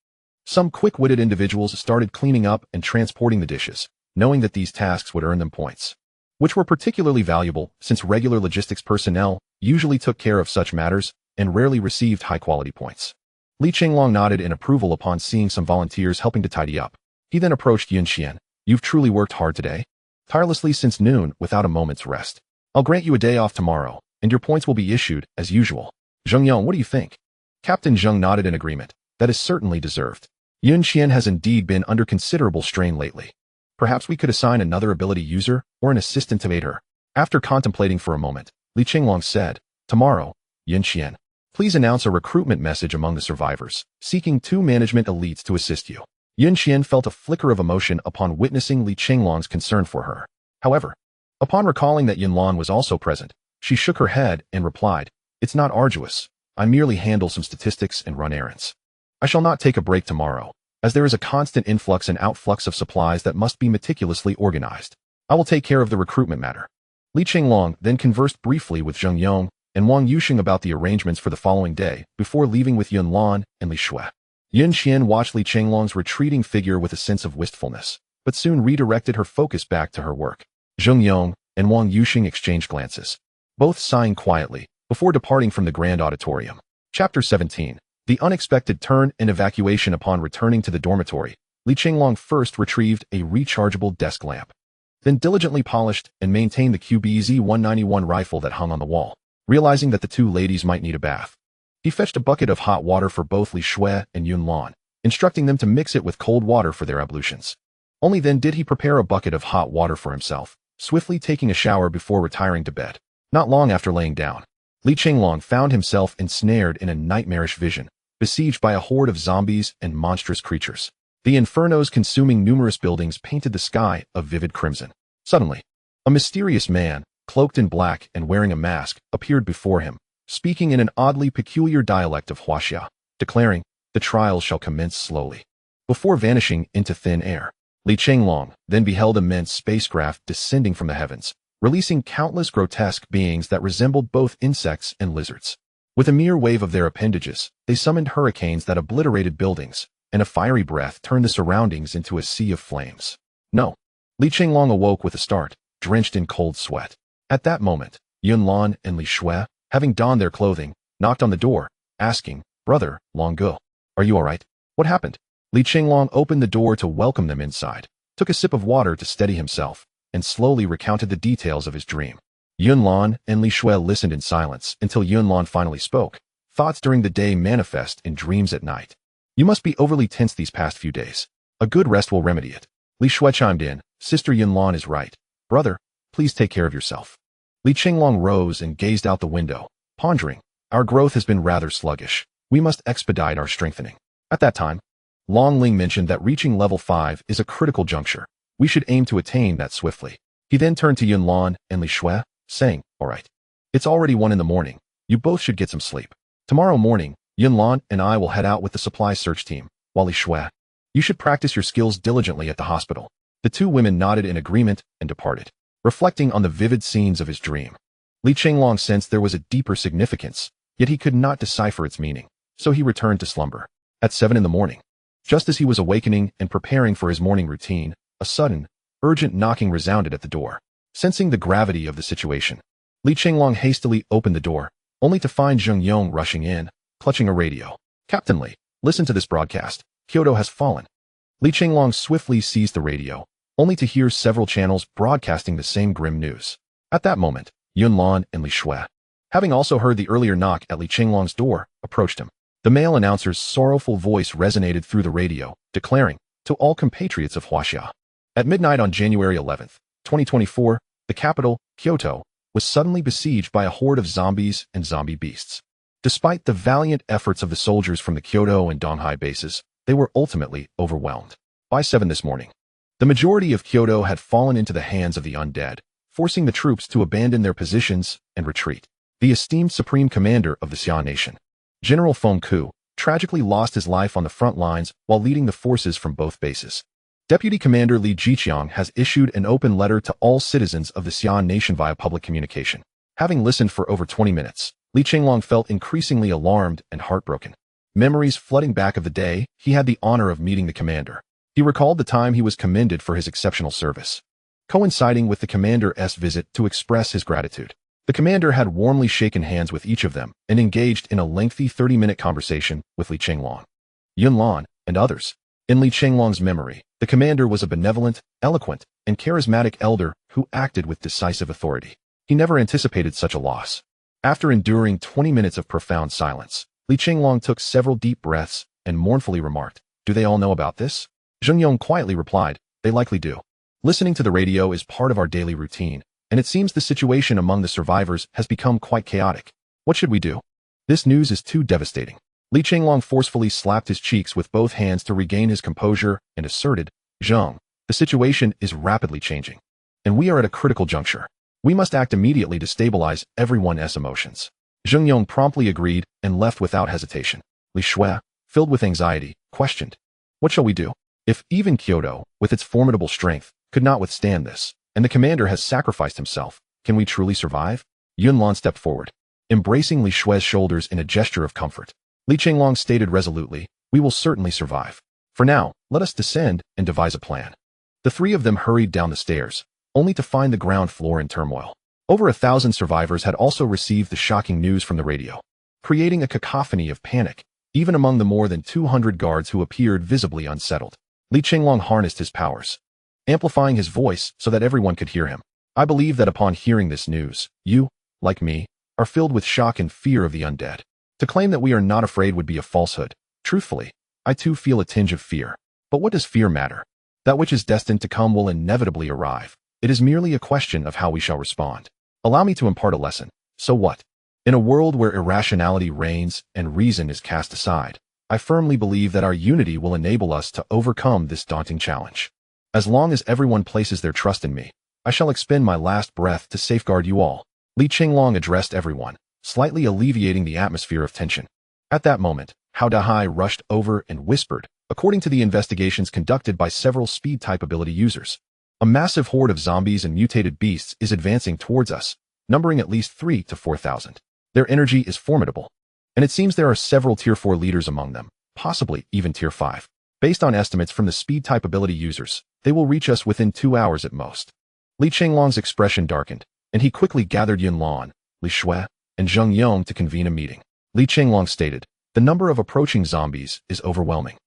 some quick-witted individuals started cleaning up and transporting the dishes, knowing that these tasks would earn them points, which were particularly valuable since regular logistics personnel usually took care of such matters and rarely received high-quality points. Li Chenglong nodded in approval upon seeing some volunteers helping to tidy up. He then approached Yun Qian. "You've truly worked hard today? Tirelessly since noon without a moment's rest. I'll grant you a day off tomorrow, and your points will be issued as usual." "Zheng Yong, what do you think?" Captain Zheng nodded in agreement. "That is certainly deserved. Yun Qian has indeed been under considerable strain lately. Perhaps we could assign another ability user or an assistant to aid her." After contemplating for a moment, Li Chenglong said, "Tomorrow, Yun Qian, please announce a recruitment message among the survivors, seeking 2 management elites to assist you." Yun Qian felt a flicker of emotion upon witnessing Li Chenglong's concern for her. However, upon recalling that Yunlan was also present, she shook her head and replied, "It's not arduous. I merely handle some statistics and run errands. I shall not take a break tomorrow, as there is a constant influx and outflux of supplies that must be meticulously organized. I will take care of the recruitment matter." Li Chenglong then conversed briefly with Zheng Yong and Wang Yusheng about the arrangements for the following day before leaving with Yunlan and Li Shui. Yun Qian watched Li Chenglong's retreating figure with a sense of wistfulness, but soon redirected her focus back to her work. Zheng Yong and Wang Yusheng exchanged glances, both sighing quietly, before departing from the grand auditorium. Chapter 17. The unexpected turn and evacuation. Upon returning to the dormitory, Li Chenglong first retrieved a rechargeable desk lamp, then diligently polished and maintained the QBZ-191 rifle that hung on the wall. Realizing that the 2 ladies might need a bath, he fetched a bucket of hot water for both Li Shui and Yunlan, instructing them to mix it with cold water for their ablutions. Only then did he prepare a bucket of hot water for himself, swiftly taking a shower before retiring to bed. Not long after laying down, Li Chenglong found himself ensnared in a nightmarish vision, besieged by a horde of zombies and monstrous creatures. The infernos consuming numerous buildings painted the sky a vivid crimson. Suddenly, a mysterious man, cloaked in black and wearing a mask, appeared before him, speaking in an oddly peculiar dialect of Huaxia, declaring, "The trial shall commence slowly." Before vanishing into thin air, Chenglong then beheld immense spacecraft descending from the heavens, releasing countless grotesque beings that resembled both insects and lizards. With a mere wave of their appendages, they summoned hurricanes that obliterated buildings, and a fiery breath turned the surroundings into a sea of flames. No. Chenglong awoke with a start, drenched in cold sweat. At that moment, Yunlan and Li Shui, having donned their clothing, knocked on the door, asking, "Brother, Longo, are you all right? What happened?" Chenglong opened the door to welcome them inside, took a sip of water to steady himself, and slowly recounted the details of his dream. Yunlan and Li Shui listened in silence until Yunlan finally spoke. "Thoughts during the day manifest in dreams at night. You must be overly tense these past few days. A good rest will remedy it." Li Shui chimed in, "Sister Yunlan is right. Brother, please take care of yourself." Chenglong rose and gazed out the window, pondering, "Our growth has been rather sluggish. We must expedite our strengthening." At that time, Long Ling mentioned that reaching level 5 is a critical juncture. We should aim to attain that swiftly. He then turned to Yunlan and Li Shui, saying, "All right. It's already 1 in the morning. You both should get some sleep. Tomorrow morning, Yunlan and I will head out with the supply search team, while Li Shui, you should practice your skills diligently at the hospital." The two women nodded in agreement and departed, reflecting on the vivid scenes of his dream. Chenglong sensed there was a deeper significance, yet he could not decipher its meaning, so he returned to slumber. At 7 in the morning, just as he was awakening and preparing for his morning routine, a sudden, urgent knocking resounded at the door. Sensing the gravity of the situation, Chenglong hastily opened the door, only to find Zheng Yong rushing in, clutching a radio. "Captain Li, listen to this broadcast. Kyoto has fallen." Chenglong swiftly seized the radio, only to hear several channels broadcasting the same grim news. At that moment, Yunlan and Li Shui, having also heard the earlier knock at Chenglong's door, approached him. The male announcer's sorrowful voice resonated through the radio, declaring, "To all compatriots of Huaxia." At midnight on January 11th, 2024, the capital, Kyoto, was suddenly besieged by a horde of zombies and zombie beasts. Despite the valiant efforts of the soldiers from the Kyoto and Donghai bases, they were ultimately overwhelmed. By 7 this morning, the majority of Kyoto had fallen into the hands of the undead, forcing the troops to abandon their positions and retreat. The esteemed supreme commander of the Xia nation, General Feng Ku, tragically lost his life on the front lines while leading the forces from both bases. Deputy Commander Li Jiqiang has issued an open letter to all citizens of the Xia nation via public communication. Having listened for over 20 minutes, Chenglong felt increasingly alarmed and heartbroken. Memories flooding back of the day he had the honor of meeting the commander. He recalled the time he was commended for his exceptional service, coinciding with the commander's visit to express his gratitude. The commander had warmly shaken hands with each of them and engaged in a lengthy 30-minute conversation with Chenglong, Yunlan, and others. In Chenglong's memory, the commander was a benevolent, eloquent, and charismatic elder who acted with decisive authority. He never anticipated such a loss. After enduring 20 minutes of profound silence, Chenglong took several deep breaths and mournfully remarked, "Do they all know about this?" Zheng Yong quietly replied, "They likely do. Listening to the radio is part of our daily routine, and it seems the situation among the survivors has become quite chaotic. What should we do? This news is too devastating." Chenglong forcefully slapped his cheeks with both hands to regain his composure and asserted, "Zheng, the situation is rapidly changing, and we are at a critical juncture. We must act immediately to stabilize everyone's emotions." Zheng Yong promptly agreed and left without hesitation. Li Shui, filled with anxiety, questioned, "What shall we do? If even Kyoto, with its formidable strength, could not withstand this, and the commander has sacrificed himself, can we truly survive?" Yunlan stepped forward, embracing Li Shui's shoulders in a gesture of comfort. Chenglong stated resolutely, "We will certainly survive. For now, let us descend and devise a plan." The three of them hurried down the stairs, only to find the ground floor in turmoil. Over 1,000 survivors had also received the shocking news from the radio, creating a cacophony of panic, even among the more than 200 guards who appeared visibly unsettled. Chenglong harnessed his powers, amplifying his voice so that everyone could hear him. "I believe that upon hearing this news, you, like me, are filled with shock and fear of the undead. To claim that we are not afraid would be a falsehood. Truthfully, I too feel a tinge of fear. But what does fear matter? That which is destined to come will inevitably arrive. It is merely a question of how we shall respond. Allow me to impart a lesson. So what? In a world where irrationality reigns and reason is cast aside, I firmly believe that our unity will enable us to overcome this daunting challenge. As long as everyone places their trust in me, I shall expend my last breath to safeguard you all. Li Chenglong addressed everyone, slightly alleviating the atmosphere of tension. At that moment, Hao Dahai rushed over and whispered, according to the investigations conducted by several speed-type ability users. A massive horde of zombies and mutated beasts is advancing towards us, numbering at least 3,000 to 4,000. Their energy is formidable, and it seems there are several Tier 4 leaders among them, possibly even Tier 5. Based on estimates from the speed-type ability users, they will reach us within 2 hours at most. Li Chenglong's expression darkened, and he quickly gathered Yunlan, Li Shui, and Zheng Yong to convene a meeting. Li Chenglong stated, "The number of approaching zombies is overwhelming.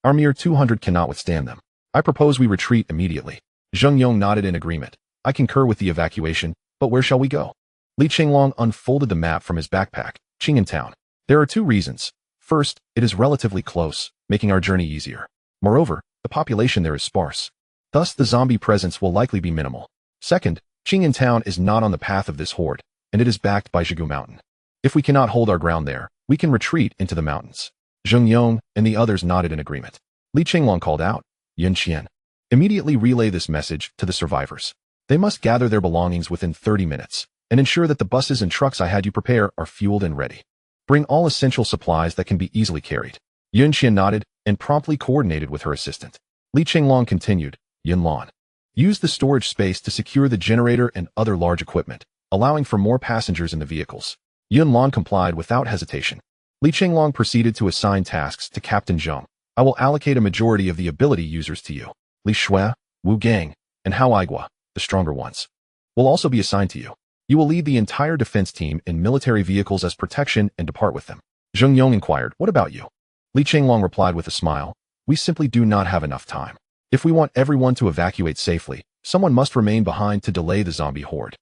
Our mere 200 cannot withstand them. I propose we retreat immediately." Zheng Yong nodded in agreement. "I concur with the evacuation, but where shall we go?" Li Chenglong unfolded the map from his backpack, Qing'an Town. There are 2 reasons. First, it is relatively close, making our journey easier. Moreover, the population there is sparse. Thus, the zombie presence will likely be minimal. Second, Qing'an Town is not on the path of this horde, and it is backed by Zhigu Mountain. If we cannot hold our ground there, we can retreat into the mountains. Zheng Yong and the others nodded in agreement. Li Chenglong called out, "Yun Qian, immediately relay this message to the survivors. They must gather their belongings within 30 minutes, and ensure that the buses and trucks I had you prepare are fueled and ready. Bring all essential supplies that can be easily carried." Yun Qian nodded and promptly coordinated with her assistant. Li Chenglong continued, "Yunlan, use the storage space to secure the generator and other large equipment, allowing for more passengers in the vehicles." Yunlan complied without hesitation. Li Chenglong proceeded to assign tasks to Captain Zheng. "I will allocate a majority of the ability users to you. Li Shui, Wu Gang, and Hao Aigua, the stronger ones, will also be assigned to you. You will lead the entire defense team in military vehicles as protection and depart with them." Zheng Yong inquired, "What about you?" Li Chenglong replied with a smile, "We simply do not have enough time. If we want everyone to evacuate safely, someone must remain behind to delay the zombie horde.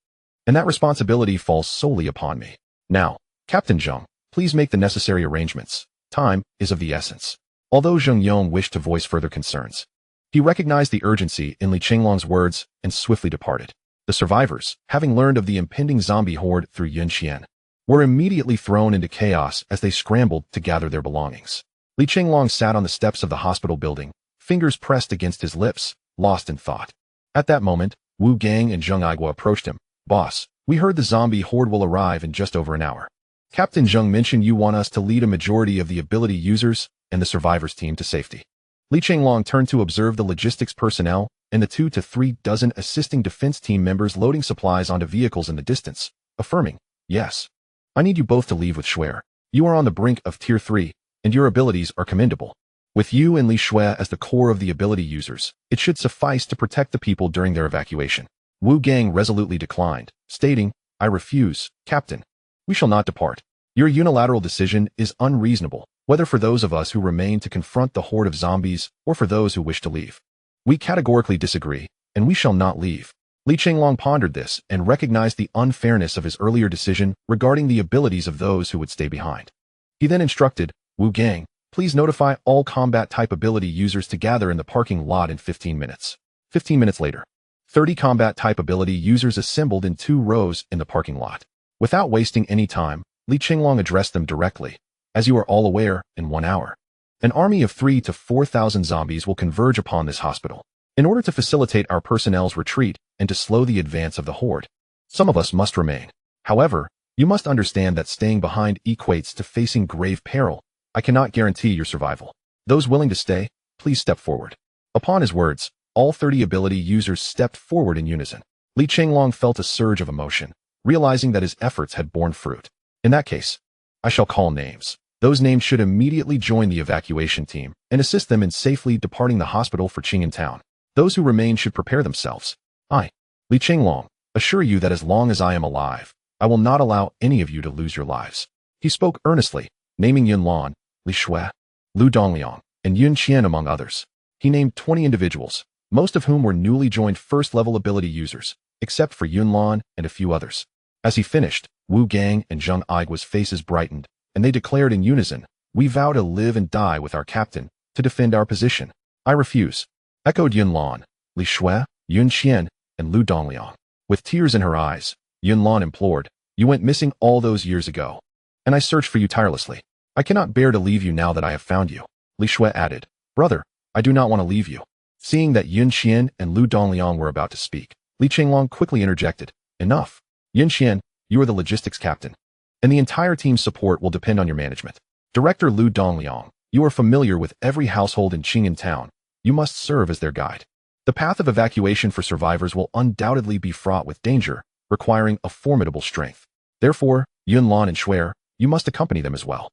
And that responsibility falls solely upon me. Now, Captain Zheng, please make the necessary arrangements. Time is of the essence." Although Zheng Yong wished to voice further concerns, he recognized the urgency in Li Chenglong's words and swiftly departed. The survivors, having learned of the impending zombie horde through Yun Qian, were immediately thrown into chaos as they scrambled to gather their belongings. Li Chenglong sat on the steps of the hospital building, fingers pressed against his lips, lost in thought. At that moment, Wu Gang and Zheng Aigua approached him. "Boss, we heard the zombie horde will arrive in just over an hour. Captain Zheng mentioned you want us to lead a majority of the ability users and the survivors team to safety." Li Chenglong turned to observe the logistics personnel and the 2 to 3 dozen assisting defense team members loading supplies onto vehicles in the distance, affirming, "Yes. I need you both to leave with Shui. You are on the brink of Tier 3, and your abilities are commendable. With you and Li Shui as the core of the ability users, it should suffice to protect the people during their evacuation." Wu Gang resolutely declined, stating, "I refuse, Captain. We shall not depart. Your unilateral decision is unreasonable, whether for those of us who remain to confront the horde of zombies or for those who wish to leave. We categorically disagree, and we shall not leave." Li Chenglong pondered this and recognized the unfairness of his earlier decision regarding the abilities of those who would stay behind. He then instructed, "Wu Gang, please notify all combat-type ability users to gather in the parking lot in 15 minutes. 15 minutes later, 30 combat-type ability users assembled in 2 rows in the parking lot. Without wasting any time, Li Chenglong addressed them directly. "As you are all aware, in 1 hour, an army of 3,000 to 4,000 zombies will converge upon this hospital. In order to facilitate our personnel's retreat and to slow the advance of the horde, some of us must remain. However, you must understand that staying behind equates to facing grave peril. I cannot guarantee your survival. Those willing to stay, please step forward." Upon his words, all 30 ability users stepped forward in unison. Li Chenglong felt a surge of emotion, realizing that his efforts had borne fruit. "In that case, I shall call names. Those names should immediately join the evacuation team and assist them in safely departing the hospital for Qing'an Town. Those who remain should prepare themselves. I, Li Chenglong, assure you that as long as I am alive, I will not allow any of you to lose your lives." He spoke earnestly, naming Yunlan, Li Shui, Lu Dongliang, and Yun Qian among others. He named 20 individuals, most of whom were newly joined first-level ability users, except for Yunlan and a few others. As he finished, Wu Gang and Zheng Aigua's faces brightened, and they declared in unison, "We vow to live and die with our captain, to defend our position." "I refuse," echoed Yunlan, Li Shui, Yun Qian, and Lu Dongliang. With tears in her eyes, Yunlan implored, "You went missing all those years ago, and I searched for you tirelessly. I cannot bear to leave you now that I have found you. Li Shui added. Brother, I do not want to leave you. Seeing that Yun Xian and Lu Dongliang were about to speak, Li Chenglong quickly interjected. Enough. Yun Xian, you are the logistics captain, and the entire team's support will depend on your management. Director Lu Dongliang, you are familiar with every household in Qing'an town. You must serve as their guide. The path of evacuation for survivors will undoubtedly be fraught with danger, requiring a formidable strength. Therefore, Yun Lan and Shuer, you must accompany them as well.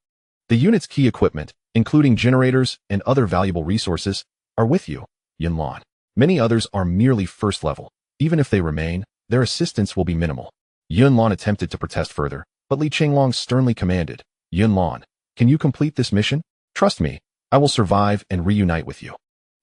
The unit's key equipment, including generators and other valuable resources, are with you, Yun Lan. Many others are merely first level. Even if they remain, their assistance will be minimal. Yun Lan attempted to protest further, but Li Chenglong sternly commanded, Yun Lan, can you complete this mission? Trust me, I will survive and reunite with you.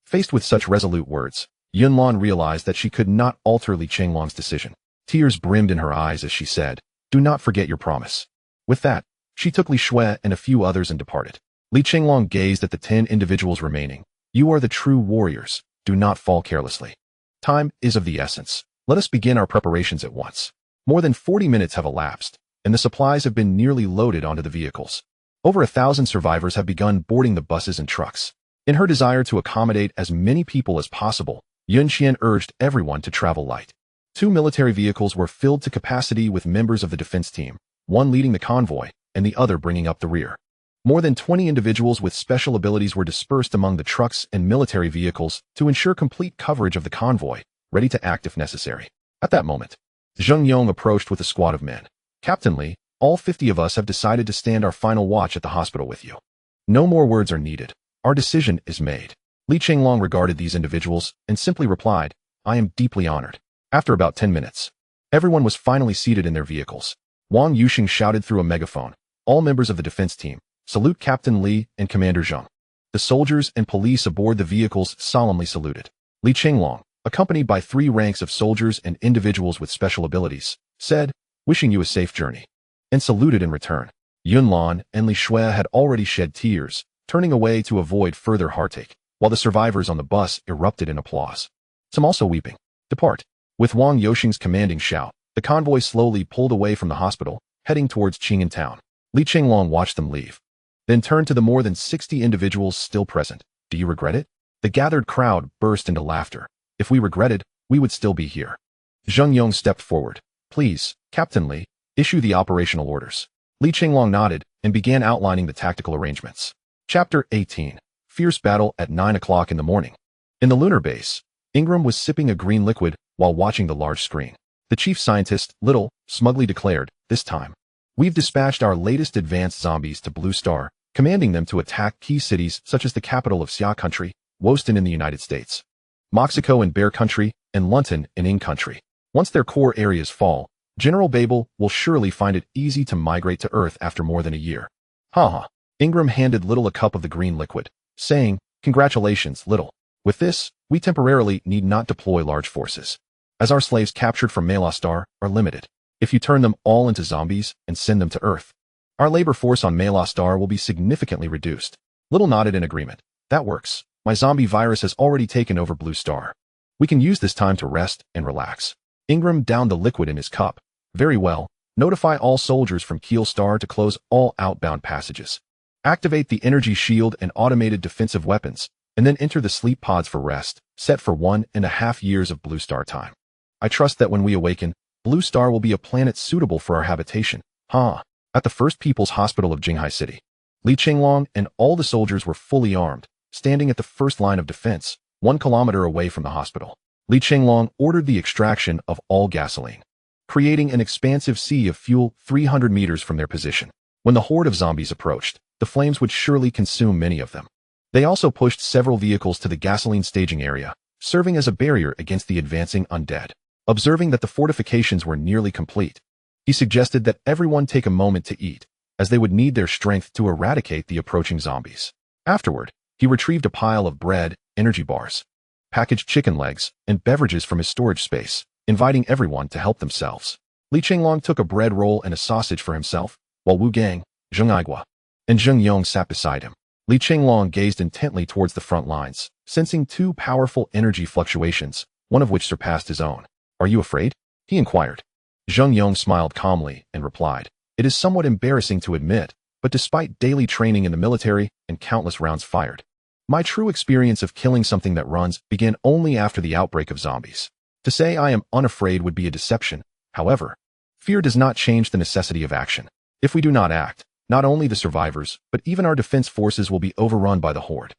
Faced with such resolute words, Yun Lan realized that she could not alter Li Chenglong's decision. Tears brimmed in her eyes as she said, do not forget your promise. With that, she took Li Shui and a few others and departed. Li Chenglong gazed at the 10 individuals remaining. You are the true warriors. Do not fall carelessly. Time is of the essence. Let us begin our preparations at once. More than 40 minutes have elapsed, and the supplies have been nearly loaded onto the vehicles. Over 1,000 survivors have begun boarding the buses and trucks. In her desire to accommodate as many people as possible, Yun Xian urged everyone to travel light. 2 military vehicles were filled to capacity with members of the defense team, one leading the convoy, and the other bringing up the rear. More than 20 individuals with special abilities were dispersed among the trucks and military vehicles to ensure complete coverage of the convoy, ready to act if necessary. At that moment, Zheng Yong approached with a squad of men. Captain Li, all 50 of us have decided to stand our final watch at the hospital with you. No more words are needed. Our decision is made. Li Chenglong regarded these individuals and simply replied, I am deeply honored. After about 10 minutes, everyone was finally seated in their vehicles. Wang Yuxing shouted through a megaphone, all members of the defense team, salute Captain Li and Commander Zheng. The soldiers and police aboard the vehicles solemnly saluted. Li Chenglong, accompanied by 3 ranks of soldiers and individuals with special abilities, said, wishing you a safe journey, and saluted in return. Yun Lan and Li Shui had already shed tears, turning away to avoid further heartache, while the survivors on the bus erupted in applause. Some also weeping. Depart. With Wang Yuxing's commanding shout, the convoy slowly pulled away from the hospital, heading towards Qing'an town. Li Chenglong watched them leave, then turned to the more than 60 individuals still present. Do you regret it? The gathered crowd burst into laughter. If we regretted, we would still be here. Zheng Yong stepped forward. Please, Captain Li, issue the operational orders. Li Chenglong nodded and began outlining the tactical arrangements. Chapter 18. Fierce battle at 9 o'clock in the morning. In the lunar base, Ingram was sipping a green liquid while watching the large screen. The chief scientist, Little, smugly declared, this time, we've dispatched our latest advanced zombies to Blue Star, commanding them to attack key cities such as the capital of Xia Country, Woston in the United States, Moxico in Bear Country, and Lunton in Ing Country. Once their core areas fall, General Babel will surely find it easy to migrate to Earth after more than a year. Ha. Ingram handed Little a cup of the green liquid, saying, congratulations, Little. With this, we temporarily need not deploy large forces, as our slaves captured from Malostar are limited. If you turn them all into zombies and send them to Earth, our labor force on Malostar will be significantly reduced. Little nodded in agreement. That works. My zombie virus has already taken over Blue Star. We can use this time to rest and relax. Ingram downed the liquid in his cup. Very well. Notify all soldiers from Keel Star to close all outbound passages. Activate the energy shield and automated defensive weapons, and then enter the sleep pods for rest, set for 1.5 years of Blue Star time. I trust that when we awaken, Blue Star will be a planet suitable for our habitation. At the First People's Hospital of Jinghai City, Li Chenglong and all the soldiers were fully armed, standing at the first line of defense, 1 kilometer away from the hospital. Li Chenglong ordered the extraction of all gasoline, creating an expansive sea of fuel 300 meters from their position. When the horde of zombies approached, the flames would surely consume many of them. They also pushed several vehicles to the gasoline staging area, serving as a barrier against the advancing undead. Observing that the fortifications were nearly complete, he suggested that everyone take a moment to eat, as they would need their strength to eradicate the approaching zombies. Afterward, he retrieved a pile of bread, energy bars, packaged chicken legs, and beverages from his storage space, inviting everyone to help themselves. Li Chenglong took a bread roll and a sausage for himself, while Wu Gang, Zheng Aigua, and Zheng Yong sat beside him. Li Chenglong gazed intently towards the front lines, sensing 2 powerful energy fluctuations, one of which surpassed his own. Are you afraid? He inquired. Zheng Yong smiled calmly and replied, it is somewhat embarrassing to admit, but despite daily training in the military and countless rounds fired, my true experience of killing something that runs began only after the outbreak of zombies. To say I am unafraid would be a deception. However, fear does not change the necessity of action. If we do not act, not only the survivors, but even our defense forces will be overrun by the horde.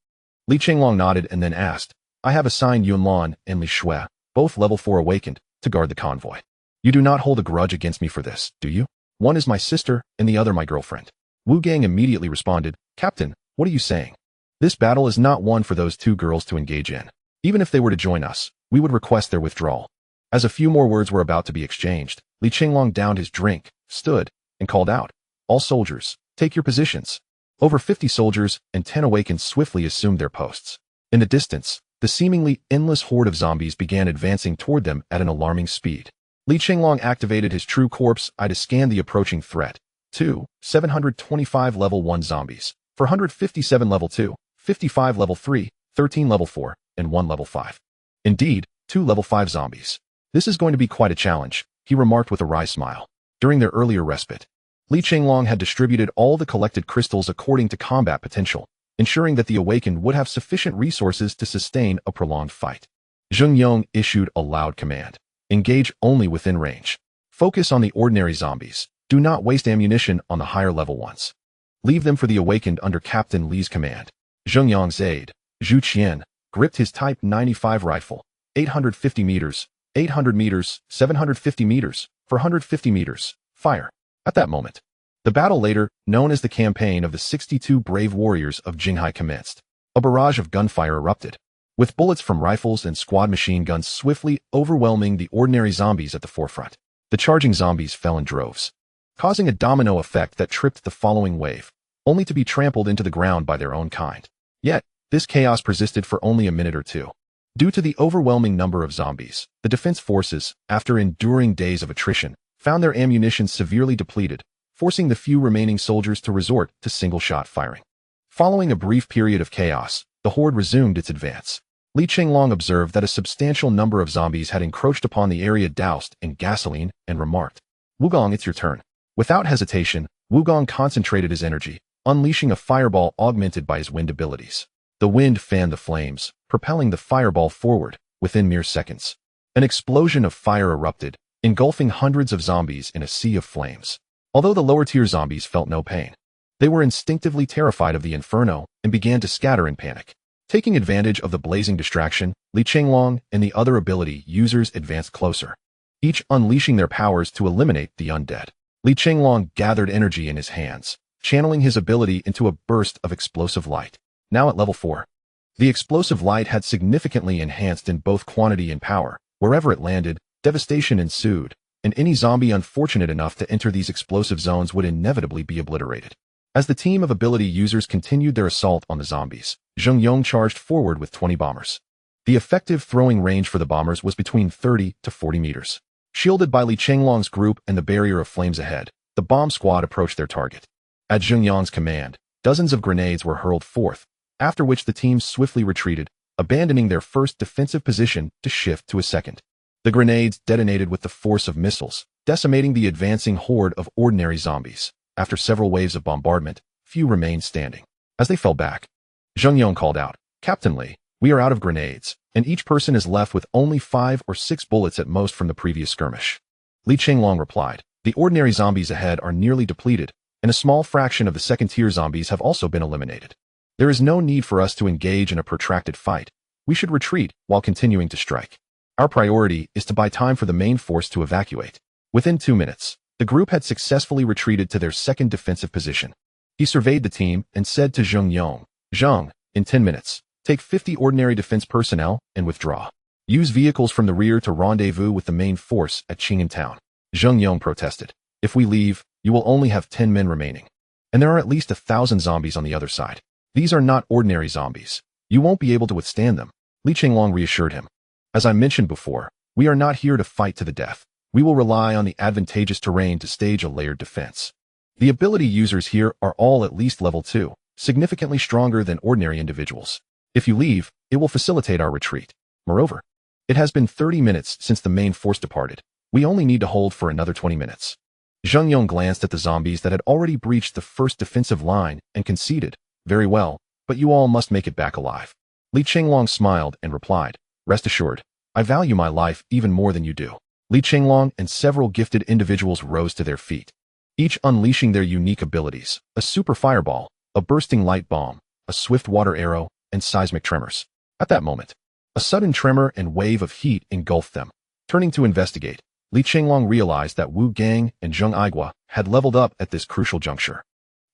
Li Chenglong nodded and then asked, I have assigned Yunlan and Li Shui, both level 4 awakened, to guard the convoy. You do not hold a grudge against me for this, do you? One is my sister and the other my girlfriend. Wu Gang immediately responded, Captain, what are you saying? This battle is not one for those two girls to engage in. Even if they were to join us, we would request their withdrawal. As a few more words were about to be exchanged, Li Chenglong downed his drink, stood, and called out, all soldiers, take your positions. Over 50 soldiers and 10 awakened swiftly assumed their posts. In the distance, the seemingly endless horde of zombies began advancing toward them at an alarming speed. Li Chenglong activated his true corpse eye to scan the approaching threat. 725 level 1 zombies, 457 level 2, 55 level 3, 13 level 4, and 1 level 5. Indeed, 2 level 5 zombies. This is going to be quite a challenge, he remarked with a wry smile. During their earlier respite, Li Chenglong had distributed all the collected crystals according to combat potential, ensuring that the awakened would have sufficient resources to sustain a prolonged fight. Zheng Yong issued a loud command. Engage only within range. Focus on the ordinary zombies. Do not waste ammunition on the higher level ones. Leave them for the awakened under Captain Li's command. Zheng Yong's aide, Zhu Qian, gripped his Type 95 rifle, 850 meters, 800 meters, 750 meters, 450 meters, fire. At that moment, the battle later known as the Campaign of the 62 Brave Warriors of Jinghai commenced. A barrage of gunfire erupted, with bullets from rifles and squad machine guns swiftly overwhelming the ordinary zombies at the forefront. The charging zombies fell in droves, causing a domino effect that tripped the following wave, only to be trampled into the ground by their own kind. Yet, this chaos persisted for only a minute or two. Due to the overwhelming number of zombies, the defense forces, after enduring days of attrition, found their ammunition severely depleted, forcing the few remaining soldiers to resort to single-shot firing. Following a brief period of chaos, the horde resumed its advance. Li Chenglong observed that a substantial number of zombies had encroached upon the area doused in gasoline and remarked, Wugong, it's your turn. Without hesitation, Wugong concentrated his energy, unleashing a fireball augmented by his wind abilities. The wind fanned the flames, propelling the fireball forward within mere seconds. An explosion of fire erupted, engulfing hundreds of zombies in a sea of flames. Although the lower-tier zombies felt no pain, they were instinctively terrified of the inferno and began to scatter in panic. Taking advantage of the blazing distraction, Li Chenglong and the other ability users advanced closer, each unleashing their powers to eliminate the undead. Li Chenglong gathered energy in his hands, channeling his ability into a burst of explosive light. Now at level 4, the explosive light had significantly enhanced in both quantity and power. Wherever it landed, devastation ensued, and any zombie unfortunate enough to enter these explosive zones would inevitably be obliterated. As the team of ability users continued their assault on the zombies, Zheng Yong charged forward with 20 bombers. The effective throwing range for the bombers was between 30 to 40 meters. Shielded by Li Chenglong's group and the barrier of flames ahead, the bomb squad approached their target. At Zheng Yong's command, dozens of grenades were hurled forth, after which the team swiftly retreated, abandoning their first defensive position to shift to a second. The grenades detonated with the force of missiles, decimating the advancing horde of ordinary zombies. After several waves of bombardment, few remained standing. As they fell back, Zheng Yong called out, Captain Li, we are out of grenades, and each person is left with only 5 or 6 bullets at most from the previous skirmish. Li Chenglong replied, the ordinary zombies ahead are nearly depleted, and a small fraction of the second-tier zombies have also been eliminated. There is no need for us to engage in a protracted fight. We should retreat while continuing to strike. Our priority is to buy time for the main force to evacuate. Within 2 minutes, the group had successfully retreated to their second defensive position. He surveyed the team and said to Zheng Yong, Zheng, in 10 minutes, take 50 ordinary defense personnel and withdraw. Use vehicles from the rear to rendezvous with the main force at Qing'an Town. Zheng Yong protested, if we leave, you will only have 10 men remaining. And there are at least 1,000 zombies on the other side. These are not ordinary zombies. You won't be able to withstand them. Li Chenglong reassured him. As I mentioned before, we are not here to fight to the death. We will rely on the advantageous terrain to stage a layered defense. The ability users here are all at least level 2, significantly stronger than ordinary individuals. If you leave, it will facilitate our retreat. Moreover, it has been 30 minutes since the main force departed. We only need to hold for another 20 minutes. Zheng Yong glanced at the zombies that had already breached the first defensive line and conceded, "Very well, but you all must make it back alive." Li Chenglong smiled and replied, "Rest assured, I value my life even more than you do." Li Chenglong and several gifted individuals rose to their feet, each unleashing their unique abilities: a super fireball, a bursting light bomb, a swift water arrow, and seismic tremors. At that moment, a sudden tremor and wave of heat engulfed them. Turning to investigate, Li Chenglong realized that Wu Gang and Zheng Aigua had leveled up at this crucial juncture.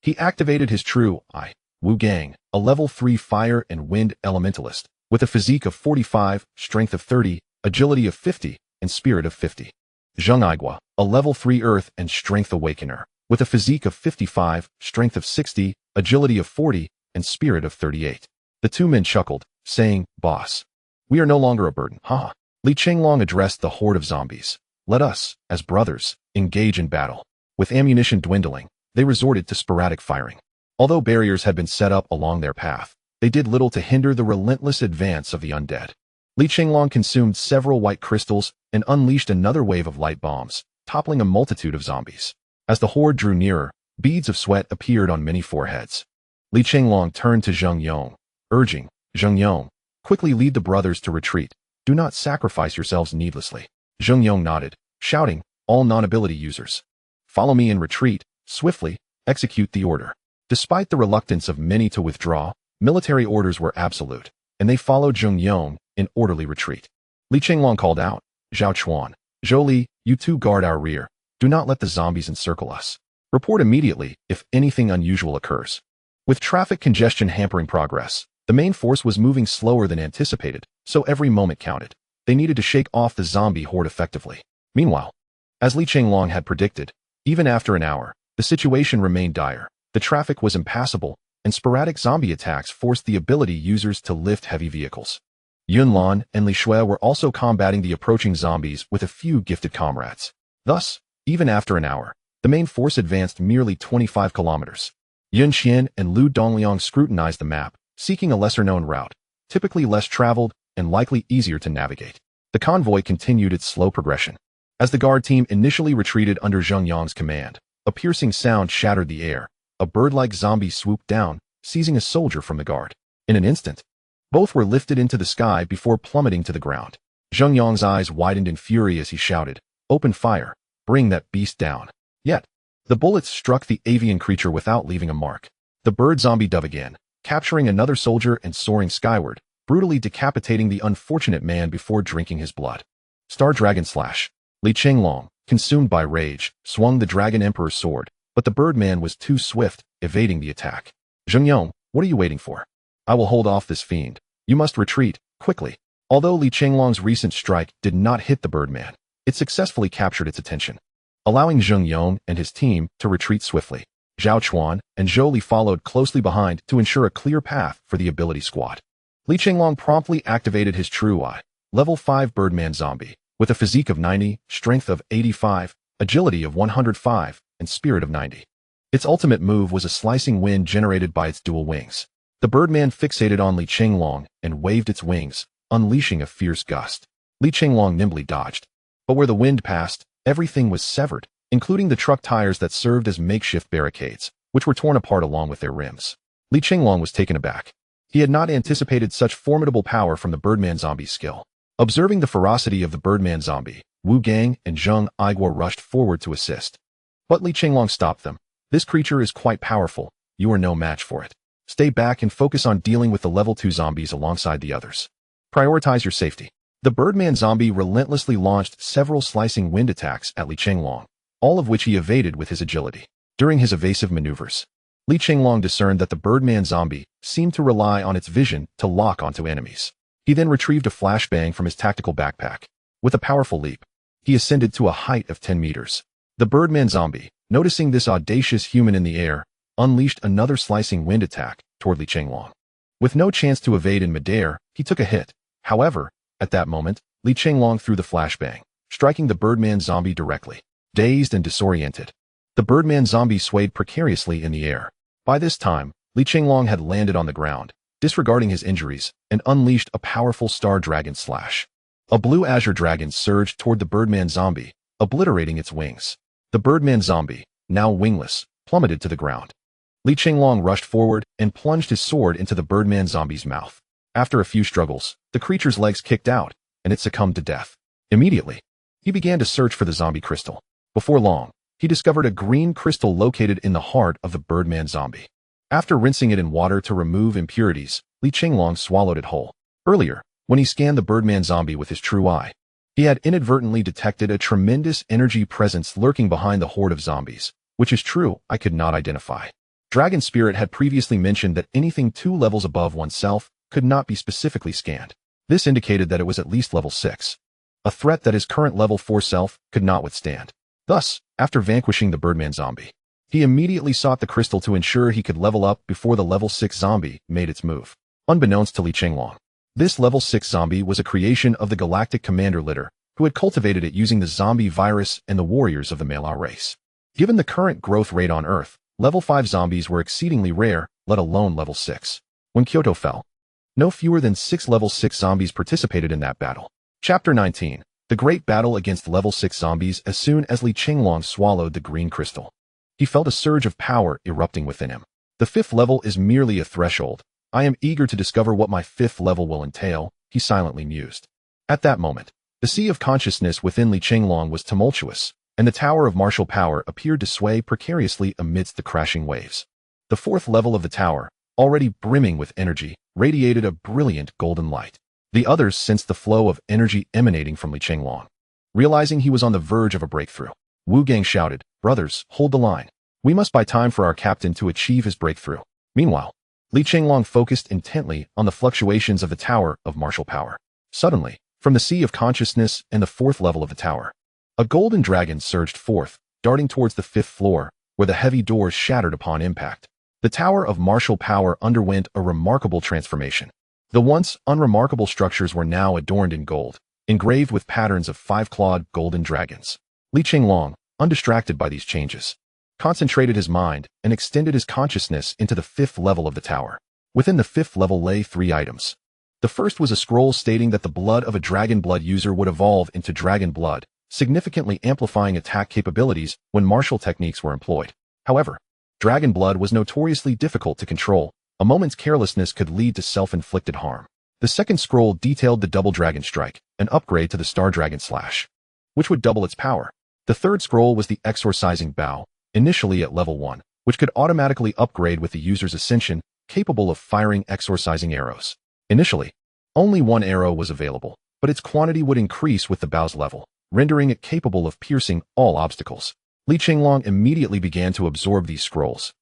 He activated his true eye. Wu Gang, a level 3 fire and wind elementalist, with a physique of 45, strength of 30, agility of 50, and spirit of 50. Zheng Aigua, a level 3 earth and strength awakener, with a physique of 55, strength of 60, agility of 40, and spirit of 38. The two men chuckled, saying, "Boss, we are no longer a burden, haha." Li Chenglong addressed the horde of zombies. "Let us, as brothers, engage in battle." With ammunition dwindling, they resorted to sporadic firing. Although barriers had been set up along their path, they did little to hinder the relentless advance of the undead. Li Chenglong consumed several white crystals and unleashed another wave of light bombs, toppling a multitude of zombies. As the horde drew nearer, beads of sweat appeared on many foreheads. Li Chenglong turned to Zheng Yong, urging, "Zheng Yong, quickly lead the brothers to retreat. Do not sacrifice yourselves needlessly." Zheng Yong nodded, shouting, "All non-ability users, follow me and retreat, swiftly, execute the order." Despite the reluctance of many to withdraw, military orders were absolute, and they followed Zheng Yong in orderly retreat. Li Chenglong called out, "Zhao Chuan, Zhou Li, you two guard our rear. Do not let the zombies encircle us. Report immediately if anything unusual occurs." With traffic congestion hampering progress, the main force was moving slower than anticipated, so every moment counted. They needed to shake off the zombie horde effectively. Meanwhile, as Li Chenglong had predicted, even after an hour, the situation remained dire. The traffic was impassable, and sporadic zombie attacks forced the ability users to lift heavy vehicles. Yunlan and Li Shui were also combating the approaching zombies with a few gifted comrades. Thus, even after an hour, the main force advanced merely 25 kilometers. Yun Xian and Lu Dongliang scrutinized the map, seeking a lesser-known route, typically less traveled and likely easier to navigate. The convoy continued its slow progression. As the guard team initially retreated under Zheng Yong's command, a piercing sound shattered the air. A bird-like zombie swooped down, seizing a soldier from the guard. In an instant, both were lifted into the sky before plummeting to the ground. Zheng Yong's eyes widened in fury as he shouted, "Open fire, bring that beast down." Yet, the bullets struck the avian creature without leaving a mark. The bird zombie dove again, capturing another soldier and soaring skyward, brutally decapitating the unfortunate man before drinking his blood. Star Dragon Slash. Li Chenglong, consumed by rage, swung the Dragon Emperor's sword, but the Birdman was too swift, evading the attack. "Zheng Yong, what are you waiting for? I will hold off this fiend. You must retreat, quickly." Although Li Chenglong's recent strike did not hit the Birdman, it successfully captured its attention, allowing Zheng Yong and his team to retreat swiftly. Zhao Chuan and Zhou Li followed closely behind to ensure a clear path for the ability squad. Li Chenglong promptly activated his True Eye, level 5 Birdman zombie, with a physique of 90, strength of 85, agility of 105, and spirit of 90. Its ultimate move was a slicing wind generated by its dual wings. The Birdman fixated on Li Chenglong and waved its wings, unleashing a fierce gust. Li Chenglong nimbly dodged, but where the wind passed, everything was severed, including the truck tires that served as makeshift barricades, which were torn apart along with their rims. Li Chenglong was taken aback. He had not anticipated such formidable power from the Birdman zombie's skill. Observing the ferocity of the Birdman zombie, Wu Gang and Zheng Aigua rushed forward to assist. But Li Chenglong stopped them. "This creature is quite powerful. You are no match for it. Stay back and focus on dealing with the level 2 zombies alongside the others. Prioritize your safety." The Birdman zombie relentlessly launched several slicing wind attacks at Li Chenglong, all of which he evaded with his agility. During his evasive maneuvers, Li Chenglong discerned that the Birdman zombie seemed to rely on its vision to lock onto enemies. He then retrieved a flashbang from his tactical backpack. With a powerful leap, he ascended to a height of 10 meters. The Birdman zombie, noticing this audacious human in the air, unleashed another slicing wind attack toward Li Chenglong. With no chance to evade in midair, he took a hit. However, at that moment, Li Chenglong threw the flashbang, striking the Birdman zombie directly. Dazed and disoriented, the Birdman zombie swayed precariously in the air. By this time, Li Chenglong had landed on the ground, disregarding his injuries, and unleashed a powerful Star Dragon Slash. A blue azure dragon surged toward the Birdman zombie, obliterating its wings. The Birdman zombie, now wingless, plummeted to the ground. Li Chenglong rushed forward and plunged his sword into the Birdman zombie's mouth. After a few struggles, the creature's legs kicked out, and it succumbed to death. Immediately, he began to search for the zombie crystal. Before long, he discovered a green crystal located in the heart of the Birdman zombie. After rinsing it in water to remove impurities, Li Chenglong swallowed it whole. Earlier, when he scanned the Birdman zombie with his true eye, he had inadvertently detected a tremendous energy presence lurking behind the horde of zombies, which is true, I could not identify. Dragon Spirit had previously mentioned that anything 2 levels above oneself could not be specifically scanned. This indicated that it was at least level 6. A threat that his current level 4 self could not withstand. Thus, after vanquishing the Birdman zombie, he immediately sought the crystal to ensure he could level up before the level 6 zombie made its move. Unbeknownst to Li Chenglong, this level 6 zombie was a creation of the Galactic Commander Litter, who had cultivated it using the zombie virus and the warriors of the Mela race. Given the current growth rate on Earth, level 5 zombies were exceedingly rare, let alone level 6. When Kyoto fell, no fewer than 6 level 6 zombies participated in that battle. Chapter 19. The Great Battle Against Level 6 Zombies. As soon as Li Chenglong swallowed the green crystal, he felt a surge of power erupting within him. The 5th level is merely a threshold. I am eager to discover what my 5th level will entail, he silently mused. At that moment, the sea of consciousness within Li Chenglong was tumultuous, and the tower of martial power appeared to sway precariously amidst the crashing waves. The 4th level of the tower, already brimming with energy, radiated a brilliant golden light. The others sensed the flow of energy emanating from Li Chenglong. Realizing he was on the verge of a breakthrough, Wu Gang shouted, "Brothers, hold the line. We must buy time for our captain to achieve his breakthrough." Meanwhile, Li Chenglong focused intently on the fluctuations of the tower of martial power. Suddenly, from the sea of consciousness and the 4th level of the tower, a golden dragon surged forth, darting towards the 5th floor, where the heavy doors shattered upon impact. The tower of martial power underwent a remarkable transformation. The once unremarkable structures were now adorned in gold, engraved with patterns of 5-clawed golden dragons. Li Chenglong, undistracted by these changes, concentrated his mind and extended his consciousness into the 5th level of the tower. Within the 5th level lay 3 items. The first was a scroll stating that the blood of a dragon blood user would evolve into dragon blood, significantly amplifying attack capabilities when martial techniques were employed. However, dragon blood was notoriously difficult to control. A moment's carelessness could lead to self-inflicted harm. The second scroll detailed the Double Dragon Strike, an upgrade to the Star Dragon Slash, which would double its power. The third scroll was the Exorcising Bow, initially at level 1, which could automatically upgrade with the user's ascension, capable of firing exorcising arrows. Initially, only 1 arrow was available, but its quantity would increase with the bow's level, rendering it capable of piercing all obstacles. Li Chenglong immediately began to absorb these scrolls.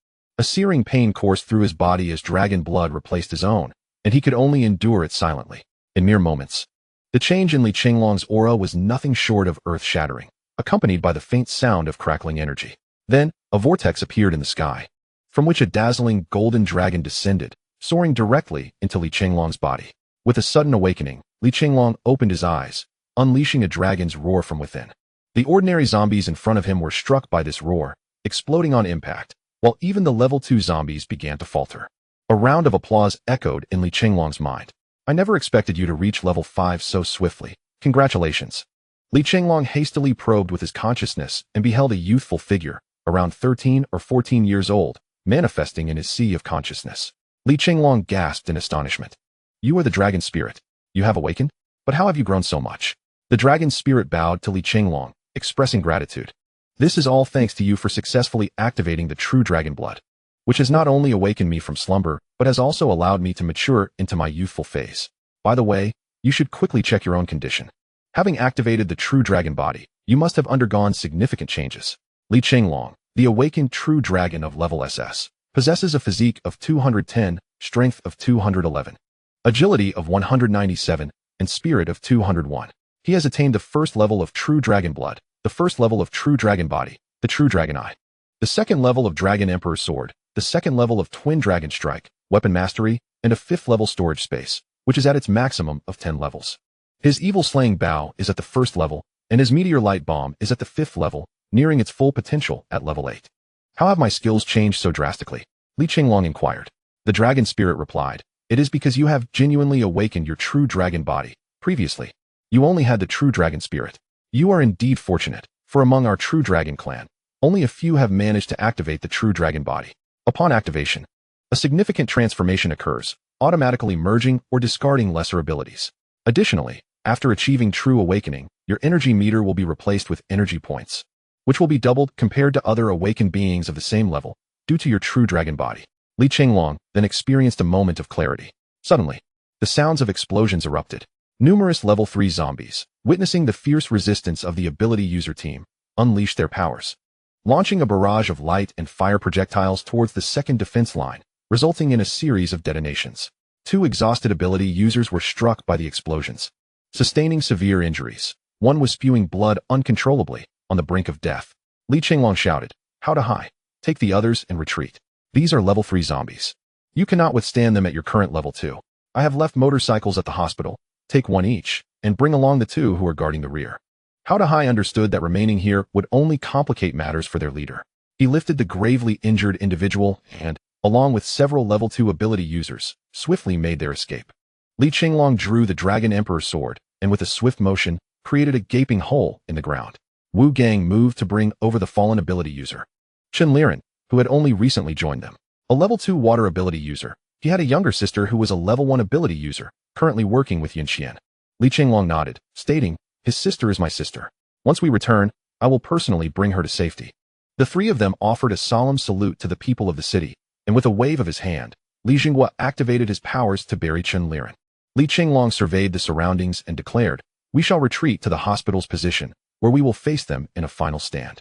A searing pain coursed through his body as dragon blood replaced his own, and he could only endure it silently. In mere moments, the change in Li Chenglong's aura was nothing short of earth-shattering, accompanied by the faint sound of crackling energy. Then, a vortex appeared in the sky, from which a dazzling golden dragon descended, soaring directly into Li Chenglong's body. With a sudden awakening, Li Chenglong opened his eyes, unleashing a dragon's roar from within. The ordinary zombies in front of him were struck by this roar, exploding on impact, while even the level 2 zombies began to falter. A round of applause echoed in Li Chenglong's mind. "I never expected you to reach level 5 so swiftly. Congratulations." Li Chenglong hastily probed with his consciousness and beheld a youthful figure, around 13 or 14 years old, manifesting in his sea of consciousness. Li Chenglong gasped in astonishment. "You are the dragon spirit. You have awakened? But how have you grown so much?" The dragon spirit bowed to Li Chenglong, expressing gratitude. "This is all thanks to you for successfully activating the true dragon blood, which has not only awakened me from slumber, but has also allowed me to mature into my youthful phase. By the way, you should quickly check your own condition. Having activated the true dragon body, you must have undergone significant changes." Li Chenglong, the awakened true dragon of level SS, possesses a physique of 210, strength of 211, agility of 197, and spirit of 201. He has attained the 1st level of true dragon blood, the 1st level of true dragon body, the true dragon eye, the 2nd level of dragon emperor sword, the 2nd level of twin dragon strike, weapon mastery, and a 5th level storage space, which is at its maximum of 10 levels. His evil slaying bow is at the 1st level, and his meteor light bomb is at the 5th level, nearing its full potential at level 8. "How have my skills changed so drastically?" Li Chenglong inquired. The dragon spirit replied, "It is because you have genuinely awakened your true dragon body. Previously, you only had the true dragon spirit. You are indeed fortunate, for among our true dragon clan, Only a few have managed to activate the true dragon body. Upon activation, a significant transformation occurs, automatically merging or discarding lesser abilities. Additionally, after achieving true awakening, your energy meter will be replaced with energy points, which will be doubled compared to other awakened beings of the same level due to your true dragon body. Chenglong then experienced a moment of clarity. Suddenly, the sounds of explosions erupted. Numerous level 3 zombies, witnessing the fierce resistance of the ability user team, unleashed their powers, launching a barrage of light and fire projectiles towards the second defense line, resulting in a series of detonations. 2 exhausted ability users were struck by the explosions, sustaining severe injuries. One was spewing blood uncontrollably, on the brink of death. Chenglong shouted, "How to high? Take the others and retreat. These are level 3 zombies. You cannot withstand them at your current level 2. I have left motorcycles at the hospital. Take one each, and bring along the 2 who are guarding the rear." How to high understood that remaining here would only complicate matters for their leader. He lifted the gravely injured individual and, along with several level 2 ability users, swiftly made their escape. Chenglong drew the Dragon Emperor's sword, and with a swift motion, created a gaping hole in the ground. Wu Gang moved to bring over the fallen ability user, Chenglong, who had only recently joined them. A level 2 water ability user, he had a younger sister who was a level 1 ability user, currently working with Yinxian. Chenglong nodded, stating, "His sister is my sister. Once we return, I will personally bring her to safety." The 3 of them offered a solemn salute to the people of the city, and with a wave of his hand, Li Jinghua activated his powers to bury Chenglong. Chenglong surveyed the surroundings and declared, "We shall retreat to the hospital's position, where we will face them in a final stand."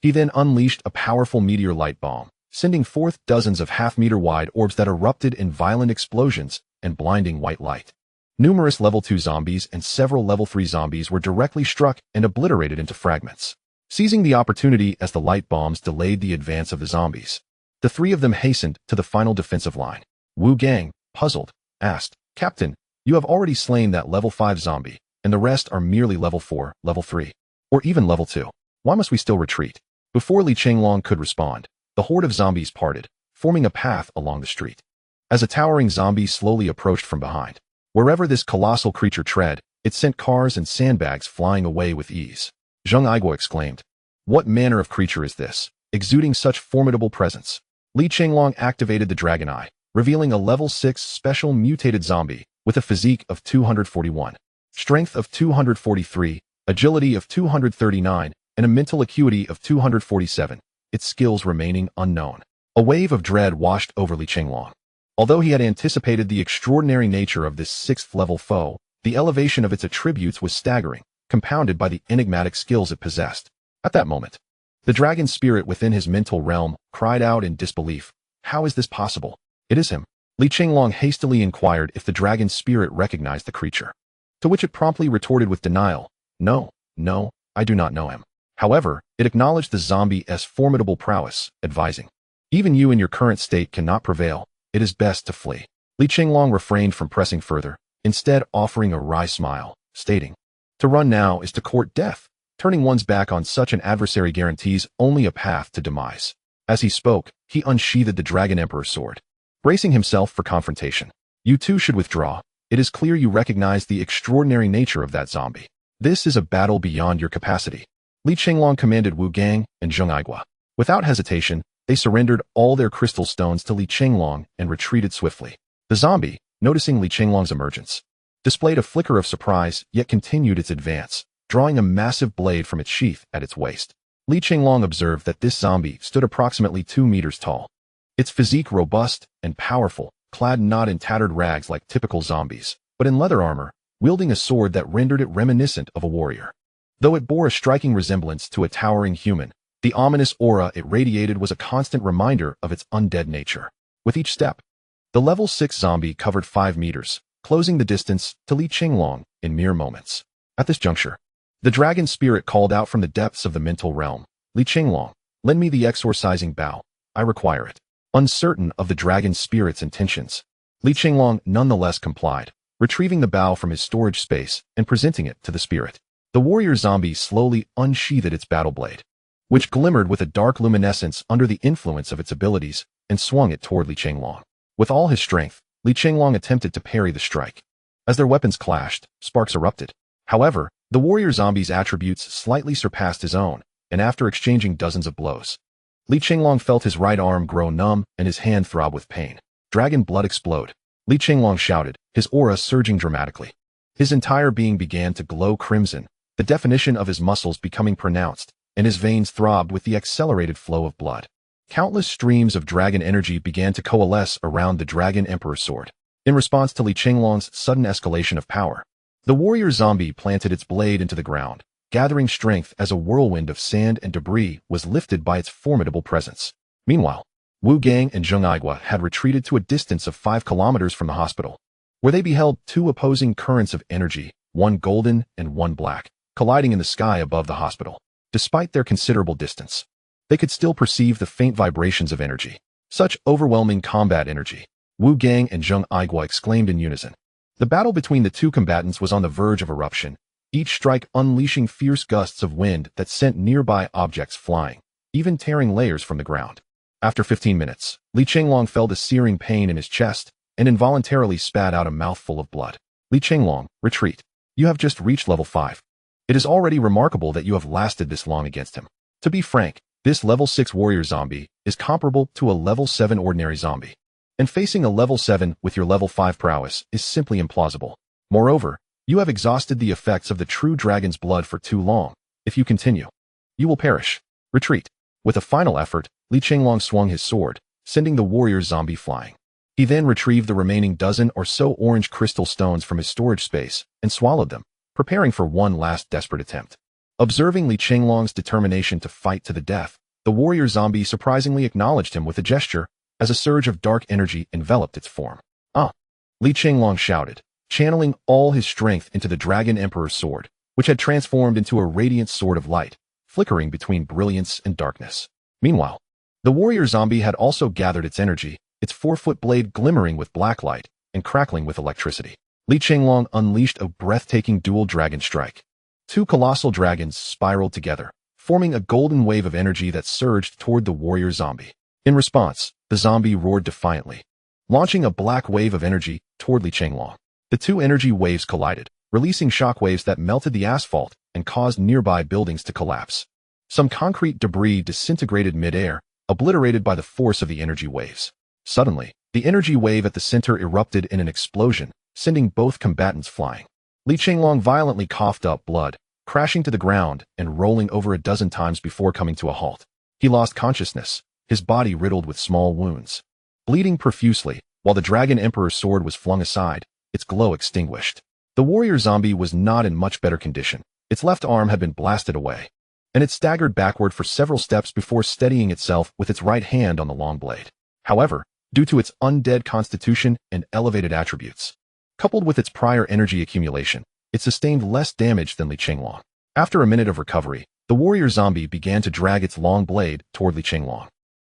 He then unleashed a powerful meteor light bomb, sending forth dozens of half-meter-wide orbs that erupted in violent explosions and blinding white light. Numerous level 2 zombies and several level 3 zombies were directly struck and obliterated into fragments. Seizing the opportunity as the light bombs delayed the advance of the zombies, the 3 of them hastened to the final defensive line. Wu Gang, puzzled, asked, "Captain, you have already slain that level 5 zombie, and the rest are merely level 4, level 3, or even level 2. Why must we still retreat?" Before Chenglong could respond, the horde of zombies parted, forming a path along the street. As a towering zombie slowly approached from behind, wherever this colossal creature tread, it sent cars and sandbags flying away with ease. Zheng Aiguo exclaimed, "What manner of creature is this, exuding such formidable presence?" Chenglong activated the Dragon Eye, revealing a level 6 special mutated zombie with a physique of 241, strength of 243, agility of 239, and a mental acuity of 247, its skills remaining unknown. A wave of dread washed over Chenglong. Although he had anticipated the extraordinary nature of this 6th-level foe, the elevation of its attributes was staggering, compounded by the enigmatic skills it possessed. At that moment, the dragon spirit within his mental realm cried out in disbelief, "How is this possible? It is him." Chenglong hastily inquired if the dragon spirit recognized the creature, to which it promptly retorted with denial, No, I do not know him." However, it acknowledged the zombie's formidable prowess, advising, "Even you in your current state cannot prevail. It is best to flee." Chenglong refrained from pressing further, instead offering a wry smile, stating, "To run now is to court death. Turning one's back on such an adversary guarantees only a path to demise." As he spoke, he unsheathed the Dragon Emperor's sword, bracing himself for confrontation. "You too should withdraw. It is clear you recognize the extraordinary nature of that zombie. This is a battle beyond your capacity." Chenglong commanded Wu Gang and Zheng Aiguo. Without hesitation, they surrendered all their crystal stones to Chenglong and retreated swiftly. The zombie, noticing Chenglong's emergence, displayed a flicker of surprise yet continued its advance, drawing a massive blade from its sheath at its waist. Chenglong observed that this zombie stood approximately 2 meters tall. Its physique robust and powerful, clad not in tattered rags like typical zombies, but in leather armor, wielding a sword that rendered it reminiscent of a warrior. Though it bore a striking resemblance to a towering human, the ominous aura it radiated was a constant reminder of its undead nature. With each step, the level 6 zombie covered 5 meters, closing the distance to Chenglong in mere moments. At this juncture, the dragon spirit called out from the depths of the mental realm, "Chenglong, lend me the exorcising bow. I require it." Uncertain of the dragon spirit's intentions, Chenglong nonetheless complied, retrieving the bow from his storage space and presenting it to the spirit. The warrior zombie slowly unsheathed its battle blade, which glimmered with a dark luminescence under the influence of its abilities, and swung it toward Chenglong. With all his strength, Chenglong attempted to parry the strike. As their weapons clashed, sparks erupted. However, the warrior zombie's attributes slightly surpassed his own, and after exchanging dozens of blows, Li Chenglong felt his right arm grow numb and his hand throb with pain. Dragon blood explode. Li Chenglong shouted, his aura surging dramatically. His entire being began to glow crimson, the definition of his muscles becoming pronounced, and his veins throbbed with the accelerated flow of blood. Countless streams of dragon energy began to coalesce around the Dragon Emperor's sword. In response to Li Chenglong's sudden escalation of power, the warrior zombie planted its blade into the ground, gathering strength as a whirlwind of sand and debris was lifted by its formidable presence. Meanwhile, Wu Gang and Zheng Aigua had retreated to a distance of 5 kilometers from the hospital, where they beheld 2 opposing currents of energy, one golden and one black, colliding in the sky above the hospital. Despite their considerable distance, they could still perceive the faint vibrations of energy. Such overwhelming combat energy, Wu Gang and Zheng Aigua exclaimed in unison. The battle between the 2 combatants was on the verge of eruption, each strike unleashing fierce gusts of wind that sent nearby objects flying, even tearing layers from the ground. After 15 minutes, Li Chenglong felt a searing pain in his chest and involuntarily spat out a mouthful of blood. Li Chenglong, retreat. You have just reached level 5. It is already remarkable that you have lasted this long against him. To be frank, this level 6 warrior zombie is comparable to a level 7 ordinary zombie, and facing a level 7 with your level 5 prowess is simply implausible. Moreover, you have exhausted the effects of the true dragon's blood for too long. If you continue, you will perish. Retreat. With a final effort, Li Chenglong swung his sword, sending the warrior zombie flying. He then retrieved the remaining dozen or so orange crystal stones from his storage space and swallowed them, preparing for one last desperate attempt. Observing Li Chenglong's determination to fight to the death, the warrior zombie surprisingly acknowledged him with a gesture as a surge of dark energy enveloped its form. Ah! Li Chenglong shouted, channeling all his strength into the Dragon Emperor's sword, which had transformed into a radiant sword of light, flickering between brilliance and darkness. Meanwhile, the warrior zombie had also gathered its energy, its 4-foot blade glimmering with black light and crackling with electricity. Li Chenglong unleashed a breathtaking dual dragon strike. 2 colossal dragons spiraled together, forming a golden wave of energy that surged toward the warrior zombie. In response, the zombie roared defiantly, launching a black wave of energy toward Li Chenglong. The 2 energy waves collided, releasing shockwaves that melted the asphalt and caused nearby buildings to collapse. Some concrete debris disintegrated mid-air, obliterated by the force of the energy waves. Suddenly, the energy wave at the center erupted in an explosion, sending both combatants flying. Li Chenglong violently coughed up blood, crashing to the ground and rolling over a dozen times before coming to a halt. He lost consciousness, his body riddled with small wounds. Bleeding profusely, while the Dragon Emperor's sword was flung aside, its glow extinguished. The warrior zombie was not in much better condition. Its left arm had been blasted away, and it staggered backward for several steps before steadying itself with its right hand on the long blade. However, due to its undead constitution and elevated attributes, coupled with its prior energy accumulation, it sustained less damage than Li Chenglong. After a minute of recovery, the warrior zombie began to drag its long blade toward Li Chenglong,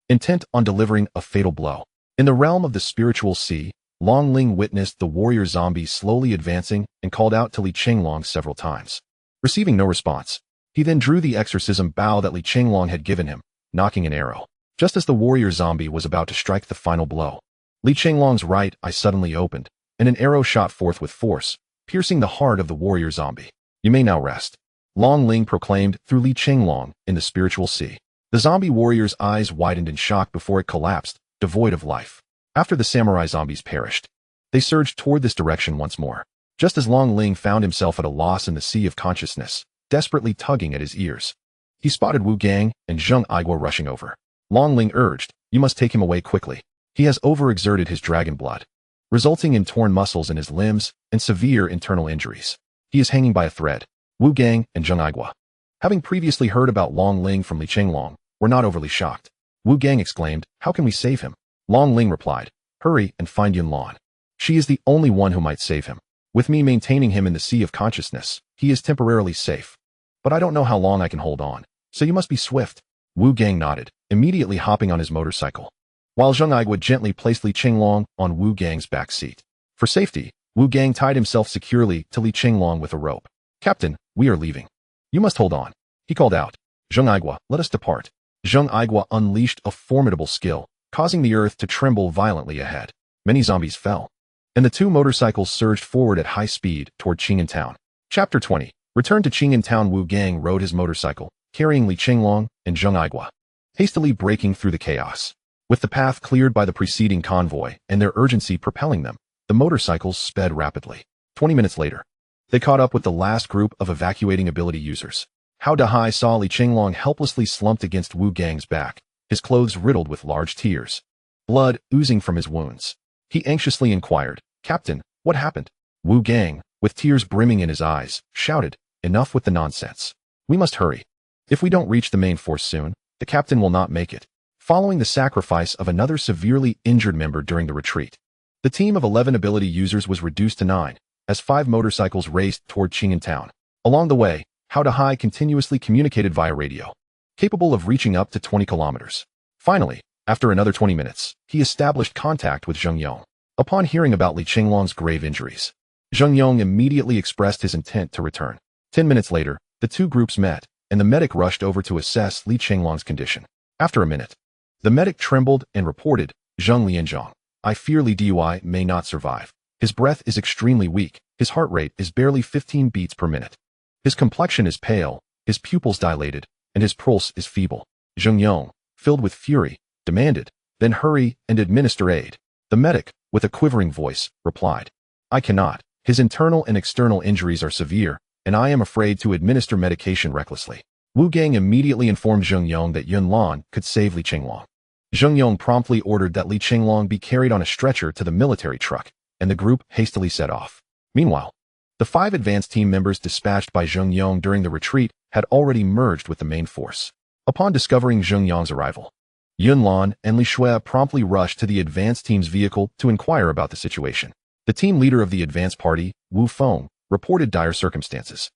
intent on delivering a fatal blow. In the realm of the spiritual sea, Long Ling witnessed the warrior zombie slowly advancing and called out to Li Chenglong several times. Receiving no response, he then drew the exorcism bow that Li Chenglong had given him, nocking an arrow. Just as the warrior zombie was about to strike the final blow, Li Chenglong's right eye suddenly opened, and an arrow shot forth with force, piercing the heart of the warrior zombie. You may now rest, Long Ling proclaimed through Li Chenglong in the spiritual sea. The zombie warrior's eyes widened in shock before it collapsed, devoid of life. After the samurai zombies perished, they surged toward this direction once more. Just as Long Ling found himself at a loss in the sea of consciousness, desperately tugging at his ears, he spotted Wu Gang and Zheng Aigua rushing over. Long Ling urged, "You must take him away quickly. He has overexerted his dragon blood, resulting in torn muscles in his limbs and severe internal injuries. He is hanging by a thread." Wu Gang and Zheng Aigua, having previously heard about Long Ling from Li Chenglong, were not overly shocked. Wu Gang exclaimed, "How can we save him?" Long Ling replied, "Hurry and find Yun Lan. She is the only one who might save him. With me maintaining him in the sea of consciousness, he is temporarily safe. But I don't know how long I can hold on, so you must be swift." Wu Gang nodded, immediately hopping on his motorcycle, while Zheng Aigua gently placed Li Chenglong on Wu Gang's back seat. For safety, Wu Gang tied himself securely to Li Chenglong with a rope. "Captain, we are leaving. You must hold on," he called out. "Zheng Aigua, let us depart." Zheng Aigua unleashed a formidable skill, causing the earth to tremble violently ahead. Many zombies fell, and the 2 motorcycles surged forward at high speed toward Qing'an Town. Chapter 20. Return to Qing'an Town. Wu Gang rode his motorcycle, carrying Li Chenglong and Zheng Aigua, hastily breaking through the chaos. With the path cleared by the preceding convoy and their urgency propelling them, the motorcycles sped rapidly. 20 minutes later, they caught up with the last group of evacuating ability users. Hao Dahai saw Li Chenglong helplessly slumped against Wu Gang's back, his clothes riddled with large tears, blood oozing from his wounds. He anxiously inquired, "Captain, what happened?" Wu Gang, with tears brimming in his eyes, shouted, "Enough with the nonsense. We must hurry. If we don't reach the main force soon, the captain will not make it." Following the sacrifice of another severely injured member during the retreat, the team of 11 ability users was reduced to 9, as 5 motorcycles raced toward Qing'an town. Along the way, Hao Dahai continuously communicated via radio, capable of reaching up to 20 kilometers. Finally, after another 20 minutes, he established contact with Zheng Yong. Upon hearing about Li Chenglong's grave injuries, Zheng Yong immediately expressed his intent to return. 10 minutes later, the two groups met, and the medic rushed over to assess Li Chenglong's condition. After a minute, the medic trembled and reported, "Zheng Lianzhong, I fear Li Dui may not survive. His breath is extremely weak, his heart rate is barely 15 beats per minute. His complexion is pale, his pupils dilated, and his pulse is feeble." Zheng Yong, filled with fury, demanded, "Then hurry and administer aid." The medic, with a quivering voice, replied, "I cannot. His internal and external injuries are severe, and I am afraid to administer medication recklessly." Wu Gang immediately informed Zheng Yong that Yun Lan could save Li Chenglong. Zheng Yong promptly ordered that Li Chenglong be carried on a stretcher to the military truck, and the group hastily set off. Meanwhile, the 5 advanced team members dispatched by Zheng Yong during the retreat had already merged with the main force. Upon discovering Zheng Yong's arrival, Yun Lan and Li Shui promptly rushed to the advanced team's vehicle to inquire about the situation. The team leader of the advanced party, Wu Feng, reported dire circumstances.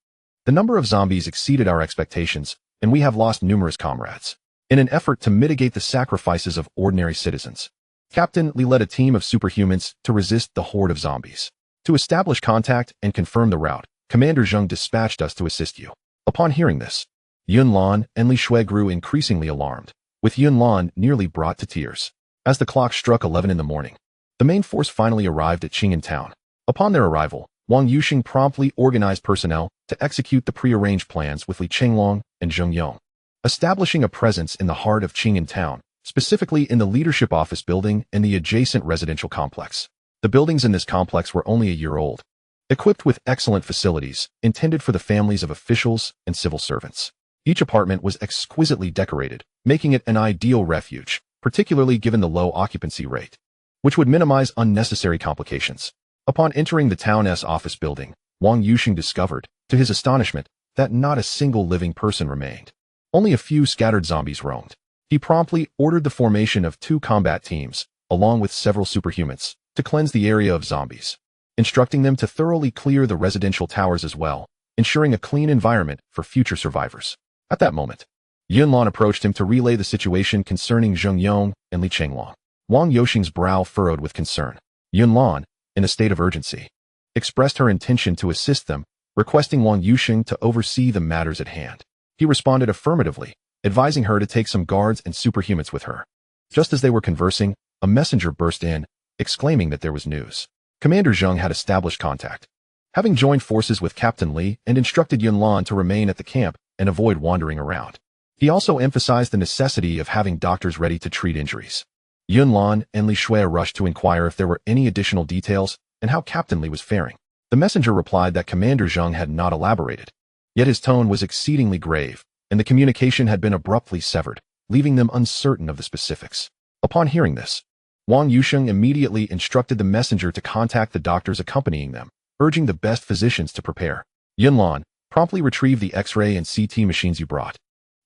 "The number of zombies exceeded our expectations, and we have lost numerous comrades. In an effort to mitigate the sacrifices of ordinary citizens, Captain Li led a team of superhumans to resist the horde of zombies. To establish contact and confirm the route, Commander Zheng dispatched us to assist you." Upon hearing this, Yun Lan and Li Shui grew increasingly alarmed, with Yun Lan nearly brought to tears. As the clock struck 11 in the morning, the main force finally arrived at Qing'an town. Upon their arrival, Wang Yuxing promptly organized personnel to execute the prearranged plans with Li Chenglong and Zheng Yong. Establishing a presence in the heart of Qing'an town, specifically in the leadership office building and the adjacent residential complex. The buildings in this complex were only a year old, equipped with excellent facilities intended for the families of officials and civil servants. Each apartment was exquisitely decorated, making it an ideal refuge, particularly given the low occupancy rate, which would minimize unnecessary complications. Upon entering the town's office building, Wang Yuxing discovered, to his astonishment, that not a single living person remained. Only a few scattered zombies roamed. He promptly ordered the formation of 2 combat teams, along with several superhumans, to cleanse the area of zombies, instructing them to thoroughly clear the residential towers as well, ensuring a clean environment for future survivors. At that moment, Yun Lan approached him to relay the situation concerning Zheng Yong and Li Chenglong. Wang Yuxing's brow furrowed with concern. Yun Lan, in a state of urgency, expressed her intention to assist them, requesting Wang Yuxing to oversee the matters at hand. He responded affirmatively, advising her to take some guards and superhumans with her. Just as they were conversing, a messenger burst in, exclaiming that there was news. Commander Zheng had established contact, having joined forces with Captain Li and instructed Yun Lan to remain at the camp and avoid wandering around. He also emphasized the necessity of having doctors ready to treat injuries. Yun Lan and Li Shui rushed to inquire if there were any additional details and how Captain Li was faring. The messenger replied that Commander Zheng had not elaborated, yet his tone was exceedingly grave, and the communication had been abruptly severed, leaving them uncertain of the specifics. Upon hearing this, Wang Yuxing immediately instructed the messenger to contact the doctors accompanying them, urging the best physicians to prepare. Yun Lan, promptly retrieve the X-ray and CT machines you brought.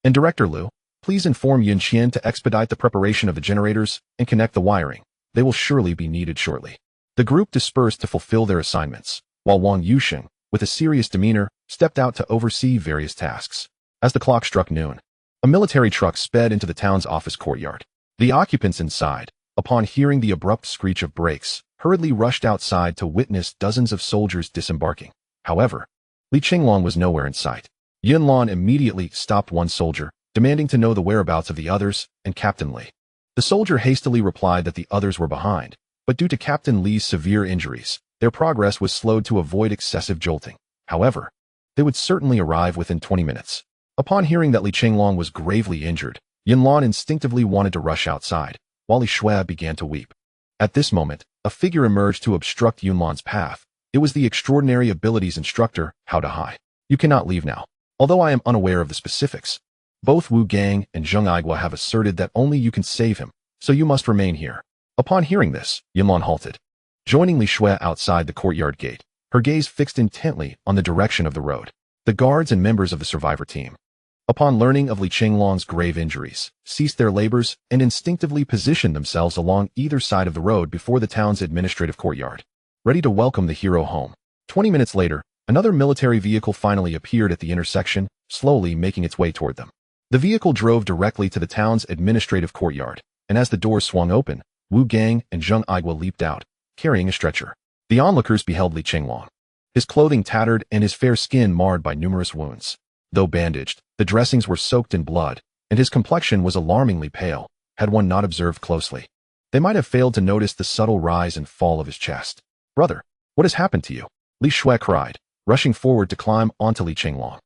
And Director Liu, please inform Yun Qian to expedite the preparation of the generators and connect the wiring. They will surely be needed shortly. The group dispersed to fulfill their assignments, while Wang Yuxing, with a serious demeanor, stepped out to oversee various tasks. As the clock struck noon, a military truck sped into the town's office courtyard. The occupants inside, upon hearing the abrupt screech of brakes, hurriedly rushed outside to witness dozens of soldiers disembarking. However, Li Chenglong was nowhere in sight. Yun Lan immediately stopped one soldier, demanding to know the whereabouts of the others and Captain Li. The soldier hastily replied that the others were behind, but due to Captain Li's severe injuries, their progress was slowed to avoid excessive jolting. However, they would certainly arrive within 20 minutes. Upon hearing that Li Chenglong was gravely injured, Yunlan instinctively wanted to rush outside, while Li Shui began to weep. At this moment, a figure emerged to obstruct Yunlan's path. It was the extraordinary abilities instructor, How to High. You cannot leave now. Although I am unaware of the specifics, both Wu Gang and Zheng Aigua have asserted that only you can save him, so you must remain here. Upon hearing this, Yunlan halted, joining Li Shui outside the courtyard gate, her gaze fixed intently on the direction of the road. The guards and members of the survivor team, upon learning of Li Chenglong's grave injuries, ceased their labors and instinctively positioned themselves along either side of the road before the town's administrative courtyard, ready to welcome the hero home. 20 minutes later, another military vehicle finally appeared at the intersection, slowly making its way toward them. The vehicle drove directly to the town's administrative courtyard, and as the doors swung open, Wu Gang and Zheng Aigua leaped out, carrying a stretcher. The onlookers beheld Li Chenglong, his clothing tattered and his fair skin marred by numerous wounds. Though bandaged, the dressings were soaked in blood, and his complexion was alarmingly pale, had one not observed closely. They might have failed to notice the subtle rise and fall of his chest. "Brother, what has happened to you?" Li Shui cried, rushing forward to climb onto Li Chenglong.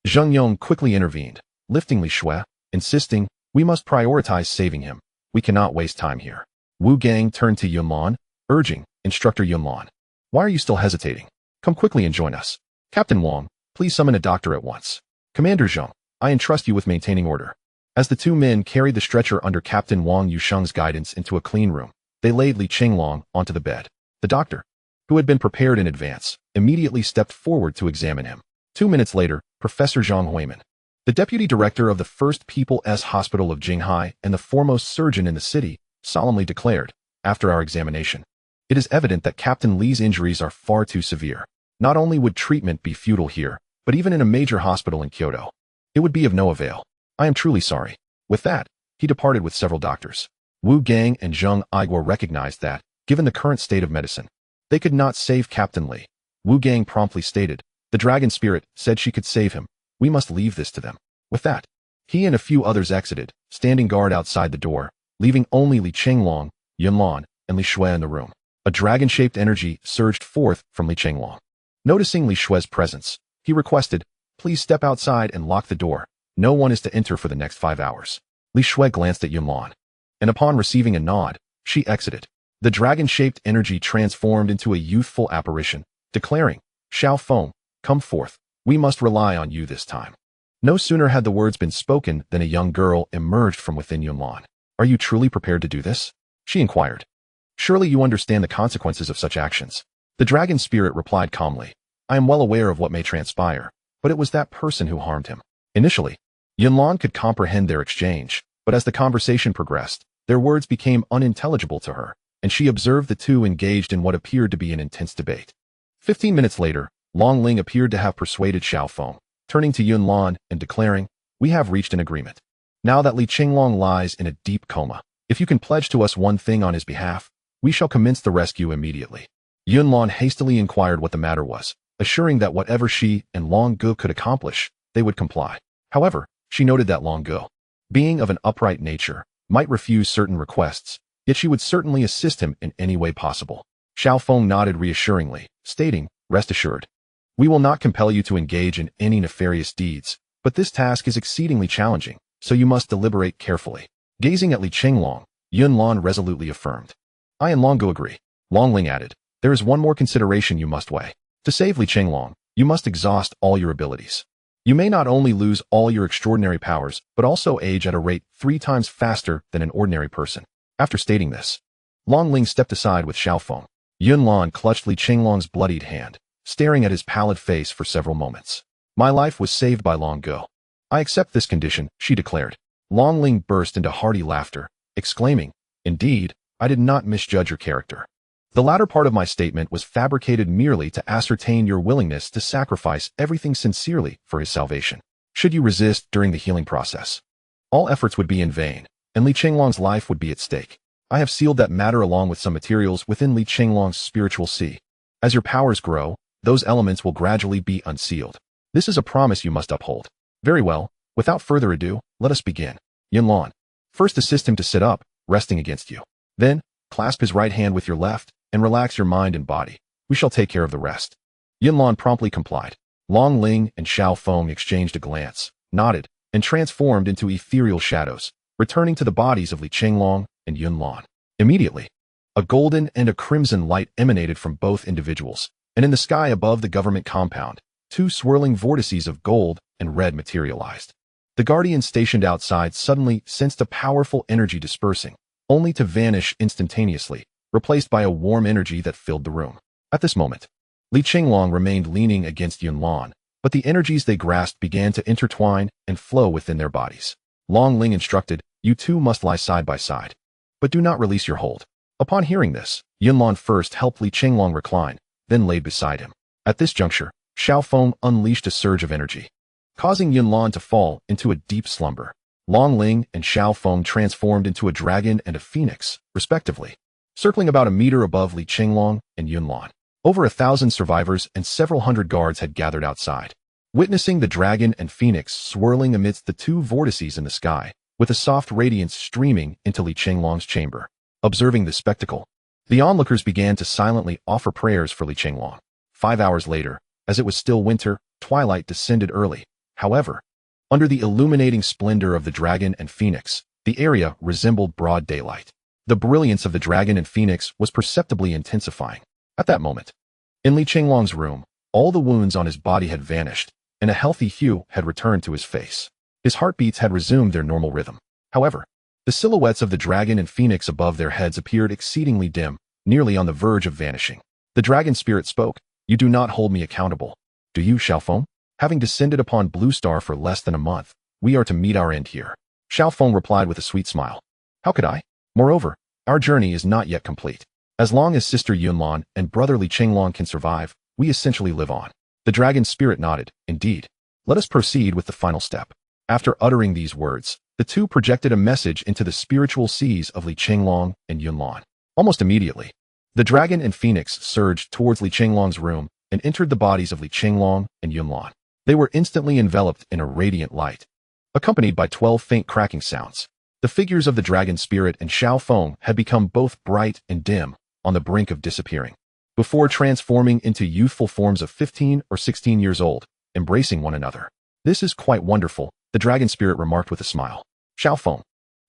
Zheng Yong quickly intervened, lifting Li Shui, insisting, "We must prioritize saving him. We cannot waste time here." Wu Gang turned to Yunlan, urging, "Instructor Yunlan, why are you still hesitating? Come quickly and join us. Captain Wang, please summon a doctor at once. Commander Zheng, I entrust you with maintaining order." As the two men carried the stretcher under Captain Wang Yusheng's guidance into a clean room, they laid Li Chenglong onto the bed. The doctor, who had been prepared in advance, immediately stepped forward to examine him. 2 minutes later, Professor Zhang Huimin, the deputy director of the First People's Hospital of Jinghai and the foremost surgeon in the city, solemnly declared, "After our examination, it is evident that Captain Li's injuries are far too severe. Not only would treatment be futile here, but even in a major hospital in Kyoto, it would be of no avail. I am truly sorry." With that, he departed with several doctors. Wu Gang and Zheng Aigua recognized that, given the current state of medicine, they could not save Captain Li. Wu Gang promptly stated, "The dragon spirit said she could save him. We must leave this to them." With that, he and a few others exited, standing guard outside the door, leaving only Li Chenglong, Yunlan, and Li Shui in the room. A dragon-shaped energy surged forth from Li Chenglong. Noticing Li Shui's presence, he requested, "Please step outside and lock the door. No one is to enter for the next 5 hours." Li Shui glanced at Yunlan, and upon receiving a nod, she exited. The dragon-shaped energy transformed into a youthful apparition, declaring, "Xiao Feng, come forth. We must rely on you this time." No sooner had the words been spoken than a young girl emerged from within Yunlan. "Are you truly prepared to do this?" she inquired. "Surely you understand the consequences of such actions." The dragon spirit replied calmly, "I am well aware of what may transpire, but it was that person who harmed him." Initially, Yunlan could comprehend their exchange, but as the conversation progressed, their words became unintelligible to her, and she observed the two engaged in what appeared to be an intense debate. 15 minutes later, Long Ling appeared to have persuaded Xiao Feng, turning to Yunlan and declaring, "We have reached an agreement. Now that Li Chenglong lies in a deep coma, if you can pledge to us one thing on his behalf, we shall commence the rescue immediately." Yunlan hastily inquired what the matter was, assuring that whatever she and Long Gu could accomplish, they would comply. However, she noted that Long Gu, being of an upright nature, might refuse certain requests, yet she would certainly assist him in any way possible. Xiao Feng nodded reassuringly, stating, "Rest assured, we will not compel you to engage in any nefarious deeds, but this task is exceedingly challenging, so you must deliberate carefully." Gazing at Li Chenglong, Yunlan resolutely affirmed, "I and Long Gu agree." Long Ling added, "There is one more consideration you must weigh. To save Li Chenglong, you must exhaust all your abilities. You may not only lose all your extraordinary powers, but also age at a rate 3 times faster than an ordinary person." After stating this, Long Ling stepped aside with Xiao Feng. Yunlan clutched Li Chenglong's bloodied hand, staring at his pallid face for several moments. "My life was saved by Long Gu. I accept this condition," she declared. Long Ling burst into hearty laughter, exclaiming, "Indeed, I did not misjudge your character. The latter part of my statement was fabricated merely to ascertain your willingness to sacrifice everything sincerely for his salvation. Should you resist during the healing process, all efforts would be in vain, and Li Chenglong's life would be at stake. I have sealed that matter along with some materials within Li Chenglong's spiritual sea. As your powers grow, those elements will gradually be unsealed. This is a promise you must uphold." "Very well, without further ado, let us begin. Yunlan, first assist him to sit up, resting against you. Then, clasp his right hand with your left, and relax your mind and body. We shall take care of the rest." Yunlan promptly complied. Long Ling and Xiao Feng exchanged a glance, nodded, and transformed into ethereal shadows, returning to the bodies of Li Chenglong and Yunlan. Immediately, a golden and a crimson light emanated from both individuals, and in the sky above the government compound, two swirling vortices of gold and red materialized. The guardians stationed outside suddenly sensed a powerful energy dispersing, only to vanish instantaneously, replaced by a warm energy that filled the room. At this moment, Li Chenglong remained leaning against Yunlan, but the energies they grasped began to intertwine and flow within their bodies. Long Ling instructed, "You two must lie side by side, but do not release your hold." Upon hearing this, Yunlan first helped Li Chenglong recline, then laid beside him. At this juncture, Xiaofeng unleashed a surge of energy, causing Yunlan to fall into a deep slumber. Long Ling and Xiaofeng transformed into a dragon and a phoenix, respectively, circling about a meter above Li Chenglong and Yunlan. Over 1,000 survivors and several hundred guards had gathered outside, witnessing the dragon and phoenix swirling amidst the two vortices in the sky, with a soft radiance streaming into Li Chenglong's chamber. Observing this spectacle, the onlookers began to silently offer prayers for Li Chenglong. 5 hours later, as it was still winter, twilight descended early. However, under the illuminating splendor of the dragon and phoenix, the area resembled broad daylight. The brilliance of the dragon and phoenix was perceptibly intensifying. At that moment, in Li Chenglong's room, all the wounds on his body had vanished, and a healthy hue had returned to his face. His heartbeats had resumed their normal rhythm. However, the silhouettes of the dragon and phoenix above their heads appeared exceedingly dim, nearly on the verge of vanishing. The dragon spirit spoke, "You do not hold me accountable. Do you, Xiaofeng? Having descended upon Blue Star for less than a month, we are to meet our end here." Xiaofeng replied with a sweet smile. "How could I? Moreover, our journey is not yet complete. As long as Sister Yunlan and Brother Li Chenglong can survive, we essentially live on." The dragon spirit nodded. "Indeed. Let us proceed with the final step." After uttering these words, the two projected a message into the spiritual seas of Li Chenglong and Yunlan. Almost immediately, the dragon and phoenix surged towards Li Chenglong's room and entered the bodies of Li Chenglong and Yunlan. They were instantly enveloped in a radiant light, accompanied by 12 faint cracking sounds. The figures of the dragon spirit and Xiaofeng had become both bright and dim, on the brink of disappearing, before transforming into youthful forms of 15 or 16 years old, embracing one another. "This is quite wonderful," the dragon spirit remarked with a smile. Xiaofeng,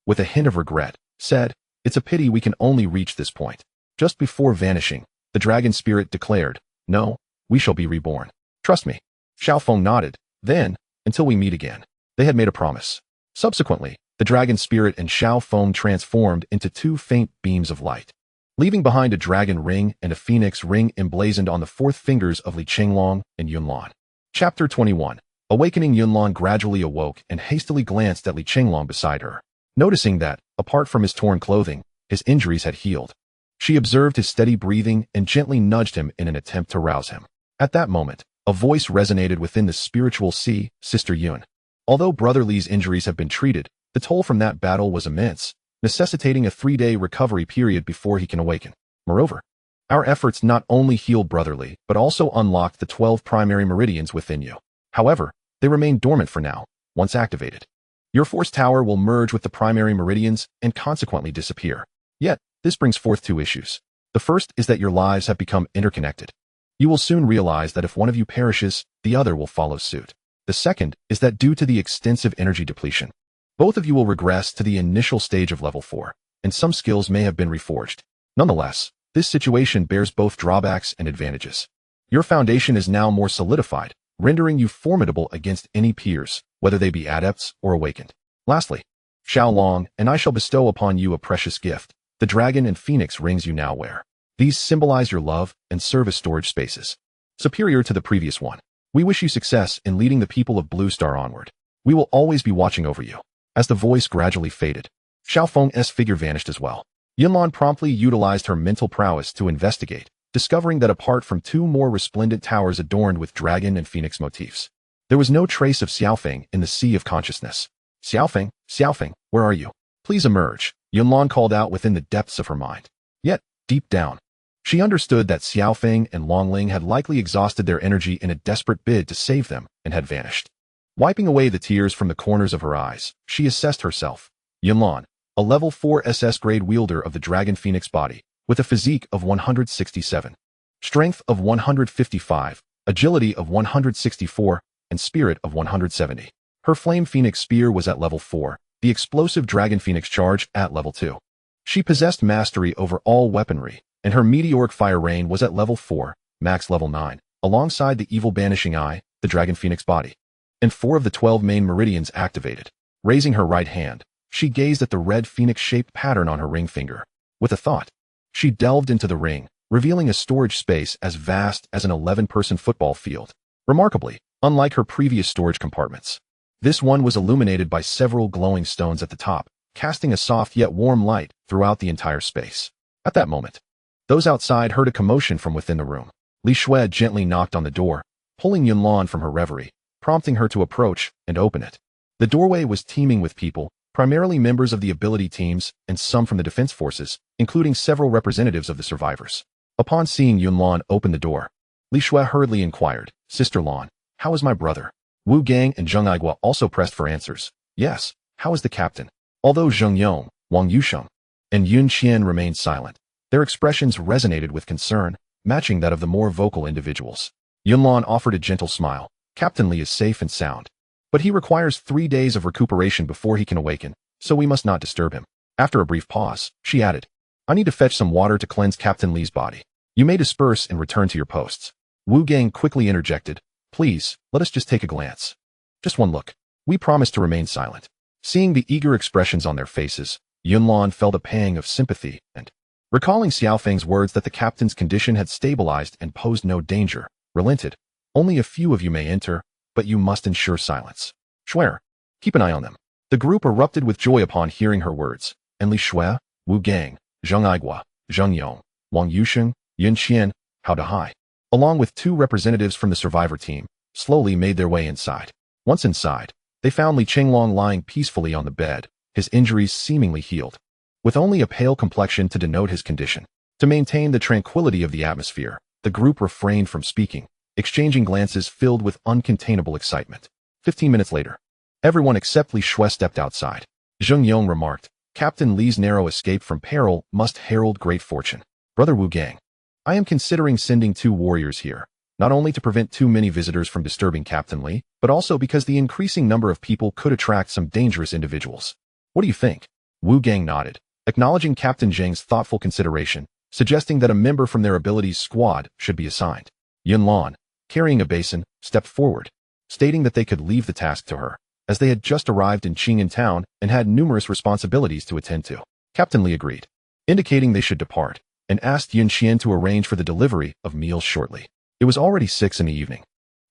with a hint of regret, said, "It's a pity we can only reach this point." Just before vanishing, the dragon spirit declared, "No, we shall be reborn. Trust me." Xiaofeng nodded. Then, until we meet again. They had made a promise. Subsequently, the dragon spirit and Xiaofeng transformed into two faint beams of light, leaving behind a dragon ring and a phoenix ring emblazoned on the fourth fingers of Li Chenglong and Yunlan. Chapter 21. Awakening. Yunlan gradually awoke and hastily glanced at Li Chenglong beside her. Noticing that, apart from his torn clothing, his injuries had healed, she observed his steady breathing and gently nudged him in an attempt to rouse him. At that moment, a voice resonated within the spiritual sea, "Sister Yun. Although Brother Li's injuries have been treated, the toll from that battle was immense, necessitating a 3-day recovery period before he can awaken. Moreover, our efforts not only healed Brother Li, but also unlocked the 12 primary meridians within you. However, they remain dormant for now. Once activated, your force tower will merge with the primary meridians and consequently disappear. Yet, this brings forth two issues. The first is that your lives have become interconnected. You will soon realize that if one of you perishes, the other will follow suit. The second is that due to the extensive energy depletion, both of you will regress to the initial stage of level 4, and some skills may have been reforged. Nonetheless, this situation bears both drawbacks and advantages. Your foundation is now more solidified, rendering you formidable against any peers, whether they be adepts or awakened. Lastly, Xiaolong and I shall bestow upon you a precious gift, the dragon and phoenix rings you now wear. These symbolize your love and serve as storage spaces, superior to the previous one. We wish you success in leading the people of Blue Star onward. We will always be watching over you." As the voice gradually faded, Xiaofeng's figure vanished as well. Yunlan promptly utilized her mental prowess to investigate, discovering that apart from two more resplendent towers adorned with dragon and phoenix motifs, there was no trace of Xiaofeng in the sea of consciousness. "Xiaofeng, Xiaofeng, where are you? Please emerge," Yunlan called out within the depths of her mind. Yet, deep down, she understood that Xiaofeng and Longling had likely exhausted their energy in a desperate bid to save them and had vanished. Wiping away the tears from the corners of her eyes, she assessed herself. Yunlan, a level 4 SS grade wielder of the Dragon Phoenix body, with a physique of 167, strength of 155, agility of 164, and spirit of 170. Her Flame Phoenix Spear was at level 4, the explosive Dragon Phoenix Charge at level 2. She possessed mastery over all weaponry, and her Meteoric Fire Rain was at level 4, max level 9, alongside the Evil Banishing Eye, the Dragon Phoenix Body. And 4 of the 12 main meridians activated. Raising her right hand, she gazed at the red phoenix-shaped pattern on her ring finger. With a thought, she delved into the ring, revealing a storage space as vast as an 11-person football field. Remarkably, unlike her previous storage compartments, this one was illuminated by several glowing stones at the top, casting a soft yet warm light throughout the entire space. At that moment, those outside heard a commotion from within the room. Li Shui gently knocked on the door, pulling Yunlan from her reverie, prompting her to approach and open it. The doorway was teeming with people, primarily members of the ability teams and some from the defense forces, including several representatives of the survivors. Upon seeing Yunlan open the door, Li Shui hurriedly inquired, "Sister Lan, how is my brother?" Wu Gang and Zheng Aigua also pressed for answers. "Yes, how is the captain?" Although Zheng Yong, Wang Yusheng, and Yun Qian remained silent, their expressions resonated with concern, matching that of the more vocal individuals. Yunlan offered a gentle smile. "Captain Li is safe and sound, but he requires 3 days of recuperation before he can awaken, so we must not disturb him." After a brief pause, she added, "I need to fetch some water to cleanse Captain Li's body. You may disperse and return to your posts." Wu Gang quickly interjected, "Please, let us just take a glance. Just one look. We promise to remain silent." Seeing the eager expressions on their faces, Yunlan felt a pang of sympathy and, recalling Xiaofeng's words that the captain's condition had stabilized and posed no danger, relented. "Only a few of you may enter, but you must ensure silence. Swear, keep an eye on them." The group erupted with joy upon hearing her words, and Li Shui, Wu Gang, Zheng Aigua, Zheng Yong, Wang Yusheng, Yun Qian, Hao Dehai, along with 2 representatives from the survivor team, slowly made their way inside. Once inside, they found Li Chenglong lying peacefully on the bed, his injuries seemingly healed, with only a pale complexion to denote his condition. To maintain the tranquility of the atmosphere, the group refrained from speaking, exchanging glances filled with uncontainable excitement. 15 minutes later, everyone except Li Shui stepped outside. Zheng Yong remarked, "Captain Li's narrow escape from peril must herald great fortune. Brother Wu Gang, I am considering sending 2 warriors here, not only to prevent too many visitors from disturbing Captain Li, but also because the increasing number of people could attract some dangerous individuals. What do you think?" Wu Gang nodded, acknowledging Captain Zheng's thoughtful consideration, suggesting that a member from their abilities squad should be assigned. Yunlan, carrying a basin, stepped forward, stating that they could leave the task to her, as they had just arrived in Qing'an town and had numerous responsibilities to attend to. Captain Li agreed, indicating they should depart, and asked Yun Qian to arrange for the delivery of meals shortly. It was already 6 in the evening,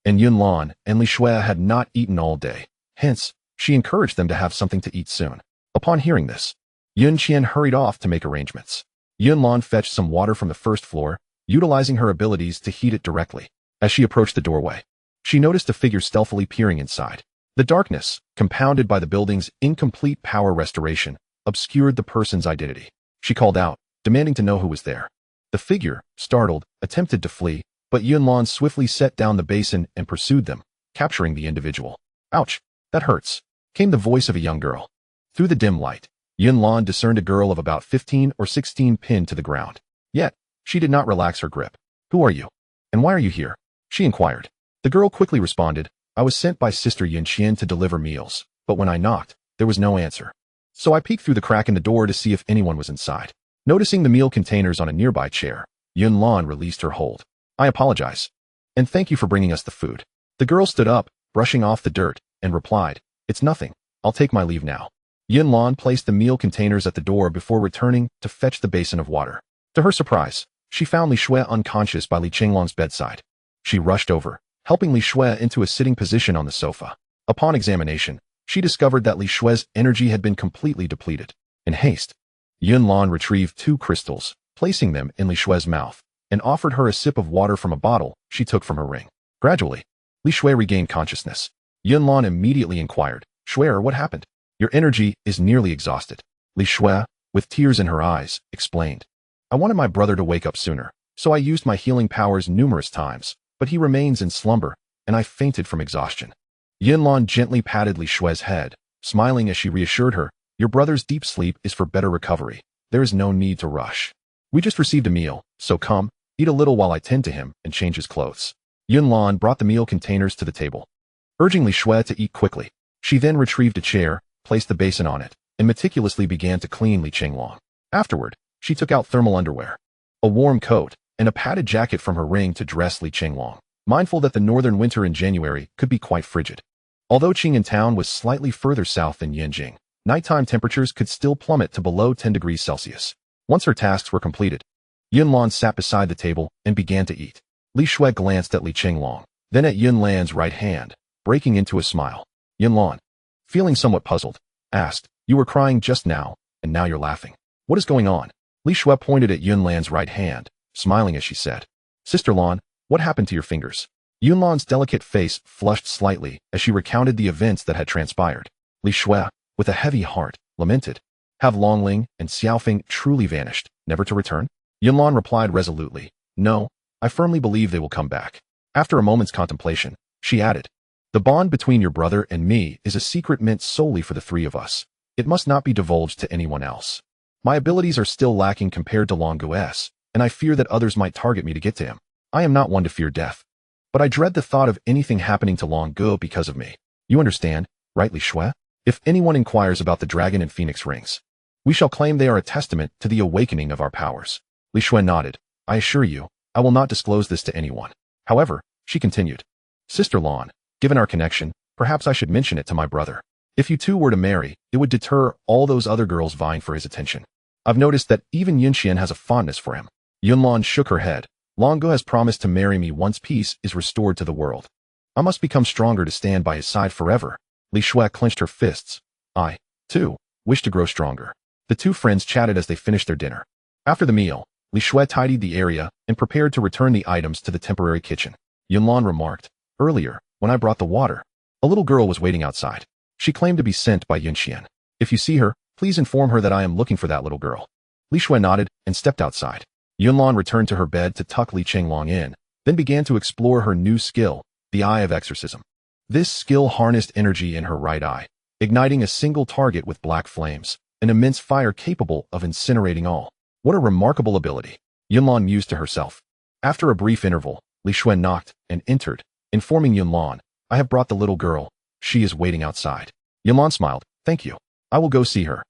and Yunlan and Li Shui had not eaten all day, hence, she encouraged them to have something to eat soon. Upon hearing this, Yun Qian hurried off to make arrangements. Yunlan fetched some water from the first floor, utilizing her abilities to heat it directly. As she approached the doorway, she noticed a figure stealthily peering inside. The darkness, compounded by the building's incomplete power restoration, obscured the person's identity. She called out, demanding to know who was there. The figure, startled, attempted to flee, but Yunlan swiftly set down the basin and pursued them, capturing the individual. "Ouch, that hurts," came the voice of a young girl. Through the dim light, Yunlan discerned a girl of about 15 or 16 pinned to the ground. Yet, she did not relax her grip. "Who are you? And why are you here?" she inquired. The girl quickly responded, "I was sent by Sister Yun Qian to deliver meals, but when I knocked, there was no answer. So I peeked through the crack in the door to see if anyone was inside." Noticing the meal containers on a nearby chair, Yunlan released her hold. "I apologize. And thank you for bringing us the food." The girl stood up, brushing off the dirt, and replied, "It's nothing. I'll take my leave now." Yunlan placed the meal containers at the door before returning to fetch the basin of water. To her surprise, she found Li Shui unconscious by Li Chenglong's bedside. She rushed over, helping Li Shui into a sitting position on the sofa. Upon examination, she discovered that Li Shui's energy had been completely depleted. In haste, Yunlan retrieved 2 crystals, placing them in Li Shui's mouth, and offered her a sip of water from a bottle she took from her ring. Gradually, Li Shui regained consciousness. Yunlan immediately inquired, "Shui, what happened? Your energy is nearly exhausted." Li Shui, with tears in her eyes, explained, "I wanted my brother to wake up sooner, so I used my healing powers numerous times, but he remains in slumber, and I fainted from exhaustion." Yunlan gently patted Li Shui's head, smiling as she reassured her, "Your brother's deep sleep is for better recovery. There is no need to rush. We just received a meal, so come, eat a little while I tend to him and change his clothes." Yunlan brought the meal containers to the table, urging Li Shui to eat quickly. She then retrieved a chair, placed the basin on it, and meticulously began to clean Li Chenglong. Afterward, she took out thermal underwear, a warm coat, and a padded jacket from her ring to dress Li Chenglong, mindful that the northern winter in January could be quite frigid. Although Qing'an town was slightly further south than Yanjing, nighttime temperatures could still plummet to below 10 degrees Celsius. Once her tasks were completed, Yunlan sat beside the table and began to eat. Li Shui glanced at Li Chenglong, then at Yunlan's right hand, breaking into a smile. Yunlan, feeling somewhat puzzled, asked, "You were crying just now, and now you're laughing. What is going on?" Li Shui pointed at Yunlan's right hand, smiling as she said, "Sister Lan, what happened to your fingers?" Yunlan's delicate face flushed slightly as she recounted the events that had transpired. Li Shui, with a heavy heart, lamented, "Have Longling and Xiaofeng truly vanished, never to return?" Yunlan replied resolutely, "No, I firmly believe they will come back." After a moment's contemplation, she added, "The bond between your brother and me is a secret meant solely for the three of us. It must not be divulged to anyone else. My abilities are still lacking compared to Long Guo's, and I fear that others might target me to get to him. I am not one to fear death, but I dread the thought of anything happening to Long Guo because of me. You understand, right, Li Shui? If anyone inquires about the dragon and phoenix rings, we shall claim they are a testament to the awakening of our powers." Li Shui nodded. "I assure you, I will not disclose this to anyone. However," she continued, "Sister Lan, given our connection, perhaps I should mention it to my brother. If you two were to marry, it would deter all those other girls vying for his attention. I've noticed that even Yunxian has a fondness for him." Yunlan shook her head. "Long Guo has promised to marry me once peace is restored to the world. I must become stronger to stand by his side forever." Li Shui clenched her fists. "I, too, wish to grow stronger." The two friends chatted as they finished their dinner. After the meal, Li Shui tidied the area and prepared to return the items to the temporary kitchen. Yunlan remarked, "Earlier, when I brought the water, a little girl was waiting outside. She claimed to be sent by Yunxian. If you see her, please inform her that I am looking for that little girl." Li Shui nodded and stepped outside. Yunlan returned to her bed to tuck Li Chenglong in, then began to explore her new skill, the Eye of Exorcism. This skill harnessed energy in her right eye, igniting a single target with black flames, an immense fire capable of incinerating all. What a remarkable ability, Yunlan mused to herself. After a brief interval, Li Shui knocked and entered, informing Yunlan, "I have brought the little girl. She is waiting outside." Yunlan smiled, "Thank you. I will go see her.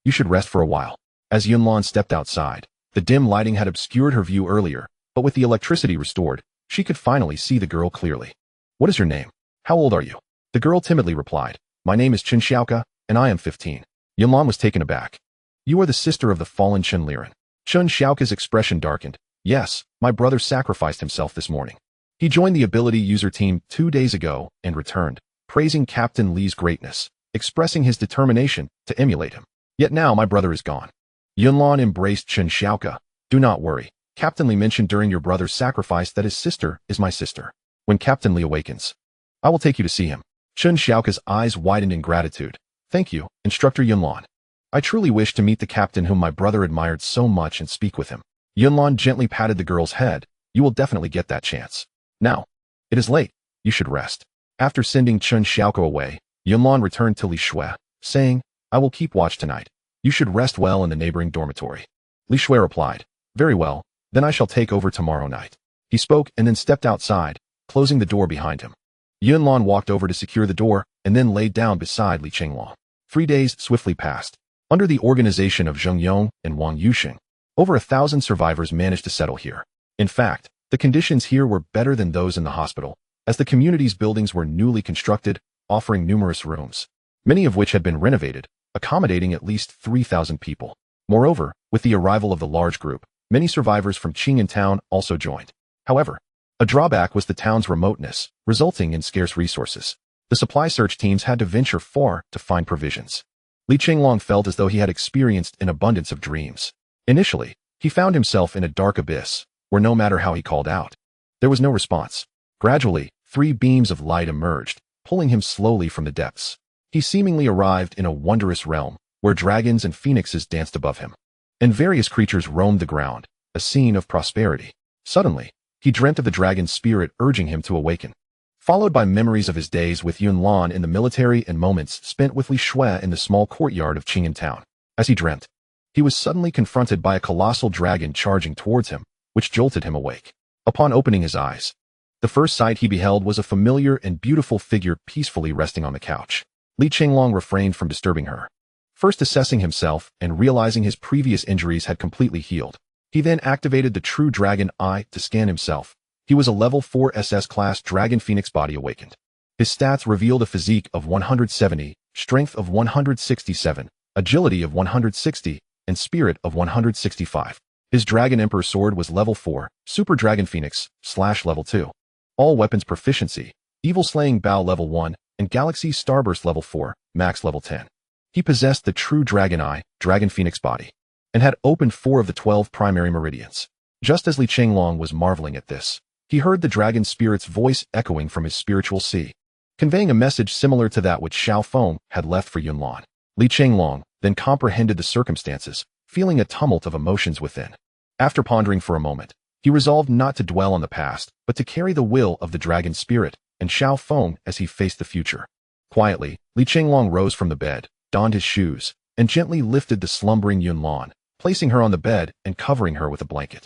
You should rest for a while." As Yunlan stepped outside, the dim lighting had obscured her view earlier, but with the electricity restored, she could finally see the girl clearly. "What is your name? How old are you?" The girl timidly replied, "My name is Chen Xiaoka, and I am 15. Yunlan was taken aback. "You are the sister of the fallen Chen Liren." Chen Xiaoka's expression darkened. "Yes, my brother sacrificed himself this morning. He joined the ability user team 2 days ago and returned, praising Captain Li's greatness, expressing his determination to emulate him. Yet now my brother is gone." Yunlan embraced Chen Xiaoka. "Do not worry. Captain Li mentioned during your brother's sacrifice that his sister is my sister. When Captain Li awakens, I will take you to see him." Chen Xiaoka's eyes widened in gratitude. "Thank you, Instructor Yunlan. I truly wish to meet the captain whom my brother admired so much and speak with him." Yunlan gently patted the girl's head. "You will definitely get that chance. Now, it is late. You should rest." After sending Chen Xiaoka away, Yunlan returned to Li Shui, saying, "I will keep watch tonight. You should rest well in the neighboring dormitory." Li Shui replied, "Very well, then I shall take over tomorrow night." He spoke and then stepped outside, closing the door behind him. Yunlan walked over to secure the door and then laid down beside Li Chenglong. 3 days swiftly passed. Under the organization of Zheng Yong and Wang Yuxing, over 1,000 survivors managed to settle here. In fact, the conditions here were better than those in the hospital, as the community's buildings were newly constructed, offering numerous rooms, many of which had been renovated, accommodating at least 3,000 people. Moreover, with the arrival of the large group, many survivors from Qing'an town also joined. However, a drawback was the town's remoteness, resulting in scarce resources. The supply search teams had to venture far to find provisions. Li Chenglong felt as though he had experienced an abundance of dreams. Initially, he found himself in a dark abyss, where no matter how he called out, there was no response. Gradually, 3 beams of light emerged, pulling him slowly from the depths. He seemingly arrived in a wondrous realm, where dragons and phoenixes danced above him, and various creatures roamed the ground, a scene of prosperity. Suddenly, he dreamt of the dragon's spirit urging him to awaken, followed by memories of his days with Yunlan in the military and moments spent with Li Shui in the small courtyard of Qing'an town. As he dreamt, he was suddenly confronted by a colossal dragon charging towards him, which jolted him awake. Upon opening his eyes, the first sight he beheld was a familiar and beautiful figure peacefully resting on the couch. Li Chenglong refrained from disturbing her. First assessing himself and realizing his previous injuries had completely healed. He then activated the True Dragon Eye to scan himself. He was a level 4 SS-class Dragon Phoenix body awakened. His stats revealed a physique of 170, strength of 167, agility of 160, and spirit of 165. His Dragon Emperor sword was level 4, Super Dragon Phoenix, / level 2. All weapons proficiency, Evil Slaying Bow level 1, and Galaxy Starburst level 4, max level 10. He possessed the True Dragon Eye, Dragon Phoenix body, and had opened 4 of the 12 primary meridians. Just as Li Chenglong was marveling at this, he heard the dragon spirit's voice echoing from his spiritual sea, conveying a message similar to that which Xiao Feng had left for Yunlan. Li Chenglong then comprehended the circumstances, feeling a tumult of emotions within. After pondering for a moment, he resolved not to dwell on the past, but to carry the will of the dragon spirit and Xiao Feng as he faced the future. Quietly, Li Chenglong rose from the bed, donned his shoes, and gently lifted the slumbering Yunlan, placing her on the bed and covering her with a blanket.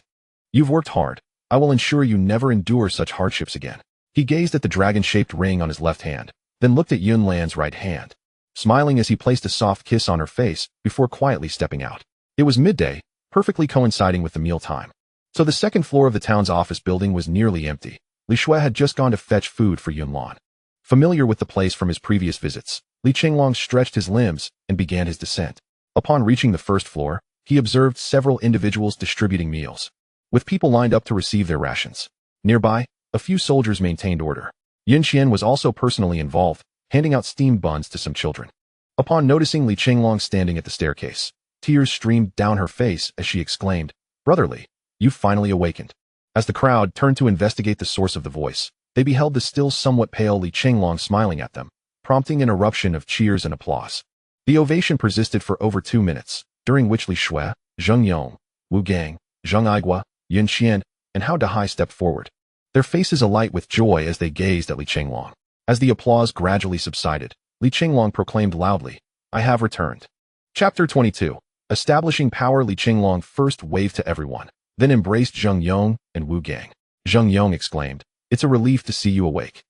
You've worked hard. I will ensure you never endure such hardships again. He gazed at the dragon-shaped ring on his left hand, then looked at Yunlan's right hand, smiling as he placed a soft kiss on her face before quietly stepping out. It was midday, perfectly coinciding with the meal time. So the second floor of the town's office building was nearly empty. Li Shui had just gone to fetch food for Yunlan. Familiar with the place from his previous visits, Li Chenglong stretched his limbs and began his descent. Upon reaching the first floor, he observed several individuals distributing meals, with people lined up to receive their rations. Nearby, a few soldiers maintained order. Yin Qian was also personally involved, handing out steamed buns to some children. Upon noticing Li Chenglong standing at the staircase, tears streamed down her face as she exclaimed, "Brotherly, you've finally awakened." As the crowd turned to investigate the source of the voice, they beheld the still somewhat pale Li Chenglong smiling at them, prompting an eruption of cheers and applause. The ovation persisted for over 2 minutes, during which Li Shui, Zheng Yong, Wu Gang, Zheng Aigua, Yin Qian, and Hao Dahai stepped forward, their faces alight with joy as they gazed at Li Chenglong. As the applause gradually subsided, Li Chenglong proclaimed loudly, "I have returned." Chapter 22. Establishing power. Li Chenglong first waved to everyone, then embraced Zheng Yong and Wu Gang. Zheng Yong exclaimed, "It's a relief to see you awake.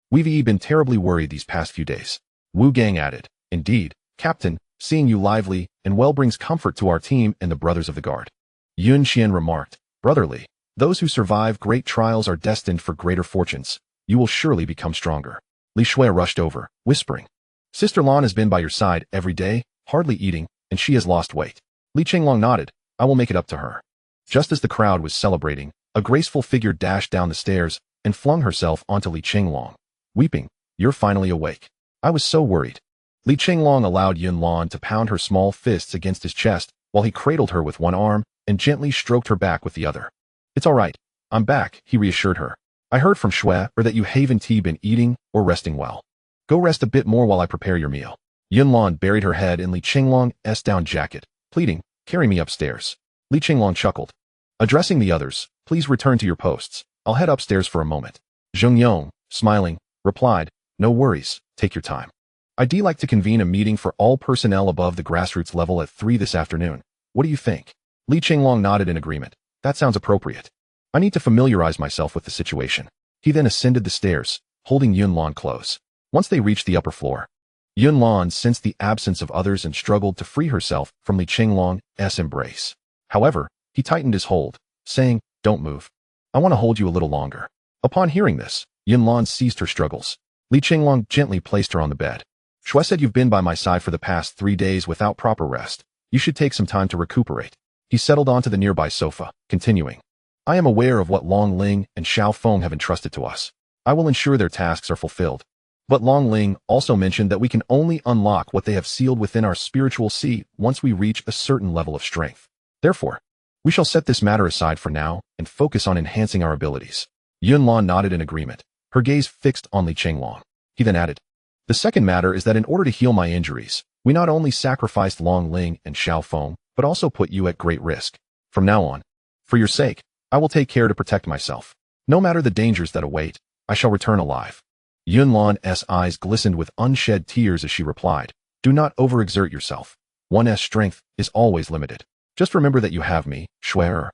We've been terribly worried these past few days." Wu Gang added, "Indeed, Captain, seeing you lively and well brings comfort to our team and the brothers of the guard." Yun Qian remarked, "Brotherly, those who survive great trials are destined for greater fortunes. You will surely become stronger." Li Shui rushed over, whispering, "Sister Lan has been by your side every day, hardly eating, and she has lost weight." Li Chenglong nodded, "I will make it up to her." Just as the crowd was celebrating, a graceful figure dashed down the stairs and flung herself onto Li Chenglong, weeping, "You're finally awake. I was so worried." Li Chenglong allowed Yunlan to pound her small fists against his chest while he cradled her with one arm and gently stroked her back with the other. "It's all right. I'm back," he reassured her. "I heard from Shui that you haven't been eating or resting well. Go rest a bit more while I prepare your meal." Yunlan buried her head in Li Chenglong's down jacket, pleading, "Carry me upstairs." Li Chenglong chuckled. Addressing the others, "Please return to your posts. I'll head upstairs for a moment." Zheng Yong, smiling, replied, "No worries, take your time. I'd like to convene a meeting for all personnel above the grassroots level at 3 this afternoon. What do you think?" Li Chenglong nodded in agreement. "That sounds appropriate. I need to familiarize myself with the situation." He then ascended the stairs, holding Yunlan close. Once they reached the upper floor, Yunlan sensed the absence of others and struggled to free herself from Li Chenglong's embrace. However, he tightened his hold, saying, "Don't move. I want to hold you a little longer." Upon hearing this, Yunlan ceased her struggles. Li Chenglong gently placed her on the bed. "Shui said you've been by my side for the past 3 days without proper rest. You should take some time to recuperate." He settled onto the nearby sofa, continuing, "I am aware of what Long Ling and Xiao Feng have entrusted to us. I will ensure their tasks are fulfilled. But Long Ling also mentioned that we can only unlock what they have sealed within our spiritual sea once we reach a certain level of strength. Therefore, we shall set this matter aside for now and focus on enhancing our abilities." Yunlan nodded in agreement, her gaze fixed on Li Chenglong. He then added, "The second matter is that in order to heal my injuries, we not only sacrificed Long Ling and Xiao Feng, but also put you at great risk. From now on, for your sake, I will take care to protect myself. No matter the dangers that await, I shall return alive." Yunlan's eyes glistened with unshed tears as she replied, "Do not overexert yourself. One's strength is always limited. Just remember that you have me, Shui,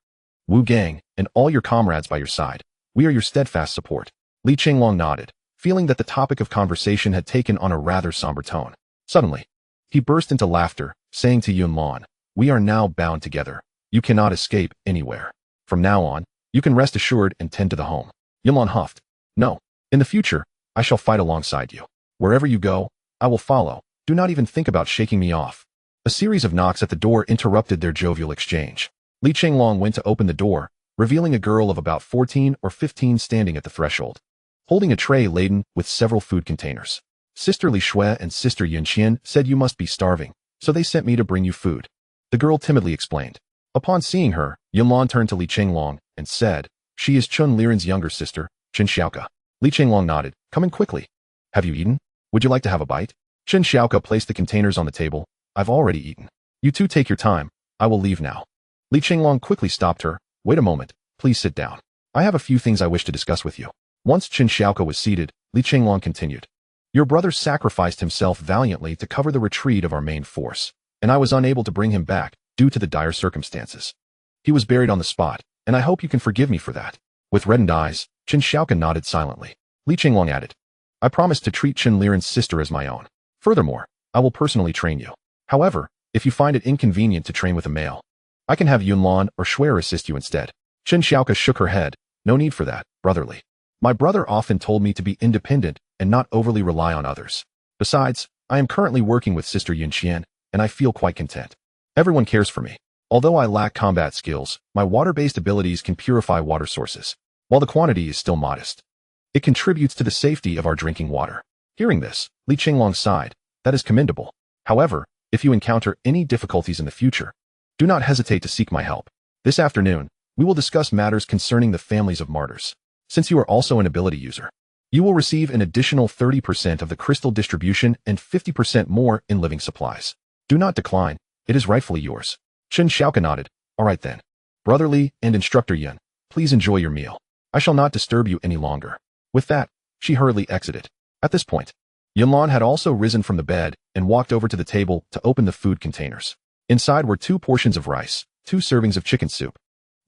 Wu Gang, and all your comrades by your side. We are your steadfast support." Li Chenglong nodded, feeling that the topic of conversation had taken on a rather somber tone. Suddenly, he burst into laughter, saying to Yunlan, "We are now bound together. You cannot escape anywhere. From now on, you can rest assured and tend to the home." Yunlan huffed. "No. In the future, I shall fight alongside you. Wherever you go, I will follow. Do not even think about shaking me off." A series of knocks at the door interrupted their jovial exchange. Li Chenglong went to open the door, revealing a girl of about 14 or 15 standing at the threshold, holding a tray laden with several food containers. "Sister Li Shui and Sister Yunqian said you must be starving, so they sent me to bring you food," the girl timidly explained. Upon seeing her, Yunlan turned to Li Chenglong and said, "She is Chun Liren's younger sister, Chen Xiaoke." Li Chenglong nodded. "Come in quickly. Have you eaten? Would you like to have a bite?" Chen Xiaoke placed the containers on the table. "I've already eaten. You two take your time. I will leave now." Li Chenglong quickly stopped her. "Wait a moment. Please sit down. I have a few things I wish to discuss with you." Once Chen Xiaoke was seated, Li Chenglong continued. "Your brother sacrificed himself valiantly to cover the retreat of our main force, and I was unable to bring him back due to the dire circumstances. He was buried on the spot, and I hope you can forgive me for that." With reddened eyes, Chen Xiaoke nodded silently. Li Chenglong added, "I promise to treat Chun Liren's sister as my own. Furthermore, I will personally train you. However, if you find it inconvenient to train with a male, I can have Yunlan or Shuer assist you instead." Chen Xiaoke shook her head. "No need for that, brotherly. My brother often told me to be independent and not overly rely on others. Besides, I am currently working with Sister Yunqian, and I feel quite content. Everyone cares for me. Although I lack combat skills, my water-based abilities can purify water sources. While the quantity is still modest, it contributes to the safety of our drinking water." Hearing this, Li Chenglong sighed. "That is commendable. However, if you encounter any difficulties in the future, do not hesitate to seek my help. This afternoon, we will discuss matters concerning the families of martyrs. Since you are also an ability user, you will receive an additional 30% of the crystal distribution and 50% more in living supplies. Do not decline. It is rightfully yours." Chen Xiaoke nodded. "All right then. Brother Li and Instructor Yun, please enjoy your meal. I shall not disturb you any longer." With that, she hurriedly exited. At this point, Yunlan had also risen from the bed and walked over to the table to open the food containers. Inside were 2 portions of rice, 2 servings of chicken soup,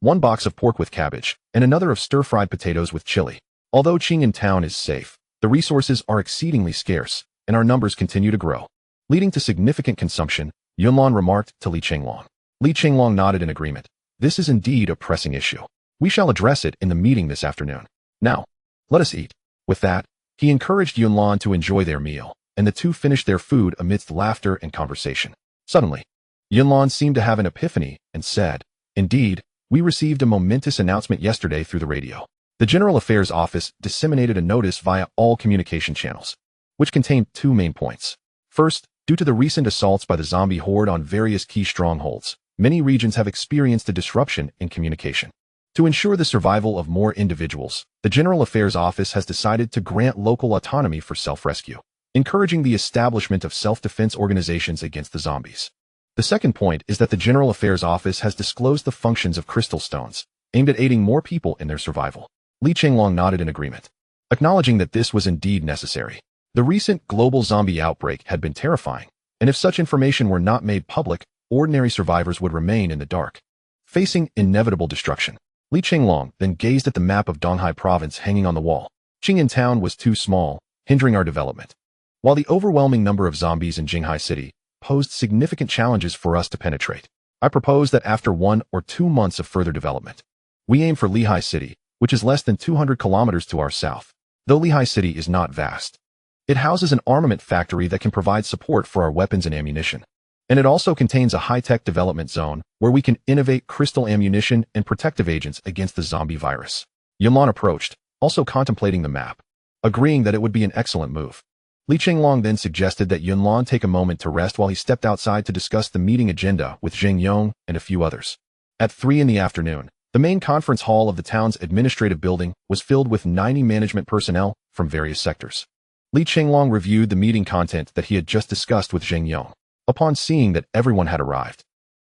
1 box of pork with cabbage, and another of stir-fried potatoes with chili. Although Qing'an Town is safe, the resources are exceedingly scarce, and our numbers continue to grow, leading to significant consumption, Yunlan remarked to Li Chenglong. Li Chenglong nodded in agreement. "This is indeed a pressing issue. We shall address it in the meeting this afternoon. Now, let us eat." With that, he encouraged Yunlan to enjoy their meal, and the two finished their food amidst laughter and conversation. Suddenly, Yunlan seemed to have an epiphany and said, "Indeed, we received a momentous announcement yesterday through the radio. The General Affairs Office disseminated a notice via all communication channels, which contained 2 main points. First, due to the recent assaults by the zombie horde on various key strongholds, many regions have experienced a disruption in communication. To ensure the survival of more individuals, the General Affairs Office has decided to grant local autonomy for self-rescue, encouraging the establishment of self-defense organizations against the zombies. The second point is that the General Affairs Office has disclosed the functions of crystal stones, aimed at aiding more people in their survival." Li Chenglong nodded in agreement, acknowledging that this was indeed necessary. The recent global zombie outbreak had been terrifying, and if such information were not made public, ordinary survivors would remain in the dark, facing inevitable destruction. Li Chenglong then gazed at the map of Donghai Province hanging on the wall. Qing'an Town was too small, hindering our development, while the overwhelming number of zombies in Jinghai City posed significant challenges for us to penetrate. I propose that after 1 or 2 months of further development, we aim for Lehigh City, which is less than 200 kilometers to our south. Though Lehigh City is not vast, it houses an armament factory that can provide support for our weapons and ammunition. And it also contains a high-tech development zone where we can innovate crystal ammunition and protective agents against the zombie virus. Yunlan approached, also contemplating the map, agreeing that it would be an excellent move. Li Chenglong then suggested that Yunlan take a moment to rest while he stepped outside to discuss the meeting agenda with Zheng Yong and a few others. At 3 in the afternoon, the main conference hall of the town's administrative building was filled with 90 management personnel from various sectors. Li Chenglong reviewed the meeting content that he had just discussed with Zheng Yong. Upon seeing that everyone had arrived,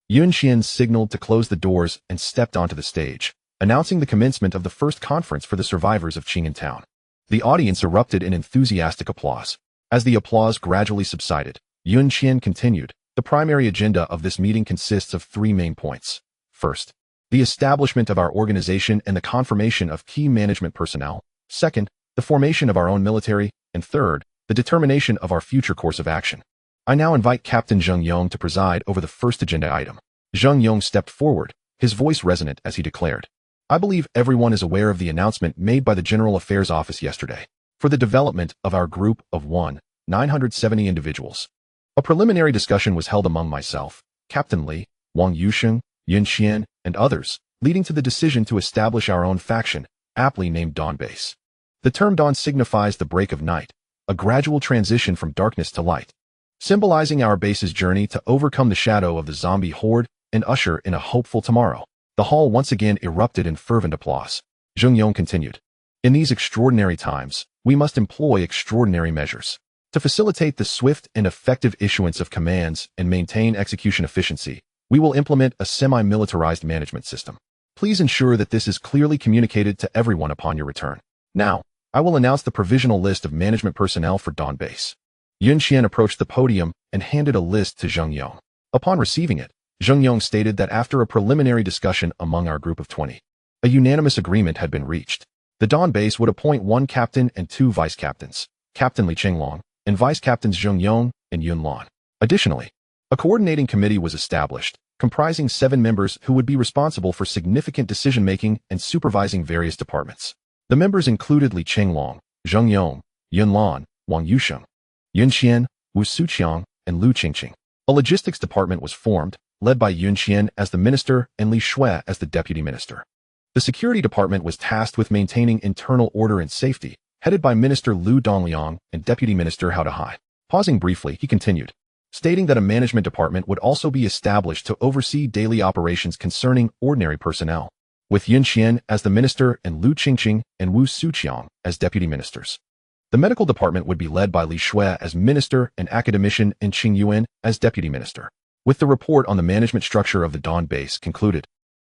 Yun Xian signaled to close the doors and stepped onto the stage, announcing the commencement of the first conference for the survivors of Qing'an Town. The audience erupted in enthusiastic applause. As the applause gradually subsided, Yun Xian continued, "The primary agenda of this meeting consists of 3 main points. First, the establishment of our organization and the confirmation of key management personnel. Second, the formation of our own military, and third, the determination of our future course of action. I now invite Captain Zheng Yong to preside over the first agenda item. Zheng Yong stepped forward, his voice resonant as he declared, I believe everyone is aware of the announcement made by the General Affairs Office yesterday for the development of our group of 970 individuals. A preliminary discussion was held among myself, Captain Li, Wang Yusheng, Yun Xian, and others, leading to the decision to establish our own faction, aptly named Dawn Base. The term dawn signifies the break of night, a gradual transition from darkness to light, symbolizing our base's journey to overcome the shadow of the zombie horde and usher in a hopeful tomorrow. The hall once again erupted in fervent applause. Zheng Yong continued, in these extraordinary times, we must employ extraordinary measures. To facilitate the swift and effective issuance of commands and maintain execution efficiency, we will implement a semi-militarized management system. Please ensure that this is clearly communicated to everyone upon your return. Now, I will announce the provisional list of management personnel for Dawn Base. Yun Xian approached the podium and handed a list to Zheng Yong. Upon receiving it, Zheng Yong stated that after a preliminary discussion among our group of 20, a unanimous agreement had been reached. The Dawn Base would appoint 1 captain and 2 vice captains, Captain Li Chenglong, and vice captains Zheng Yong and Yun Lan. Additionally, a coordinating committee was established, comprising 7 members who would be responsible for significant decision-making and supervising various departments. The members included Li Chenglong, Zheng Yong, Yun Lan, Wang Yusheng, Yun Xian, Wu Suqiang, and Lu Qingqing. A logistics department was formed, led by Yun Xian as the minister and Li Shui as the deputy minister. The security department was tasked with maintaining internal order and safety, headed by Minister Lu Dongliang and Deputy Minister Hao Dehai. Pausing briefly, he continued, stating that a management department would also be established to oversee daily operations concerning ordinary personnel, with Yun Xian as the minister and Lu Qingqing and Wu Suqiang as deputy ministers. The medical department would be led by Li Shui as minister and academician and Qing Yuan as deputy minister. With the report on the management structure of the Dawn Base concluded,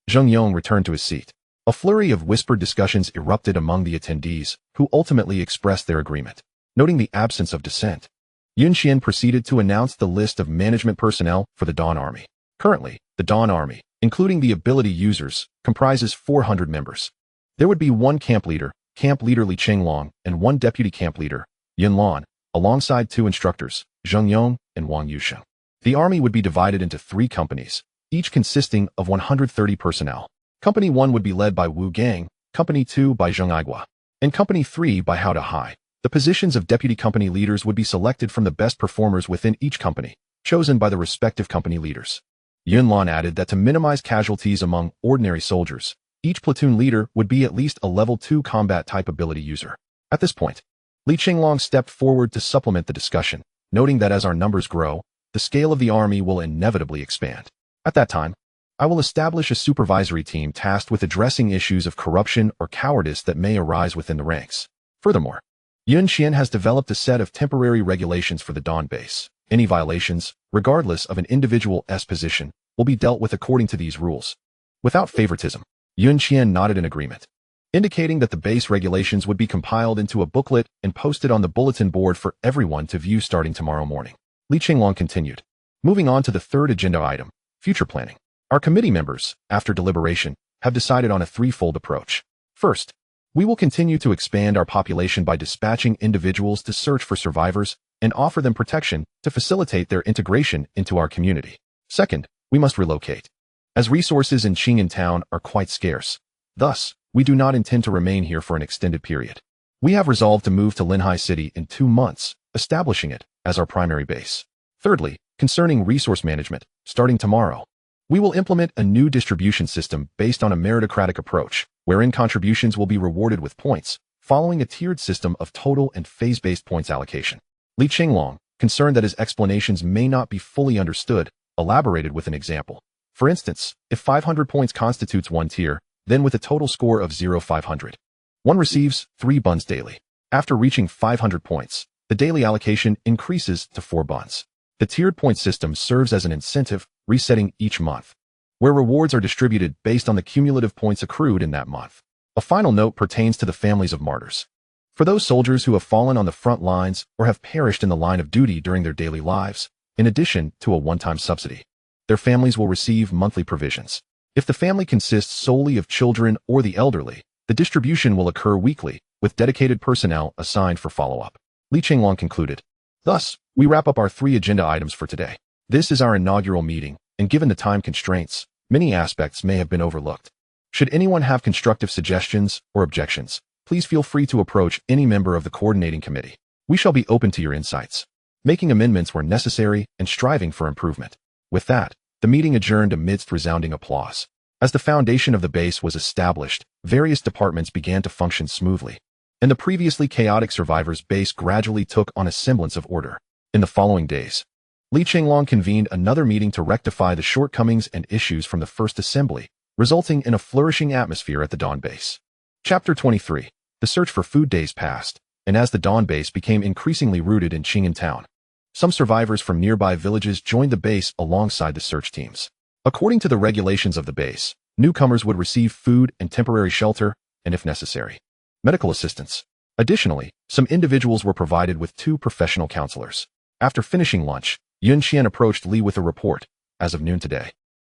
Zheng Yong returned to his seat. A flurry of whispered discussions erupted among the attendees, who ultimately expressed their agreement. Noting the absence of dissent, Yun Xian proceeded to announce the list of management personnel for the Dawn Army. Currently, the Dawn Army, including the ability users, comprises 400 members. There would be 1 camp leader Li Chenglong, and 1 deputy camp leader, Yun Lan, alongside 2 instructors, Zheng Yong and Wang Yusheng. The army would be divided into 3 companies, each consisting of 130 personnel. Company 1 would be led by Wu Gang, Company 2 by Zheng Aigua, and Company 3 by Hao Dehai. The positions of deputy company leaders would be selected from the best performers within each company, chosen by the respective company leaders. Yun Lan added that to minimize casualties among ordinary soldiers, each platoon leader would be at least a level 2 combat type ability user. At this point, Li Chenglong stepped forward to supplement the discussion, noting that as our numbers grow, the scale of the army will inevitably expand. At that time, I will establish a supervisory team tasked with addressing issues of corruption or cowardice that may arise within the ranks. Furthermore, Yun Xian has developed a set of temporary regulations for the Dawn Base. Any violations, regardless of an individual's position, will be dealt with according to these rules. Without favoritism, Yun Xian nodded in agreement, indicating that the base regulations would be compiled into a booklet and posted on the bulletin board for everyone to view starting tomorrow morning. Li Chenglong continued. Moving on to the third agenda item, future planning. Our committee members, after deliberation, have decided on a 3-fold approach. First, we will continue to expand our population by dispatching individuals to search for survivors and offer them protection to facilitate their integration into our community. Second, we must relocate, as resources in Qing'an Town are quite scarce. Thus, we do not intend to remain here for an extended period. We have resolved to move to Linhai City in 2 months, establishing it as our primary base. Thirdly, concerning resource management, starting tomorrow, we will implement a new distribution system based on a meritocratic approach, wherein contributions will be rewarded with points, following a tiered system of total and phase-based points allocation. Li Chenglong, concerned that his explanations may not be fully understood, elaborated with an example. For instance, if 500 points constitutes 1 tier, then with a total score of 500, one receives 3 buns daily. After reaching 500 points, the daily allocation increases to 4 buns. The tiered point system serves as an incentive, resetting each month, where rewards are distributed based on the cumulative points accrued in that month. A final note pertains to the families of martyrs. For those soldiers who have fallen on the front lines or have perished in the line of duty during their daily lives, in addition to a one-time subsidy, their families will receive monthly provisions. If the family consists solely of children or the elderly, the distribution will occur weekly, with dedicated personnel assigned for follow-up. Li Chenglong concluded. Thus, we wrap up our 3 agenda items for today. This is our inaugural meeting, and given the time constraints, many aspects may have been overlooked. Should anyone have constructive suggestions or objections, please feel free to approach any member of the coordinating committee. We shall be open to your insights, making amendments where necessary and striving for improvement. With that, the meeting adjourned amidst resounding applause. As the foundation of the base was established, various departments began to function smoothly, and the previously chaotic survivors' base gradually took on a semblance of order. In the following days, Li Chenglong convened another meeting to rectify the shortcomings and issues from the first assembly, resulting in a flourishing atmosphere at the Dawn base. Chapter 23. The search for food days passed, and as the Dawn base became increasingly rooted in Qing'an Town, some survivors from nearby villages joined the base alongside the search teams. According to the regulations of the base, newcomers would receive food and temporary shelter, and if necessary, medical assistance. Additionally, some individuals were provided with 2 professional counselors. After finishing lunch, Yun Qian approached Li with a report. As of noon today,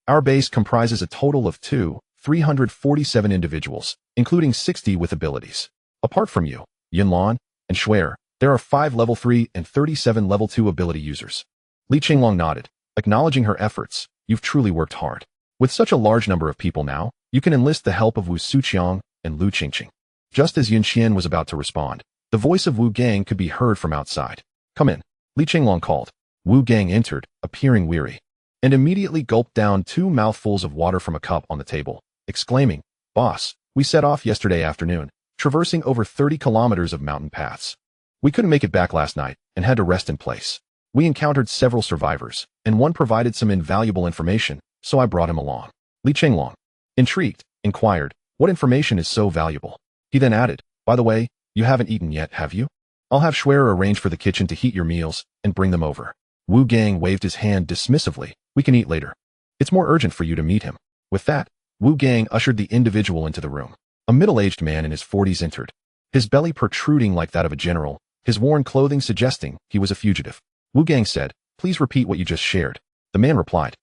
our base comprises a total of 347 individuals, including 60 with abilities. Apart from you, Yunlan, and Shuer, there are 5 level 3 and 37 level 2 ability users. Li Chenglong nodded, acknowledging her efforts. You've truly worked hard. With such a large number of people now, you can enlist the help of Wu Suqiang and Lu Qingqing. Just as Yun Qian was about to respond, the voice of Wu Gang could be heard from outside. Come in, Li Chenglong called. Wu Gang entered, appearing weary, and immediately gulped down 2 mouthfuls of water from a cup on the table, exclaiming, Boss, we set off yesterday afternoon, traversing over 30 kilometers of mountain paths. We couldn't make it back last night and had to rest in place. We encountered several survivors, and one provided some invaluable information, so I brought him along. Li Chenglong, intrigued, inquired, what information is so valuable? He then added, by the way, you haven't eaten yet, have you? I'll have Shuer arrange for the kitchen to heat your meals and bring them over. Wu Gang waved his hand dismissively. We can eat later. It's more urgent for you to meet him. With that, Wu Gang ushered the individual into the room. A middle-aged man in his 40s entered, his belly protruding like that of a general, his worn clothing suggesting he was a fugitive. Wu Gang said, please repeat what you just shared. The man replied,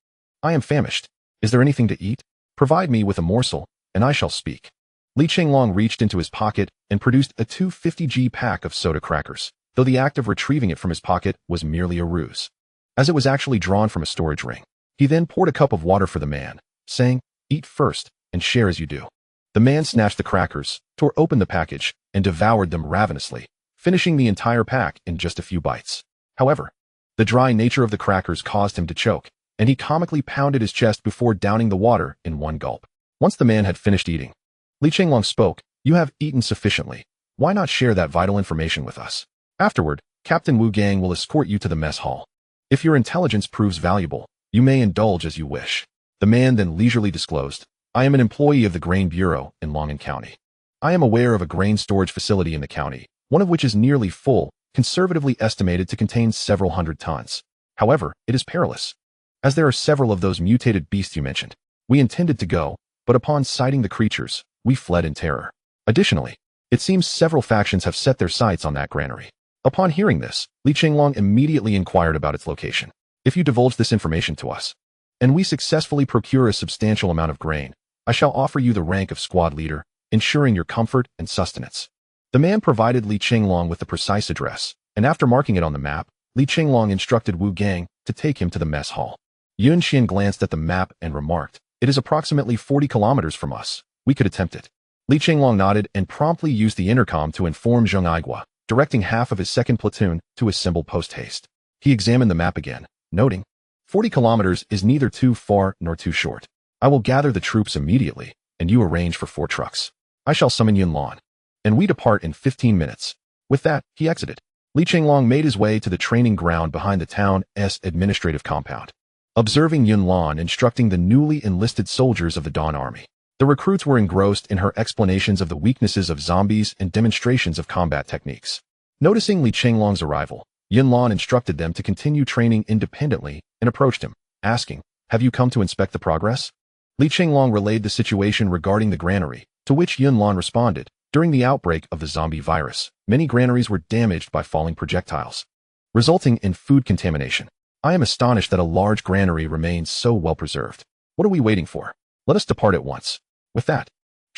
I am famished. Is there anything to eat? Provide me with a morsel, and I shall speak. Li Chenglong reached into his pocket and produced a 250G pack of soda crackers, though the act of retrieving it from his pocket was merely a ruse, as it was actually drawn from a storage ring. He then poured a cup of water for the man, saying, eat first, and share as you do. The man snatched the crackers, tore open the package, and devoured them ravenously, finishing the entire pack in just a few bites. However, the dry nature of the crackers caused him to choke, and he comically pounded his chest before downing the water in one gulp. Once the man had finished eating, Li Chenglong spoke, you have eaten sufficiently. Why not share that vital information with us? Afterward, Captain Wu Gang will escort you to the mess hall. If your intelligence proves valuable, you may indulge as you wish. The man then leisurely disclosed, I am an employee of the Grain Bureau in Longan County. I am aware of a grain storage facility in the county, one of which is nearly full, conservatively estimated to contain several hundred tons. However, it is perilous, as there are several of those mutated beasts you mentioned. We intended to go, but upon sighting the creatures, we fled in terror. Additionally, it seems several factions have set their sights on that granary. Upon hearing this, Li Chenglong immediately inquired about its location. If you divulge this information to us, and we successfully procure a substantial amount of grain, I shall offer you the rank of squad leader, ensuring your comfort and sustenance. The man provided Li Chenglong with the precise address, and after marking it on the map, Li Chenglong instructed Wu Gang to take him to the mess hall. Yun Qian glanced at the map and remarked, it is approximately 40 kilometers from us. We could attempt it. Li Chenglong nodded and promptly used the intercom to inform Zheng Aigua, directing half of his second platoon to assemble post-haste. He examined the map again, noting, 40 kilometers is neither too far nor too short. I will gather the troops immediately, and you arrange for 4 trucks. I shall summon Yunlan, and we depart in 15 minutes. With that, he exited. Li Chenglong made his way to the training ground behind the town's administrative compound, observing Yunlan instructing the newly enlisted soldiers of the Dawn Army. The recruits were engrossed in her explanations of the weaknesses of zombies and demonstrations of combat techniques. Noticing Li Chenglong's arrival, Yunlan instructed them to continue training independently and approached him, asking, have you come to inspect the progress? Li Chenglong relayed the situation regarding the granary, to which Yunlan responded, during the outbreak of the zombie virus, many granaries were damaged by falling projectiles, resulting in food contamination. I am astonished that a large granary remains so well preserved. What are we waiting for? Let us depart at once. With that,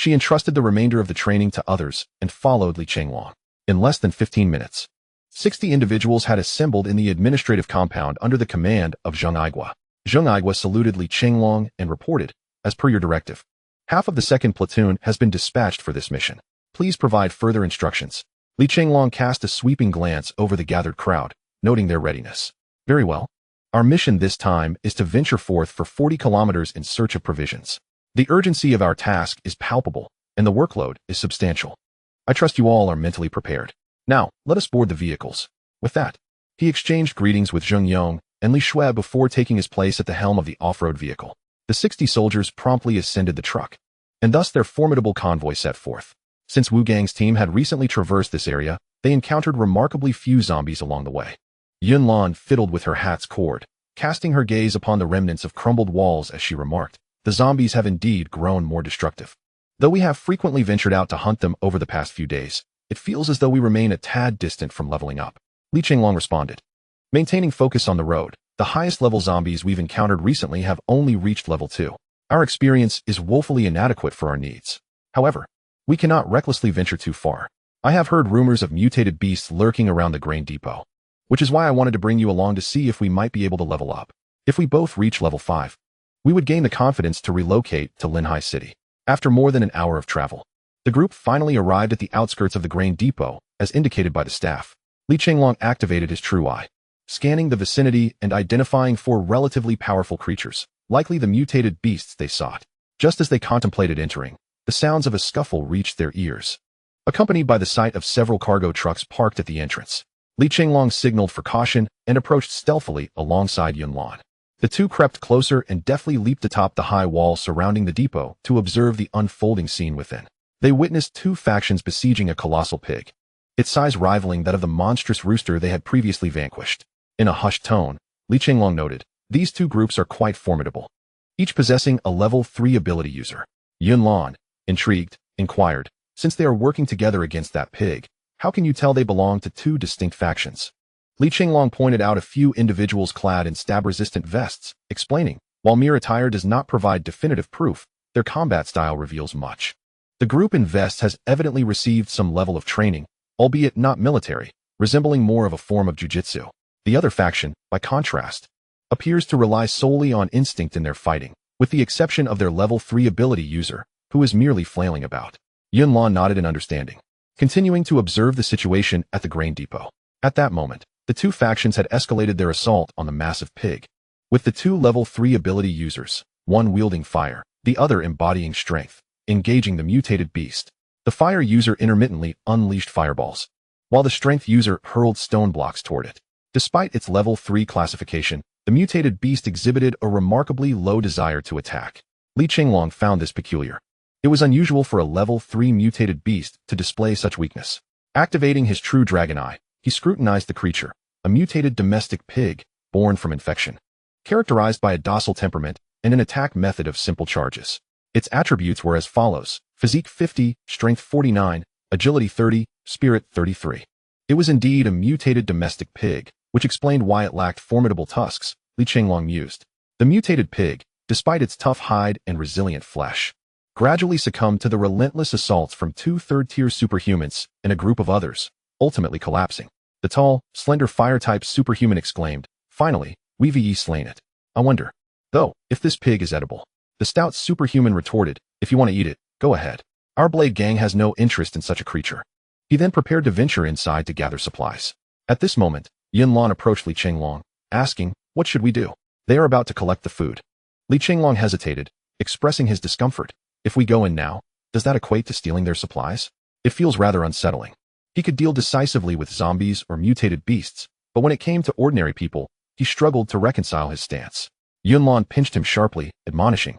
She entrusted the remainder of the training to others and followed Li Chenglong. In less than 15 minutes, 60 individuals had assembled in the administrative compound under the command of Zheng Aigua. Zheng Aigua saluted Li Chenglong and reported, "As per your directive, half of the second platoon has been dispatched for this mission. Please provide further instructions." Li Chenglong cast a sweeping glance over the gathered crowd, noting their readiness. "Very well. Our mission this time is to venture forth for 40 kilometers in search of provisions. The urgency of our task is palpable, and the workload is substantial. I trust you all are mentally prepared. Now, let us board the vehicles." With that, he exchanged greetings with Zheng Yong and Li Shui before taking his place at the helm of the off-road vehicle. The 60 soldiers promptly ascended the truck, and thus their formidable convoy set forth. Since Wu Gang's team had recently traversed this area, they encountered remarkably few zombies along the way. Yun Lan fiddled with her hat's cord, casting her gaze upon the remnants of crumbled walls as she remarked, "The zombies have indeed grown more destructive. Though we have frequently ventured out to hunt them over the past few days, it feels as though we remain a tad distant from leveling up." Li Chenglong responded, "Maintaining focus on the road, the highest level zombies we've encountered recently have only reached level 2. Our experience is woefully inadequate for our needs. However, we cannot recklessly venture too far. I have heard rumors of mutated beasts lurking around the grain depot, which is why I wanted to bring you along to see if we might be able to level up. If we both reach level 5, we would gain the confidence to relocate to Linhai City." After more than an hour of travel, the group finally arrived at the outskirts of the grain depot, as indicated by the staff. Li Chenglong activated his true eye, scanning the vicinity and identifying 4 relatively powerful creatures, likely the mutated beasts they sought. Just as they contemplated entering, the sounds of a scuffle reached their ears, accompanied by the sight of several cargo trucks parked at the entrance. Li Chenglong signaled for caution and approached stealthily alongside Yun Lan. The two crept closer and deftly leaped atop the high wall surrounding the depot to observe the unfolding scene within. They witnessed 2 factions besieging a colossal pig, its size rivaling that of the monstrous rooster they had previously vanquished. In a hushed tone, Li Chenglong noted, "These 2 groups are quite formidable, each possessing a level 3 ability user." Yun Lan, intrigued, inquired, "Since they are working together against that pig, how can you tell they belong to 2 distinct factions?" Li Chenglong pointed out a few individuals clad in stab-resistant vests, explaining, "While mere attire does not provide definitive proof, their combat style reveals much. The group in vests has evidently received some level of training, albeit not military, resembling more of a form of jujitsu. The other faction, by contrast, appears to rely solely on instinct in their fighting, with the exception of their level 3 ability user, who is merely flailing about." Yun Lan nodded in understanding, continuing to observe the situation at the grain depot. At that moment, the 2 factions had escalated their assault on the massive pig, with the 2 level 3 ability users, one wielding fire, the other embodying strength, engaging the mutated beast. The fire user intermittently unleashed fireballs, while the strength user hurled stone blocks toward it. Despite its level 3 classification, the mutated beast exhibited a remarkably low desire to attack. Li Chenglong found this peculiar. It was unusual for a level 3 mutated beast to display such weakness. Activating his true dragon eye, he scrutinized the creature, a mutated domestic pig, born from infection, characterized by a docile temperament and an attack method of simple charges. Its attributes were as follows: physique 50, strength 49, agility 30, spirit 33. It was indeed a mutated domestic pig, which explained why it lacked formidable tusks, Li Chenglong mused. The mutated pig, despite its tough hide and resilient flesh, gradually succumbed to the relentless assaults from 2 third-tier superhumans and a group of others, ultimately collapsing. The tall, slender fire-type superhuman exclaimed, "Finally, we've slain it. I wonder, though, if this pig is edible." The stout superhuman retorted, "If you want to eat it, go ahead. Our Blade Gang has no interest in such a creature." He then prepared to venture inside to gather supplies. At this moment, Yun Lan approached Li Chenglong, asking, "What should we do?" "They are about to collect the food." Li Chenglong hesitated, expressing his discomfort. "If we go in now, does that equate to stealing their supplies? It feels rather unsettling." He could deal decisively with zombies or mutated beasts, but when it came to ordinary people, he struggled to reconcile his stance. Yun Lan pinched him sharply, admonishing,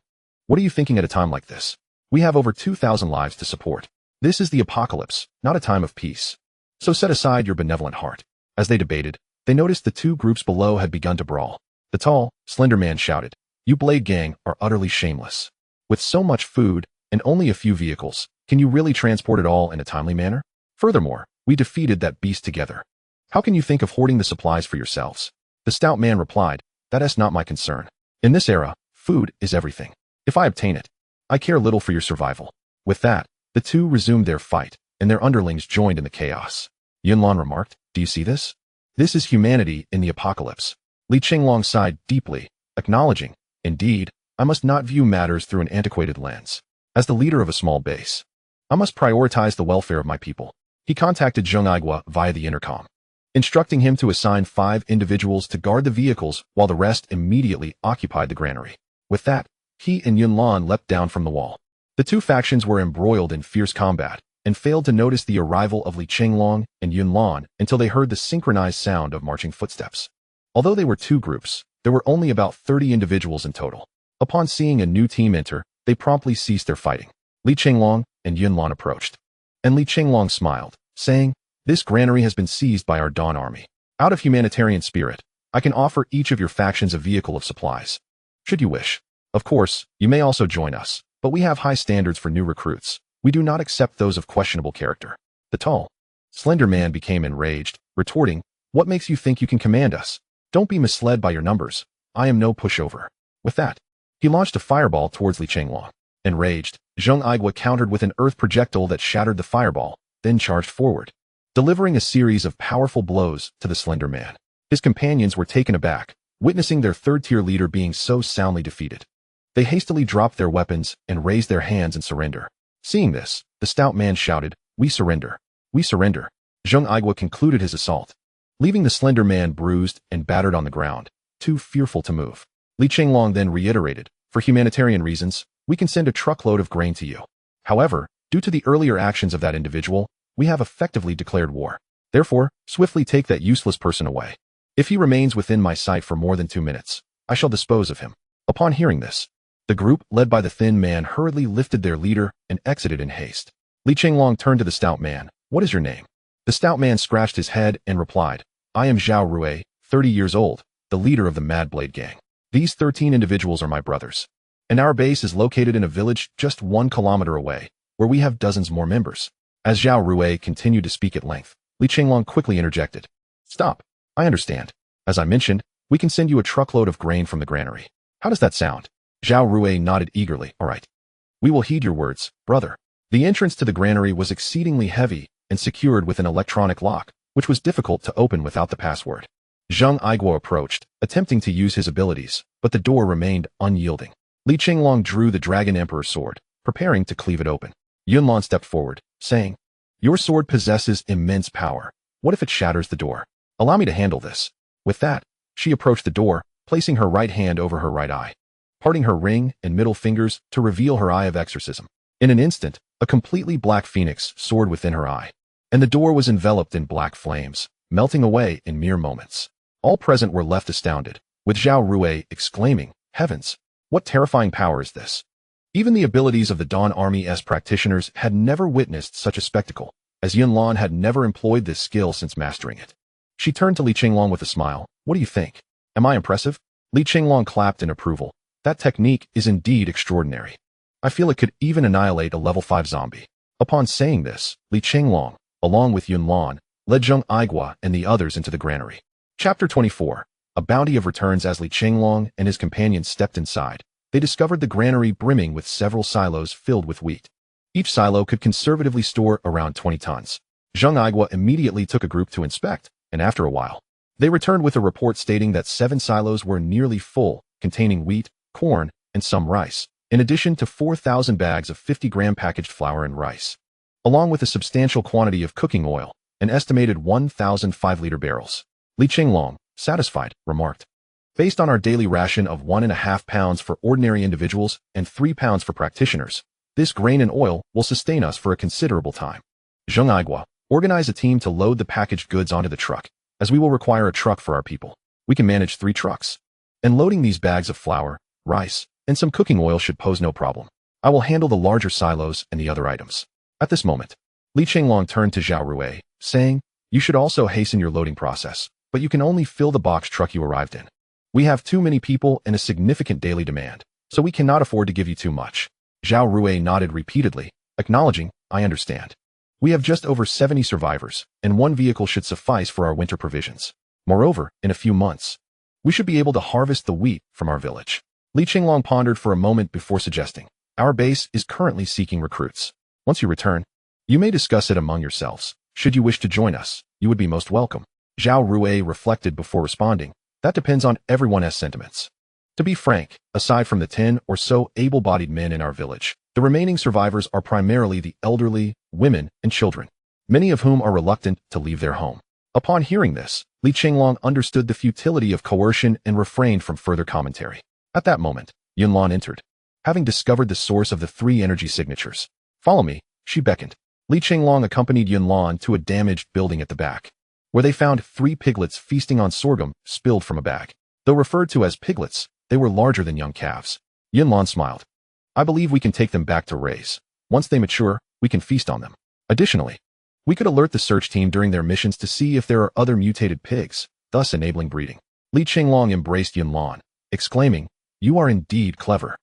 "What are you thinking at a time like this? We have over 2,000 lives to support. This is the apocalypse, not a time of peace. So set aside your benevolent heart." As they debated, they noticed the 2 groups below had begun to brawl. The tall, slender man shouted, "You Blade Gang are utterly shameless. With so much food and only a few vehicles, can you really transport it all in a timely manner? Furthermore, we defeated that beast together. How can you think of hoarding the supplies for yourselves?" The stout man replied, "That is not my concern. In this era, food is everything. If I obtain it, I care little for your survival. With that, the two resumed their fight, and their underlings joined in the chaos. Yunlan remarked, "Do you see this? This is humanity in the apocalypse." Li Chenglong sighed deeply, acknowledging, "Indeed, I must not view matters through an antiquated lens. As the leader of a small base, I must prioritize the welfare of my people." He contacted Zheng Aigua via the intercom, instructing him to assign 5 individuals to guard the vehicles while the rest immediately occupied the granary. With that, he and Yunlan leapt down from the wall. The two factions were embroiled in fierce combat and failed to notice the arrival of Li Chenglong and Yunlan until they heard the synchronized sound of marching footsteps. Although they were 2 groups, there were only about 30 individuals in total. Upon seeing a new team enter, they promptly ceased their fighting. Li Chenglong and Yunlan approached, and Li Chenglong smiled, saying, "This granary has been seized by our Dawn army. Out of humanitarian spirit, I can offer each of your factions a vehicle of supplies, should you wish. Of course, you may also join us, but we have high standards for new recruits. We do not accept those of questionable character." The tall, slender man became enraged, retorting, "What makes you think you can command us? Don't be misled by your numbers. I am no pushover." With that, he launched a fireball towards Li Chenglong. Enraged, Zheng Aigua countered with an earth projectile that shattered the fireball, then charged forward, delivering a series of powerful blows to the slender man. His companions were taken aback, witnessing their third-tier leader being so soundly defeated. They hastily dropped their weapons and raised their hands in surrender. Seeing this, the stout man shouted, "We surrender! We surrender!" Zheng Aigua concluded his assault, leaving the slender man bruised and battered on the ground, too fearful to move. Li Chenglong then reiterated, "For humanitarian reasons, we can send a truckload of grain to you. However, due to the earlier actions of that individual, we have effectively declared war. Therefore, swiftly take that useless person away. If he remains within my sight for more than 2 minutes, I shall dispose of him." Upon hearing this, the group led by the thin man hurriedly lifted their leader and exited in haste. Li Chenglong turned to the stout man, "What is your name?" The stout man scratched his head and replied, "I am Zhao Rui, 30 years old, the leader of the Mad Blade gang. These 13 individuals are my brothers, and our base is located in a village just 1 kilometer away, where we have dozens more members." As Zhao Rui continued to speak at length, Li Chenglong quickly interjected, "Stop. I understand. As I mentioned, we can send you a truckload of grain from the granary. How does that sound?" Zhao Rui nodded eagerly. "All right. We will heed your words, brother." The entrance to the granary was exceedingly heavy and secured with an electronic lock, which was difficult to open without the password. Zheng Aigua approached, attempting to use his abilities, but the door remained unyielding. Li Chenglong drew the Dragon Emperor's sword, preparing to cleave it open. Yunlan stepped forward, saying, "Your sword possesses immense power. What if it shatters the door? Allow me to handle this." With that, she approached the door, placing her right hand over her right eye, parting her ring and middle fingers to reveal her eye of exorcism. In an instant, a completely black phoenix soared within her eye, and the door was enveloped in black flames, melting away in mere moments. All present were left astounded, with Zhao Rui exclaiming, "Heavens! What terrifying power is this?" Even the abilities of the Dawn Army's practitioners had never witnessed such a spectacle, as Yunlan had never employed this skill since mastering it. She turned to Li Chenglong with a smile. "What do you think? Am I impressive?" Li Chenglong clapped in approval. "That technique is indeed extraordinary. I feel it could even annihilate a level 5 zombie." Upon saying this, Li Chenglong, along with Yunlan, led Zheng Aigua and the others into the granary. Chapter 24. A bounty of returns. As Li Chenglong and his companions stepped inside, they discovered the granary brimming with several silos filled with wheat. Each silo could conservatively store around 20 tons. Zheng Aigua immediately took a group to inspect, and after a while, they returned with a report stating that 7 silos were nearly full, containing wheat, corn, and some rice, in addition to 4,000 bags of 50-gram packaged flour and rice, along with a substantial quantity of cooking oil, an estimated 1,000 5-liter barrels. Li Chenglong, satisfied, remarked, "Based on our daily ration of 1.5 pounds for ordinary individuals and 3 pounds for practitioners, this grain and oil will sustain us for a considerable time. Zheng Aigua, organize a team to load the packaged goods onto the truck, as we will require a truck for our people. We can manage 3 trucks. And loading these bags of flour, rice, and some cooking oil should pose no problem. I will handle the larger silos and the other items." At this moment, Li Chenglong turned to Zhao Rui, saying, "You should also hasten your loading process, but you can only fill the box truck you arrived in. We have too many people and a significant daily demand, so we cannot afford to give you too much." Zhao Rui nodded repeatedly, acknowledging, "I understand. We have just over 70 survivors, and 1 vehicle should suffice for our winter provisions. Moreover, in a few months, we should be able to harvest the wheat from our village." Li Chenglong pondered for a moment before suggesting, Our base is currently seeking recruits. Once you return, you may discuss it among yourselves. Should you wish to join us, you would be most welcome. Zhao Rui reflected before responding. That depends on everyone's sentiments. To be frank, aside from the 10 or so able-bodied men in our village, the remaining survivors are primarily the elderly, women, and children, many of whom are reluctant to leave their home. Upon hearing this, Li Chenglong understood the futility of coercion and refrained from further commentary. At that moment, Yunlan entered, having discovered the source of the 3 energy signatures. Follow me, she beckoned. Li Chenglong accompanied Yunlan to a damaged building at the back, where they found 3 piglets feasting on sorghum spilled from a bag. Though referred to as piglets, they were larger than young calves. Yunlan smiled. I believe we can take them back to raise. Once they mature, we can feast on them. Additionally, we could alert the search team during their missions to see if there are other mutated pigs, thus enabling breeding. Li Chenglong embraced Yunlan, exclaiming, "You are indeed clever.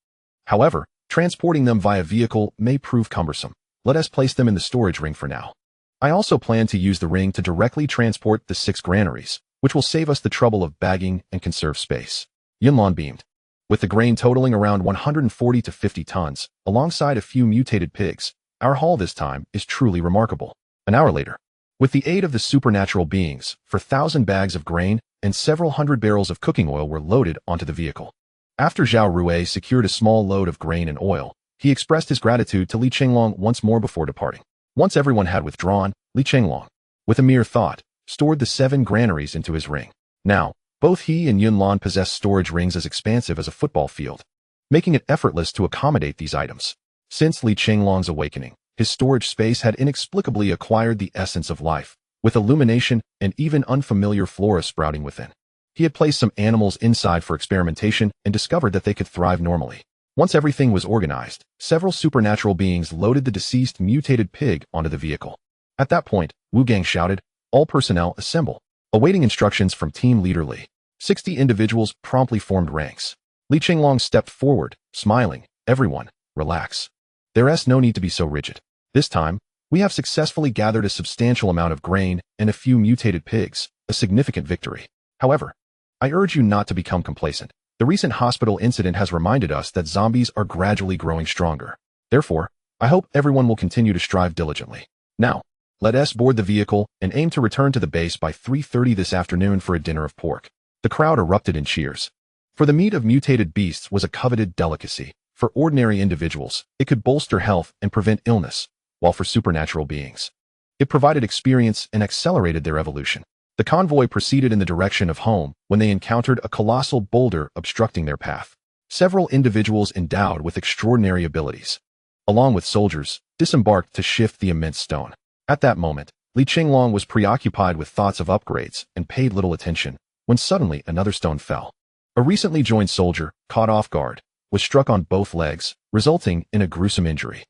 However, transporting them via vehicle may prove cumbersome. Let us place them in the storage ring for now. I also plan to use the ring to directly transport the 6 granaries, which will save us the trouble of bagging and conserve space." Yunlan beamed. With the grain totaling around 140 to 50 tons, alongside a few mutated pigs, our haul this time is truly remarkable. An hour later, with the aid of the supernatural beings, 4,000 bags of grain and several hundred barrels of cooking oil were loaded onto the vehicle. After Zhao Rui secured a small load of grain and oil, he expressed his gratitude to Li Chenglong once more before departing. Once everyone had withdrawn, Li Chenglong, with a mere thought, stored the 7 granaries into his ring. Now, both he and Yunlan possessed storage rings as expansive as a football field, making it effortless to accommodate these items. Since Li Chenglong's awakening, his storage space had inexplicably acquired the essence of life, with illumination and even unfamiliar flora sprouting within. He had placed some animals inside for experimentation and discovered that they could thrive normally. Once everything was organized, several supernatural beings loaded the deceased mutated pig onto the vehicle. At that point, Wu Gang shouted, "All personnel assemble." Awaiting instructions from Team Leader Li, 60 individuals promptly formed ranks. Li Chenglong stepped forward, smiling, "Everyone, relax. There's no need to be so rigid. This time, we have successfully gathered a substantial amount of grain and a few mutated pigs, a significant victory. However, I urge you not to become complacent. The recent hospital incident has reminded us that zombies are gradually growing stronger. Therefore, I hope everyone will continue to strive diligently. Now, let us board the vehicle and aim to return to the base by 3:30 this afternoon for a dinner of pork." The crowd erupted in cheers. For the meat of mutated beasts was a coveted delicacy. For ordinary individuals, it could bolster health and prevent illness, while for supernatural beings, it provided experience and accelerated their evolution. The convoy proceeded in the direction of home when they encountered a colossal boulder obstructing their path. Several individuals endowed with extraordinary abilities, along with soldiers, disembarked to shift the immense stone. At that moment, Li Chenglong was preoccupied with thoughts of upgrades and paid little attention, when suddenly another stone fell. A recently joined soldier, caught off guard, was struck on both legs, resulting in a gruesome injury.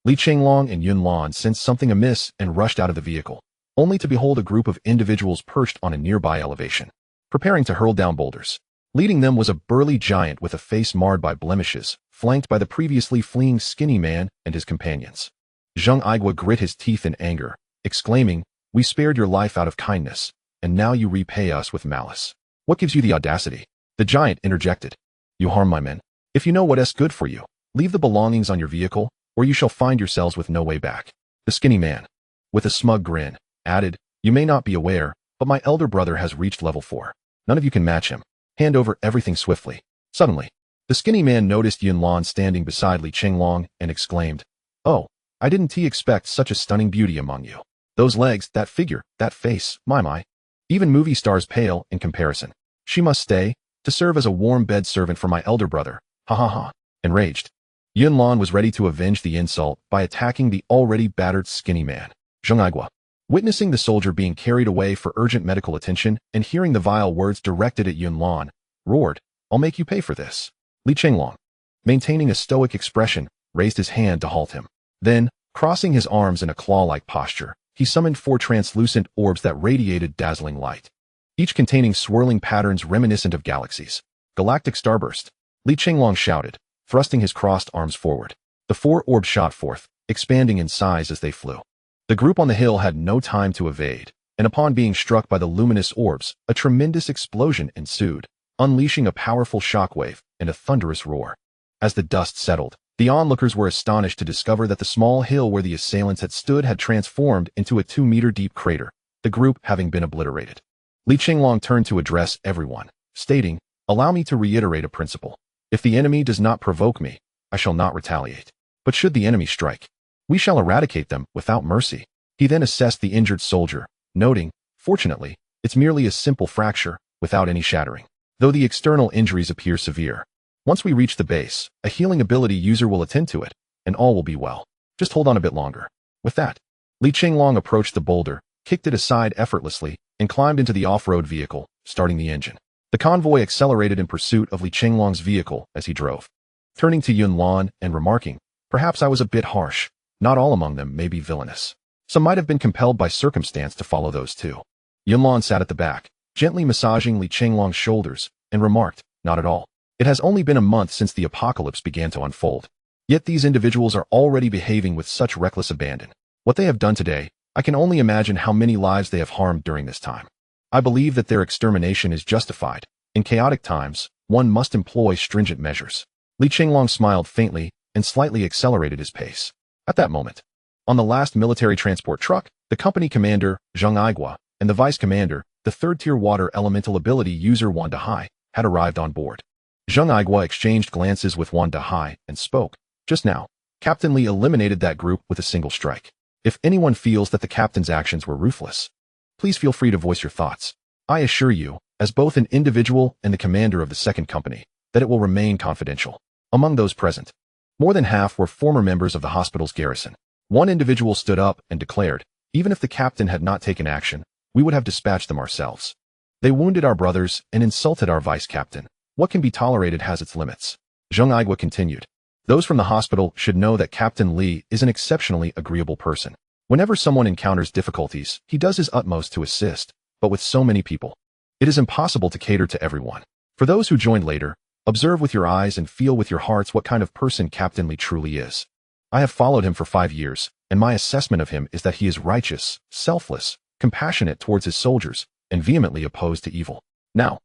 Li Chenglong and Yunlan sensed something amiss and rushed out of the vehicle, only to behold a group of individuals perched on a nearby elevation, preparing to hurl down boulders. Leading them was a burly giant with a face marred by blemishes, flanked by the previously fleeing skinny man and his companions. Zheng Aigua grit his teeth in anger, exclaiming, "We spared your life out of kindness, and now you repay us with malice. What gives you the audacity?" The giant interjected, "You harm my men. If you know what's good for you, leave the belongings on your vehicle, or you shall find yourselves with no way back." The skinny man, with a smug grin, added, "You may not be aware, but my elder brother has reached level 4. None of you can match him. Hand over everything swiftly." Suddenly, the skinny man noticed Yunlan standing beside Li Chenglong and exclaimed, "Oh, I didn't expect such a stunning beauty among you. Those legs, that figure, that face, my. Even movie stars pale in comparison. She must stay, to serve as a warm bed servant for my elder brother. Ha ha ha." Enraged, Yunlan was ready to avenge the insult by attacking the already battered skinny man. Zheng Aigua, witnessing the soldier being carried away for urgent medical attention and hearing the vile words directed at Yunlan, roared, "I'll make you pay for this." Li Chenglong, maintaining a stoic expression, raised his hand to halt him. Then, crossing his arms in a claw-like posture, he summoned 4 translucent orbs that radiated dazzling light, each containing swirling patterns reminiscent of galaxies. "Galactic starburst," Li Chenglong shouted, thrusting his crossed arms forward. The 4 orbs shot forth, expanding in size as they flew. The group on the hill had no time to evade, and upon being struck by the luminous orbs, a tremendous explosion ensued, unleashing a powerful shockwave and a thunderous roar. As the dust settled, The onlookers were astonished to discover that the small hill where the assailants had stood had transformed into a 2-meter-deep crater, the group having been obliterated. Li Chenglong turned to address everyone, stating, "Allow me to reiterate a principle. If the enemy does not provoke me, I shall not retaliate. But should the enemy strike, we shall eradicate them without mercy." He then assessed the injured soldier, noting, "Fortunately, it's merely a simple fracture, without any shattering, though the external injuries appear severe. Once we reach the base, a healing ability user will attend to it, and all will be well. Just hold on a bit longer." With that, Li Chenglong approached the boulder, kicked it aside effortlessly, and climbed into the off-road vehicle, starting the engine. The convoy accelerated in pursuit of Li Chenglong's vehicle as he drove. Turning to Yun Lan and remarking, "Perhaps I was a bit harsh. Not all among them may be villainous. Some might have been compelled by circumstance to follow those too." Yun Lan sat at the back, gently massaging Li Chenglong's shoulders, and remarked, "Not at all. It has only been a month since the apocalypse began to unfold. Yet these individuals are already behaving with such reckless abandon. What they have done today, I can only imagine how many lives they have harmed during this time. I believe that their extermination is justified. In chaotic times, one must employ stringent measures." Li Chenglong smiled faintly and slightly accelerated his pace. At that moment, on the last military transport truck, the company commander, Zheng Aigua, and the vice commander, the third-tier water elemental ability user Wanda Hai, had arrived on board. Zheng Aigua exchanged glances with Wanda Hai and spoke, "Just now, Captain Li eliminated that group with a single strike. If anyone feels that the captain's actions were ruthless, please feel free to voice your thoughts. I assure you, as both an individual and the commander of the second company, that it will remain confidential." Among those present, more than half were former members of the hospital's garrison. One individual stood up and declared, "Even if the captain had not taken action, we would have dispatched them ourselves. They wounded our brothers and insulted our vice-captain. What can be tolerated has its limits." Zheng Aigua continued, "Those from the hospital should know that Captain Li is an exceptionally agreeable person. Whenever someone encounters difficulties, he does his utmost to assist, but with so many people, it is impossible to cater to everyone. For those who joined later, observe with your eyes and feel with your hearts what kind of person Captain Li truly is. I have followed him for 5 years, and my assessment of him is that he is righteous, selfless, compassionate towards his soldiers, and vehemently opposed to evil. Now,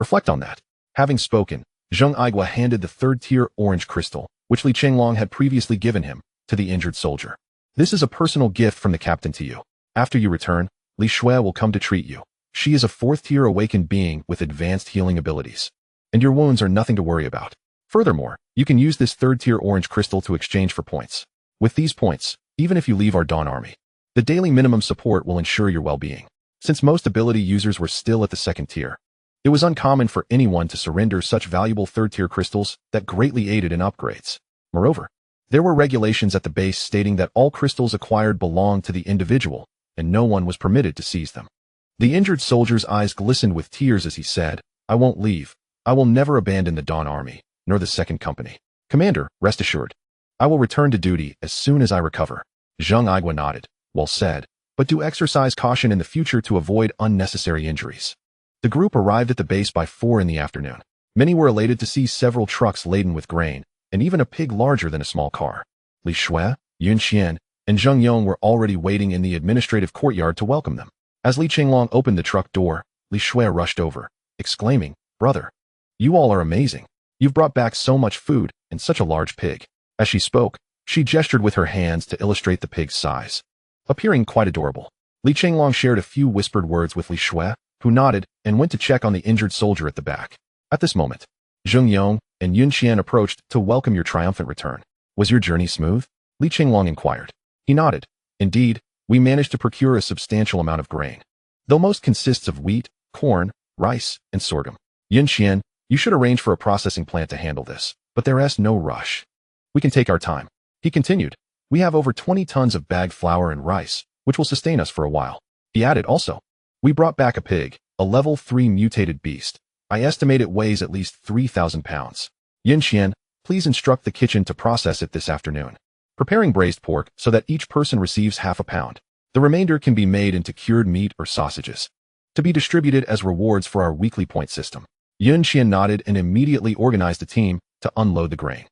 reflect on that." Having spoken, Zheng Aigua handed the third-tier orange crystal, which Li Chenglong had previously given him, to the injured soldier. "This is a personal gift from the captain to you. After you return, Li Shui will come to treat you. She is a 4th-tier awakened being with advanced healing abilities, and your wounds are nothing to worry about. Furthermore, you can use this 3rd-tier orange crystal to exchange for points. With these points, even if you leave our Dawn Army, the daily minimum support will ensure your well-being." Since most ability users were still at the 2nd tier, it was uncommon for anyone to surrender such valuable 3rd-tier crystals that greatly aided in upgrades. Moreover, there were regulations at the base stating that all crystals acquired belonged to the individual, and no one was permitted to seize them. The injured soldier's eyes glistened with tears as he said, "I won't leave. I will never abandon the Dawn Army, nor the second company. Commander, rest assured, I will return to duty as soon as I recover." Zheng Aigua nodded. "Well said, but do exercise caution in the future to avoid unnecessary injuries." The group arrived at the base by 4 in the afternoon. Many were elated to see several trucks laden with grain, and even a pig larger than a small car. Li Shui, Yun Xian, and Zheng Yong were already waiting in the administrative courtyard to welcome them. As Li Chenglong opened the truck door, Li Shui rushed over, exclaiming, "Brother, you all are amazing. You've brought back so much food and such a large pig." As she spoke, she gestured with her hands to illustrate the pig's size, appearing quite adorable. Li Chenglong shared a few whispered words with Li Shui, who nodded and went to check on the injured soldier at the back. At this moment, Zheng Yong and Yun Xian approached to welcome your triumphant return. "Was your journey smooth?" Li Chenglong inquired. He nodded. "Indeed, we managed to procure a substantial amount of grain, though most consists of wheat, corn, rice, and sorghum. Yun Xian, you should arrange for a processing plant to handle this, but there is no rush. We can take our time." He continued, "We have over 20 tons of bagged flour and rice, which will sustain us for a while." He added also, "We brought back a pig, a level 3 mutated beast. I estimate it weighs at least 3,000 pounds. Yin Xian, please instruct the kitchen to process it this afternoon, preparing braised pork so that each person receives half a pound. The remainder can be made into cured meat or sausages, to be distributed as rewards for our weekly point system." Yun Xian nodded and immediately organized a team to unload the grain,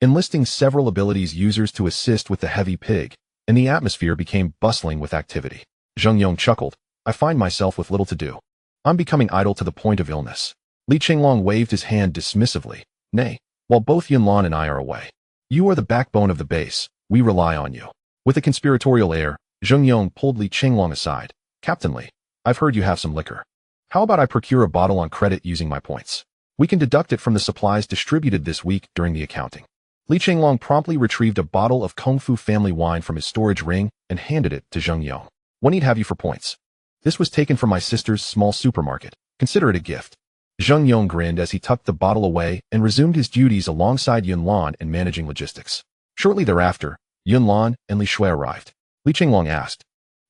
enlisting several abilities users to assist with the heavy pig, and the atmosphere became bustling with activity. Zheng Yong chuckled, "I find myself with little to do. I'm becoming idle to the point of illness." Li Chenglong waved his hand dismissively, "Nay, while both Yun Lan and I are away, You are the backbone of the base. We rely on you. With a conspiratorial air, Zheng Yong pulled Li Chenglong aside. Captain Li, I've heard you have some liquor. How about I procure a bottle on credit using my points? We can deduct it from the supplies distributed this week during the accounting. Li Chenglong promptly retrieved a bottle of Kung Fu family wine from his storage ring and handed it to Zheng Yong. What need have you for points? This was taken from my sister's small supermarket. Consider it a gift. Zheng Yong grinned as he tucked the bottle away and resumed his duties alongside Yun Lan in managing logistics. Shortly thereafter, Yun Lan and Li Shui arrived. Li Chenglong asked,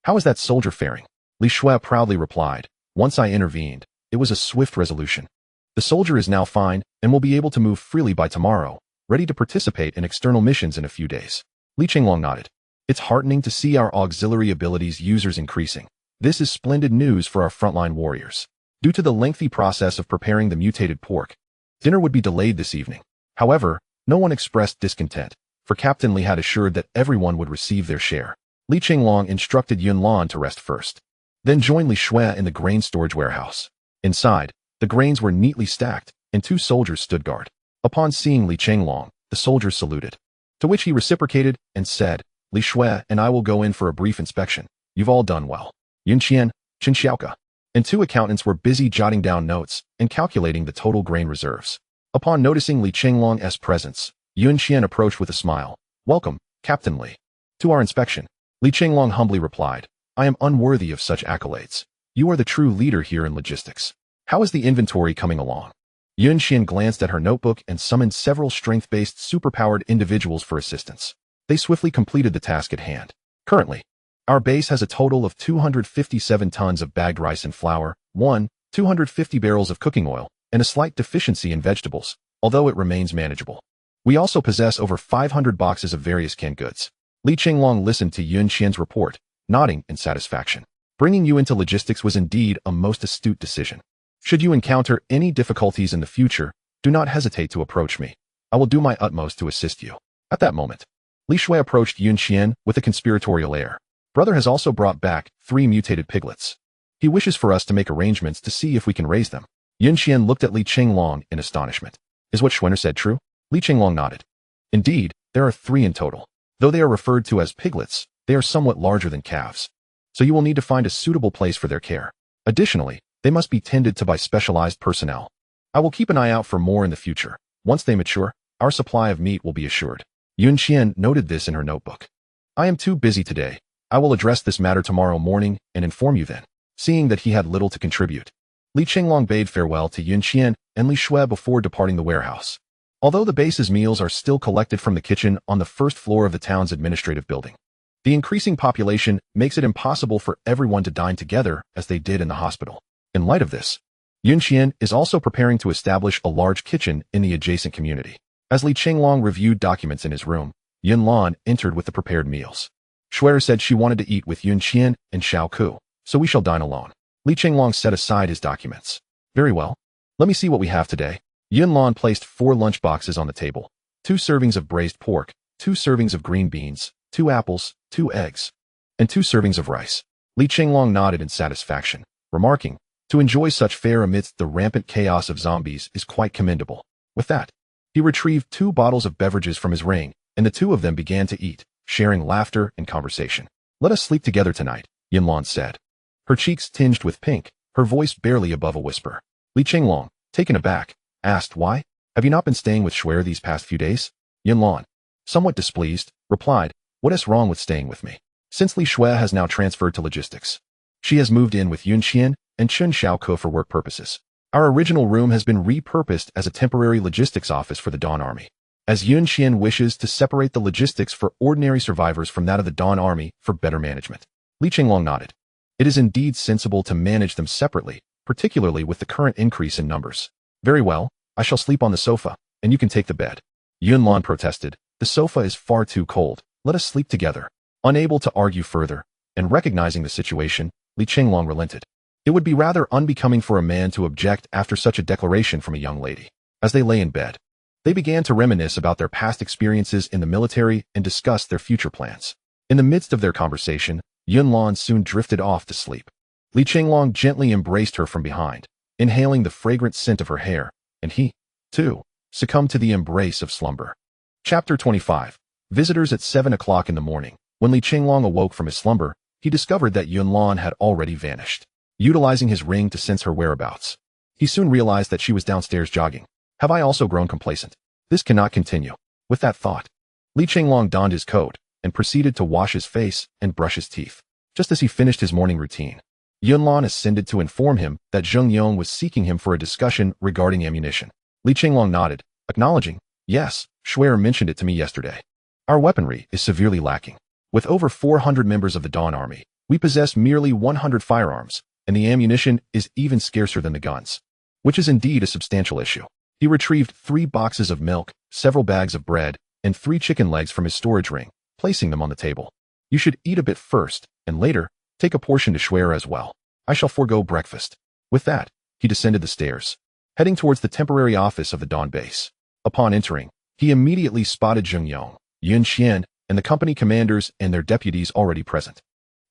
"How is that soldier faring?" Li Shui proudly replied, "Once I intervened, it was a swift resolution. The soldier is now fine and will be able to move freely by tomorrow, ready to participate in external missions in a few days." Li Chenglong nodded. It's heartening to see our auxiliary abilities users increasing. This is splendid news for our frontline warriors. Due to the lengthy process of preparing the mutated pork, dinner would be delayed this evening. However, no one expressed discontent, for Captain Li had assured that everyone would receive their share. Li Chenglong instructed Yun Lan to rest first, then joined Li Shui in the grain storage warehouse. Inside, the grains were neatly stacked, and 2 soldiers stood guard. Upon seeing Li Chenglong, the soldiers saluted, to which he reciprocated and said, "Li Shui and I will go in for a brief inspection. You've all done well." Yun Qian, Chen Xiaoka, and 2 accountants were busy jotting down notes and calculating the total grain reserves. Upon noticing Li Chenglong's presence, Yun Qian approached with a smile. "Welcome, Captain Li, to our inspection." Li Chenglong humbly replied, "I am unworthy of such accolades. You are the true leader here in logistics. How is the inventory coming along?" Yun Qian glanced at her notebook and summoned several strength-based superpowered individuals for assistance. They swiftly completed the task at hand. Currently, our base has a total of 257 tons of bagged rice and flour, 250 barrels of cooking oil, and a slight deficiency in vegetables, although it remains manageable. We also possess over 500 boxes of various canned goods. Li Chenglong listened to Yun Qian's report, nodding in satisfaction. Bringing you into logistics was indeed a most astute decision. Should you encounter any difficulties in the future, do not hesitate to approach me. I will do my utmost to assist you. At that moment, Li Shui approached Yun Qian with a conspiratorial air. "Brother has also brought back 3 mutated piglets. He wishes for us to make arrangements to see if we can raise them." Yun Qian looked at Li Chenglong in astonishment. "Is what Schwenner said true?" Li Chenglong nodded. "Indeed, there are 3 in total. Though they are referred to as piglets, they are somewhat larger than calves. So you will need to find a suitable place for their care. Additionally, they must be tended to by specialized personnel. I will keep an eye out for more in the future. Once they mature, our supply of meat will be assured." Yun Qian noted this in her notebook. "I am too busy today. I will address this matter tomorrow morning and inform you then." Seeing that he had little to contribute, Li Chenglong bade farewell to Yun Qian and Li Shui before departing the warehouse. Although the base's meals are still collected from the kitchen on the first floor of the town's administrative building, the increasing population makes it impossible for everyone to dine together as they did in the hospital. In light of this, Yun Qian is also preparing to establish a large kitchen in the adjacent community. As Li Chenglong reviewed documents in his room, Yun Lan entered with the prepared meals. Shui said she wanted to eat with Yun Qian and Xiao Ku, so we shall dine alone. Li Chenglong set aside his documents. "Very well. Let me see what we have today." Yun Lan placed 4 lunch boxes on the table, 2 servings of braised pork, 2 servings of green beans, 2 apples, 2 eggs, and 2 servings of rice. Li Chenglong nodded in satisfaction, remarking, "To enjoy such fare amidst the rampant chaos of zombies is quite commendable." With that, he retrieved 2 bottles of beverages from his ring, and the 2 of them began to eat, sharing laughter and conversation. "Let us sleep together tonight," Yun Lan said. Her cheeks tinged with pink, her voice barely above a whisper. Li Chenglong, taken aback, asked, "Why? Have you not been staying with Shui these past few days?" Yun Lan, somewhat displeased, replied, "What is wrong with staying with me? Since Li Shui has now transferred to logistics, she has moved in with Yun Qian and Chen Xiaoke for work purposes. Our original room has been repurposed as a temporary logistics office for the Dawn Army, as Yun Qian wishes to separate the logistics for ordinary survivors from that of the Dawn Army for better management." Li Chenglong nodded. "It is indeed sensible to manage them separately, particularly with the current increase in numbers." "Very well, I shall sleep on the sofa, and you can take the bed." Yun Lan protested, "The sofa is far too cold. Let us sleep together." Unable to argue further, and recognizing the situation, Li Chenglong relented. It would be rather unbecoming for a man to object after such a declaration from a young lady. As they lay in bed, they began to reminisce about their past experiences in the military and discuss their future plans. In the midst of their conversation, Yun Lan soon drifted off to sleep. Li Chenglong gently embraced her from behind, inhaling the fragrant scent of her hair, and he, too, succumbed to the embrace of slumber. Chapter 25. Visitors at 7 o'clock in the morning. When Li Chenglong awoke from his slumber, he discovered that Yunlan had already vanished. Utilizing his ring to sense her whereabouts, he soon realized that she was downstairs jogging. Have I also grown complacent? This cannot continue. With that thought, Li Chenglong donned his coat and proceeded to wash his face and brush his teeth. Just as he finished his morning routine, Yunlan ascended to inform him that Zheng Yong was seeking him for a discussion regarding ammunition. Li Chenglong nodded, acknowledging, yes, Schwer mentioned it to me yesterday. Our weaponry is severely lacking. With over 400 members of the Dawn Army, we possess merely 100 firearms, and the ammunition is even scarcer than the guns, which is indeed a substantial issue. He retrieved 3 boxes of milk, several bags of bread, and 3 chicken legs from his storage ring, placing them on the table. You should eat a bit first, and later, take a portion to Schwer as well. I shall forego breakfast. With that, he descended the stairs, heading towards the temporary office of the Dawn base. Upon entering, he immediately spotted Zheng Yong, Yun Xian, and the company commanders and their deputies already present.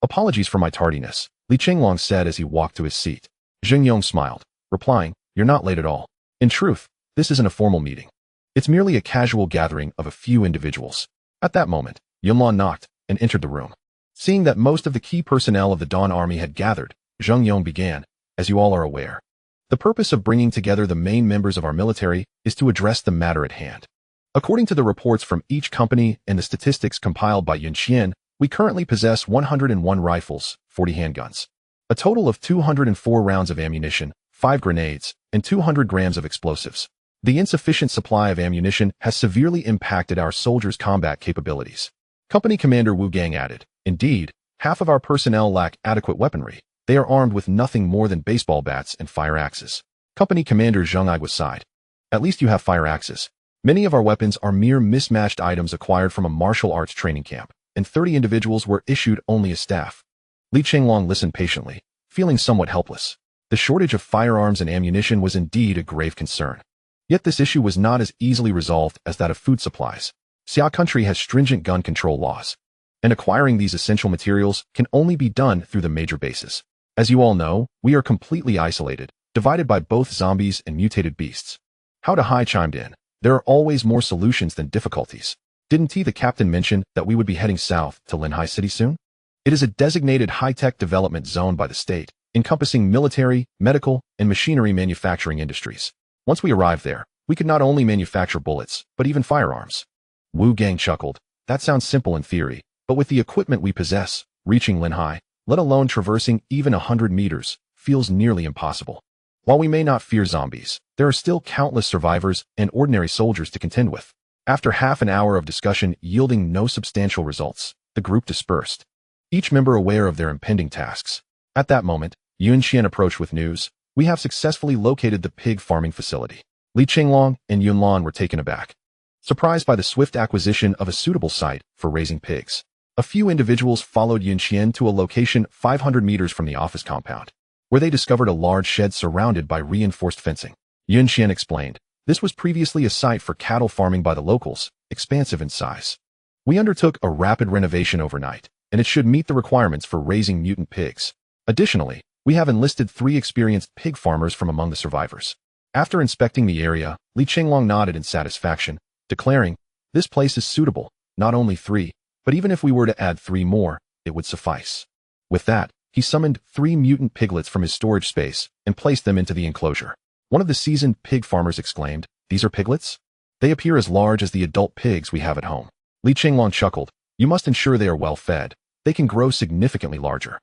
Apologies for my tardiness, Li Chenglong said as he walked to his seat. Zheng Yong smiled, replying, you're not late at all. In truth, this isn't a formal meeting. It's merely a casual gathering of a few individuals. At that moment, Yunlan knocked and entered the room. Seeing that most of the key personnel of the Dawn Army had gathered, Zheng Yong began, as you all are aware. The purpose of bringing together the main members of our military is to address the matter at hand. According to the reports from each company and the statistics compiled by Yun Xian, we currently possess 101 rifles, 40 handguns, a total of 204 rounds of ammunition, 5 grenades, and 200 grams of explosives. The insufficient supply of ammunition has severely impacted our soldiers' combat capabilities. Company Commander Wu Gang added, indeed, half of our personnel lack adequate weaponry. They are armed with nothing more than baseball bats and fire axes. Company Commander Zheng Igwa sighed. At least you have fire axes. Many of our weapons are mere mismatched items acquired from a martial arts training camp, and 30 individuals were issued only as staff. Li Chenglong listened patiently, feeling somewhat helpless. The shortage of firearms and ammunition was indeed a grave concern. Yet this issue was not as easily resolved as that of food supplies. Xia country has stringent gun control laws, and acquiring these essential materials can only be done through the major bases. As you all know, we are completely isolated, divided by both zombies and mutated beasts. How to Hai chimed in. There are always more solutions than difficulties. Didn't he, the captain, mention that we would be heading south to Linhai City soon? It is a designated high-tech development zone by the state, encompassing military, medical, and machinery manufacturing industries. Once we arrive there, we could not only manufacture bullets, but even firearms. Wu Gang chuckled. That sounds simple in theory, but with the equipment we possess, reaching Linhai, let alone traversing even 100 meters, feels nearly impossible. While we may not fear zombies, there are still countless survivors and ordinary soldiers to contend with. After half an hour of discussion yielding no substantial results, the group dispersed, each member aware of their impending tasks. At that moment, Yun Xian approached with news. We have successfully located the pig farming facility. Li Chenglong and Yunlan were taken aback, surprised by the swift acquisition of a suitable site for raising pigs. A few individuals followed Yun Xian to a location 500 meters from the office compound, where they discovered a large shed surrounded by reinforced fencing. Yun Xian explained, this was previously a site for cattle farming by the locals, expansive in size. We undertook a rapid renovation overnight, and it should meet the requirements for raising mutant pigs. Additionally, we have enlisted 3 experienced pig farmers from among the survivors. After inspecting the area, Li Chenglong nodded in satisfaction, declaring, this place is suitable, not only 3, but even if we were to add 3 more, it would suffice. With that, he summoned 3 mutant piglets from his storage space and placed them into the enclosure. One of the seasoned pig farmers exclaimed, these are piglets? They appear as large as the adult pigs we have at home. Li Chenglong chuckled, you must ensure they are well fed. They can grow significantly larger.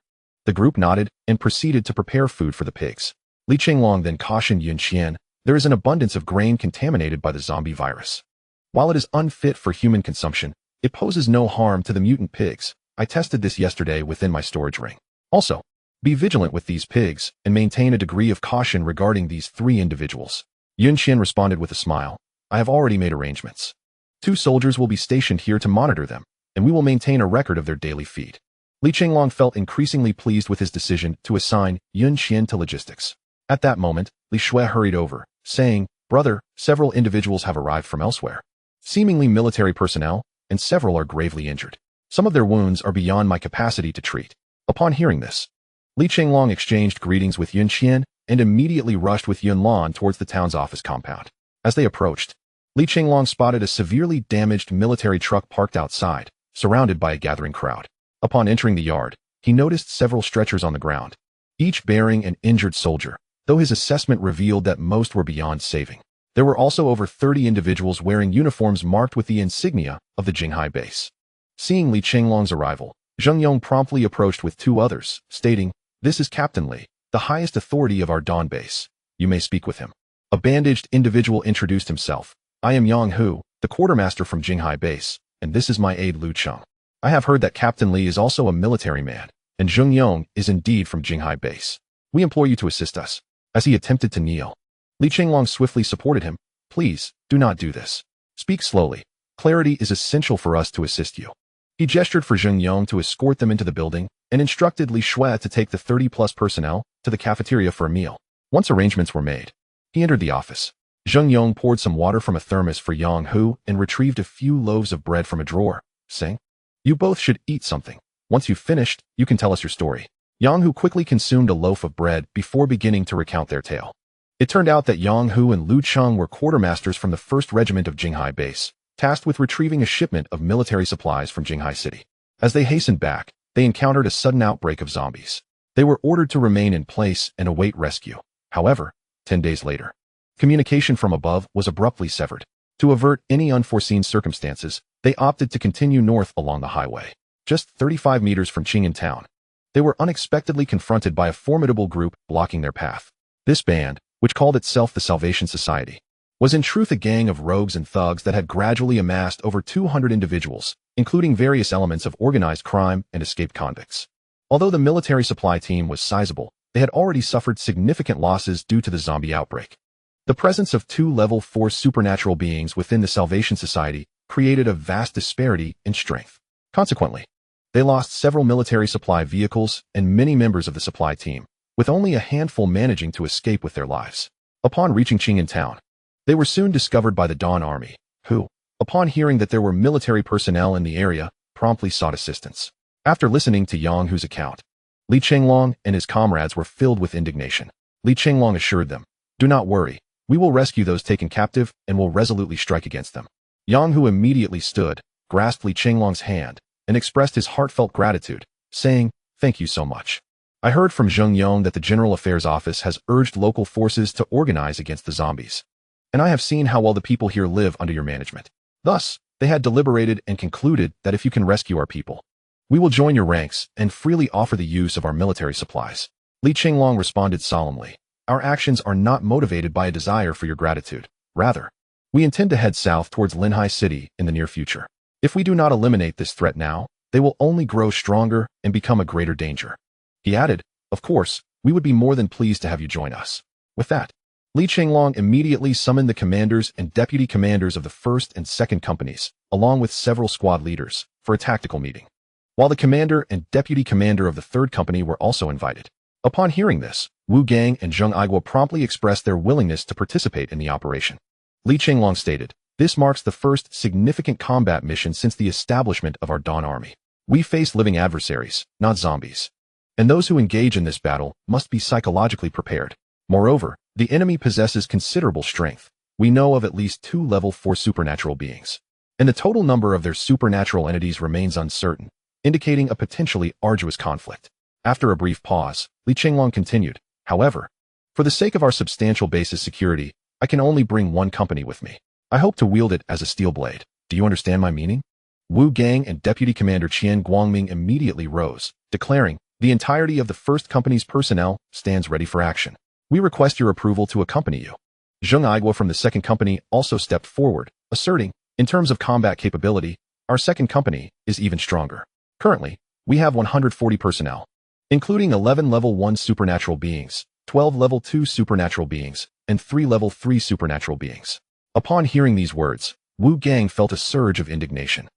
The group nodded and proceeded to prepare food for the pigs. Li Chenglong then cautioned Yun Xian, there is an abundance of grain contaminated by the zombie virus. While it is unfit for human consumption, it poses no harm to the mutant pigs. I tested this yesterday within my storage ring. Also, be vigilant with these pigs and maintain a degree of caution regarding these 3 individuals. Yun Xian responded with a smile. I have already made arrangements. 2 soldiers will be stationed here to monitor them, and we will maintain a record of their daily feed. Li Chenglong felt increasingly pleased with his decision to assign Yun Xian to logistics. At that moment, Li Shui hurried over, saying, brother, several individuals have arrived from elsewhere. Seemingly military personnel, and several are gravely injured. Some of their wounds are beyond my capacity to treat. Upon hearing this, Li Chenglong exchanged greetings with Yun Xian and immediately rushed with Yunlan towards the town's office compound. As they approached, Li Chenglong spotted a severely damaged military truck parked outside, surrounded by a gathering crowd. Upon entering the yard, he noticed several stretchers on the ground, each bearing an injured soldier, though his assessment revealed that most were beyond saving. There were also over 30 individuals wearing uniforms marked with the insignia of the Jinghai base. Seeing Li Chenglong's arrival, Zheng Yong promptly approached with two others, stating, "This is Captain Li, the highest authority of our Dawn base. You may speak with him." A bandaged individual introduced himself. "I am Yang Hu, the quartermaster from Jinghai base, and this is my aide Lu Cheng. I have heard that Captain Li is also a military man, and Zheng Yong is indeed from Jinghai base. We implore you to assist us." As he attempted to kneel, Li Chenglong swiftly supported him. "Please, do not do this. Speak slowly. Clarity is essential for us to assist you." He gestured for Zheng Yong to escort them into the building and instructed Li Shui to take the 30-plus personnel to the cafeteria for a meal. Once arrangements were made, he entered the office. Zheng Yong poured some water from a thermos for Yang Hu and retrieved a few loaves of bread from a drawer, saying, "You both should eat something. Once you've finished, you can tell us your story." Yang Hu quickly consumed a loaf of bread before beginning to recount their tale. It turned out that Yang Hu and Lu Cheng were quartermasters from the 1st Regiment of Jinghai base, tasked with retrieving a shipment of military supplies from Jinghai City. As they hastened back, they encountered a sudden outbreak of zombies. They were ordered to remain in place and await rescue. However, 10 days later, communication from above was abruptly severed. To avert any unforeseen circumstances, they opted to continue north along the highway. Just 35 meters from Qing'an town, they were unexpectedly confronted by a formidable group blocking their path. This band, which called itself the Salvation Society, was in truth a gang of rogues and thugs that had gradually amassed over 200 individuals, including various elements of organized crime and escaped convicts. Although the military supply team was sizable, they had already suffered significant losses due to the zombie outbreak. The presence of 2 level 4 supernatural beings within the Salvation Society created a vast disparity in strength. Consequently, they lost several military supply vehicles and many members of the supply team, with only a handful managing to escape with their lives. Upon reaching Qing'an town, they were soon discovered by the Dawn Army, who, upon hearing that there were military personnel in the area, promptly sought assistance. After listening to Yang Hu's account, Li Chenglong and his comrades were filled with indignation. Li Chenglong assured them, "Do not worry, we will rescue those taken captive and will resolutely strike against them." Yang Hu immediately stood, grasped Li Chenglong's hand, and expressed his heartfelt gratitude, saying, "Thank you so much. I heard from Zheng Yong that the General Affairs Office has urged local forces to organize against the zombies. And I have seen how well the people here live under your management. Thus, they had deliberated and concluded that if you can rescue our people, we will join your ranks and freely offer the use of our military supplies." Li Chenglong responded solemnly, "Our actions are not motivated by a desire for your gratitude. Rather, we intend to head south towards Linhai City in the near future. If we do not eliminate this threat now, they will only grow stronger and become a greater danger." He added, "Of course, we would be more than pleased to have you join us." With that, Li Chenglong immediately summoned the commanders and deputy commanders of the 1st and 2nd companies, along with several squad leaders, for a tactical meeting, while the commander and deputy commander of the 3rd company were also invited. Upon hearing this, Wu Gang and Zheng Aiguo promptly expressed their willingness to participate in the operation. Li Chenglong stated, "This marks the first significant combat mission since the establishment of our Dawn Army. We face living adversaries, not zombies. And those who engage in this battle must be psychologically prepared. Moreover, the enemy possesses considerable strength. We know of at least 2 level 4 supernatural beings, and the total number of their supernatural entities remains uncertain, indicating a potentially arduous conflict." After a brief pause, Li Chenglong continued, "However, for the sake of our substantial base's security, I can only bring 1 company with me. I hope to wield it as a steel blade. Do you understand my meaning?" Wu Gang and Deputy Commander Qian Guangming immediately rose, declaring, "The entirety of the 1st Company's personnel stands ready for action. We request your approval to accompany you." Zheng Aiguo from the 2nd Company also stepped forward, asserting, "In terms of combat capability, our 2nd Company is even stronger. Currently, we have 140 personnel, including 11 level 1 supernatural beings, 12 level 2 supernatural beings, and 3 level 3 supernatural beings." Upon hearing these words, Wu Gang felt a surge of indignation.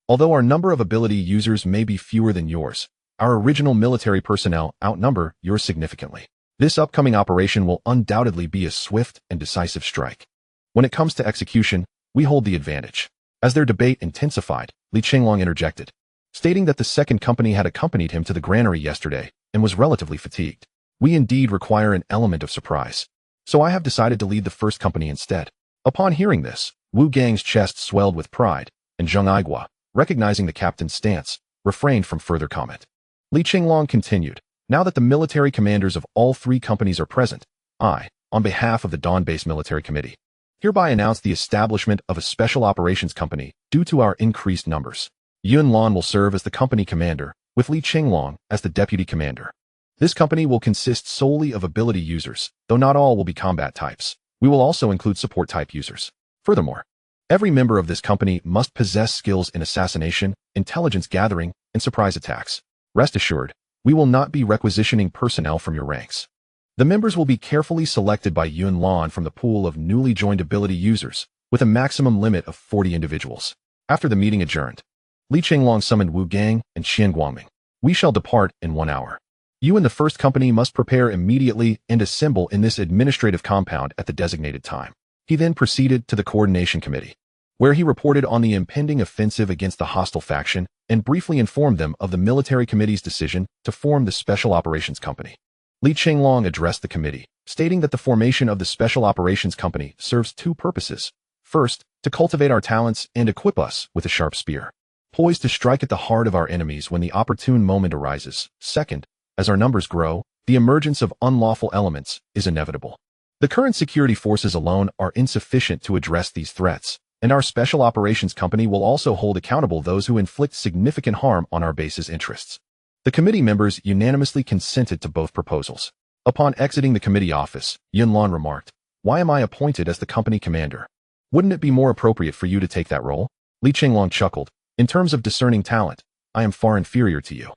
"Although our number of ability users may be fewer than yours, our original military personnel outnumber yours significantly. This upcoming operation will undoubtedly be a swift and decisive strike. When it comes to execution, we hold the advantage." As their debate intensified, Li Chenglong interjected, stating that the 2nd Company had accompanied him to the granary yesterday and was relatively fatigued. "We indeed require an element of surprise, so I have decided to lead the 1st Company instead." Upon hearing this, Wu Gang's chest swelled with pride, and Zheng Aigua, recognizing the captain's stance, refrained from further comment. Li Chenglong continued, now that the military commanders of all three companies are present, I, on behalf of the Dawn-based military committee, hereby announce the establishment of a special operations company due to our increased numbers. Yun Lan will serve as the company commander, with Li Chenglong as the deputy commander. This company will consist solely of ability users, though not all will be combat types. We will also include support type users. Furthermore, every member of this company must possess skills in assassination, intelligence gathering, and surprise attacks. Rest assured, we will not be requisitioning personnel from your ranks. The members will be carefully selected by Yun Lan from the pool of newly joined ability users, with a maximum limit of 40 individuals. After the meeting adjourned, Li Chenglong summoned Wu Gang and Xian Guangming. We shall depart in 1 hour. You and the first company must prepare immediately and assemble in this administrative compound at the designated time. He then proceeded to the coordination committee, where he reported on the impending offensive against the hostile faction and briefly informed them of the military committee's decision to form the Special Operations Company. Li Chenglong addressed the committee, stating that the formation of the Special Operations Company serves two purposes. First, to cultivate our talents and equip us with a sharp spear, poised to strike at the heart of our enemies when the opportune moment arises. Second, as our numbers grow, the emergence of unlawful elements is inevitable. The current security forces alone are insufficient to address these threats, and our Special Operations Company will also hold accountable those who inflict significant harm on our base's interests. The committee members unanimously consented to both proposals. Upon exiting the committee office, Yun Lan remarked, "Why am I appointed as the company commander? Wouldn't it be more appropriate for you to take that role?" Li Chenglong chuckled, "In terms of discerning talent, I am far inferior to you.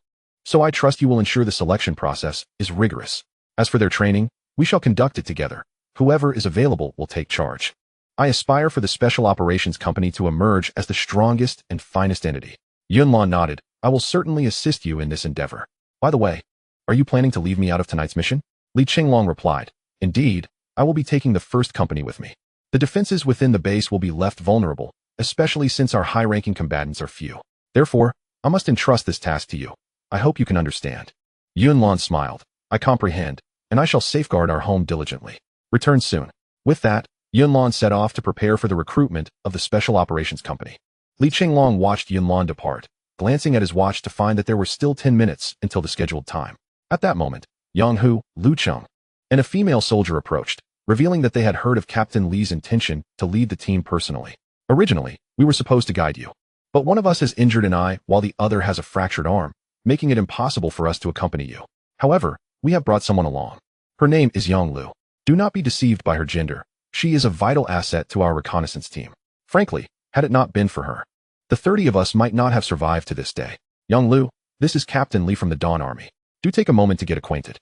So I trust you will ensure the selection process is rigorous. As for their training, we shall conduct it together. Whoever is available will take charge. I aspire for the Special Operations Company to emerge as the strongest and finest entity." Yun Lan nodded. "I will certainly assist you in this endeavor. By the way, are you planning to leave me out of tonight's mission?" Li Chenglong replied, "Indeed, I will be taking the first company with me. The defenses within the base will be left vulnerable, especially since our high-ranking combatants are few. Therefore, I must entrust this task to you. I hope you can understand." Yun Lan smiled. "I comprehend, and I shall safeguard our home diligently. Return soon." With that, Yun Lan set off to prepare for the recruitment of the Special Operations Company. Li Chenglong watched Yun Lan depart, glancing at his watch to find that there were still 10 minutes until the scheduled time. At that moment, Yang Hu, Lu Cheng, and a female soldier approached, revealing that they had heard of Captain Li's intention to lead the team personally. "Originally, we were supposed to guide you, but one of us has injured an eye while the other has a fractured arm, making it impossible for us to accompany you. However, we have brought someone along. Her name is Yang Lu. Do not be deceived by her gender. She is a vital asset to our reconnaissance team. Frankly, had it not been for her, the 30 of us might not have survived to this day. Yang Lu, this is Captain Li from the Dawn Army. Do take a moment to get acquainted."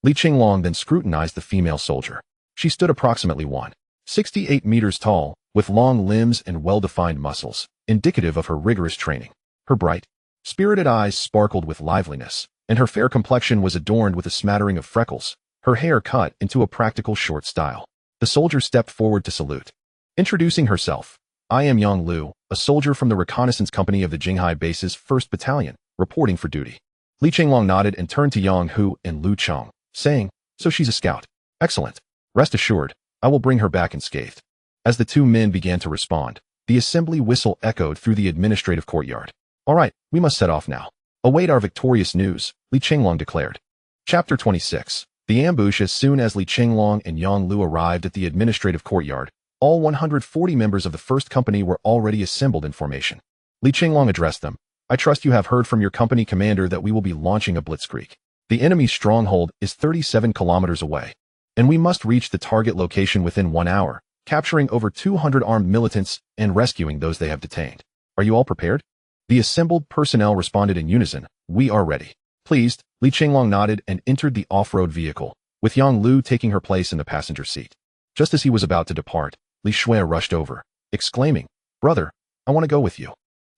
Li Chenglong then scrutinized the female soldier. She stood approximately 1.68 meters tall, with long limbs and well-defined muscles, indicative of her rigorous training. Her bright, spirited eyes sparkled with liveliness, and her fair complexion was adorned with a smattering of freckles, her hair cut into a practical short style. The soldier stepped forward to salute. Introducing herself, "I am Yang Lu, a soldier from the reconnaissance company of the Jinghai base's 1st Battalion, reporting for duty." Li Chenglong nodded and turned to Yang Hu and Lu Cheng, saying, "So she's a scout. Excellent. Rest assured, I will bring her back unscathed." As the two men began to respond, the assembly whistle echoed through the administrative courtyard. "All right, we must set off now. Await our victorious news," Li Chenglong declared. Chapter 26. The ambush. As soon as Li Chenglong and Yang Lu arrived at the administrative courtyard, all 140 members of the first company were already assembled in formation. Li Chenglong addressed them. "I trust you have heard from your company commander that we will be launching a blitzkrieg. The enemy's stronghold is 37 kilometers away, and we must reach the target location within 1 hour, capturing over 200 armed militants and rescuing those they have detained. Are you all prepared?" The assembled personnel responded in unison, "We are ready." Pleased, Li Chenglong nodded and entered the off-road vehicle, with Yang Lu taking her place in the passenger seat. Just as he was about to depart, Li Shui rushed over, exclaiming, "Brother, I want to go with you."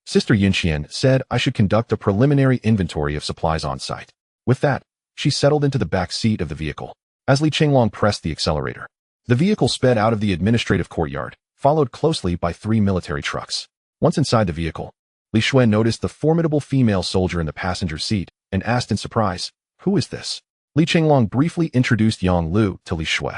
Sister Yunxian said I should conduct a preliminary inventory of supplies on site. With that, she settled into the back seat of the vehicle. As Li Chenglong pressed the accelerator, the vehicle sped out of the administrative courtyard, followed closely by 3 military trucks. Once inside the vehicle, Li Shui noticed the formidable female soldier in the passenger seat and asked in surprise, "Who is this?" Li Chenglong briefly introduced Yang Lu to Li Shui.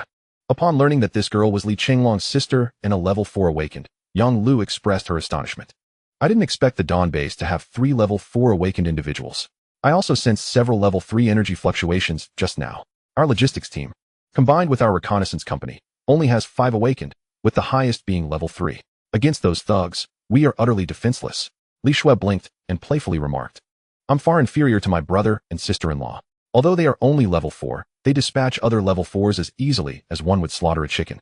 Upon learning that this girl was Li Chenglong's sister and a level 4 awakened, Yang Lu expressed her astonishment. I didn't expect the Dawn base to have 3 level 4 awakened individuals. I also sensed several level 3 energy fluctuations just now. Our logistics team, combined with our reconnaissance company, only has 5 awakened, with the highest being level 3. Against those thugs, we are utterly defenseless. Li Shui blinked and playfully remarked. I'm far inferior to my brother and sister-in-law. Although they are only level 4, they dispatch other level 4s as easily as one would slaughter a chicken.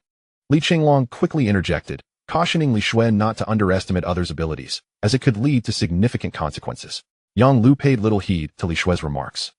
Li Chenglong quickly interjected, cautioning Li Shui not to underestimate others' abilities, as it could lead to significant consequences. Yang Lu paid little heed to Li Shui's remarks.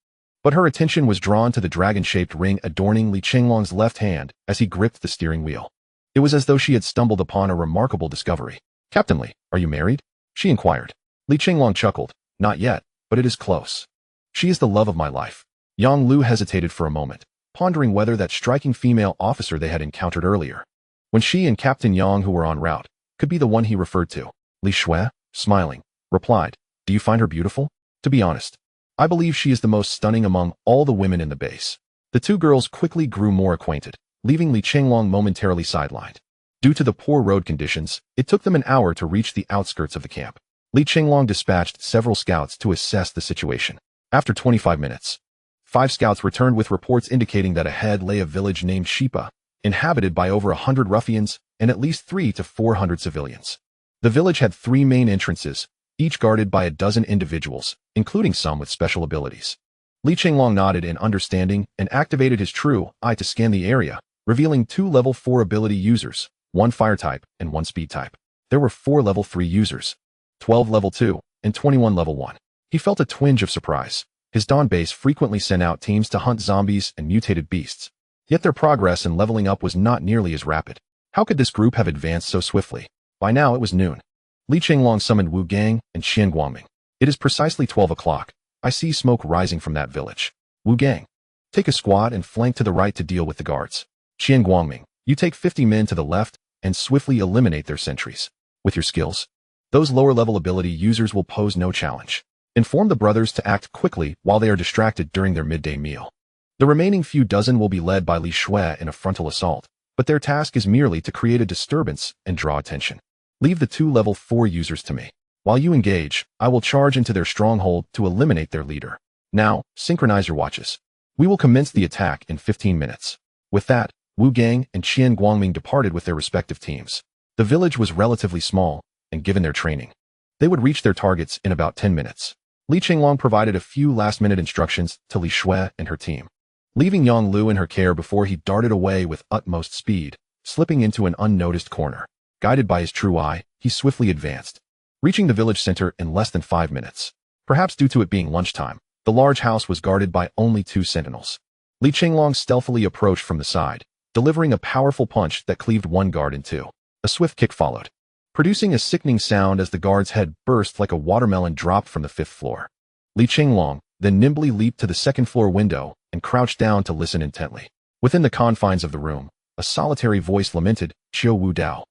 But her attention was drawn to the dragon-shaped ring adorning Li Chenglong's left hand as he gripped the steering wheel. It was as though she had stumbled upon a remarkable discovery. Captain Li, are you married? She inquired. Li Chenglong chuckled. Not yet, but it is close. She is the love of my life. Yang Lu hesitated for a moment, pondering whether that striking female officer they had encountered earlier, when she and Captain Yang, who were en route, could be the one he referred to. Li Shui, smiling, replied, do you find her beautiful? To be honest, I believe she is the most stunning among all the women in the base. The two girls quickly grew more acquainted, leaving Li Chenglong momentarily sidelined. Due to the poor road conditions, it took them an hour to reach the outskirts of the camp. Li Chenglong dispatched several scouts to assess the situation. After 25 minutes, 5 scouts returned with reports indicating that ahead lay a village named Shipa, inhabited by over 100 ruffians and at least 300 to 400 civilians. The village had 3 main entrances, each guarded by a dozen individuals, including some with special abilities. Li Chenglong nodded in understanding and activated his true eye to scan the area, revealing 2 level 4 ability users, 1 fire type and 1 speed type. There were 4 level 3 users, 12 level 2, and 21 level 1. He felt a twinge of surprise. His Dawn base frequently sent out teams to hunt zombies and mutated beasts, yet their progress in leveling up was not nearly as rapid. How could this group have advanced so swiftly? By now it was noon. Li Chenglong summoned Wu Gang and Xian Guangming. It is precisely 12 o'clock. I see smoke rising from that village. Wu Gang, take a squad and flank to the right to deal with the guards. Xian Guangming, you take 50 men to the left and swiftly eliminate their sentries. With your skills, those lower-level ability users will pose no challenge. Inform the brothers to act quickly while they are distracted during their midday meal. The remaining few dozen will be led by Li Shui in a frontal assault, but their task is merely to create a disturbance and draw attention. Leave the 2 level 4 users to me. While you engage, I will charge into their stronghold to eliminate their leader. Now, synchronize your watches. We will commence the attack in 15 minutes. With that, Wu Gang and Qian Guangming departed with their respective teams. The village was relatively small, and given their training, they would reach their targets in about 10 minutes. Li Chenglong provided a few last-minute instructions to Li Shui and her team, leaving Yang Lu in her care before he darted away with utmost speed, slipping into an unnoticed corner. Guided by his true eye, he swiftly advanced, reaching the village center in less than 5 minutes. Perhaps due to it being lunchtime, the large house was guarded by only 2 sentinels. Li Chenglong stealthily approached from the side, delivering a powerful punch that cleaved one guard in 2. A swift kick followed, producing a sickening sound as the guard's head burst like a watermelon dropped from the 5th floor. Li Chenglong then nimbly leaped to the 2nd floor window and crouched down to listen intently. Within the confines of the room, a solitary voice lamented, "Qiu Wu Dao.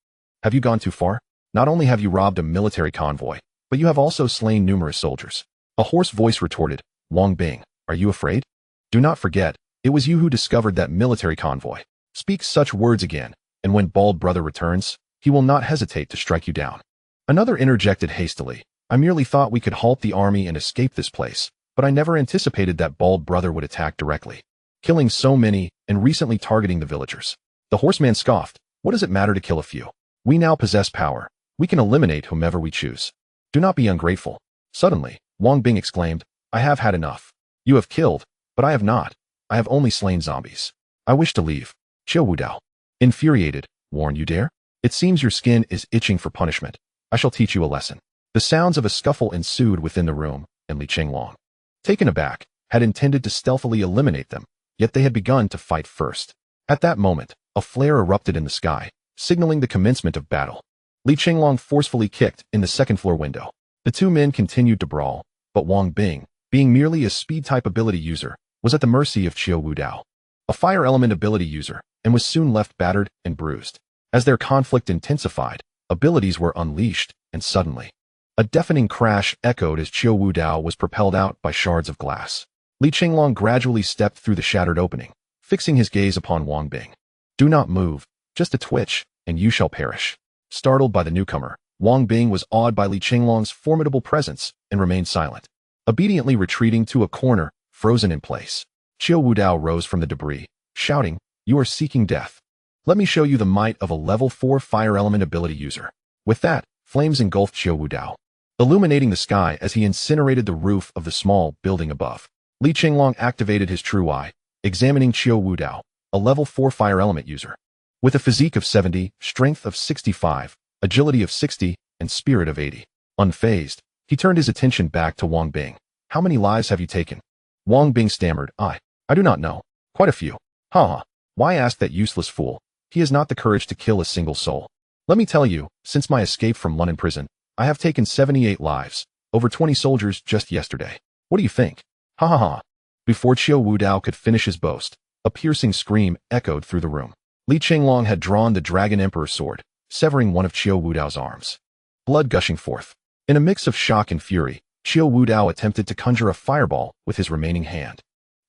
Have you gone too far? Not only have you robbed a military convoy, but you have also slain numerous soldiers." A hoarse voice retorted, "Wang Bing, are you afraid? Do not forget, it was you who discovered that military convoy. Speak such words again, and when Bald Brother returns, he will not hesitate to strike you down." Another interjected hastily, "I merely thought we could halt the army and escape this place, but I never anticipated that Bald Brother would attack directly, killing so many and recently targeting the villagers." The horseman scoffed, "What does it matter to kill a few? We now possess power. We can eliminate whomever we choose. Do not be ungrateful." Suddenly, Wang Bing exclaimed, "I have had enough. You have killed, but I have not. I have only slain zombies. I wish to leave." Qiu Wu Dao, infuriated, "Warn you dare? It seems your skin is itching for punishment. I shall teach you a lesson." The sounds of a scuffle ensued within the room, and Li Chenglong, taken aback, had intended to stealthily eliminate them, yet they had begun to fight first. At that moment, a flare erupted in the sky, signaling the commencement of battle. Li Chenglong forcefully kicked in the 2nd floor window. The 2 men continued to brawl, but Wang Bing, being merely a speed-type ability user, was at the mercy of Qiu Wu Dao, a fire element ability user, and was soon left battered and bruised. As their conflict intensified, abilities were unleashed, and suddenly, a deafening crash echoed as Qiu Wu Dao was propelled out by shards of glass. Li Chenglong gradually stepped through the shattered opening, fixing his gaze upon Wang Bing. "Do not move, just a twitch, and you shall perish." Startled by the newcomer, Wang Bing was awed by Li Chenglong's formidable presence and remained silent, obediently retreating to a corner, frozen in place. Qiu Wudao rose from the debris, shouting, "You are seeking death. Let me show you the might of a level 4 fire element ability user." With that, flames engulfed Qiu Wudao, illuminating the sky as he incinerated the roof of the small building above. Li Chenglong activated his true eye, examining Qiu Wudao, a level 4 fire element user. With a physique of 70, strength of 65, agility of 60, and spirit of 80. Unfazed, he turned his attention back to Wang Bing. "How many lives have you taken?" Wang Bing stammered, I do not know. Quite a few. Ha. Why ask that useless fool? He has not the courage to kill a single soul. Let me tell you, since my escape from London prison, I have taken 78 lives, over 20 soldiers just yesterday. What do you think? Ha. Before Qiu Wudao could finish his boast, a piercing scream echoed through the room. Li Chenglong had drawn the Dragon Emperor sword, severing one of Qiu Wudao's arms. Blood gushing forth. In a mix of shock and fury, Qiu Wudao attempted to conjure a fireball with his remaining hand,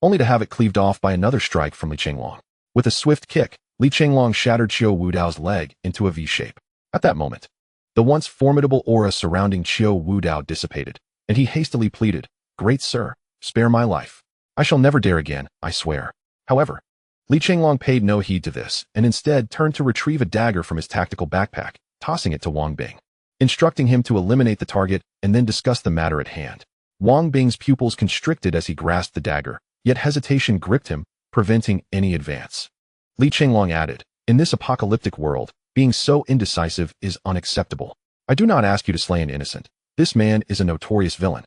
only to have it cleaved off by another strike from Li Chenglong. With a swift kick, Li Chenglong shattered Qiu Wudao's leg into a V shape. At that moment, the once formidable aura surrounding Qiu Wudao dissipated, and he hastily pleaded, "Great sir, spare my life. I shall never dare again, I swear." However, Li Chenglong paid no heed to this and instead turned to retrieve a dagger from his tactical backpack, tossing it to Wang Bing, instructing him to eliminate the target and then discuss the matter at hand. Wang Bing's pupils constricted as he grasped the dagger, yet hesitation gripped him, preventing any advance. Li Chenglong added, "In this apocalyptic world, being so indecisive is unacceptable. I do not ask you to slay an innocent. This man is a notorious villain.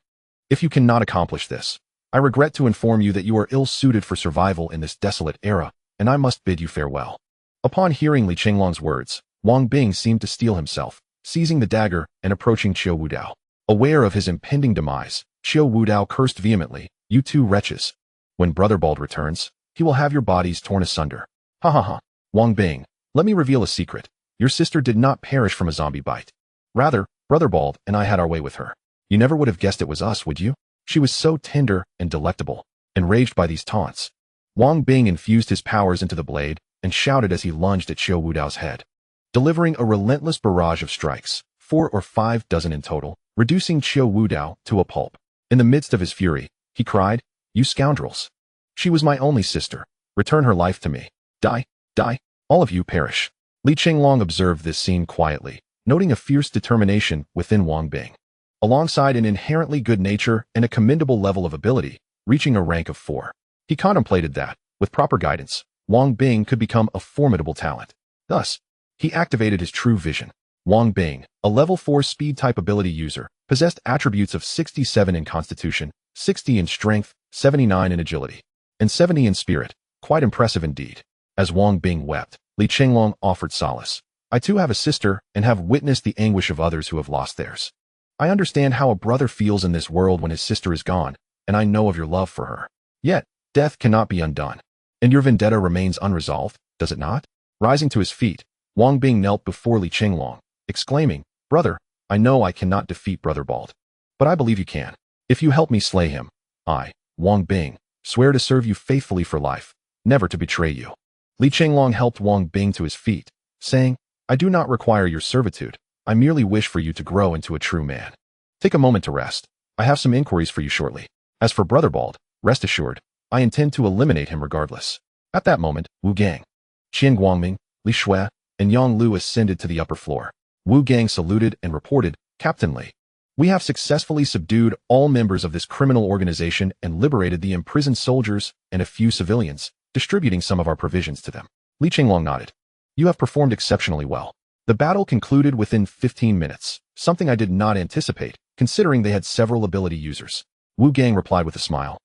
If you cannot accomplish this, I regret to inform you that you are ill-suited for survival in this desolate era, and I must bid you farewell." Upon hearing Li Chenglong's words, Wang Bing seemed to steel himself, seizing the dagger and approaching Qiu Wudao. Aware of his impending demise, Qiu Wudao cursed vehemently, "You two wretches. When Brother Bald returns, he will have your bodies torn asunder." Ha. Wang Bing, let me reveal a secret. Your sister did not perish from a zombie bite. Rather, Brother Bald and I had our way with her. You never would have guessed it was us, would you? She was so tender and delectable. Enraged by these taunts, Wang Bing infused his powers into the blade and shouted as he lunged at Qiu Wudao's head, delivering a relentless barrage of strikes, 4 or 5 dozen in total, reducing Qiu Wudao to a pulp. In the midst of his fury, he cried, "You scoundrels! She was my only sister. Return her life to me. Die, all of you perish." Li Chenglong observed this scene quietly, noting a fierce determination within Wang Bing, alongside an inherently good nature and a commendable level of ability, reaching a rank of 4. He contemplated that, with proper guidance, Wang Bing could become a formidable talent. Thus, he activated his true vision. Wang Bing, a level 4 speed-type ability user, possessed attributes of 67 in constitution, 60 in strength, 79 in agility, and 70 in spirit. Quite impressive indeed. As Wang Bing wept, Li Chenglong offered solace. "I too have a sister and have witnessed the anguish of others who have lost theirs. I understand how a brother feels in this world when his sister is gone, and I know of your love for her. Yet, death cannot be undone, and your vendetta remains unresolved, does it not?" Rising to his feet, Wang Bing knelt before Li Chenglong, exclaiming, "Brother, I know I cannot defeat Brother Bald, but I believe you can. If you help me slay him, I, Wang Bing, swear to serve you faithfully for life, never to betray you." Li Chenglong helped Wang Bing to his feet, saying, "I do not require your servitude. I merely wish for you to grow into a true man. Take a moment to rest. I have some inquiries for you shortly. As for Brother Bald, rest assured, I intend to eliminate him regardless." At that moment, Wu Gang, Qian Guangming, Li Shui, and Yang Lu ascended to the upper floor. Wu Gang saluted and reported, "Captain Li, we have successfully subdued all members of this criminal organization and liberated the imprisoned soldiers and a few civilians, distributing some of our provisions to them." Li Chenglong nodded. "You have performed exceptionally well. The battle concluded within 15 minutes, something I did not anticipate, considering they had several ability users." Wu Gang replied with a smile.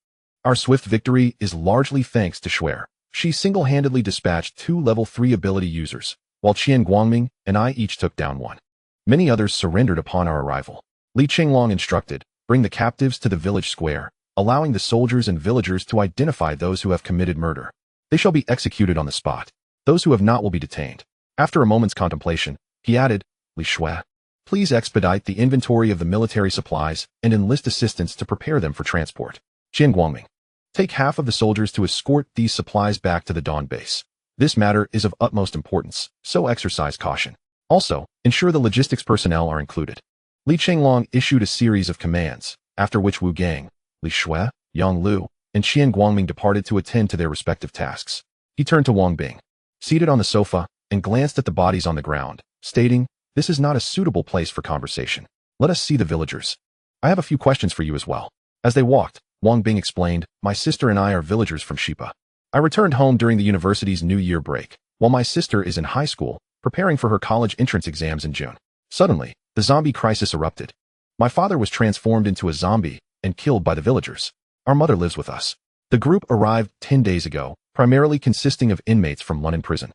"Our swift victory is largely thanks to Shui. She single-handedly dispatched 2 level 3 ability users, while Qian Guangming and I each took down 1. Many others surrendered upon our arrival." Li Chenglong instructed, "Bring the captives to the village square, allowing the soldiers and villagers to identify those who have committed murder. They shall be executed on the spot. Those who have not will be detained." After a moment's contemplation, he added, "Li Shui, please expedite the inventory of the military supplies and enlist assistance to prepare them for transport. Qian Guangming, take half of the soldiers to escort these supplies back to the Dawn base. This matter is of utmost importance, so exercise caution." Also, ensure the logistics personnel are included. Li Chenglong issued a series of commands, after which Wu Gang, Li Shui, Yang Lu, and Qian Guangming departed to attend to their respective tasks. He turned to Wang Bing, seated on the sofa, and glanced at the bodies on the ground, stating, "This is not a suitable place for conversation. Let us see the villagers. I have a few questions for you as well." As they walked, Wang Bing explained, "My sister and I are villagers from Shipa. I returned home during the university's New Year break, while my sister is in high school, preparing for her college entrance exams in June. Suddenly, the zombie crisis erupted. My father was transformed into a zombie and killed by the villagers. Our mother lives with us. The group arrived 10 days ago, primarily consisting of inmates from London prison.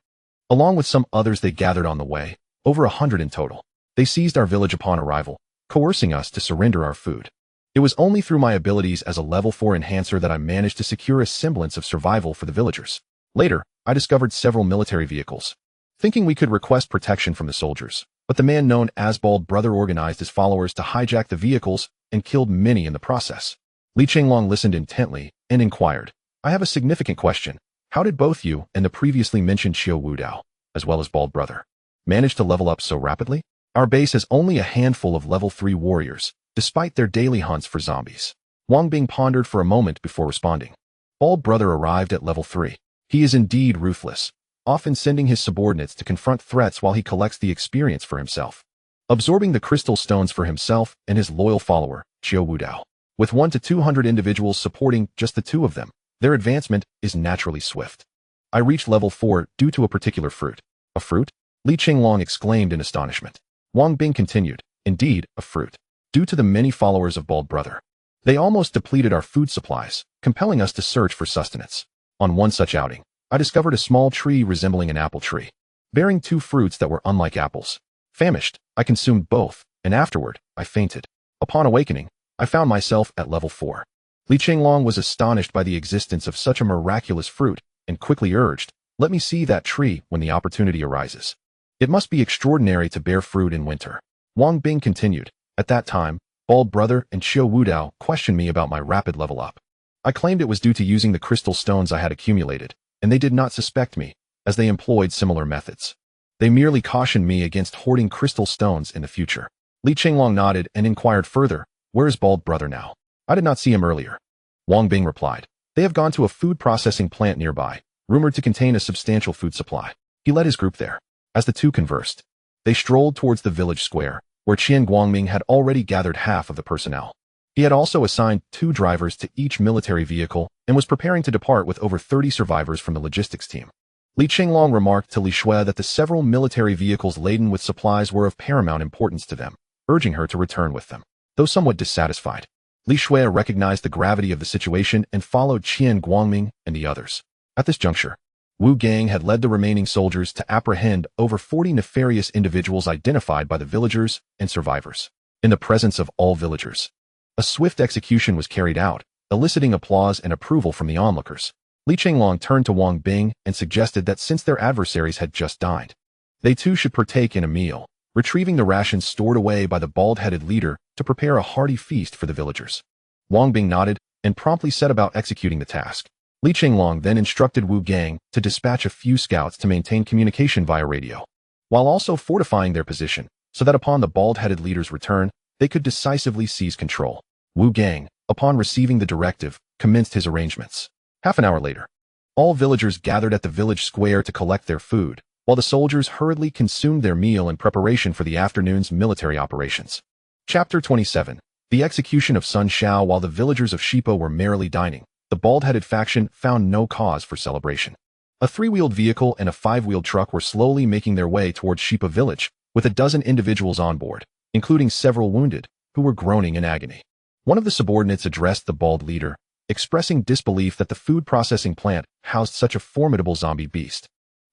Along with some others they gathered on the way, over 100 in total. They seized our village upon arrival, coercing us to surrender our food. It was only through my abilities as a level 4 enhancer that I managed to secure a semblance of survival for the villagers. Later, I discovered several military vehicles, thinking we could request protection from the soldiers, but the man known as Bald Brother organized his followers to hijack the vehicles and killed many in the process." Li Chenglong listened intently and inquired, "I have a significant question. How did both you and the previously mentioned Xiao Wudao, as well as Bald Brother, manage to level up so rapidly? Our base has only a handful of level 3 warriors, despite their daily hunts for zombies." Wang Bing pondered for a moment before responding. "Bald Brother arrived at level 3. He is indeed ruthless, often sending his subordinates to confront threats while he collects the experience for himself, absorbing the crystal stones for himself and his loyal follower, Xiao Wudao. With 1 to 200 individuals supporting just the two of them, their advancement is naturally swift. I reached level 4 due to a particular fruit." "A fruit?" Li Chenglong exclaimed in astonishment. Wang Bing continued, "Indeed, a fruit. Due to the many followers of Bald Brother, they almost depleted our food supplies, compelling us to search for sustenance. On one such outing, I discovered a small tree resembling an apple tree, bearing 2 fruits that were unlike apples. Famished, I consumed both, and afterward, I fainted. Upon awakening, I found myself at level 4. Li Chenglong was astonished by the existence of such a miraculous fruit and quickly urged, "Let me see that tree when the opportunity arises. It must be extraordinary to bear fruit in winter." Wang Bing continued, "At that time, Bald Brother and Xiao Wudao questioned me about my rapid level up. I claimed it was due to using the crystal stones I had accumulated, and they did not suspect me, as they employed similar methods. They merely cautioned me against hoarding crystal stones in the future." Li Chenglong nodded and inquired further, "Where is Bald Brother now? I did not see him earlier." Wang Bing replied, "They have gone to a food processing plant nearby, rumored to contain a substantial food supply." He led his group there. As the two conversed, they strolled towards the village square, where Qian Guangming had already gathered half of the personnel. He had also assigned 2 drivers to each military vehicle and was preparing to depart with over 30 survivors from the logistics team. Li Chenglong remarked to Li Shui that the several military vehicles laden with supplies were of paramount importance to them, urging her to return with them. Though somewhat dissatisfied, Li Shui recognized the gravity of the situation and followed Qian Guangming and the others. At this juncture, Wu Gang had led the remaining soldiers to apprehend over 40 nefarious individuals identified by the villagers and survivors. In the presence of all villagers, a swift execution was carried out, eliciting applause and approval from the onlookers. Li Chenglong turned to Wang Bing and suggested that since their adversaries had just dined, they too should partake in a meal, retrieving the rations stored away by the bald-headed leader to prepare a hearty feast for the villagers. Wang Bing nodded and promptly set about executing the task. Li Chenglong then instructed Wu Gang to dispatch a few scouts to maintain communication via radio, while also fortifying their position so that upon the bald-headed leader's return, they could decisively seize control. Wu Gang, upon receiving the directive, commenced his arrangements. Half an hour later, all villagers gathered at the village square to collect their food, while the soldiers hurriedly consumed their meal in preparation for the afternoon's military operations. Chapter 27. The execution of Sun Shao. While the villagers of Shipa were merrily dining, the bald-headed faction found no cause for celebration. A 3-wheeled vehicle and a 5-wheeled truck were slowly making their way towards Shipa village, with a dozen individuals on board, including several wounded, who were groaning in agony. One of the subordinates addressed the bald leader, expressing disbelief that the food processing plant housed such a formidable zombie beast,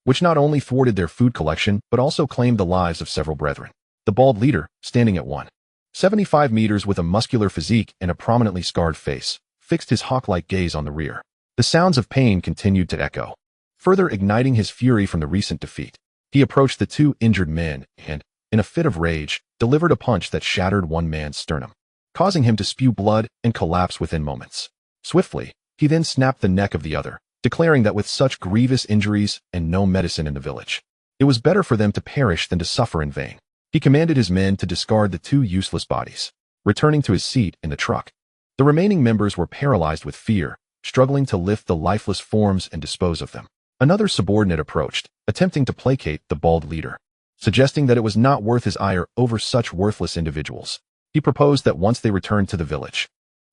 which not only thwarted their food collection but also claimed the lives of several brethren. The bald leader, standing at 1.75 meters with a muscular physique and a prominently scarred face, fixed his hawk-like gaze on the rear. The sounds of pain continued to echo, further igniting his fury from the recent defeat. He approached the 2 injured men and, in a fit of rage, delivered a punch that shattered one man's sternum, causing him to spew blood and collapse within moments. Swiftly, he then snapped the neck of the other, declaring that with such grievous injuries and no medicine in the village, It was better for them to perish than to suffer in vain. He commanded his men to discard the two useless bodies, returning to his seat in the truck. The remaining members were paralyzed with fear, struggling to lift the lifeless forms and dispose of them. Another subordinate approached, attempting to placate the bald leader, suggesting that it was not worth his ire over such worthless individuals. He proposed that once they returned to the village,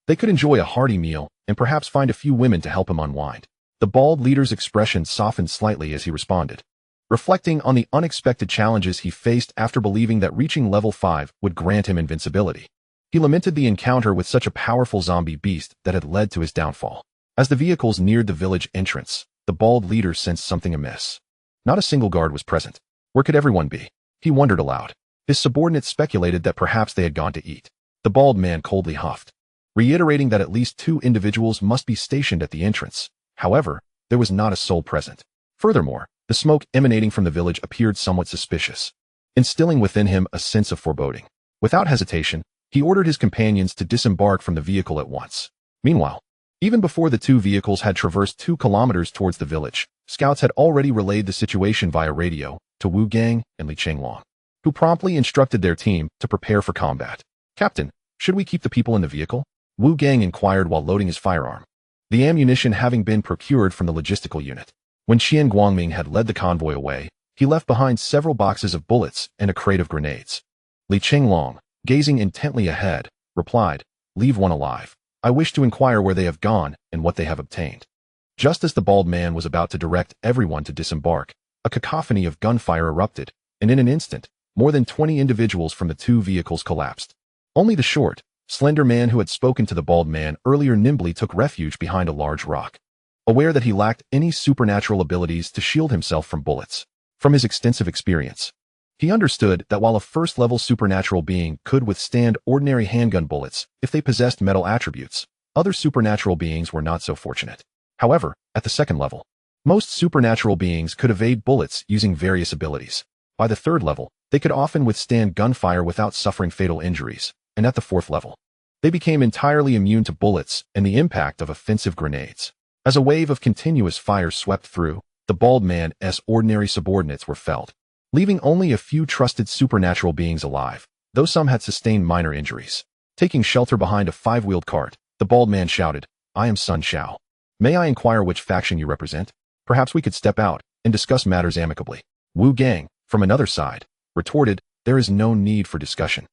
they could enjoy a hearty meal and perhaps find a few women to help him unwind. The bald leader's expression softened slightly as he responded, reflecting on the unexpected challenges he faced after believing that reaching level 5 would grant him invincibility. He lamented the encounter with such a powerful zombie beast that had led to his downfall. As the vehicles neared the village entrance, the bald leader sensed something amiss. Not a single guard was present. Where could everyone be? He wondered aloud. His subordinates speculated that perhaps they had gone to eat. The bald man coldly huffed, reiterating that at least 2 individuals must be stationed at the entrance. However, there was not a soul present. Furthermore, the smoke emanating from the village appeared somewhat suspicious, instilling within him a sense of foreboding. Without hesitation, he ordered his companions to disembark from the vehicle at once. Meanwhile, even before the 2 vehicles had traversed 2 kilometers towards the village, scouts had already relayed the situation via radio to Wu Gang and Li Chenglong, who promptly instructed their team to prepare for combat. "Captain, should we keep the people in the vehicle?" Wu Gang inquired while loading his firearm, the ammunition having been procured from the logistical unit. When Qian Guangming had led the convoy away, he left behind several boxes of bullets and a crate of grenades. Li Chenglong, gazing intently ahead, replied, "Leave one alive. I wish to inquire where they have gone and what they have obtained." Just as the bald man was about to direct everyone to disembark, a cacophony of gunfire erupted, and in an instant, more than 20 individuals from the 2 vehicles collapsed. Only the short, slender man who had spoken to the bald man earlier nimbly took refuge behind a large rock, aware that he lacked any supernatural abilities to shield himself from bullets. From his extensive experience, he understood that while a first-level supernatural being could withstand ordinary handgun bullets if they possessed metal attributes, other supernatural beings were not so fortunate. However, at the second level, most supernatural beings could evade bullets using various abilities. By the third level, they could often withstand gunfire without suffering fatal injuries, and at the fourth level, they became entirely immune to bullets and the impact of offensive grenades. As a wave of continuous fire swept through, the bald man's ordinary subordinates were felled, leaving only a few trusted supernatural beings alive, though some had sustained minor injuries. Taking shelter behind a 5-wheeled cart, the bald man shouted, "I am Sun Shao. May I inquire which faction you represent? Perhaps we could step out and discuss matters amicably." Wu Gang, from another side, retorted, "There is no need for discussion.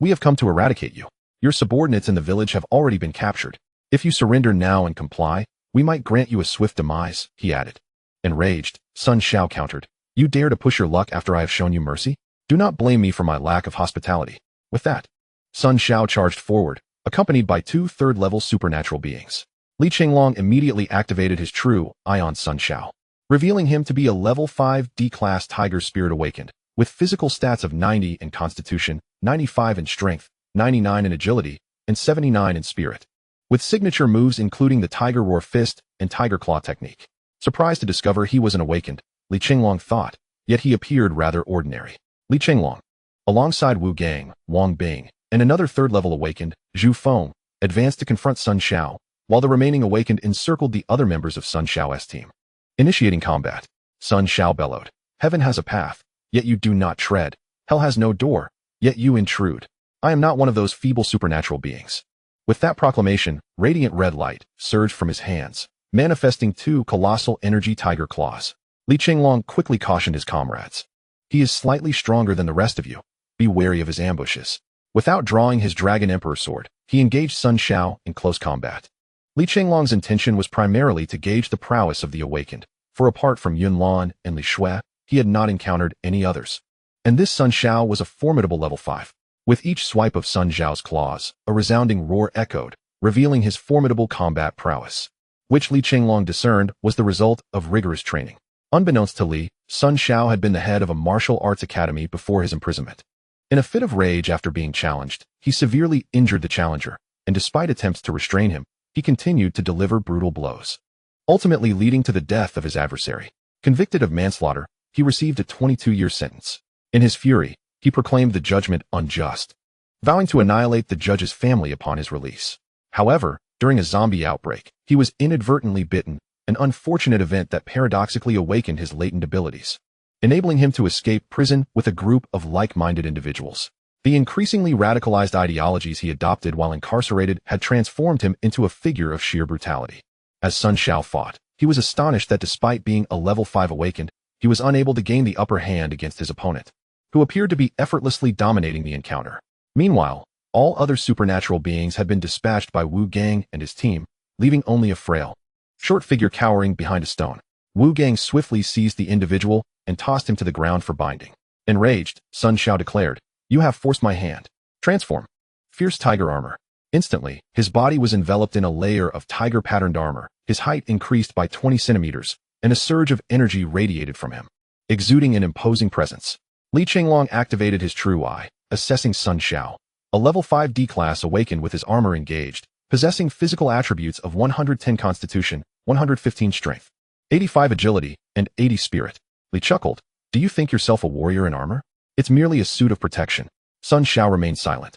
We have come to eradicate you. Your subordinates in the village have already been captured. If you surrender now and comply, we might grant you a swift demise," he added. Enraged, Sun Shao countered, "You dare to push your luck after I have shown you mercy? Do not blame me for my lack of hospitality." With that, Sun Shao charged forward, accompanied by 2 third-level supernatural beings. Li Chenglong immediately activated his true eye on Sun Shao, revealing him to be a level 5 D-class Tiger Spirit Awakened, with physical stats of 90 in Constitution, 95 in Strength, 99 in Agility, and 79 in Spirit, with signature moves including the Tiger Roar Fist and Tiger Claw technique. Surprised to discover he was an Awakened, Li Chenglong thought, yet he appeared rather ordinary. Li Chenglong, alongside Wu Gang, Wang Bing, and another third-level Awakened, Zhu Feng, advanced to confront Sun Shao, while the remaining Awakened encircled the other members of Sun Shao's team. Initiating combat, Sun Shao bellowed, "Heaven has a path, yet you do not tread. Hell has no door, yet you intrude. I am not one of those feeble supernatural beings." With that proclamation, radiant red light surged from his hands, manifesting 2 colossal energy tiger claws. Li Chenglong quickly cautioned his comrades. "He is slightly stronger than the rest of you. Be wary of his ambushes." Without drawing his Dragon Emperor sword, he engaged Sun Shao in close combat. Li Chenglong's intention was primarily to gauge the prowess of the Awakened, for apart from Yun Lan and Li Shui, he had not encountered any others. And this Sun Shao was a formidable level 5. With each swipe of Sun Shao's claws, a resounding roar echoed, revealing his formidable combat prowess, which Li Chenglong discerned was the result of rigorous training. Unbeknownst to Li, Sun Shao had been the head of a martial arts academy before his imprisonment. In a fit of rage after being challenged, he severely injured the challenger, and despite attempts to restrain him, he continued to deliver brutal blows, ultimately leading to the death of his adversary. Convicted of manslaughter, he received a 22-year sentence. In his fury, he proclaimed the judgment unjust, vowing to annihilate the judge's family upon his release. However, during a zombie outbreak, he was inadvertently bitten, an unfortunate event that paradoxically awakened his latent abilities. enabling him to escape prison with a group of like-minded individuals. The increasingly radicalized ideologies he adopted while incarcerated had transformed him into a figure of sheer brutality. As Sun Xiao fought, he was astonished that despite being a level 5 awakened, he was unable to gain the upper hand against his opponent, who appeared to be effortlessly dominating the encounter. Meanwhile, all other supernatural beings had been dispatched by Wu Gang and his team, leaving only a frail, short figure cowering behind a stone. Wu Gang swiftly seized the individual and tossed him to the ground for binding. Enraged, Sun Xiao declared, "You have forced my hand. Transform." Fierce tiger armor. Instantly, his body was enveloped in a layer of tiger-patterned armor, his height increased by 20 centimeters, and a surge of energy radiated from him, exuding an imposing presence. Li Chenglong activated his true eye, assessing Sun Xiao. A level 5 D-class awakened with his armor engaged, possessing physical attributes of 110 constitution, 115 strength, 85 agility, and 80 spirit. Li chuckled, "Do you think yourself a warrior in armor? It's merely a suit of protection." Sun Xiao remained silent,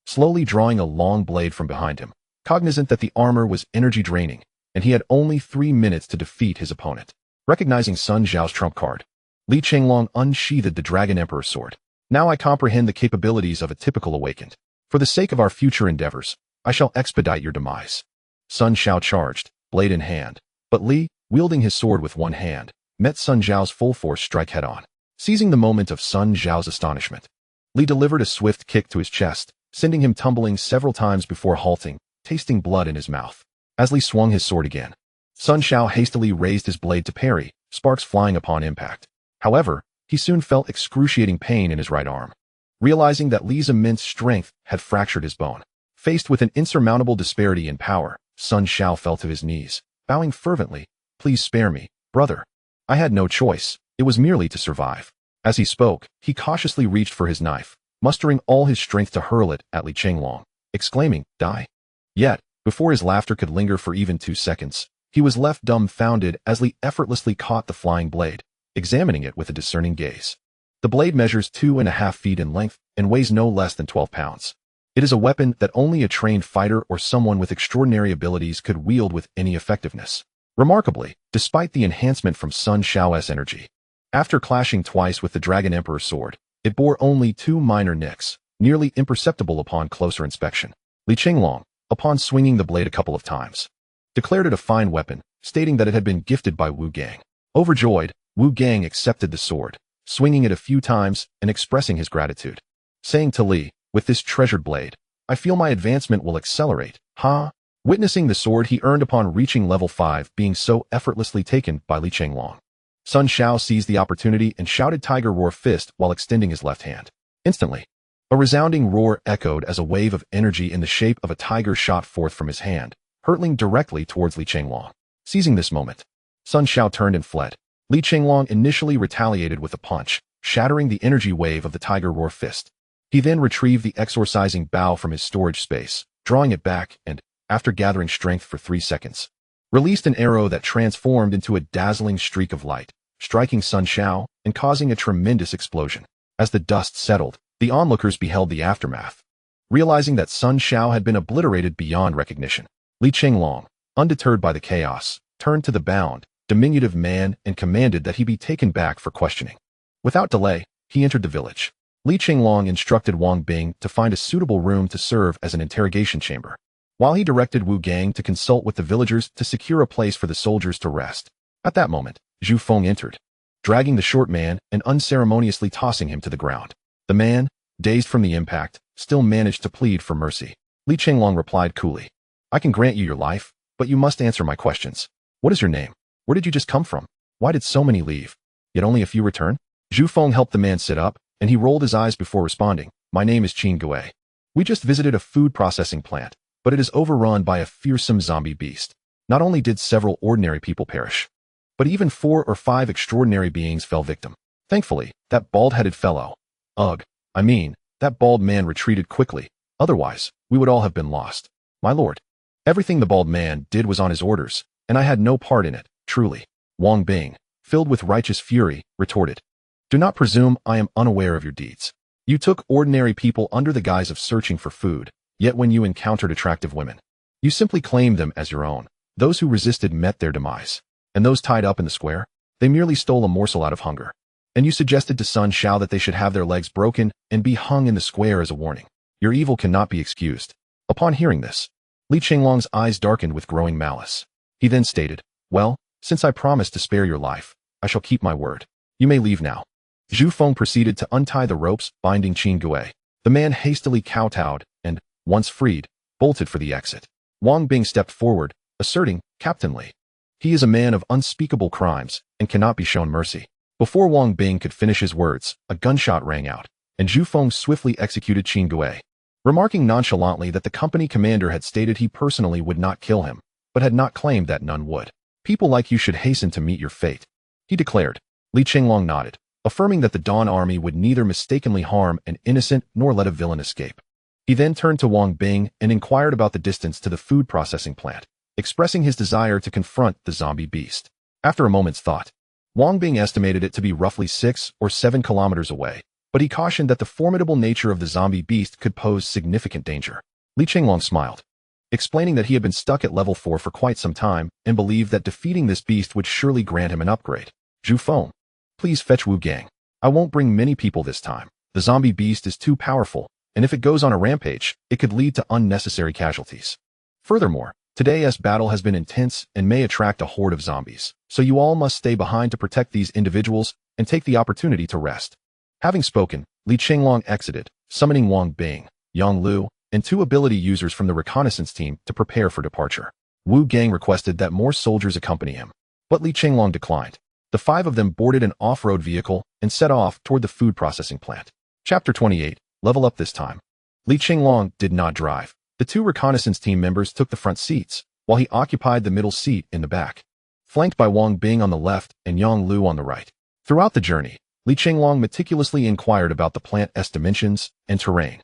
slowly drawing a long blade from behind him, cognizant that the armor was energy draining, and he had only 3 minutes to defeat his opponent. Recognizing Sun Xiao's trump card, Li Chenglong unsheathed the Dragon Emperor's sword. "Now I comprehend the capabilities of a typical awakened. For the sake of our future endeavors, I shall expedite your demise." Sun Xiao charged, blade in hand, but Li, wielding his sword with one hand, met Sun Xiao's full force strike head-on. Seizing the moment of Sun Xiao's astonishment, Li delivered a swift kick to his chest, sending him tumbling several times before halting, tasting blood in his mouth. As Li swung his sword again, Sun Xiao hastily raised his blade to parry, sparks flying upon impact. However, he soon felt excruciating pain in his right arm, realizing that Li's immense strength had fractured his bone. Faced with an insurmountable disparity in power, Sun Xiao fell to his knees, bowing fervently, "Please spare me, brother. I had no choice, it was merely to survive." As he spoke, he cautiously reached for his knife, mustering all his strength to hurl it at Li Chenglong, exclaiming, "Die." Yet, before his laughter could linger for even 2 seconds, he was left dumbfounded as Li effortlessly caught the flying blade, examining it with a discerning gaze. The blade measures 2.5 feet in length and weighs no less than 12 pounds. It is a weapon that only a trained fighter or someone with extraordinary abilities could wield with any effectiveness. Remarkably, despite the enhancement from Sun Xiao's energy, after clashing twice with the Dragon Emperor's sword, it bore only 2 minor nicks, nearly imperceptible upon closer inspection. Li Chenglong, upon swinging the blade a couple of times, declared it a fine weapon, stating that it had been gifted by Wu Gang. Overjoyed, Wu Gang accepted the sword, swinging it a few times and expressing his gratitude, saying to Li, "With this treasured blade, I feel my advancement will accelerate, huh?" Witnessing the sword he earned upon reaching level 5 being so effortlessly taken by Li Chenglong, Sun Xiao seized the opportunity and shouted Tiger Roar Fist while extending his left hand. Instantly, a resounding roar echoed as a wave of energy in the shape of a tiger shot forth from his hand, hurtling directly towards Li Chenglong. Seizing this moment, Sun Xiao turned and fled. Li Chenglong initially retaliated with a punch, shattering the energy wave of the Tiger Roar Fist. He then retrieved the exorcising bow from his storage space, drawing it back and, after gathering strength for 3 seconds, released an arrow that transformed into a dazzling streak of light, striking Sun Xiao and causing a tremendous explosion. As the dust settled, the onlookers beheld the aftermath. Realizing that Sun Xiao had been obliterated beyond recognition, Li Chenglong, undeterred by the chaos, turned to the bound, diminutive man and commanded that he be taken back for questioning. Without delay, he entered the village. Li Chenglong instructed Wang Bing to find a suitable room to serve as an interrogation chamber, while he directed Wu Gang to consult with the villagers to secure a place for the soldiers to rest. At that moment, Zhu Feng entered, dragging the short man and unceremoniously tossing him to the ground. The man, dazed from the impact, still managed to plead for mercy. Li Chenglong replied coolly, "I can grant you your life, but you must answer my questions. What is your name? Where did you just come from? Why did so many leave, yet only a few return?" Zhu Feng helped the man sit up, and he rolled his eyes before responding, "My name is Qin Gui. We just visited a food processing plant, but it is overrun by a fearsome zombie beast. Not only did several ordinary people perish, but even 4 or 5 extraordinary beings fell victim. Thankfully, that bald-headed fellow, that bald man retreated quickly, otherwise, we would all have been lost. My lord, everything the bald man did was on his orders, and I had no part in it, truly." Wang Bing, filled with righteous fury, retorted, "Do not presume I am unaware of your deeds. You took ordinary people under the guise of searching for food, yet when you encountered attractive women, you simply claimed them as your own. Those who resisted met their demise, and those tied up in the square, they merely stole a morsel out of hunger. And you suggested to Sun Shao that they should have their legs broken and be hung in the square as a warning. Your evil cannot be excused. Upon hearing this, Li Chenglong's eyes darkened with growing malice. He then stated, well, since I promised to spare your life, I shall keep my word. You may leave now. Zhu Feng proceeded to untie the ropes binding Qin Gui. The man hastily kowtowed and, once freed, bolted for the exit. Wang Bing stepped forward, asserting, Captain Li. He is a man of unspeakable crimes and cannot be shown mercy. Before Wang Bing could finish his words, a gunshot rang out, and Zhu Feng swiftly executed Qin Gui. Remarking nonchalantly that the company commander had stated he personally would not kill him, but had not claimed that none would. People like you should hasten to meet your fate, he declared. Li Chenglong nodded, affirming that the Dawn Army would neither mistakenly harm an innocent nor let a villain escape. He then turned to Wang Bing and inquired about the distance to the food processing plant, expressing his desire to confront the zombie beast. After a moment's thought, Wang Bing estimated it to be roughly 6 or 7 kilometers away, but he cautioned that the formidable nature of the zombie beast could pose significant danger. Li Chenglong smiled, explaining that he had been stuck at level 4 for quite some time and believed that defeating this beast would surely grant him an upgrade. Zhu Feng, please fetch Wu Gang. I won't bring many people this time. The zombie beast is too powerful, and if it goes on a rampage, it could lead to unnecessary casualties. Furthermore, today's battle has been intense and may attract a horde of zombies, so you all must stay behind to protect these individuals and take the opportunity to rest. Having spoken, Li Chenglong exited, summoning Wang Bing, Yang Lu, and 2 ability users from the reconnaissance team to prepare for departure. Wu Gang requested that more soldiers accompany him, but Li Chenglong declined. The 5 of them boarded an off-road vehicle and set off toward the food processing plant. Chapter 28, Level Up this time. Li Chenglong did not drive. The 2 reconnaissance team members took the front seats, while he occupied the middle seat in the back, flanked by Wang Bing on the left and Yang Lu on the right. Throughout the journey, Li Chenglong meticulously inquired about the plant's dimensions and terrain,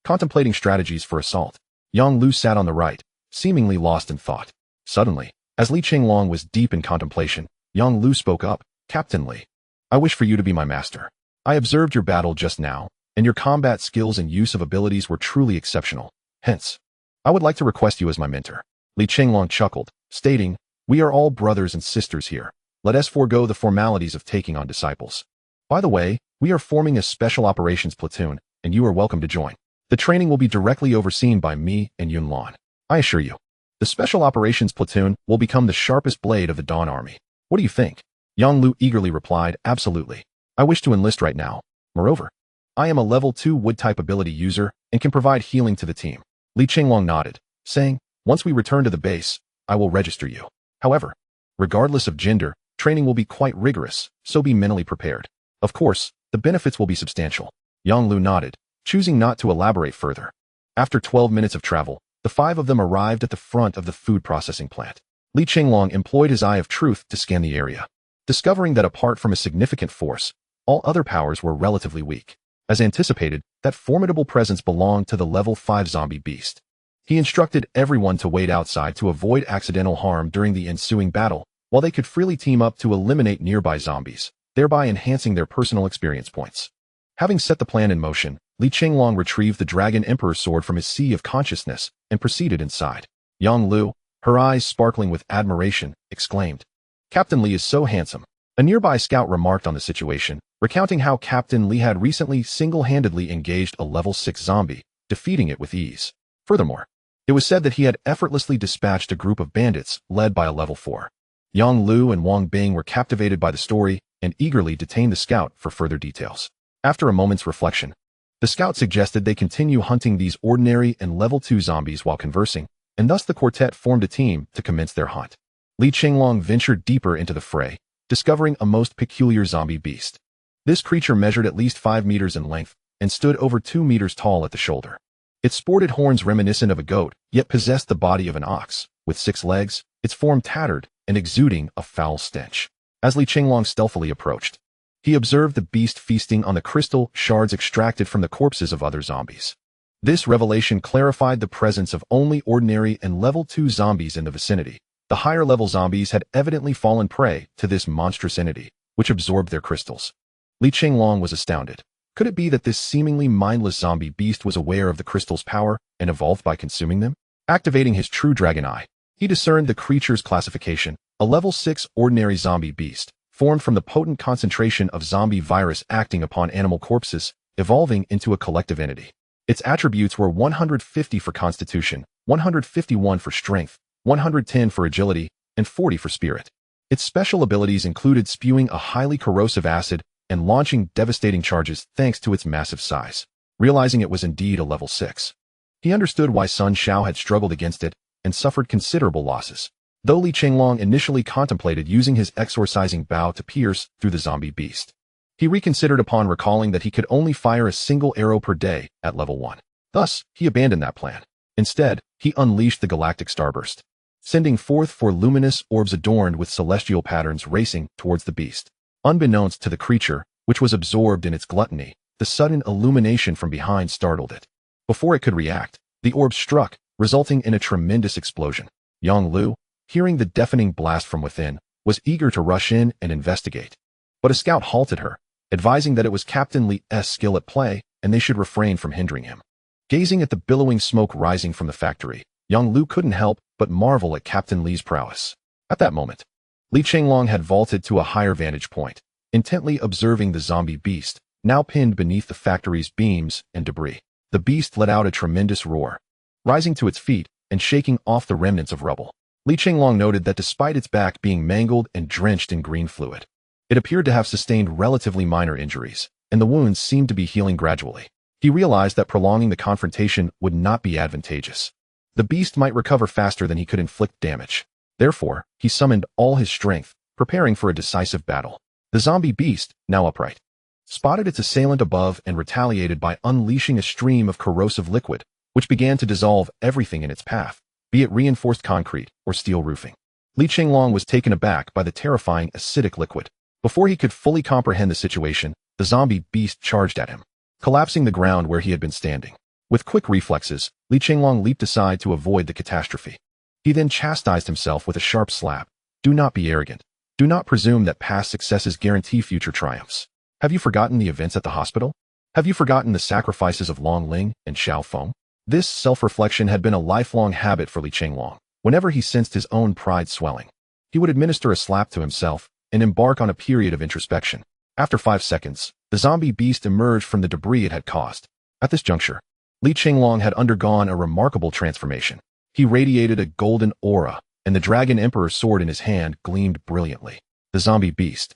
contemplating strategies for assault. Yang Lu sat on the right, seemingly lost in thought. Suddenly, as Li Chenglong was deep in contemplation, Yang Lu spoke up, Captain Li. I wish for you to be my master. I observed your battle just now, and your combat skills and use of abilities were truly exceptional. Hence, I would like to request you as my mentor. Li Chenglong chuckled, stating, we are all brothers and sisters here. Let us forego the formalities of taking on disciples. By the way, we are forming a special operations platoon, and you are welcome to join. The training will be directly overseen by me and Yun Lan. I assure you, the special operations platoon will become the sharpest blade of the Dawn Army. What do you think? Yang Lu eagerly replied, absolutely. I wish to enlist right now. Moreover, I am a level 2 wood-type ability user and can provide healing to the team. Li Chenglong nodded, saying, once we return to the base, I will register you. However, regardless of gender, training will be quite rigorous, so be mentally prepared. Of course, the benefits will be substantial. Yang Lu nodded, choosing not to elaborate further. After 12 minutes of travel, the 5 of them arrived at the front of the food processing plant. Li Chenglong employed his eye of truth to scan the area, discovering that apart from a significant force, all other powers were relatively weak. As anticipated, that formidable presence belonged to the level 5 zombie beast. He instructed everyone to wait outside to avoid accidental harm during the ensuing battle, while they could freely team up to eliminate nearby zombies, thereby enhancing their personal experience points. Having set the plan in motion, Li Chenglong retrieved the Dragon Emperor's sword from his sea of consciousness and proceeded inside. Yang Lu, her eyes sparkling with admiration, exclaimed, Captain Li is so handsome. A nearby scout remarked on the situation, recounting how Captain Li had recently single-handedly engaged a level 6 zombie, defeating it with ease. Furthermore, it was said that he had effortlessly dispatched a group of bandits led by a level 4. Yang Lu and Wang Bing were captivated by the story and eagerly detained the scout for further details. After a moment's reflection, the scout suggested they continue hunting these ordinary and level 2 zombies while conversing, and thus the quartet formed a team to commence their hunt. Li Chenglong ventured deeper into the fray, discovering a most peculiar zombie beast. This creature measured at least 5 meters in length and stood over 2 meters tall at the shoulder. It sported horns reminiscent of a goat, yet possessed the body of an ox. With 6 legs, its form tattered and exuding a foul stench. As Li Chenglong stealthily approached, he observed the beast feasting on the crystal shards extracted from the corpses of other zombies. This revelation clarified the presence of only ordinary and level 2 zombies in the vicinity. The higher-level zombies had evidently fallen prey to this monstrous entity, which absorbed their crystals. Li Chenglong was astounded. Could it be that this seemingly mindless zombie beast was aware of the crystal's power and evolved by consuming them? Activating his true dragon eye, he discerned the creature's classification, a level 6 ordinary zombie beast, formed from the potent concentration of zombie virus acting upon animal corpses, evolving into a collective entity. Its attributes were 150 for constitution, 151 for strength, 110 for agility, and 40 for spirit. Its special abilities included spewing a highly corrosive acid and launching devastating charges thanks to its massive size. Realizing it was indeed a level 6. He understood why Sun Xiao had struggled against it and suffered considerable losses. Though Li Chenglong initially contemplated using his exorcising bow to pierce through the zombie beast, he reconsidered upon recalling that he could only fire a single arrow per day at level 1. Thus, he abandoned that plan. Instead, he unleashed the galactic starburst, sending forth 4 luminous orbs adorned with celestial patterns racing towards the beast. Unbeknownst to the creature, which was absorbed in its gluttony, the sudden illumination from behind startled it. Before it could react, the orb struck, resulting in a tremendous explosion. Yang Lu, hearing the deafening blast from within, was eager to rush in and investigate. But a scout halted her, advising that it was Captain Li's skill at play and they should refrain from hindering him. Gazing at the billowing smoke rising from the factory, Yang Lu couldn't help but marvel at Captain Li's prowess. At that moment, Li Chenglong had vaulted to a higher vantage point, intently observing the zombie beast, now pinned beneath the factory's beams and debris. The beast let out a tremendous roar, rising to its feet and shaking off the remnants of rubble. Li Chenglong noted that despite its back being mangled and drenched in green fluid, it appeared to have sustained relatively minor injuries, and the wounds seemed to be healing gradually. He realized that prolonging the confrontation would not be advantageous. The beast might recover faster than he could inflict damage. Therefore, he summoned all his strength, preparing for a decisive battle. The zombie beast, now upright, spotted its assailant above and retaliated by unleashing a stream of corrosive liquid, which began to dissolve everything in its path, be it reinforced concrete or steel roofing. Li Chenglong was taken aback by the terrifying acidic liquid. Before he could fully comprehend the situation, the zombie beast charged at him, collapsing the ground where he had been standing. With quick reflexes, Li Chenglong leaped aside to avoid the catastrophe. He then chastised himself with a sharp slap. Do not be arrogant. Do not presume that past successes guarantee future triumphs. Have you forgotten the events at the hospital? Have you forgotten the sacrifices of Long Ling and Xiao Feng? This self-reflection had been a lifelong habit for Li Chenglong. Whenever he sensed his own pride swelling, he would administer a slap to himself and embark on a period of introspection. After 5 seconds, the zombie beast emerged from the debris it had caused. At this juncture, Li Chenglong had undergone a remarkable transformation. He radiated a golden aura, and the Dragon Emperor's sword in his hand gleamed brilliantly. The zombie beast,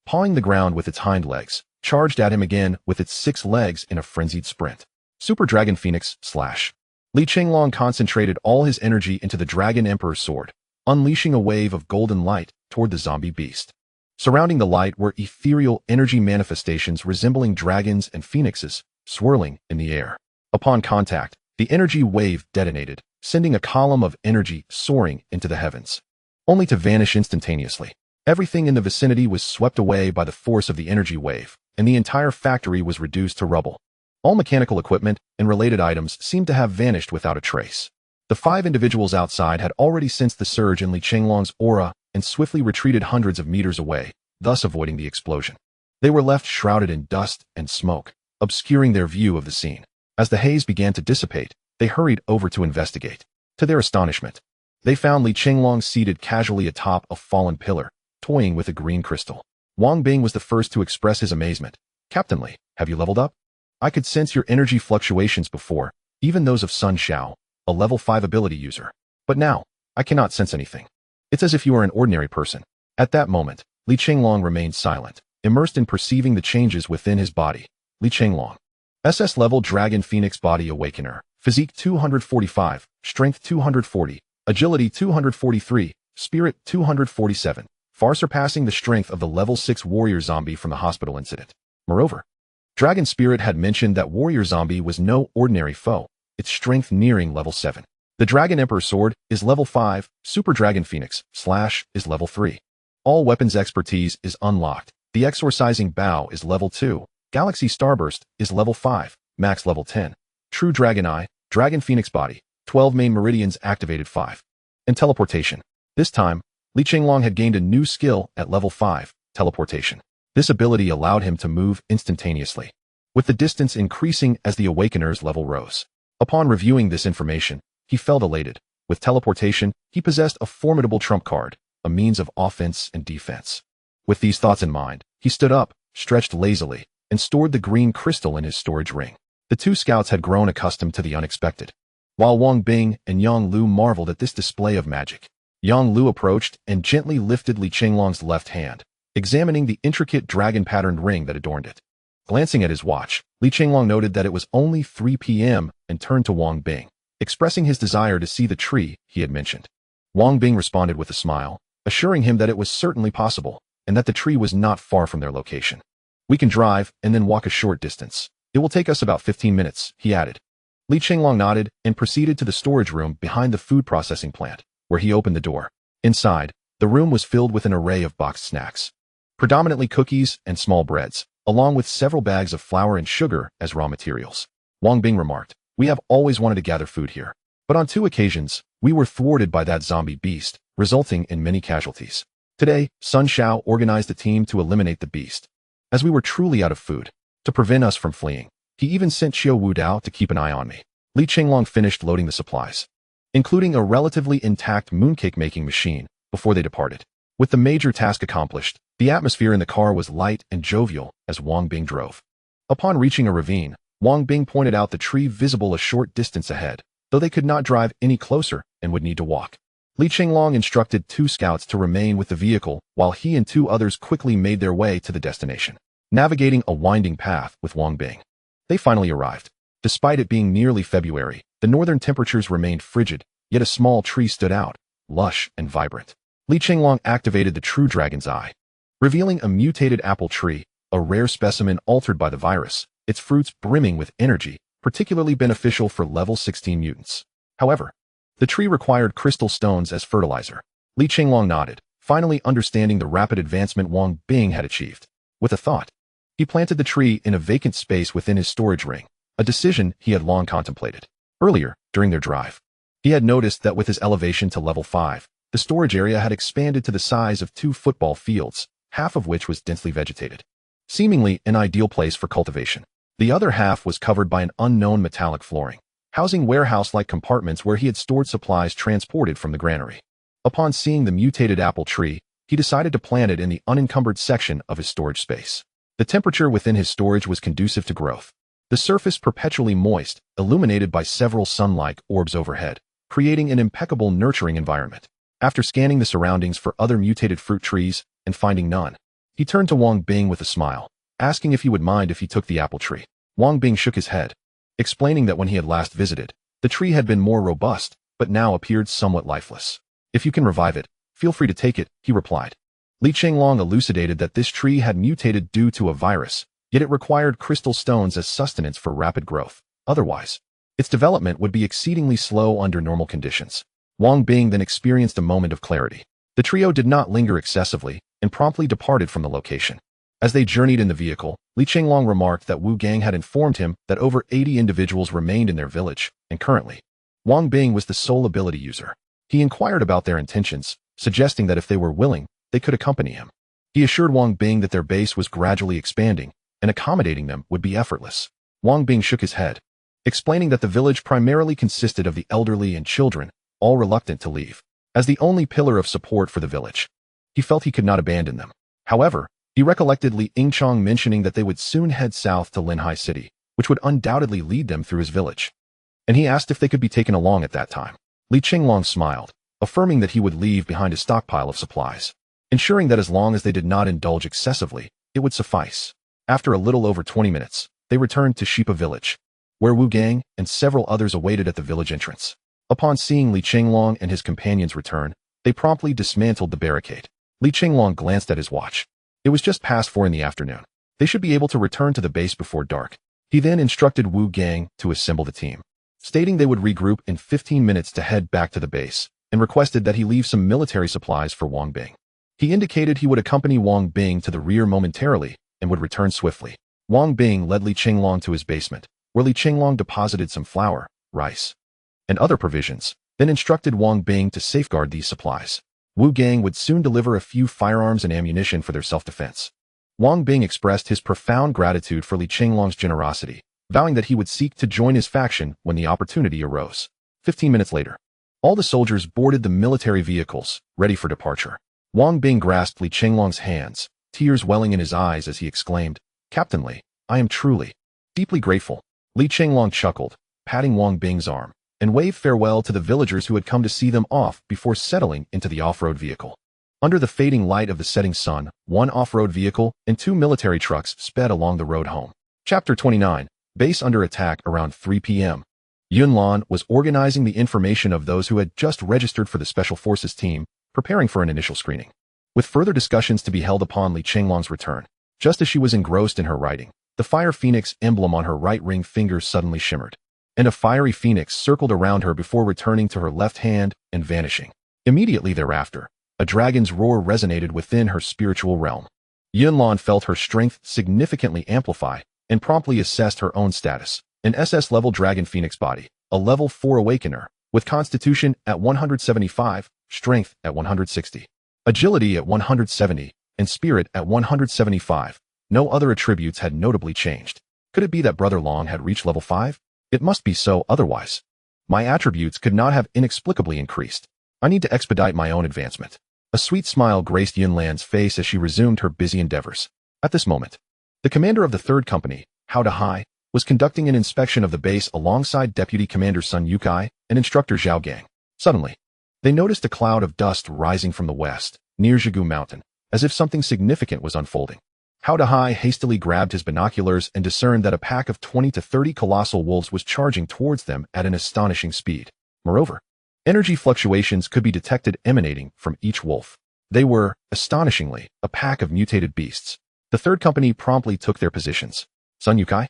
pawing the ground with its hind legs, charged at him again with its 6 legs in a frenzied sprint. Super Dragon Phoenix slash. Li Chenglong concentrated all his energy into the Dragon Emperor's sword, unleashing a wave of golden light toward the zombie beast. Surrounding the light were ethereal energy manifestations resembling dragons and phoenixes, swirling in the air. Upon contact, the energy wave detonated, sending a column of energy soaring into the heavens, only to vanish instantaneously. Everything in the vicinity was swept away by the force of the energy wave, and the entire factory was reduced to rubble. All mechanical equipment and related items seemed to have vanished without a trace. The 5 individuals outside had already sensed the surge in Li Chenglong's aura and swiftly retreated hundreds of meters away, thus avoiding the explosion. They were left shrouded in dust and smoke, obscuring their view of the scene. As the haze began to dissipate, they hurried over to investigate. To their astonishment, they found Li Chenglong seated casually atop a fallen pillar, toying with a green crystal. Wang Bing was the first to express his amazement. Captain Li, have you leveled up? I could sense your energy fluctuations before, even those of Sun Xiao, a level 5 ability user. But now, I cannot sense anything. It's as if you are an ordinary person. At that moment, Li Chenglong remained silent, immersed in perceiving the changes within his body. Li Chenglong. SS level Dragon Phoenix Body Awakener. Physique 245, Strength 240, Agility 243, Spirit 247, far surpassing the strength of the level 6 warrior zombie from the hospital incident. Moreover, Dragon Spirit had mentioned that warrior zombie was no ordinary foe, its strength nearing level 7. The Dragon Emperor Sword is level 5, Super Dragon Phoenix slash is level 3. All weapons expertise is unlocked. The Exorcising Bow is level 2, Galaxy Starburst is level 5, max level 10. True Dragon Eye, Dragon Phoenix Body, 12 main meridians activated 5. And Teleportation. This time, Li Chenglong had gained a new skill at level 5, Teleportation. This ability allowed him to move instantaneously, with the distance increasing as the Awakener's level rose. Upon reviewing this information, he felt elated. With Teleportation, he possessed a formidable trump card, a means of offense and defense. With these thoughts in mind, he stood up, stretched lazily, and stored the green crystal in his storage ring. The two scouts had grown accustomed to the unexpected. While Wang Bing and Yang Lu marveled at this display of magic, Yang Lu approached and gently lifted Li Chenglong's left hand, examining the intricate dragon-patterned ring that adorned it. Glancing at his watch, Li Chenglong noted that it was only 3 p.m. and turned to Wang Bing, expressing his desire to see the tree he had mentioned. Wang Bing responded with a smile, assuring him that it was certainly possible, and that the tree was not far from their location. "We can drive and then walk a short distance. It will take us about 15 minutes, he added. Li Chenglong nodded and proceeded to the storage room behind the food processing plant, where he opened the door. Inside, the room was filled with an array of boxed snacks, predominantly cookies and small breads, along with several bags of flour and sugar as raw materials. Wang Bing remarked, "We have always wanted to gather food here, but on 2 occasions, we were thwarted by that zombie beast, resulting in many casualties. Today, Sun Xiao organized a team to eliminate the beast, as we were truly out of food. To prevent us from fleeing, he even sent Xiao Wu Dao to keep an eye on me." Li Chenglong finished loading the supplies, including a relatively intact mooncake-making machine, before they departed. With the major task accomplished, the atmosphere in the car was light and jovial as Wang Bing drove. Upon reaching a ravine, Wang Bing pointed out the tree visible a short distance ahead, though they could not drive any closer and would need to walk. Li Chenglong instructed 2 scouts to remain with the vehicle while he and 2 others quickly made their way to the destination, navigating a winding path with Wang Bing. They finally arrived. Despite it being nearly February, the northern temperatures remained frigid, yet a small tree stood out, lush and vibrant. Li Chenglong activated the True Dragon's Eye, revealing a mutated apple tree, a rare specimen altered by the virus, its fruits brimming with energy, particularly beneficial for level 16 mutants. However, the tree required crystal stones as fertilizer. Li Chenglong nodded, finally understanding the rapid advancement Wang Bing had achieved. With a thought, he planted the tree in a vacant space within his storage ring, a decision he had long contemplated. Earlier, during their drive, he had noticed that with his elevation to level 5, the storage area had expanded to the size of 2 football fields, half of which was densely vegetated, seemingly an ideal place for cultivation. The other half was covered by an unknown metallic flooring, housing warehouse-like compartments where he had stored supplies transported from the granary. Upon seeing the mutated apple tree, he decided to plant it in the unencumbered section of his storage space. The temperature within his storage was conducive to growth, the surface perpetually moist, illuminated by several sun-like orbs overhead, creating an impeccable nurturing environment. After scanning the surroundings for other mutated fruit trees and finding none, he turned to Wang Bing with a smile, asking if he would mind if he took the apple tree. Wang Bing shook his head, explaining that when he had last visited, the tree had been more robust, but now appeared somewhat lifeless. "If you can revive it, feel free to take it," he replied. Li Chenglong elucidated that this tree had mutated due to a virus, yet it required crystal stones as sustenance for rapid growth. Otherwise, its development would be exceedingly slow under normal conditions. Wang Bing then experienced a moment of clarity. The trio did not linger excessively and promptly departed from the location. As they journeyed in the vehicle, Li Chenglong remarked that Wu Gang had informed him that over 80 individuals remained in their village, and currently, Wang Bing was the sole ability user. He inquired about their intentions, suggesting that if they were willing, they could accompany him. He assured Wang Bing that their base was gradually expanding, and accommodating them would be effortless. Wang Bing shook his head, explaining that the village primarily consisted of the elderly and children, all reluctant to leave. As the only pillar of support for the village, he felt he could not abandon them. However, he recollected Li Yingchong mentioning that they would soon head south to Linhai City, which would undoubtedly lead them through his village, and he asked if they could be taken along at that time. Li Chenglong smiled, affirming that he would leave behind a stockpile of supplies, ensuring that as long as they did not indulge excessively, it would suffice. After a little over 20 minutes, they returned to Shipa Village, where Wu Gang and several others awaited at the village entrance. Upon seeing Li Chenglong and his companions return, they promptly dismantled the barricade. Li Chenglong glanced at his watch. It was just past 4 in the afternoon. They should be able to return to the base before dark. He then instructed Wu Gang to assemble the team, stating they would regroup in 15 minutes to head back to the base, and requested that he leave some military supplies for Wang Bing. He indicated he would accompany Wang Bing to the rear momentarily and would return swiftly. Wang Bing led Li Chenglong to his basement, where Li Chenglong deposited some flour, rice, and other provisions, then instructed Wang Bing to safeguard these supplies. Wu Gang would soon deliver a few firearms and ammunition for their self-defense. Wang Bing expressed his profound gratitude for Li Chenglong's generosity, vowing that he would seek to join his faction when the opportunity arose. 15 minutes later, all the soldiers boarded the military vehicles, ready for departure. Wang Bing grasped Li Chenglong's hands, tears welling in his eyes as he exclaimed, "Captain Li, I am truly, deeply grateful." Li Chenglong chuckled, patting Wang Bing's arm, and waved farewell to the villagers who had come to see them off before settling into the off-road vehicle. Under the fading light of the setting sun, one off-road vehicle and two military trucks sped along the road home. Chapter 29, Base under attack around 3 p.m. Yunlan was organizing the information of those who had just registered for the Special Forces team, preparing for an initial screening. With further discussions to be held upon Li Chenglong's return, just as she was engrossed in her writing, the Fire Phoenix emblem on her right ring finger suddenly shimmered, and a fiery phoenix circled around her before returning to her left hand and vanishing. Immediately thereafter, a dragon's roar resonated within her spiritual realm. Yunlan felt her strength significantly amplify and promptly assessed her own status, an SS-level Dragon Phoenix body, a level 4 Awakener, with Constitution at 175, Strength at 160, Agility at 170, and Spirit at 175. No other attributes had notably changed. Could it be that Brother Long had reached level 5? It must be so, otherwise my attributes could not have inexplicably increased. I need to expedite my own advancement. A sweet smile graced Yunlan's face as she resumed her busy endeavors. At this moment, the commander of the 3rd Company, Hao Dahai, was conducting an inspection of the base alongside Deputy Commander Sun Yukai and Instructor Zhao Gang. Suddenly, they noticed a cloud of dust rising from the west, near Zhigu Mountain, as if something significant was unfolding. Hao Dahai hastily grabbed his binoculars and discerned that a pack of 20 to 30 colossal wolves was charging towards them at an astonishing speed. Moreover, energy fluctuations could be detected emanating from each wolf. They were, astonishingly, a pack of mutated beasts. The 3rd Company promptly took their positions. Sun Yukai,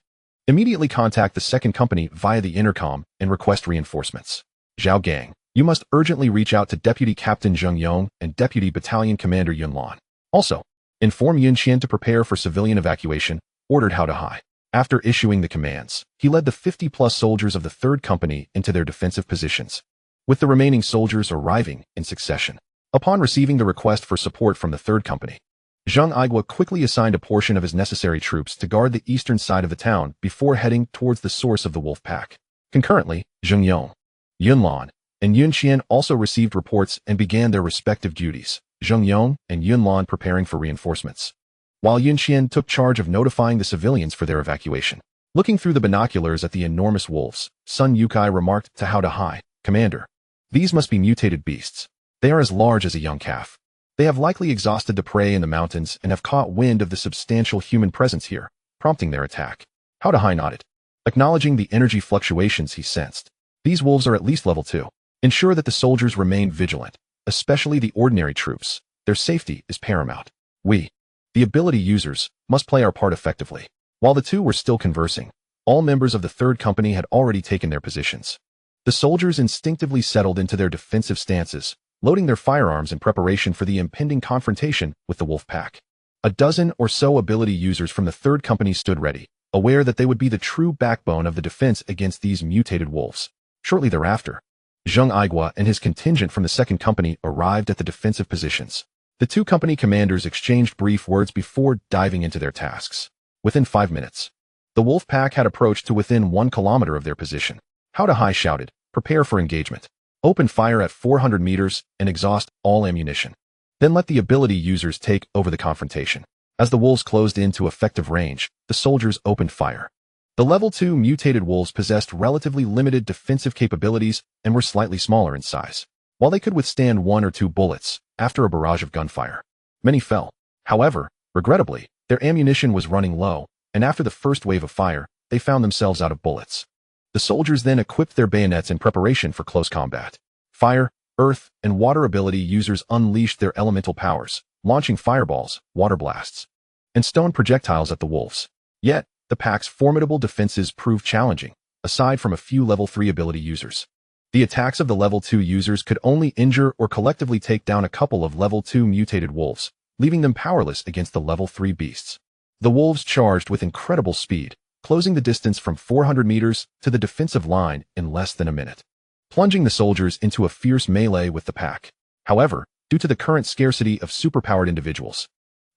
immediately contact the 2nd Company via the intercom and request reinforcements. Zhao Gang, you must urgently reach out to Deputy Captain Zheng Yong and Deputy Battalion Commander Yunlan. Also, inform Yunqian to prepare for civilian evacuation, ordered Hao Dahai. After issuing the commands, he led the 50-plus soldiers of the 3rd Company into their defensive positions, with the remaining soldiers arriving in succession. Upon receiving the request for support from the 3rd Company, Zheng Aigua quickly assigned a portion of his necessary troops to guard the eastern side of the town before heading towards the source of the wolf pack. Concurrently, Zheng Yong, Yunlan, and Yunqian also received reports and began their respective duties, Zheng Yong and Yunlan preparing for reinforcements, while Yunqian took charge of notifying the civilians for their evacuation. Looking through the binoculars at the enormous wolves, Sun Yukai remarked to Hao Dahai, "Commander, these must be mutated beasts. They are as large as a young calf. They have likely exhausted the prey in the mountains and have caught wind of the substantial human presence here, prompting their attack." Hao Dahai nodded, acknowledging the energy fluctuations he sensed. These wolves are at least level 2. Ensure that the soldiers remain vigilant, especially the ordinary troops. Their safety is paramount. We, the ability users, must play our part effectively. While the two were still conversing, all members of the 3rd Company had already taken their positions. The soldiers instinctively settled into their defensive stances, loading their firearms in preparation for the impending confrontation with the wolf pack. A dozen or so ability users from the 3rd Company stood ready, aware that they would be the true backbone of the defense against these mutated wolves. Shortly thereafter, Zheng Aigua and his contingent from the 2nd Company arrived at the defensive positions. The 2 company commanders exchanged brief words before diving into their tasks. Within 5 minutes, the wolf pack had approached to within 1 kilometer of their position. Hao Dahai shouted, "Prepare for engagement. Open fire at 400 meters and exhaust all ammunition. Then let the ability users take over the confrontation." As the wolves closed in to effective range, the soldiers opened fire. The level 2 mutated wolves possessed relatively limited defensive capabilities and were slightly smaller in size. While they could withstand 1 or 2 bullets, after a barrage of gunfire, many fell. However, regrettably, their ammunition was running low, and after the first wave of fire, they found themselves out of bullets. The soldiers then equipped their bayonets in preparation for close combat. Fire, earth, and water ability users unleashed their elemental powers, launching fireballs, water blasts, and stone projectiles at the wolves. Yet, the pack's formidable defenses proved challenging, aside from a few level 3 ability users. The attacks of the level 2 users could only injure or collectively take down a couple of level 2 mutated wolves, leaving them powerless against the level 3 beasts. The wolves charged with incredible speed, closing the distance from 400 meters to the defensive line in less than a minute, plunging the soldiers into a fierce melee with the pack. However, due to the current scarcity of superpowered individuals,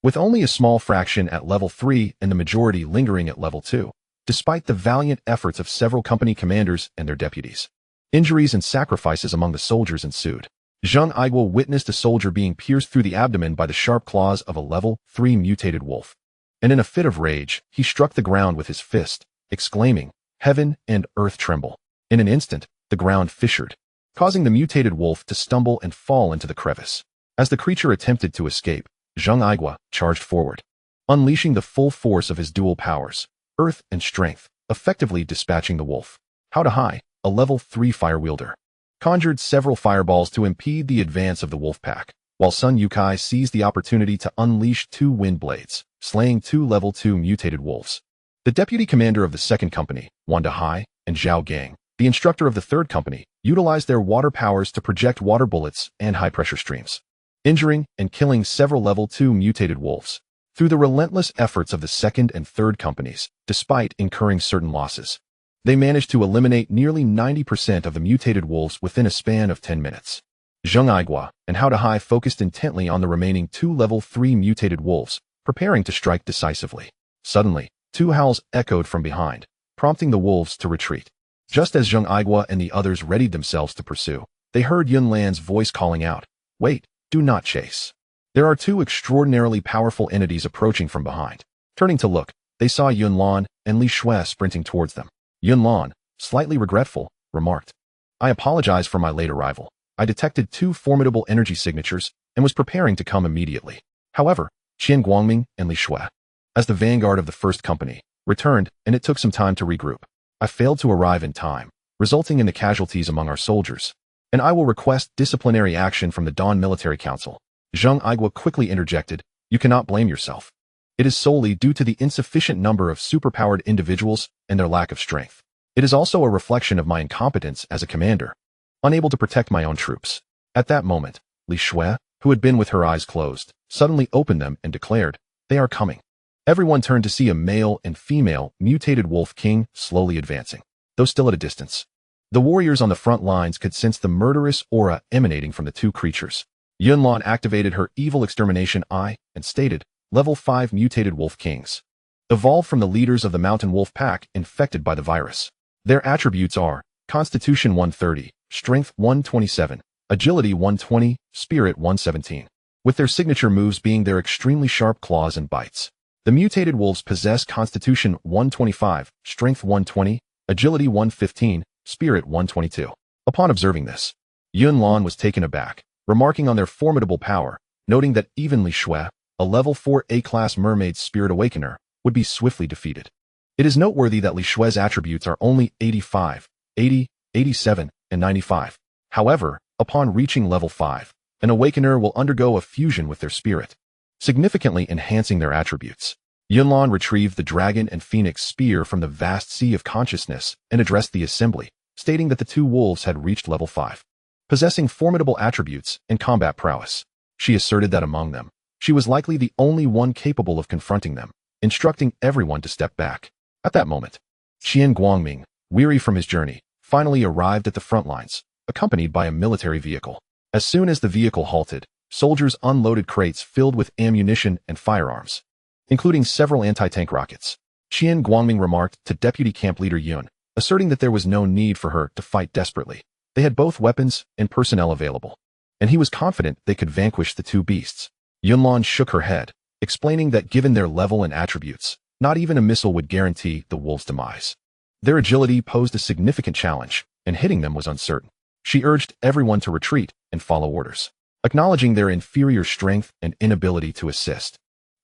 with only a small fraction at level 3 and the majority lingering at level 2, despite the valiant efforts of several company commanders and their deputies, injuries and sacrifices among the soldiers ensued. Zheng Aiguo witnessed a soldier being pierced through the abdomen by the sharp claws of a level 3 mutated wolf. And in a fit of rage, he struck the ground with his fist, exclaiming, "Heaven and earth tremble." In an instant, the ground fissured, causing the mutated wolf to stumble and fall into the crevice. As the creature attempted to escape, Zheng Aiguo charged forward, unleashing the full force of his dual powers, earth and strength, effectively dispatching the wolf. How to High, a level 3 fire wielder, conjured several fireballs to impede the advance of the wolf pack, while Sun Yukai seized the opportunity to unleash 2 wind blades, slaying 2 level 2 mutated wolves. The deputy commander of the second company, Wanda Hai, and Zhao Gang, the instructor of the third company, utilized their water powers to project water bullets and high-pressure streams, injuring and killing several level 2 mutated wolves. Through the relentless efforts of the second and third companies, despite incurring certain losses, they managed to eliminate nearly 90% of the mutated wolves within a span of 10 minutes. Zheng Aiguo and How to High focused intently on the remaining 2 level 3 mutated wolves, preparing to strike decisively. Suddenly, 2 howls echoed from behind, prompting the wolves to retreat. Just as Zheng Aiguo and the others readied themselves to pursue, they heard Yun Lan's voice calling out, "Wait, do not chase. There are 2 extraordinarily powerful entities approaching from behind." Turning to look, they saw Yun Lan and Li Shui sprinting towards them. Yun Lan, slightly regretful, remarked, "I apologize for my late arrival. I detected 2 formidable energy signatures and was preparing to come immediately." However, Qian Guangming and Li Shui, as the vanguard of the first company, returned, and it took some time to regroup. "I failed to arrive in time, resulting in the casualties among our soldiers, and I will request disciplinary action from the Dawn Military Council." Zheng Aiguo quickly interjected, "You cannot blame yourself. It is solely due to the insufficient number of superpowered individuals and their lack of strength. It is also a reflection of my incompetence as a commander, unable to protect my own troops." At that moment, Li Shui, who had been with her eyes closed, suddenly opened them and declared, "They are coming." Everyone turned to see a male and female mutated wolf king slowly advancing, though still at a distance. The warriors on the front lines could sense the murderous aura emanating from the 2 creatures. Yun Lan activated her evil extermination eye and stated, "Level 5 mutated wolf kings, evolved from the leaders of the mountain wolf pack infected by the virus. Their attributes are Constitution 130, Strength 127, Agility 120, Spirit 117, with their signature moves being their extremely sharp claws and bites. The mutated wolves possess Constitution 125, Strength 120, Agility 115, Spirit 122. Upon observing this, Yun Lan was taken aback, remarking on their formidable power, noting that even Li Shui, a level 4 A-class mermaid spirit awakener, would be swiftly defeated. It is noteworthy that Li Shui's attributes are only 85, 80, 87, and 95. However, upon reaching level 5, an awakener will undergo a fusion with their spirit, significantly enhancing their attributes. Yun Lan retrieved the dragon and phoenix spear from the vast sea of consciousness and addressed the assembly, stating that the 2 wolves had reached level 5, possessing formidable attributes and combat prowess. She asserted that among them, she was likely the only one capable of confronting them, instructing everyone to step back. At that moment, Qian Guangming, weary from his journey, finally arrived at the front lines, accompanied by a military vehicle. As soon as the vehicle halted, soldiers unloaded crates filled with ammunition and firearms, including several anti-tank rockets. Qian Guangming remarked to Deputy Camp Leader Yun, asserting that there was no need for her to fight desperately. They had both weapons and personnel available, and he was confident they could vanquish the 2 beasts. Yun Lan shook her head, explaining that given their level and attributes, not even a missile would guarantee the wolves' demise. Their agility posed a significant challenge, and hitting them was uncertain. She urged everyone to retreat and follow orders, acknowledging their inferior strength and inability to assist.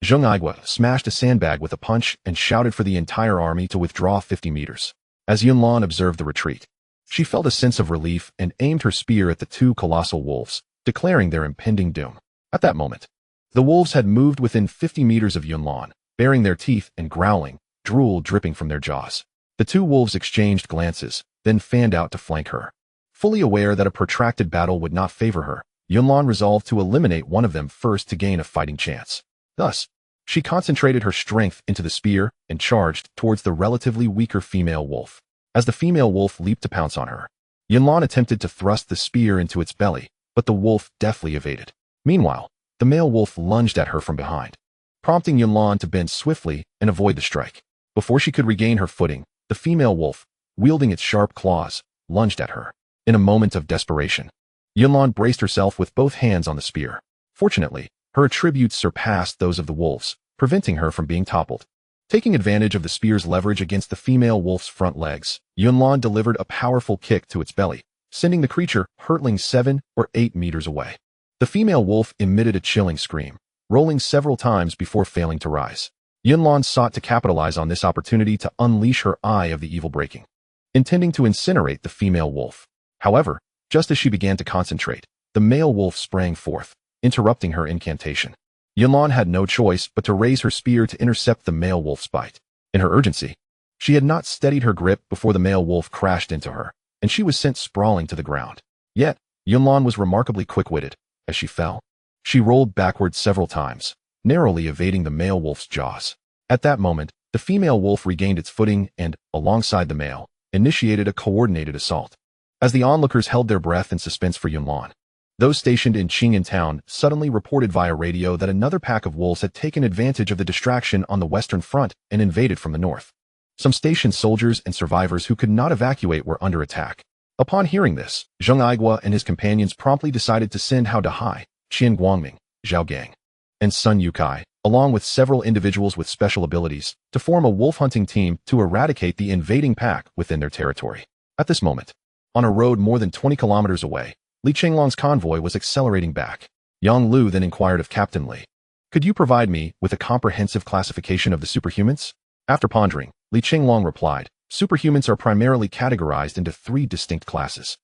Zheng Aiguo smashed a sandbag with a punch and shouted for the entire army to withdraw 50 meters. As Yun Lan observed the retreat, she felt a sense of relief and aimed her spear at the 2 colossal wolves, declaring their impending doom. At that moment, the wolves had moved within 50 meters of Yun Lan, baring their teeth and growling, drool dripping from their jaws. The 2 wolves exchanged glances, then fanned out to flank her. Fully aware that a protracted battle would not favor her, Yun Lan resolved to eliminate one of them first to gain a fighting chance. Thus, she concentrated her strength into the spear and charged towards the relatively weaker female wolf. As the female wolf leaped to pounce on her, Yun Lan attempted to thrust the spear into its belly, but the wolf deftly evaded. Meanwhile, the male wolf lunged at her from behind, prompting Yun Lan to bend swiftly and avoid the strike. Before she could regain her footing, the female wolf, wielding its sharp claws, lunged at her. In a moment of desperation, Yunlan braced herself with both hands on the spear. Fortunately, her attributes surpassed those of the wolves, preventing her from being toppled. Taking advantage of the spear's leverage against the female wolf's front legs, Yunlan delivered a powerful kick to its belly, sending the creature hurtling 7 or 8 meters away. The female wolf emitted a chilling scream, rolling several times before failing to rise. Yunlan sought to capitalize on this opportunity to unleash her eye of the evil breaking, intending to incinerate the female wolf. However, just as she began to concentrate, the male wolf sprang forth, interrupting her incantation. Yunlan had no choice but to raise her spear to intercept the male wolf's bite. In her urgency, she had not steadied her grip before the male wolf crashed into her, and she was sent sprawling to the ground. Yet, Yunlan was remarkably quick-witted. As she fell, she rolled backward several times, narrowly evading the male wolf's jaws. At that moment, the female wolf regained its footing and, alongside the male, initiated a coordinated assault. As the onlookers held their breath in suspense for Yunlan, those stationed in Qing'an town suddenly reported via radio that another pack of wolves had taken advantage of the distraction on the western front and invaded from the north. Some stationed soldiers and survivors who could not evacuate were under attack. Upon hearing this, Zheng Aigua and his companions promptly decided to send Hao Dahai, Qian Guangming, Zhao Gang, and Sun Yukai, along with several individuals with special abilities, to form a wolf-hunting team to eradicate the invading pack within their territory. At this moment, on a road more than 20 kilometers away, Li Chenglong's convoy was accelerating back. Yang Lu then inquired of Captain Li, "Could you provide me with a comprehensive classification of the superhumans?" After pondering, Li Chenglong replied, "Superhumans are primarily categorized into 3 distinct classes.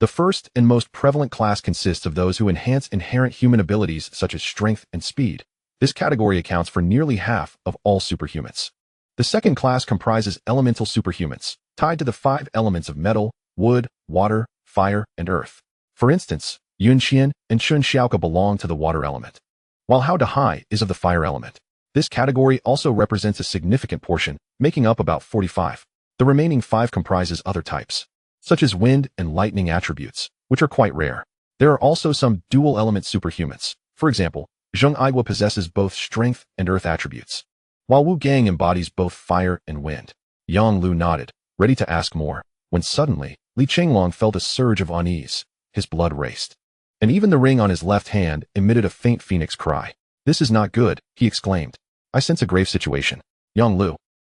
The first and most prevalent class consists of those who enhance inherent human abilities such as strength and speed. This category accounts for nearly half of all superhumans. The second class comprises elemental superhumans, tied to the 5 elements of metal, wood, water, fire, and earth. For instance, Yun Qian and Chun Xiaoka belong to the water element, while Hao Dahai is of the fire element. This category also represents a significant portion, making up about 45. The remaining 5 comprises other types, such as wind and lightning attributes, which are quite rare. There are also some dual-element superhumans. For example, Zheng Aigua possesses both strength and earth attributes, while Wu Gang embodies both fire and wind." Yang Lu nodded, ready to ask more, when suddenly, Li Chenglong felt a surge of unease. His blood raced, and even the ring on his left hand emitted a faint phoenix cry. "This is not good," he exclaimed. "I sense a grave situation. Yang Lu,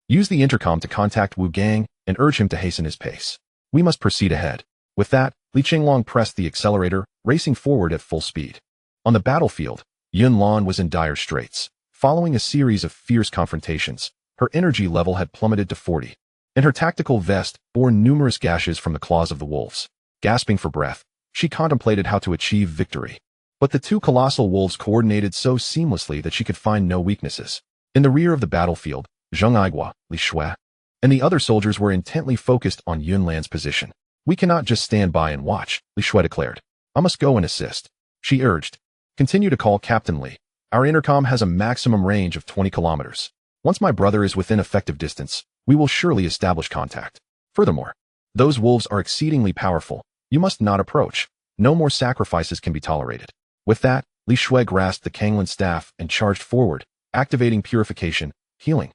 use the intercom to contact Wu Gang and urge him to hasten his pace. We must proceed ahead." With that, Li Chenglong pressed the accelerator, racing forward at full speed. On the battlefield, Yunlan was in dire straits. Following a series of fierce confrontations, her energy level had plummeted to 40, and her tactical vest bore numerous gashes from the claws of the wolves. Gasping for breath, she contemplated how to achieve victory. But the 2 colossal wolves coordinated so seamlessly that she could find no weaknesses. In the rear of the battlefield, Zheng Aigua, Li Shui, and the other soldiers were intently focused on Yunlan's position. "We cannot just stand by and watch," Li Shui declared. "I must go and assist," she urged. "Continue to call Captain Li. Our intercom has a maximum range of 20 kilometers. Once my brother is within effective distance, we will surely establish contact. Furthermore, those wolves are exceedingly powerful. You must not approach. No more sacrifices can be tolerated." With that, Li Shui grasped the Kanglan staff and charged forward, activating purification, healing,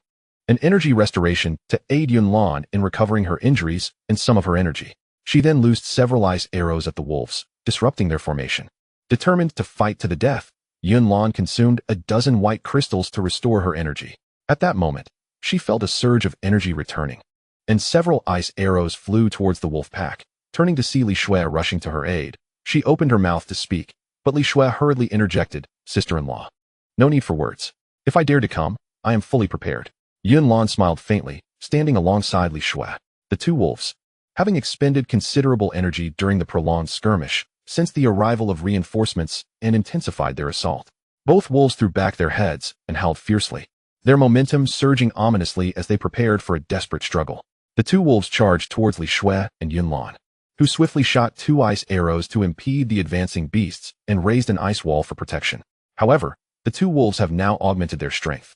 and energy restoration to aid Yunlan in recovering her injuries and some of her energy. She then loosed several ice arrows at the wolves, disrupting their formation. Determined to fight to the death, Yunlan consumed a dozen white crystals to restore her energy. At that moment, she felt a surge of energy returning, and several ice arrows flew towards the wolf pack. Turning to see Li Shui rushing to her aid, she opened her mouth to speak, but Li Shui hurriedly interjected, "Sister-in-law, no need for words. If I dare to come, I am fully prepared." Yunlan smiled faintly, standing alongside Li Shui. The 2 wolves, having expended considerable energy during the prolonged skirmish, sensed the arrival of reinforcements and intensified their assault. Both wolves threw back their heads and howled fiercely, their momentum surging ominously as they prepared for a desperate struggle. The 2 wolves charged towards Li Shui and Yunlan, who swiftly shot 2 ice arrows to impede the advancing beasts and raised an ice wall for protection. However, the 2 wolves have now augmented their strength.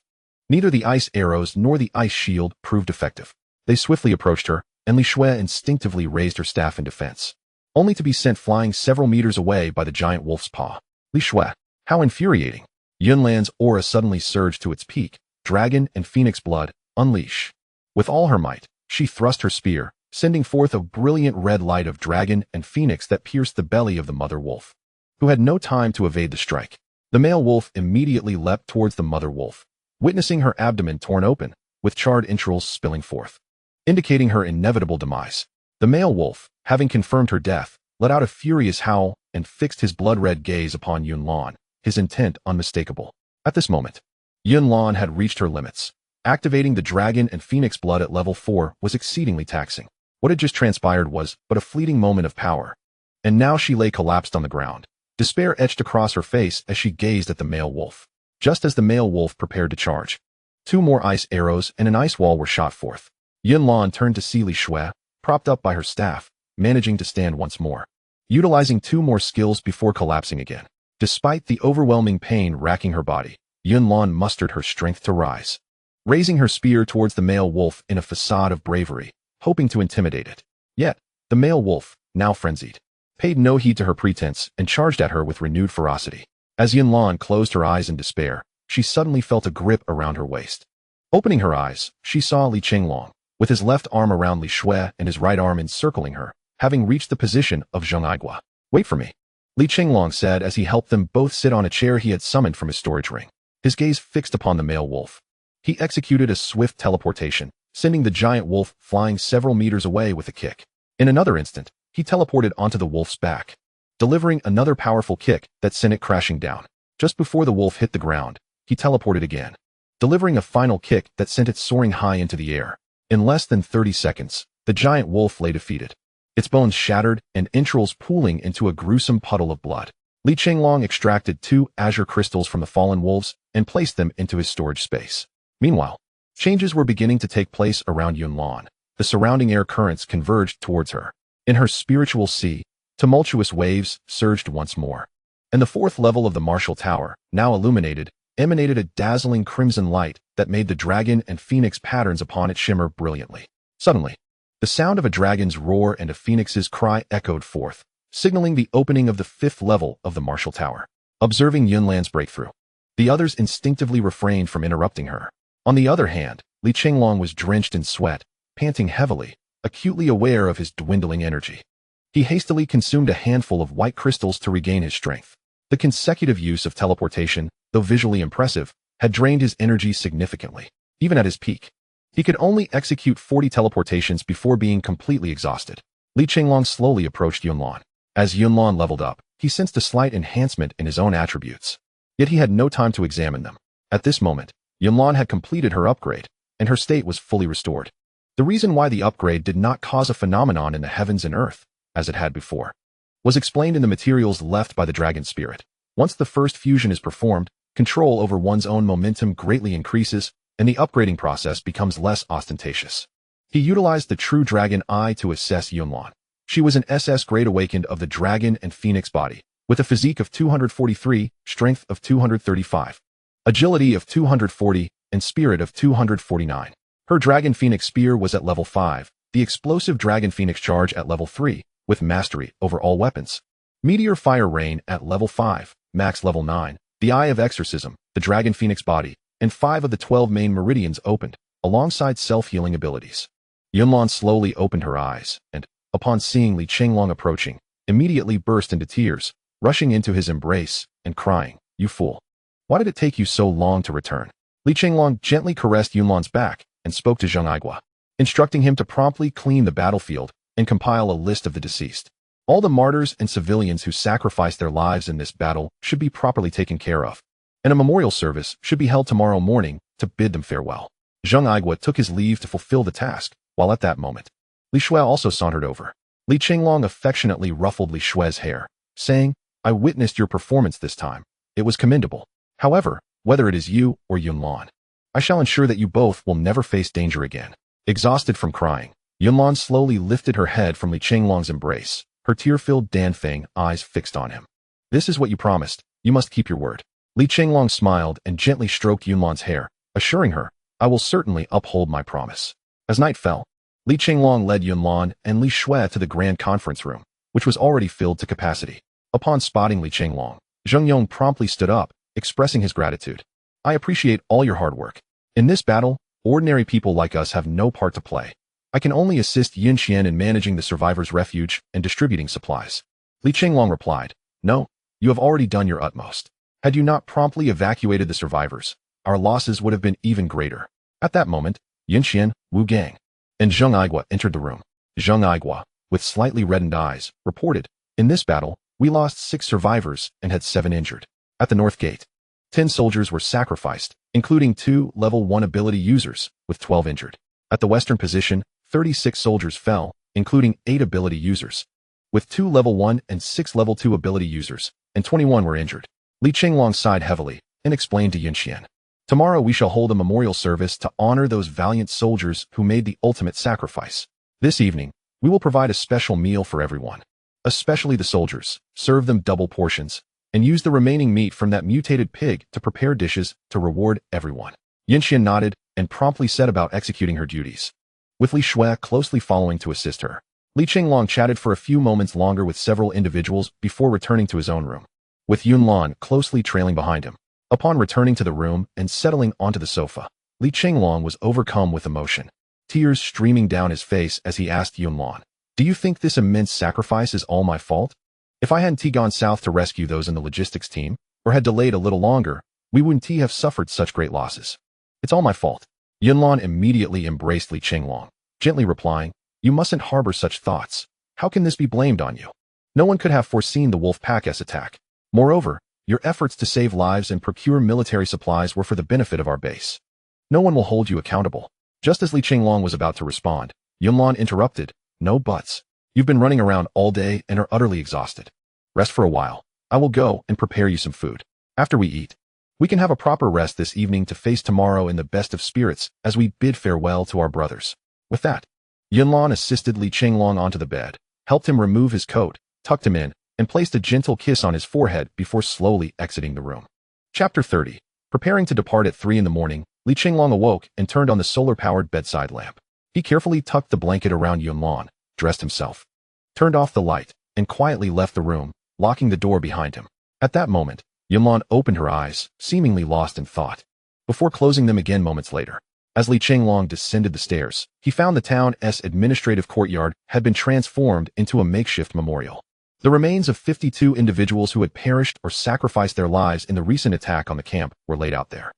Neither the ice arrows nor the ice shield proved effective. They swiftly approached her, and Li Shui instinctively raised her staff in defense, only to be sent flying several meters away by the giant wolf's paw. Li Shui, how infuriating! Yunlan's aura suddenly surged to its peak. Dragon and phoenix blood, unleash. With all her might, she thrust her spear, sending forth a brilliant red light of dragon and phoenix that pierced the belly of the mother wolf, who had no time to evade the strike. The male wolf immediately leapt towards the mother wolf, witnessing her abdomen torn open, with charred entrails spilling forth, indicating her inevitable demise. The male wolf, having confirmed her death, let out a furious howl and fixed his blood-red gaze upon Yunlan, his intent unmistakable. At this moment, Yunlan had reached her limits. Activating the dragon and phoenix blood at level 4 was exceedingly taxing. What had just transpired was but a fleeting moment of power, and now she lay collapsed on the ground. Despair etched across her face as she gazed at the male wolf. Just as the male wolf prepared to charge, 2 more ice arrows and an ice wall were shot forth. Yunlan turned to see Li Shui, propped up by her staff, managing to stand once more, utilizing 2 more skills before collapsing again. Despite the overwhelming pain racking her body, Yunlan mustered her strength to rise, raising her spear towards the male wolf in a facade of bravery, hoping to intimidate it. Yet, the male wolf, now frenzied, paid no heed to her pretense and charged at her with renewed ferocity. As Yunlan closed her eyes in despair, she suddenly felt a grip around her waist. Opening her eyes, she saw Li Chenglong, with his left arm around Li Shui and his right arm encircling her, having reached the position of Zheng Aigua. "Wait for me," Li Chenglong said as he helped them both sit on a chair he had summoned from his storage ring. His gaze fixed upon the male wolf. He executed a swift teleportation, sending the giant wolf flying several meters away with a kick. In another instant, he teleported onto the wolf's back, delivering another powerful kick that sent it crashing down. Just before the wolf hit the ground, he teleported again, delivering a final kick that sent it soaring high into the air. In less than 30 seconds, the giant wolf lay defeated, its bones shattered and entrails pooling into a gruesome puddle of blood. Li Chenglong extracted 2 azure crystals from the fallen wolves and placed them into his storage space. Meanwhile, changes were beginning to take place around Yunlan. The surrounding air currents converged towards her. In her spiritual sea, tumultuous waves surged once more, and the 4th level of the martial tower, now illuminated, emanated a dazzling crimson light that made the dragon and phoenix patterns upon it shimmer brilliantly. Suddenly, the sound of a dragon's roar and a phoenix's cry echoed forth, signaling the opening of the 5th level of the martial tower. Observing Yunlan's breakthrough, the others instinctively refrained from interrupting her. On the other hand, Li Chenglong was drenched in sweat, panting heavily, acutely aware of his dwindling energy. He hastily consumed a handful of white crystals to regain his strength. The consecutive use of teleportation, though visually impressive, had drained his energy significantly. Even at his peak, he could only execute 40 teleportations before being completely exhausted. Li Chenglong slowly approached Yunlan. As Yunlan leveled up, he sensed a slight enhancement in his own attributes. Yet he had no time to examine them. At this moment, Yunlan had completed her upgrade, and her state was fully restored. The reason why the upgrade did not cause a phenomenon in the heavens and earth, as it had before, was explained in the materials left by the dragon spirit. Once the first fusion is performed, control over one's own momentum greatly increases, and the upgrading process becomes less ostentatious. He utilized the true dragon eye to assess Yunlan. She was an SS grade awakened of the dragon and phoenix body, with a physique of 243, strength of 235, agility of 240, and spirit of 249. Her dragon phoenix spear was at level 5, the explosive dragon phoenix charge at level 3, with mastery over all weapons. Meteor fire rain at level 5, max level 9, the eye of exorcism, the dragon phoenix body, and 5 of the 12 main meridians opened, alongside self-healing abilities. Yunlan slowly opened her eyes, and, upon seeing Li Chenglong approaching, immediately burst into tears, rushing into his embrace and crying, "You fool! Why did it take you so long to return?" Li Chenglong gently caressed Yunlan's back and spoke to Zheng Aigua, instructing him to promptly clean the battlefield and compile a list of the deceased. All the martyrs and civilians who sacrificed their lives in this battle should be properly taken care of, and a memorial service should be held tomorrow morning to bid them farewell. Zheng Aigua took his leave to fulfill the task, while at that moment, Li Shui also sauntered over. Li Chenglong affectionately ruffled Li Shui's hair, saying, "I witnessed your performance this time. It was commendable. However, whether it is you or Yunlan, I shall ensure that you both will never face danger again." Exhausted from crying, Yunlan slowly lifted her head from Li Chenglong's embrace, her tear-filled Danfeng eyes fixed on him. "This is what you promised. You must keep your word." Li Chenglong smiled and gently stroked Yunlan's hair, assuring her, "I will certainly uphold my promise." As night fell, Li Chenglong led Yunlan and Li Shui to the grand conference room, which was already filled to capacity. Upon spotting Li Chenglong, Zheng Yong promptly stood up, expressing his gratitude. "I appreciate all your hard work. In this battle, ordinary people like us have no part to play. I can only assist Yin Qian in managing the survivors' refuge and distributing supplies. Li Chenglong replied, no, you have already done your utmost. Had you not promptly evacuated the survivors, our losses would have been even greater. At that moment, Yin Qian, Wu Gang, and Zheng Aigua entered the room. Zheng Aigua, with slightly reddened eyes, reported, in this battle, we lost 6 survivors and had 7 injured. At the north gate, 10 soldiers were sacrificed, including 2 level 1 ability users, with 12 injured. At the western position, 36 soldiers fell, including 8 ability users, with 2 level 1 and 6 level 2 ability users, and 21 were injured. Li Chenglong sighed heavily and explained to Yin Qian, tomorrow we shall hold a memorial service to honor those valiant soldiers who made the ultimate sacrifice. This evening, we will provide a special meal for everyone, especially the soldiers, serve them double portions, and use the remaining meat from that mutated pig to prepare dishes to reward everyone. Yin Qian nodded and promptly set about executing her duties, with Li Shui closely following to assist her. Li Chenglong chatted for a few moments longer with several individuals before returning to his own room, with Yunlan closely trailing behind him. Upon returning to the room and settling onto the sofa, Li Chenglong was overcome with emotion, tears streaming down his face as he asked Yunlan, do you think this immense sacrifice is all my fault? If I hadn't gone south to rescue those in the logistics team, or had delayed a little longer, we wouldn't have suffered such great losses. It's all my fault. Yunlan immediately embraced Li Chenglong, gently replying, you mustn't harbor such thoughts. How can this be blamed on you? No one could have foreseen the Wolf Pack's attack. Moreover, your efforts to save lives and procure military supplies were for the benefit of our base. No one will hold you accountable. Just as Li Chenglong was about to respond, Yunlan interrupted, no buts. You've been running around all day and are utterly exhausted. Rest for a while. I will go and prepare you some food. After we eat, we can have a proper rest this evening to face tomorrow in the best of spirits as we bid farewell to our brothers. With that, Yunlan assisted Li Chenglong onto the bed, helped him remove his coat, tucked him in, and placed a gentle kiss on his forehead before slowly exiting the room. Chapter 30. Preparing to depart at 3 in the morning, Li Chenglong awoke and turned on the solar-powered bedside lamp. He carefully tucked the blanket around Yunlan, dressed himself, turned off the light, and quietly left the room, locking the door behind him. At that moment, Yunlan opened her eyes, seemingly lost in thought, before closing them again moments later. As Li Chenglong descended the stairs, he found the town's administrative courtyard had been transformed into a makeshift memorial. The remains of 52 individuals who had perished or sacrificed their lives in the recent attack on the camp were laid out there.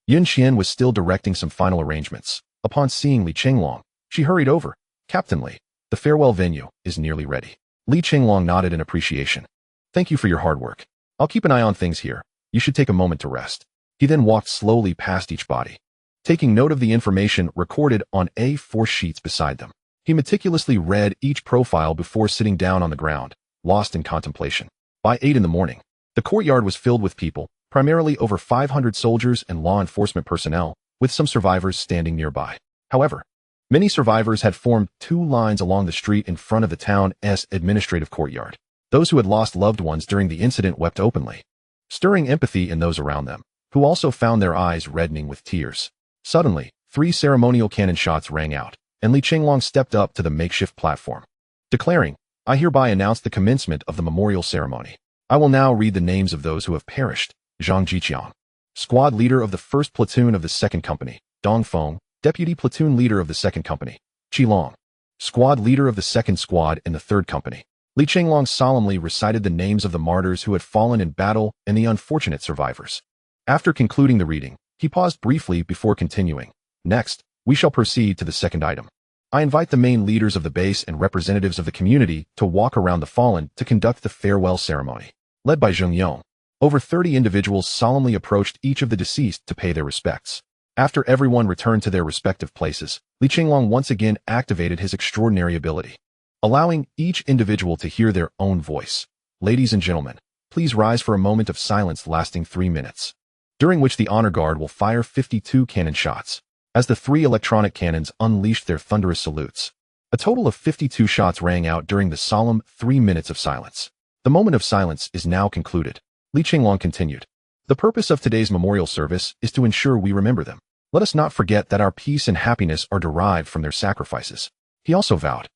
Yin Qian was still directing some final arrangements. Upon seeing Li Chenglong, she hurried over. Captain Li, the farewell venue is nearly ready. Li Chenglong nodded in appreciation. Thank you for your hard work. I'll keep an eye on things here. You should take a moment to rest. He then walked slowly past each body, taking note of the information recorded on A4 sheets beside them. He meticulously read each profile before sitting down on the ground, lost in contemplation. By 8 in the morning, the courtyard was filled with people, primarily over 500 soldiers and law enforcement personnel, with some survivors standing nearby. However, many survivors had formed 2 lines along the street in front of the town's administrative courtyard. Those who had lost loved ones during the incident wept openly, stirring empathy in those around them, who also found their eyes reddening with tears. Suddenly, 3 ceremonial cannon shots rang out, and Li Chenglong stepped up to the makeshift platform, declaring, I hereby announce the commencement of the memorial ceremony. I will now read the names of those who have perished. Zhang Jiqiang, squad leader of the 1st platoon of the 2nd company. Dong Feng, deputy platoon leader of the 2nd company. Qi Long, squad leader of the 2nd squad in the 3rd company. Li Chenglong solemnly recited the names of the martyrs who had fallen in battle and the unfortunate survivors. After concluding the reading, he paused briefly before continuing. Next, we shall proceed to the second item. I invite the main leaders of the base and representatives of the community to walk around the fallen to conduct the farewell ceremony. Led by Zheng Yong, over 30 individuals solemnly approached each of the deceased to pay their respects. After everyone returned to their respective places, Li Chenglong once again activated his extraordinary ability, allowing each individual to hear their own voice. Ladies and gentlemen, please rise for a moment of silence lasting 3 minutes, during which the honor guard will fire 52 cannon shots. As the 3 electronic cannons unleashed their thunderous salutes, a total of 52 shots rang out during the solemn 3 minutes of silence. The moment of silence is now concluded. Li Chenglong continued. The purpose of today's memorial service is to ensure we remember them. Let us not forget that our peace and happiness are derived from their sacrifices. He also vowed,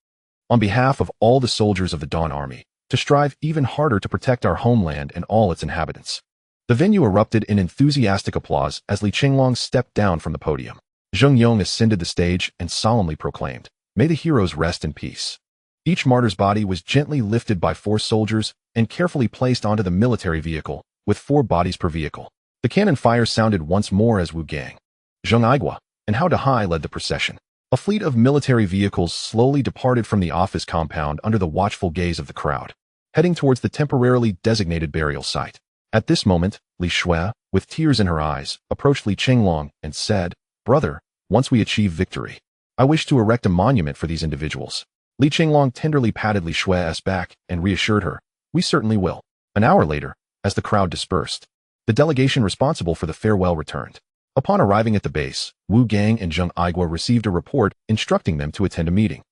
on behalf of all the soldiers of the Dawn Army, to strive even harder to protect our homeland and all its inhabitants. The venue erupted in enthusiastic applause as Li Chenglong stepped down from the podium. Zheng Yong ascended the stage and solemnly proclaimed, May the heroes rest in peace. Each martyr's body was gently lifted by 4 soldiers and carefully placed onto the military vehicle, with 4 bodies per vehicle. The cannon fire sounded once more as Wu Gang, Zheng Aigua, and Hao Dahai led the procession. A fleet of military vehicles slowly departed from the office compound under the watchful gaze of the crowd, heading towards the temporarily designated burial site. At this moment, Li Shui, with tears in her eyes, approached Li Chenglong and said, "Brother, once we achieve victory, I wish to erect a monument for these individuals." Li Chenglong tenderly patted Li Shui's back and reassured her, "We certainly will." An hour later, as the crowd dispersed, the delegation responsible for the farewell returned. Upon arriving at the base, Wu Gang and Zheng Aigua received a report instructing them to attend a meeting.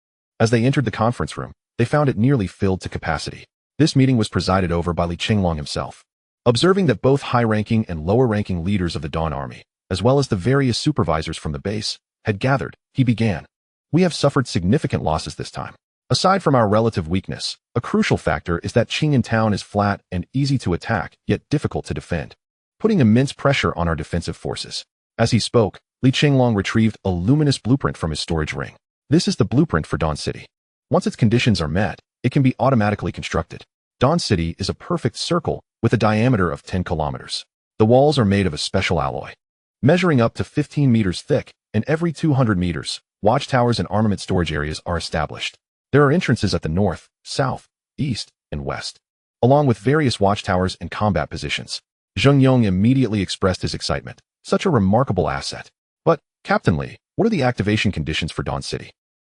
As they entered the conference room, they found it nearly filled to capacity. This meeting was presided over by Li Chenglong himself. Observing that both high-ranking and lower-ranking leaders of the Dawn Army, as well as the various supervisors from the base, had gathered, he began. "We have suffered significant losses this time. Aside from our relative weakness, a crucial factor is that Qing'an town is flat and easy to attack, yet difficult to defend, putting immense pressure on our defensive forces." As he spoke, Li Chenglong retrieved a luminous blueprint from his storage ring. This is the blueprint for Dawn City. Once its conditions are met, it can be automatically constructed. Dawn City is a perfect circle with a diameter of 10 kilometers. The walls are made of a special alloy, measuring up to 15 meters thick, and every 200 meters, watchtowers and armament storage areas are established. There are entrances at the north, south, east, and west, along with various watchtowers and combat positions. Zheng Yong immediately expressed his excitement. Such a remarkable asset. "But, Captain Li, what are the activation conditions for Dawn City?"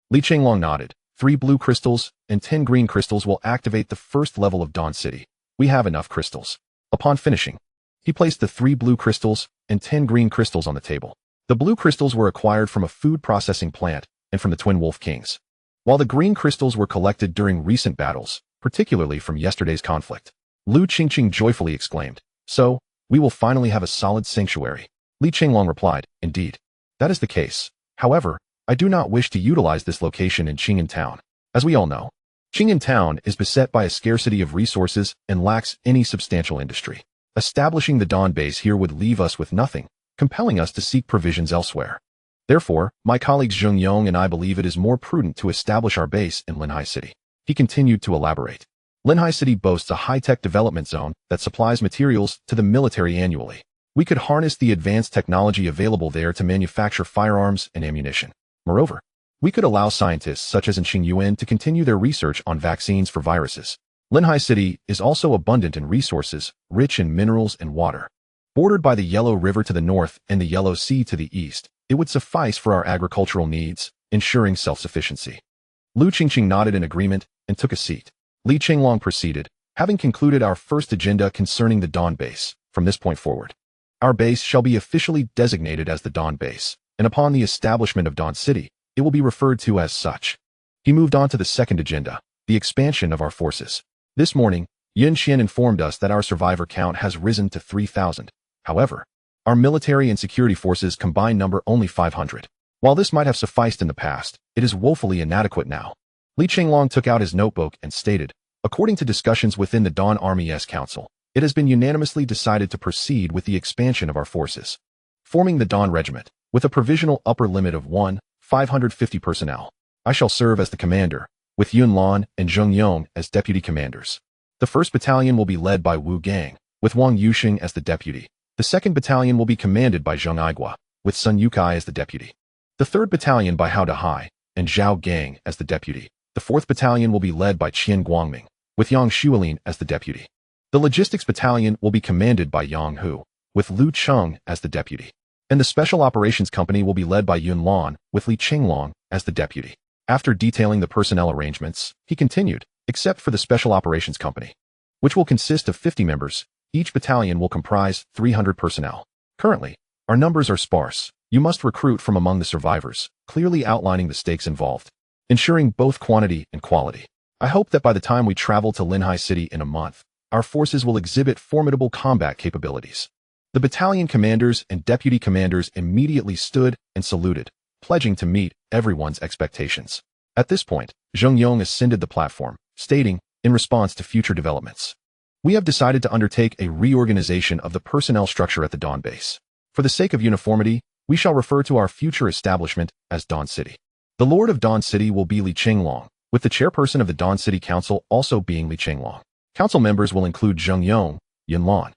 Li Chenglong nodded. 3 blue crystals and 10 green crystals will activate the first level of Dawn City. We have enough crystals. Upon finishing, he placed the 3 blue crystals and 10 green crystals on the table. The blue crystals were acquired from a food processing plant and from the Twin Wolf Kings, while the green crystals were collected during recent battles, particularly from yesterday's conflict. Lu Qingqing joyfully exclaimed, "So, we will finally have a solid sanctuary." Li Chenglong replied, "Indeed, that is the case. However, I do not wish to utilize this location in Qing'an town. As we all know, Qing'an town is beset by a scarcity of resources and lacks any substantial industry. Establishing the Dawn base here would leave us with nothing, compelling us to seek provisions elsewhere. Therefore, my colleagues Zheng Yong and I believe it is more prudent to establish our base in Linhai City." He continued to elaborate. Linhai City boasts a high-tech development zone that supplies materials to the military annually. We could harness the advanced technology available there to manufacture firearms and ammunition. Moreover, we could allow scientists such as in Qingyuan to continue their research on vaccines for viruses. Linhai City is also abundant in resources, rich in minerals and water. Bordered by the Yellow River to the north and the Yellow Sea to the east, it would suffice for our agricultural needs, ensuring self-sufficiency. Lu Qingqing nodded in agreement and took a seat. Li Chenglong proceeded, "Having concluded our first agenda concerning the Dawn base, from this point forward, our base shall be officially designated as the Dawn base, and upon the establishment of Dawn City, it will be referred to as such." He moved on to the second agenda, the expansion of our forces. This morning, Yun Xian informed us that our survivor count has risen to 3,000. However, our military and security forces combined number only 500. While this might have sufficed in the past, it is woefully inadequate now. Li Chenglong took out his notebook and stated, "According to discussions within the Dawn Army's Council, it has been unanimously decided to proceed with the expansion of our forces, forming the Dawn Regiment, with a provisional upper limit of 550 personnel. I shall serve as the commander, with Yun Lan and Zheng Yong as deputy commanders. The 1st Battalion will be led by Wu Gang, with Wang Yuxing as the deputy. The 2nd Battalion will be commanded by Zheng Aigua, with Sun Yukai as the deputy. The 3rd Battalion by Hao Dahai and Zhao Gang as the deputy. The 4th Battalion will be led by Qian Guangming, with Yang Xuelin as the deputy. The Logistics Battalion will be commanded by Yang Hu, with Lu Cheng as the deputy. And the Special Operations Company will be led by Yun Lan, with Li Chenglong as the deputy." After detailing the personnel arrangements, he continued, "Except for the Special Operations Company, which will consist of 50 members, each battalion will comprise 300 personnel. Currently, our numbers are sparse. You must recruit from among the survivors, clearly outlining the stakes involved, ensuring both quantity and quality. I hope that by the time we travel to Linhai City in a month, our forces will exhibit formidable combat capabilities." The battalion commanders and deputy commanders immediately stood and saluted, pledging to meet everyone's expectations. At this point, Zheng Yong ascended the platform, stating, in response to future developments, "We have decided to undertake a reorganization of the personnel structure at the Dawn base. For the sake of uniformity, we shall refer to our future establishment as Dawn City. The Lord of Dawn City will be Li Chenglong, with the chairperson of the Dawn City Council also being Li Chenglong. Council members will include Zheng Yong, Yun Lan,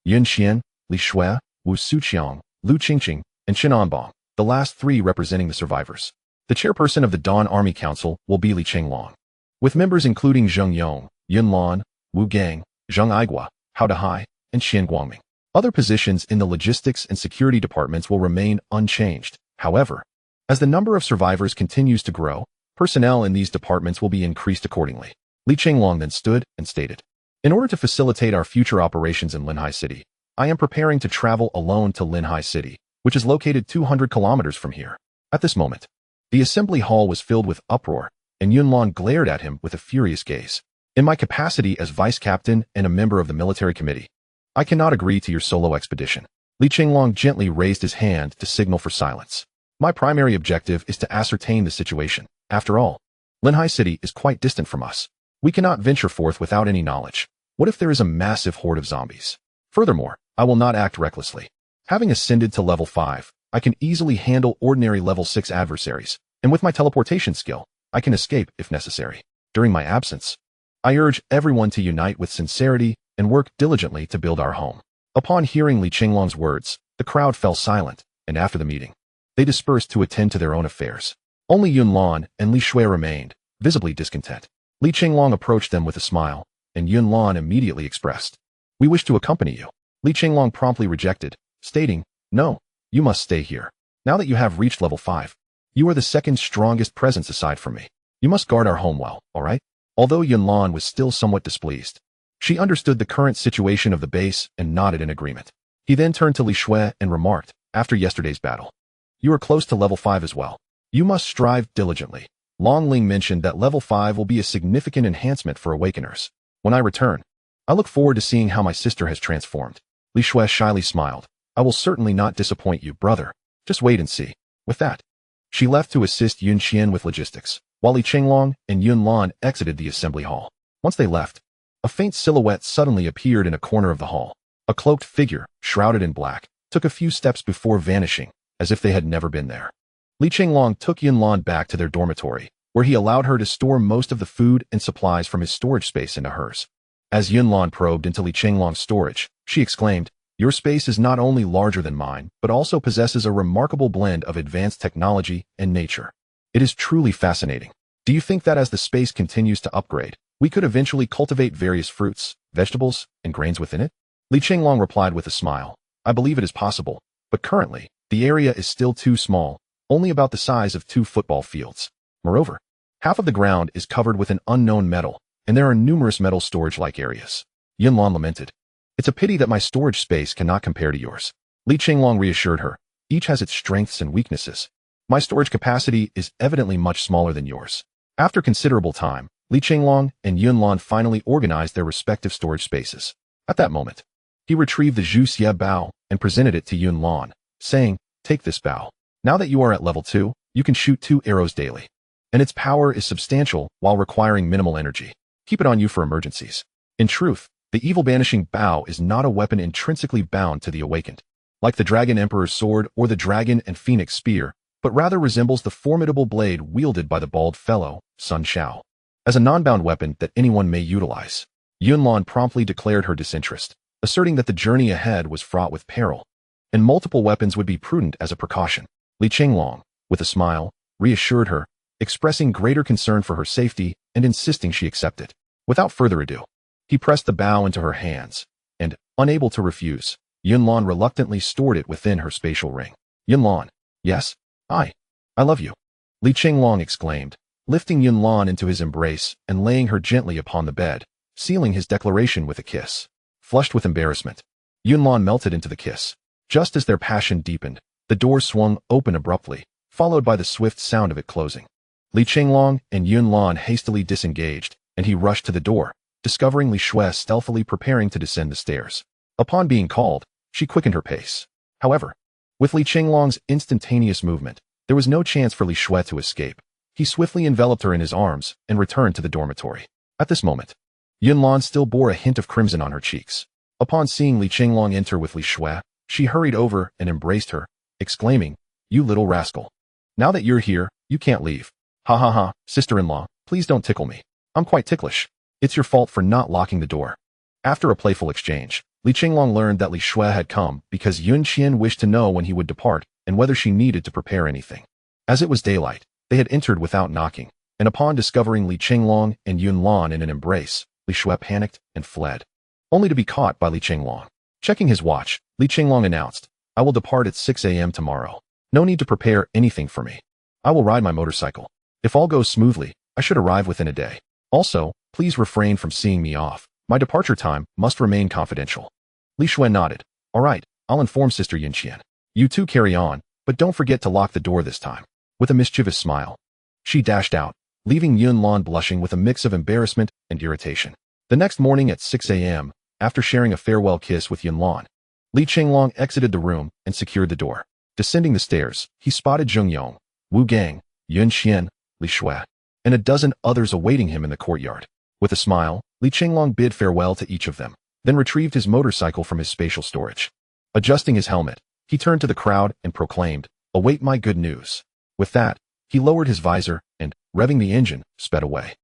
Yun Xian, Li Shui, Wu Suqiang, Lu Qingqing, and Chen Anbong, the last three representing the survivors. The chairperson of the Dawn Army Council will be Li Chenglong, with members including Zheng Yong, Yun Lan, Wu Gang, Zheng Aigua, Hao Dehai, and Xian Guangming. Other positions in the logistics and security departments will remain unchanged. However, as the number of survivors continues to grow, personnel in these departments will be increased accordingly. Li Chenglong then stood and stated, "In order to facilitate our future operations in Linhai City, I am preparing to travel alone to Linhai City, which is located 200 kilometers from here." At this moment, the assembly hall was filled with uproar, and Yun Lan glared at him with a furious gaze. "In my capacity as vice captain and a member of the military committee, I cannot agree to your solo expedition." Li Chenglong gently raised his hand to signal for silence. "My primary objective is to ascertain the situation. After all, Linhai City is quite distant from us. We cannot venture forth without any knowledge. What if there is a massive horde of zombies? Furthermore, I will not act recklessly. Having ascended to level 5, I can easily handle ordinary level 6 adversaries, and with my teleportation skill, I can escape if necessary. During my absence, I urge everyone to unite with sincerity and work diligently to build our home." Upon hearing Li Chenglong's words, the crowd fell silent, and after the meeting, they dispersed to attend to their own affairs. Only Yun Lan and Li Shui remained, visibly discontent. Li Chenglong approached them with a smile, and Yun Lan immediately expressed, "We wish to accompany you." Li Chenglong promptly rejected, stating, "No, you must stay here. Now that you have reached level 5, you are the second strongest presence aside from me. You must guard our home well, all right?" Although Yun Lan was still somewhat displeased, she understood the current situation of the base and nodded in agreement. He then turned to Li Shui and remarked, "After yesterday's battle, you are close to level 5 as well. You must strive diligently. Long Ling mentioned that level 5 will be a significant enhancement for Awakeners. When I return, I look forward to seeing how my sister has transformed." Li Shui shyly smiled. "I will certainly not disappoint you, brother. Just wait and see." With that, she left to assist Yun Xian with logistics, while Li Chenglong and Yun Lan exited the assembly hall. Once they left, a faint silhouette suddenly appeared in a corner of the hall. A cloaked figure, shrouded in black, took a few steps before vanishing, as if they had never been there. Li Chenglong took Yun Lan back to their dormitory, where he allowed her to store most of the food and supplies from his storage space into hers. As Yun Lan probed into Li Chenglong's storage, she exclaimed, "Your space is not only larger than mine, but also possesses a remarkable blend of advanced technology and nature. It is truly fascinating. Do you think that as the space continues to upgrade, we could eventually cultivate various fruits, vegetables, and grains within it?" Li Chenglong replied with a smile, "I believe it is possible, but currently, the area is still too small, only about the size of 2 football fields. Moreover, half of the ground is covered with an unknown metal, and there are numerous metal storage-like areas." Yun Lan lamented, "It's a pity that my storage space cannot compare to yours." Li Chenglong reassured her, "Each has its strengths and weaknesses. My storage capacity is evidently much smaller than yours." After considerable time, Li Chenglong and Yun Lan finally organized their respective storage spaces. At that moment, he retrieved the Zhu Xie bow and presented it to Yun Lan, saying, "Take this bow. Now that you are at level 2, you can shoot 2 arrows daily, and its power is substantial while requiring minimal energy. Keep it on you for emergencies." In truth, the evil-banishing bow is not a weapon intrinsically bound to the awakened, like the Dragon Emperor's sword or the Dragon and Phoenix spear, but rather resembles the formidable blade wielded by the bald fellow, Sun Shao, as a non-bound weapon that anyone may utilize. Yun Lan promptly declared her disinterest, asserting that the journey ahead was fraught with peril, and multiple weapons would be prudent as a precaution. Li Chenglong, with a smile, reassured her, expressing greater concern for her safety and insisting she accept it. Without further ado, he pressed the bow into her hands, and, unable to refuse, Yun Lan reluctantly stored it within her spatial ring. "Yun Lan, yes, I love you," Li Chenglong exclaimed, lifting Yun Lan into his embrace and laying her gently upon the bed, sealing his declaration with a kiss. Flushed with embarrassment, Yun Lan melted into the kiss. Just as their passion deepened, the door swung open abruptly, followed by the swift sound of it closing. Li Chenglong and Yun Lan hastily disengaged, and he rushed to the door, discovering Li Shui stealthily preparing to descend the stairs. Upon being called, she quickened her pace. However, with Li Chenglong's instantaneous movement, there was no chance for Li Shui to escape. He swiftly enveloped her in his arms and returned to the dormitory. At this moment, Yun Lan still bore a hint of crimson on her cheeks. Upon seeing Li Chenglong enter with Li Shui, she hurried over and embraced her, exclaiming, "You little rascal. Now that you're here, You can't leave. Ha ha ha, sister-in-law, please don't tickle me. I'm quite ticklish. It's your fault for not locking the door. After a playful exchange, Li Chenglong learned that Li Shui had come because Yun Qian wished to know when he would depart and whether she needed to prepare anything. As it was daylight, they had entered without knocking, and upon discovering Li Chenglong and Yun Lan in an embrace, Li Shui panicked and fled, only to be caught by Li Chenglong. Checking his watch, Li Chenglong announced, I will depart at 6 a.m. tomorrow. No need to prepare anything for me. I will ride my motorcycle. If all goes smoothly, I should arrive within a day. Also, please refrain from seeing me off. My departure time must remain confidential. Li Shui nodded. All right, I'll inform Sister Yunqian. You two carry on, but don't forget to lock the door this time. With a mischievous smile, she dashed out, leaving Yun Lan blushing with a mix of embarrassment and irritation. The next morning at 6 a.m., after sharing a farewell kiss with Yun Lan, Li Chenglong exited the room and secured the door. Descending the stairs, he spotted Zheng Yong, Wu Gang, Yun Qian, Li Shui, and a dozen others awaiting him in the courtyard. With a smile, Li Chenglong bid farewell to each of them, then retrieved his motorcycle from his spatial storage. Adjusting his helmet, he turned to the crowd and proclaimed, await my good news. With that, he lowered his visor and, revving the engine, sped away.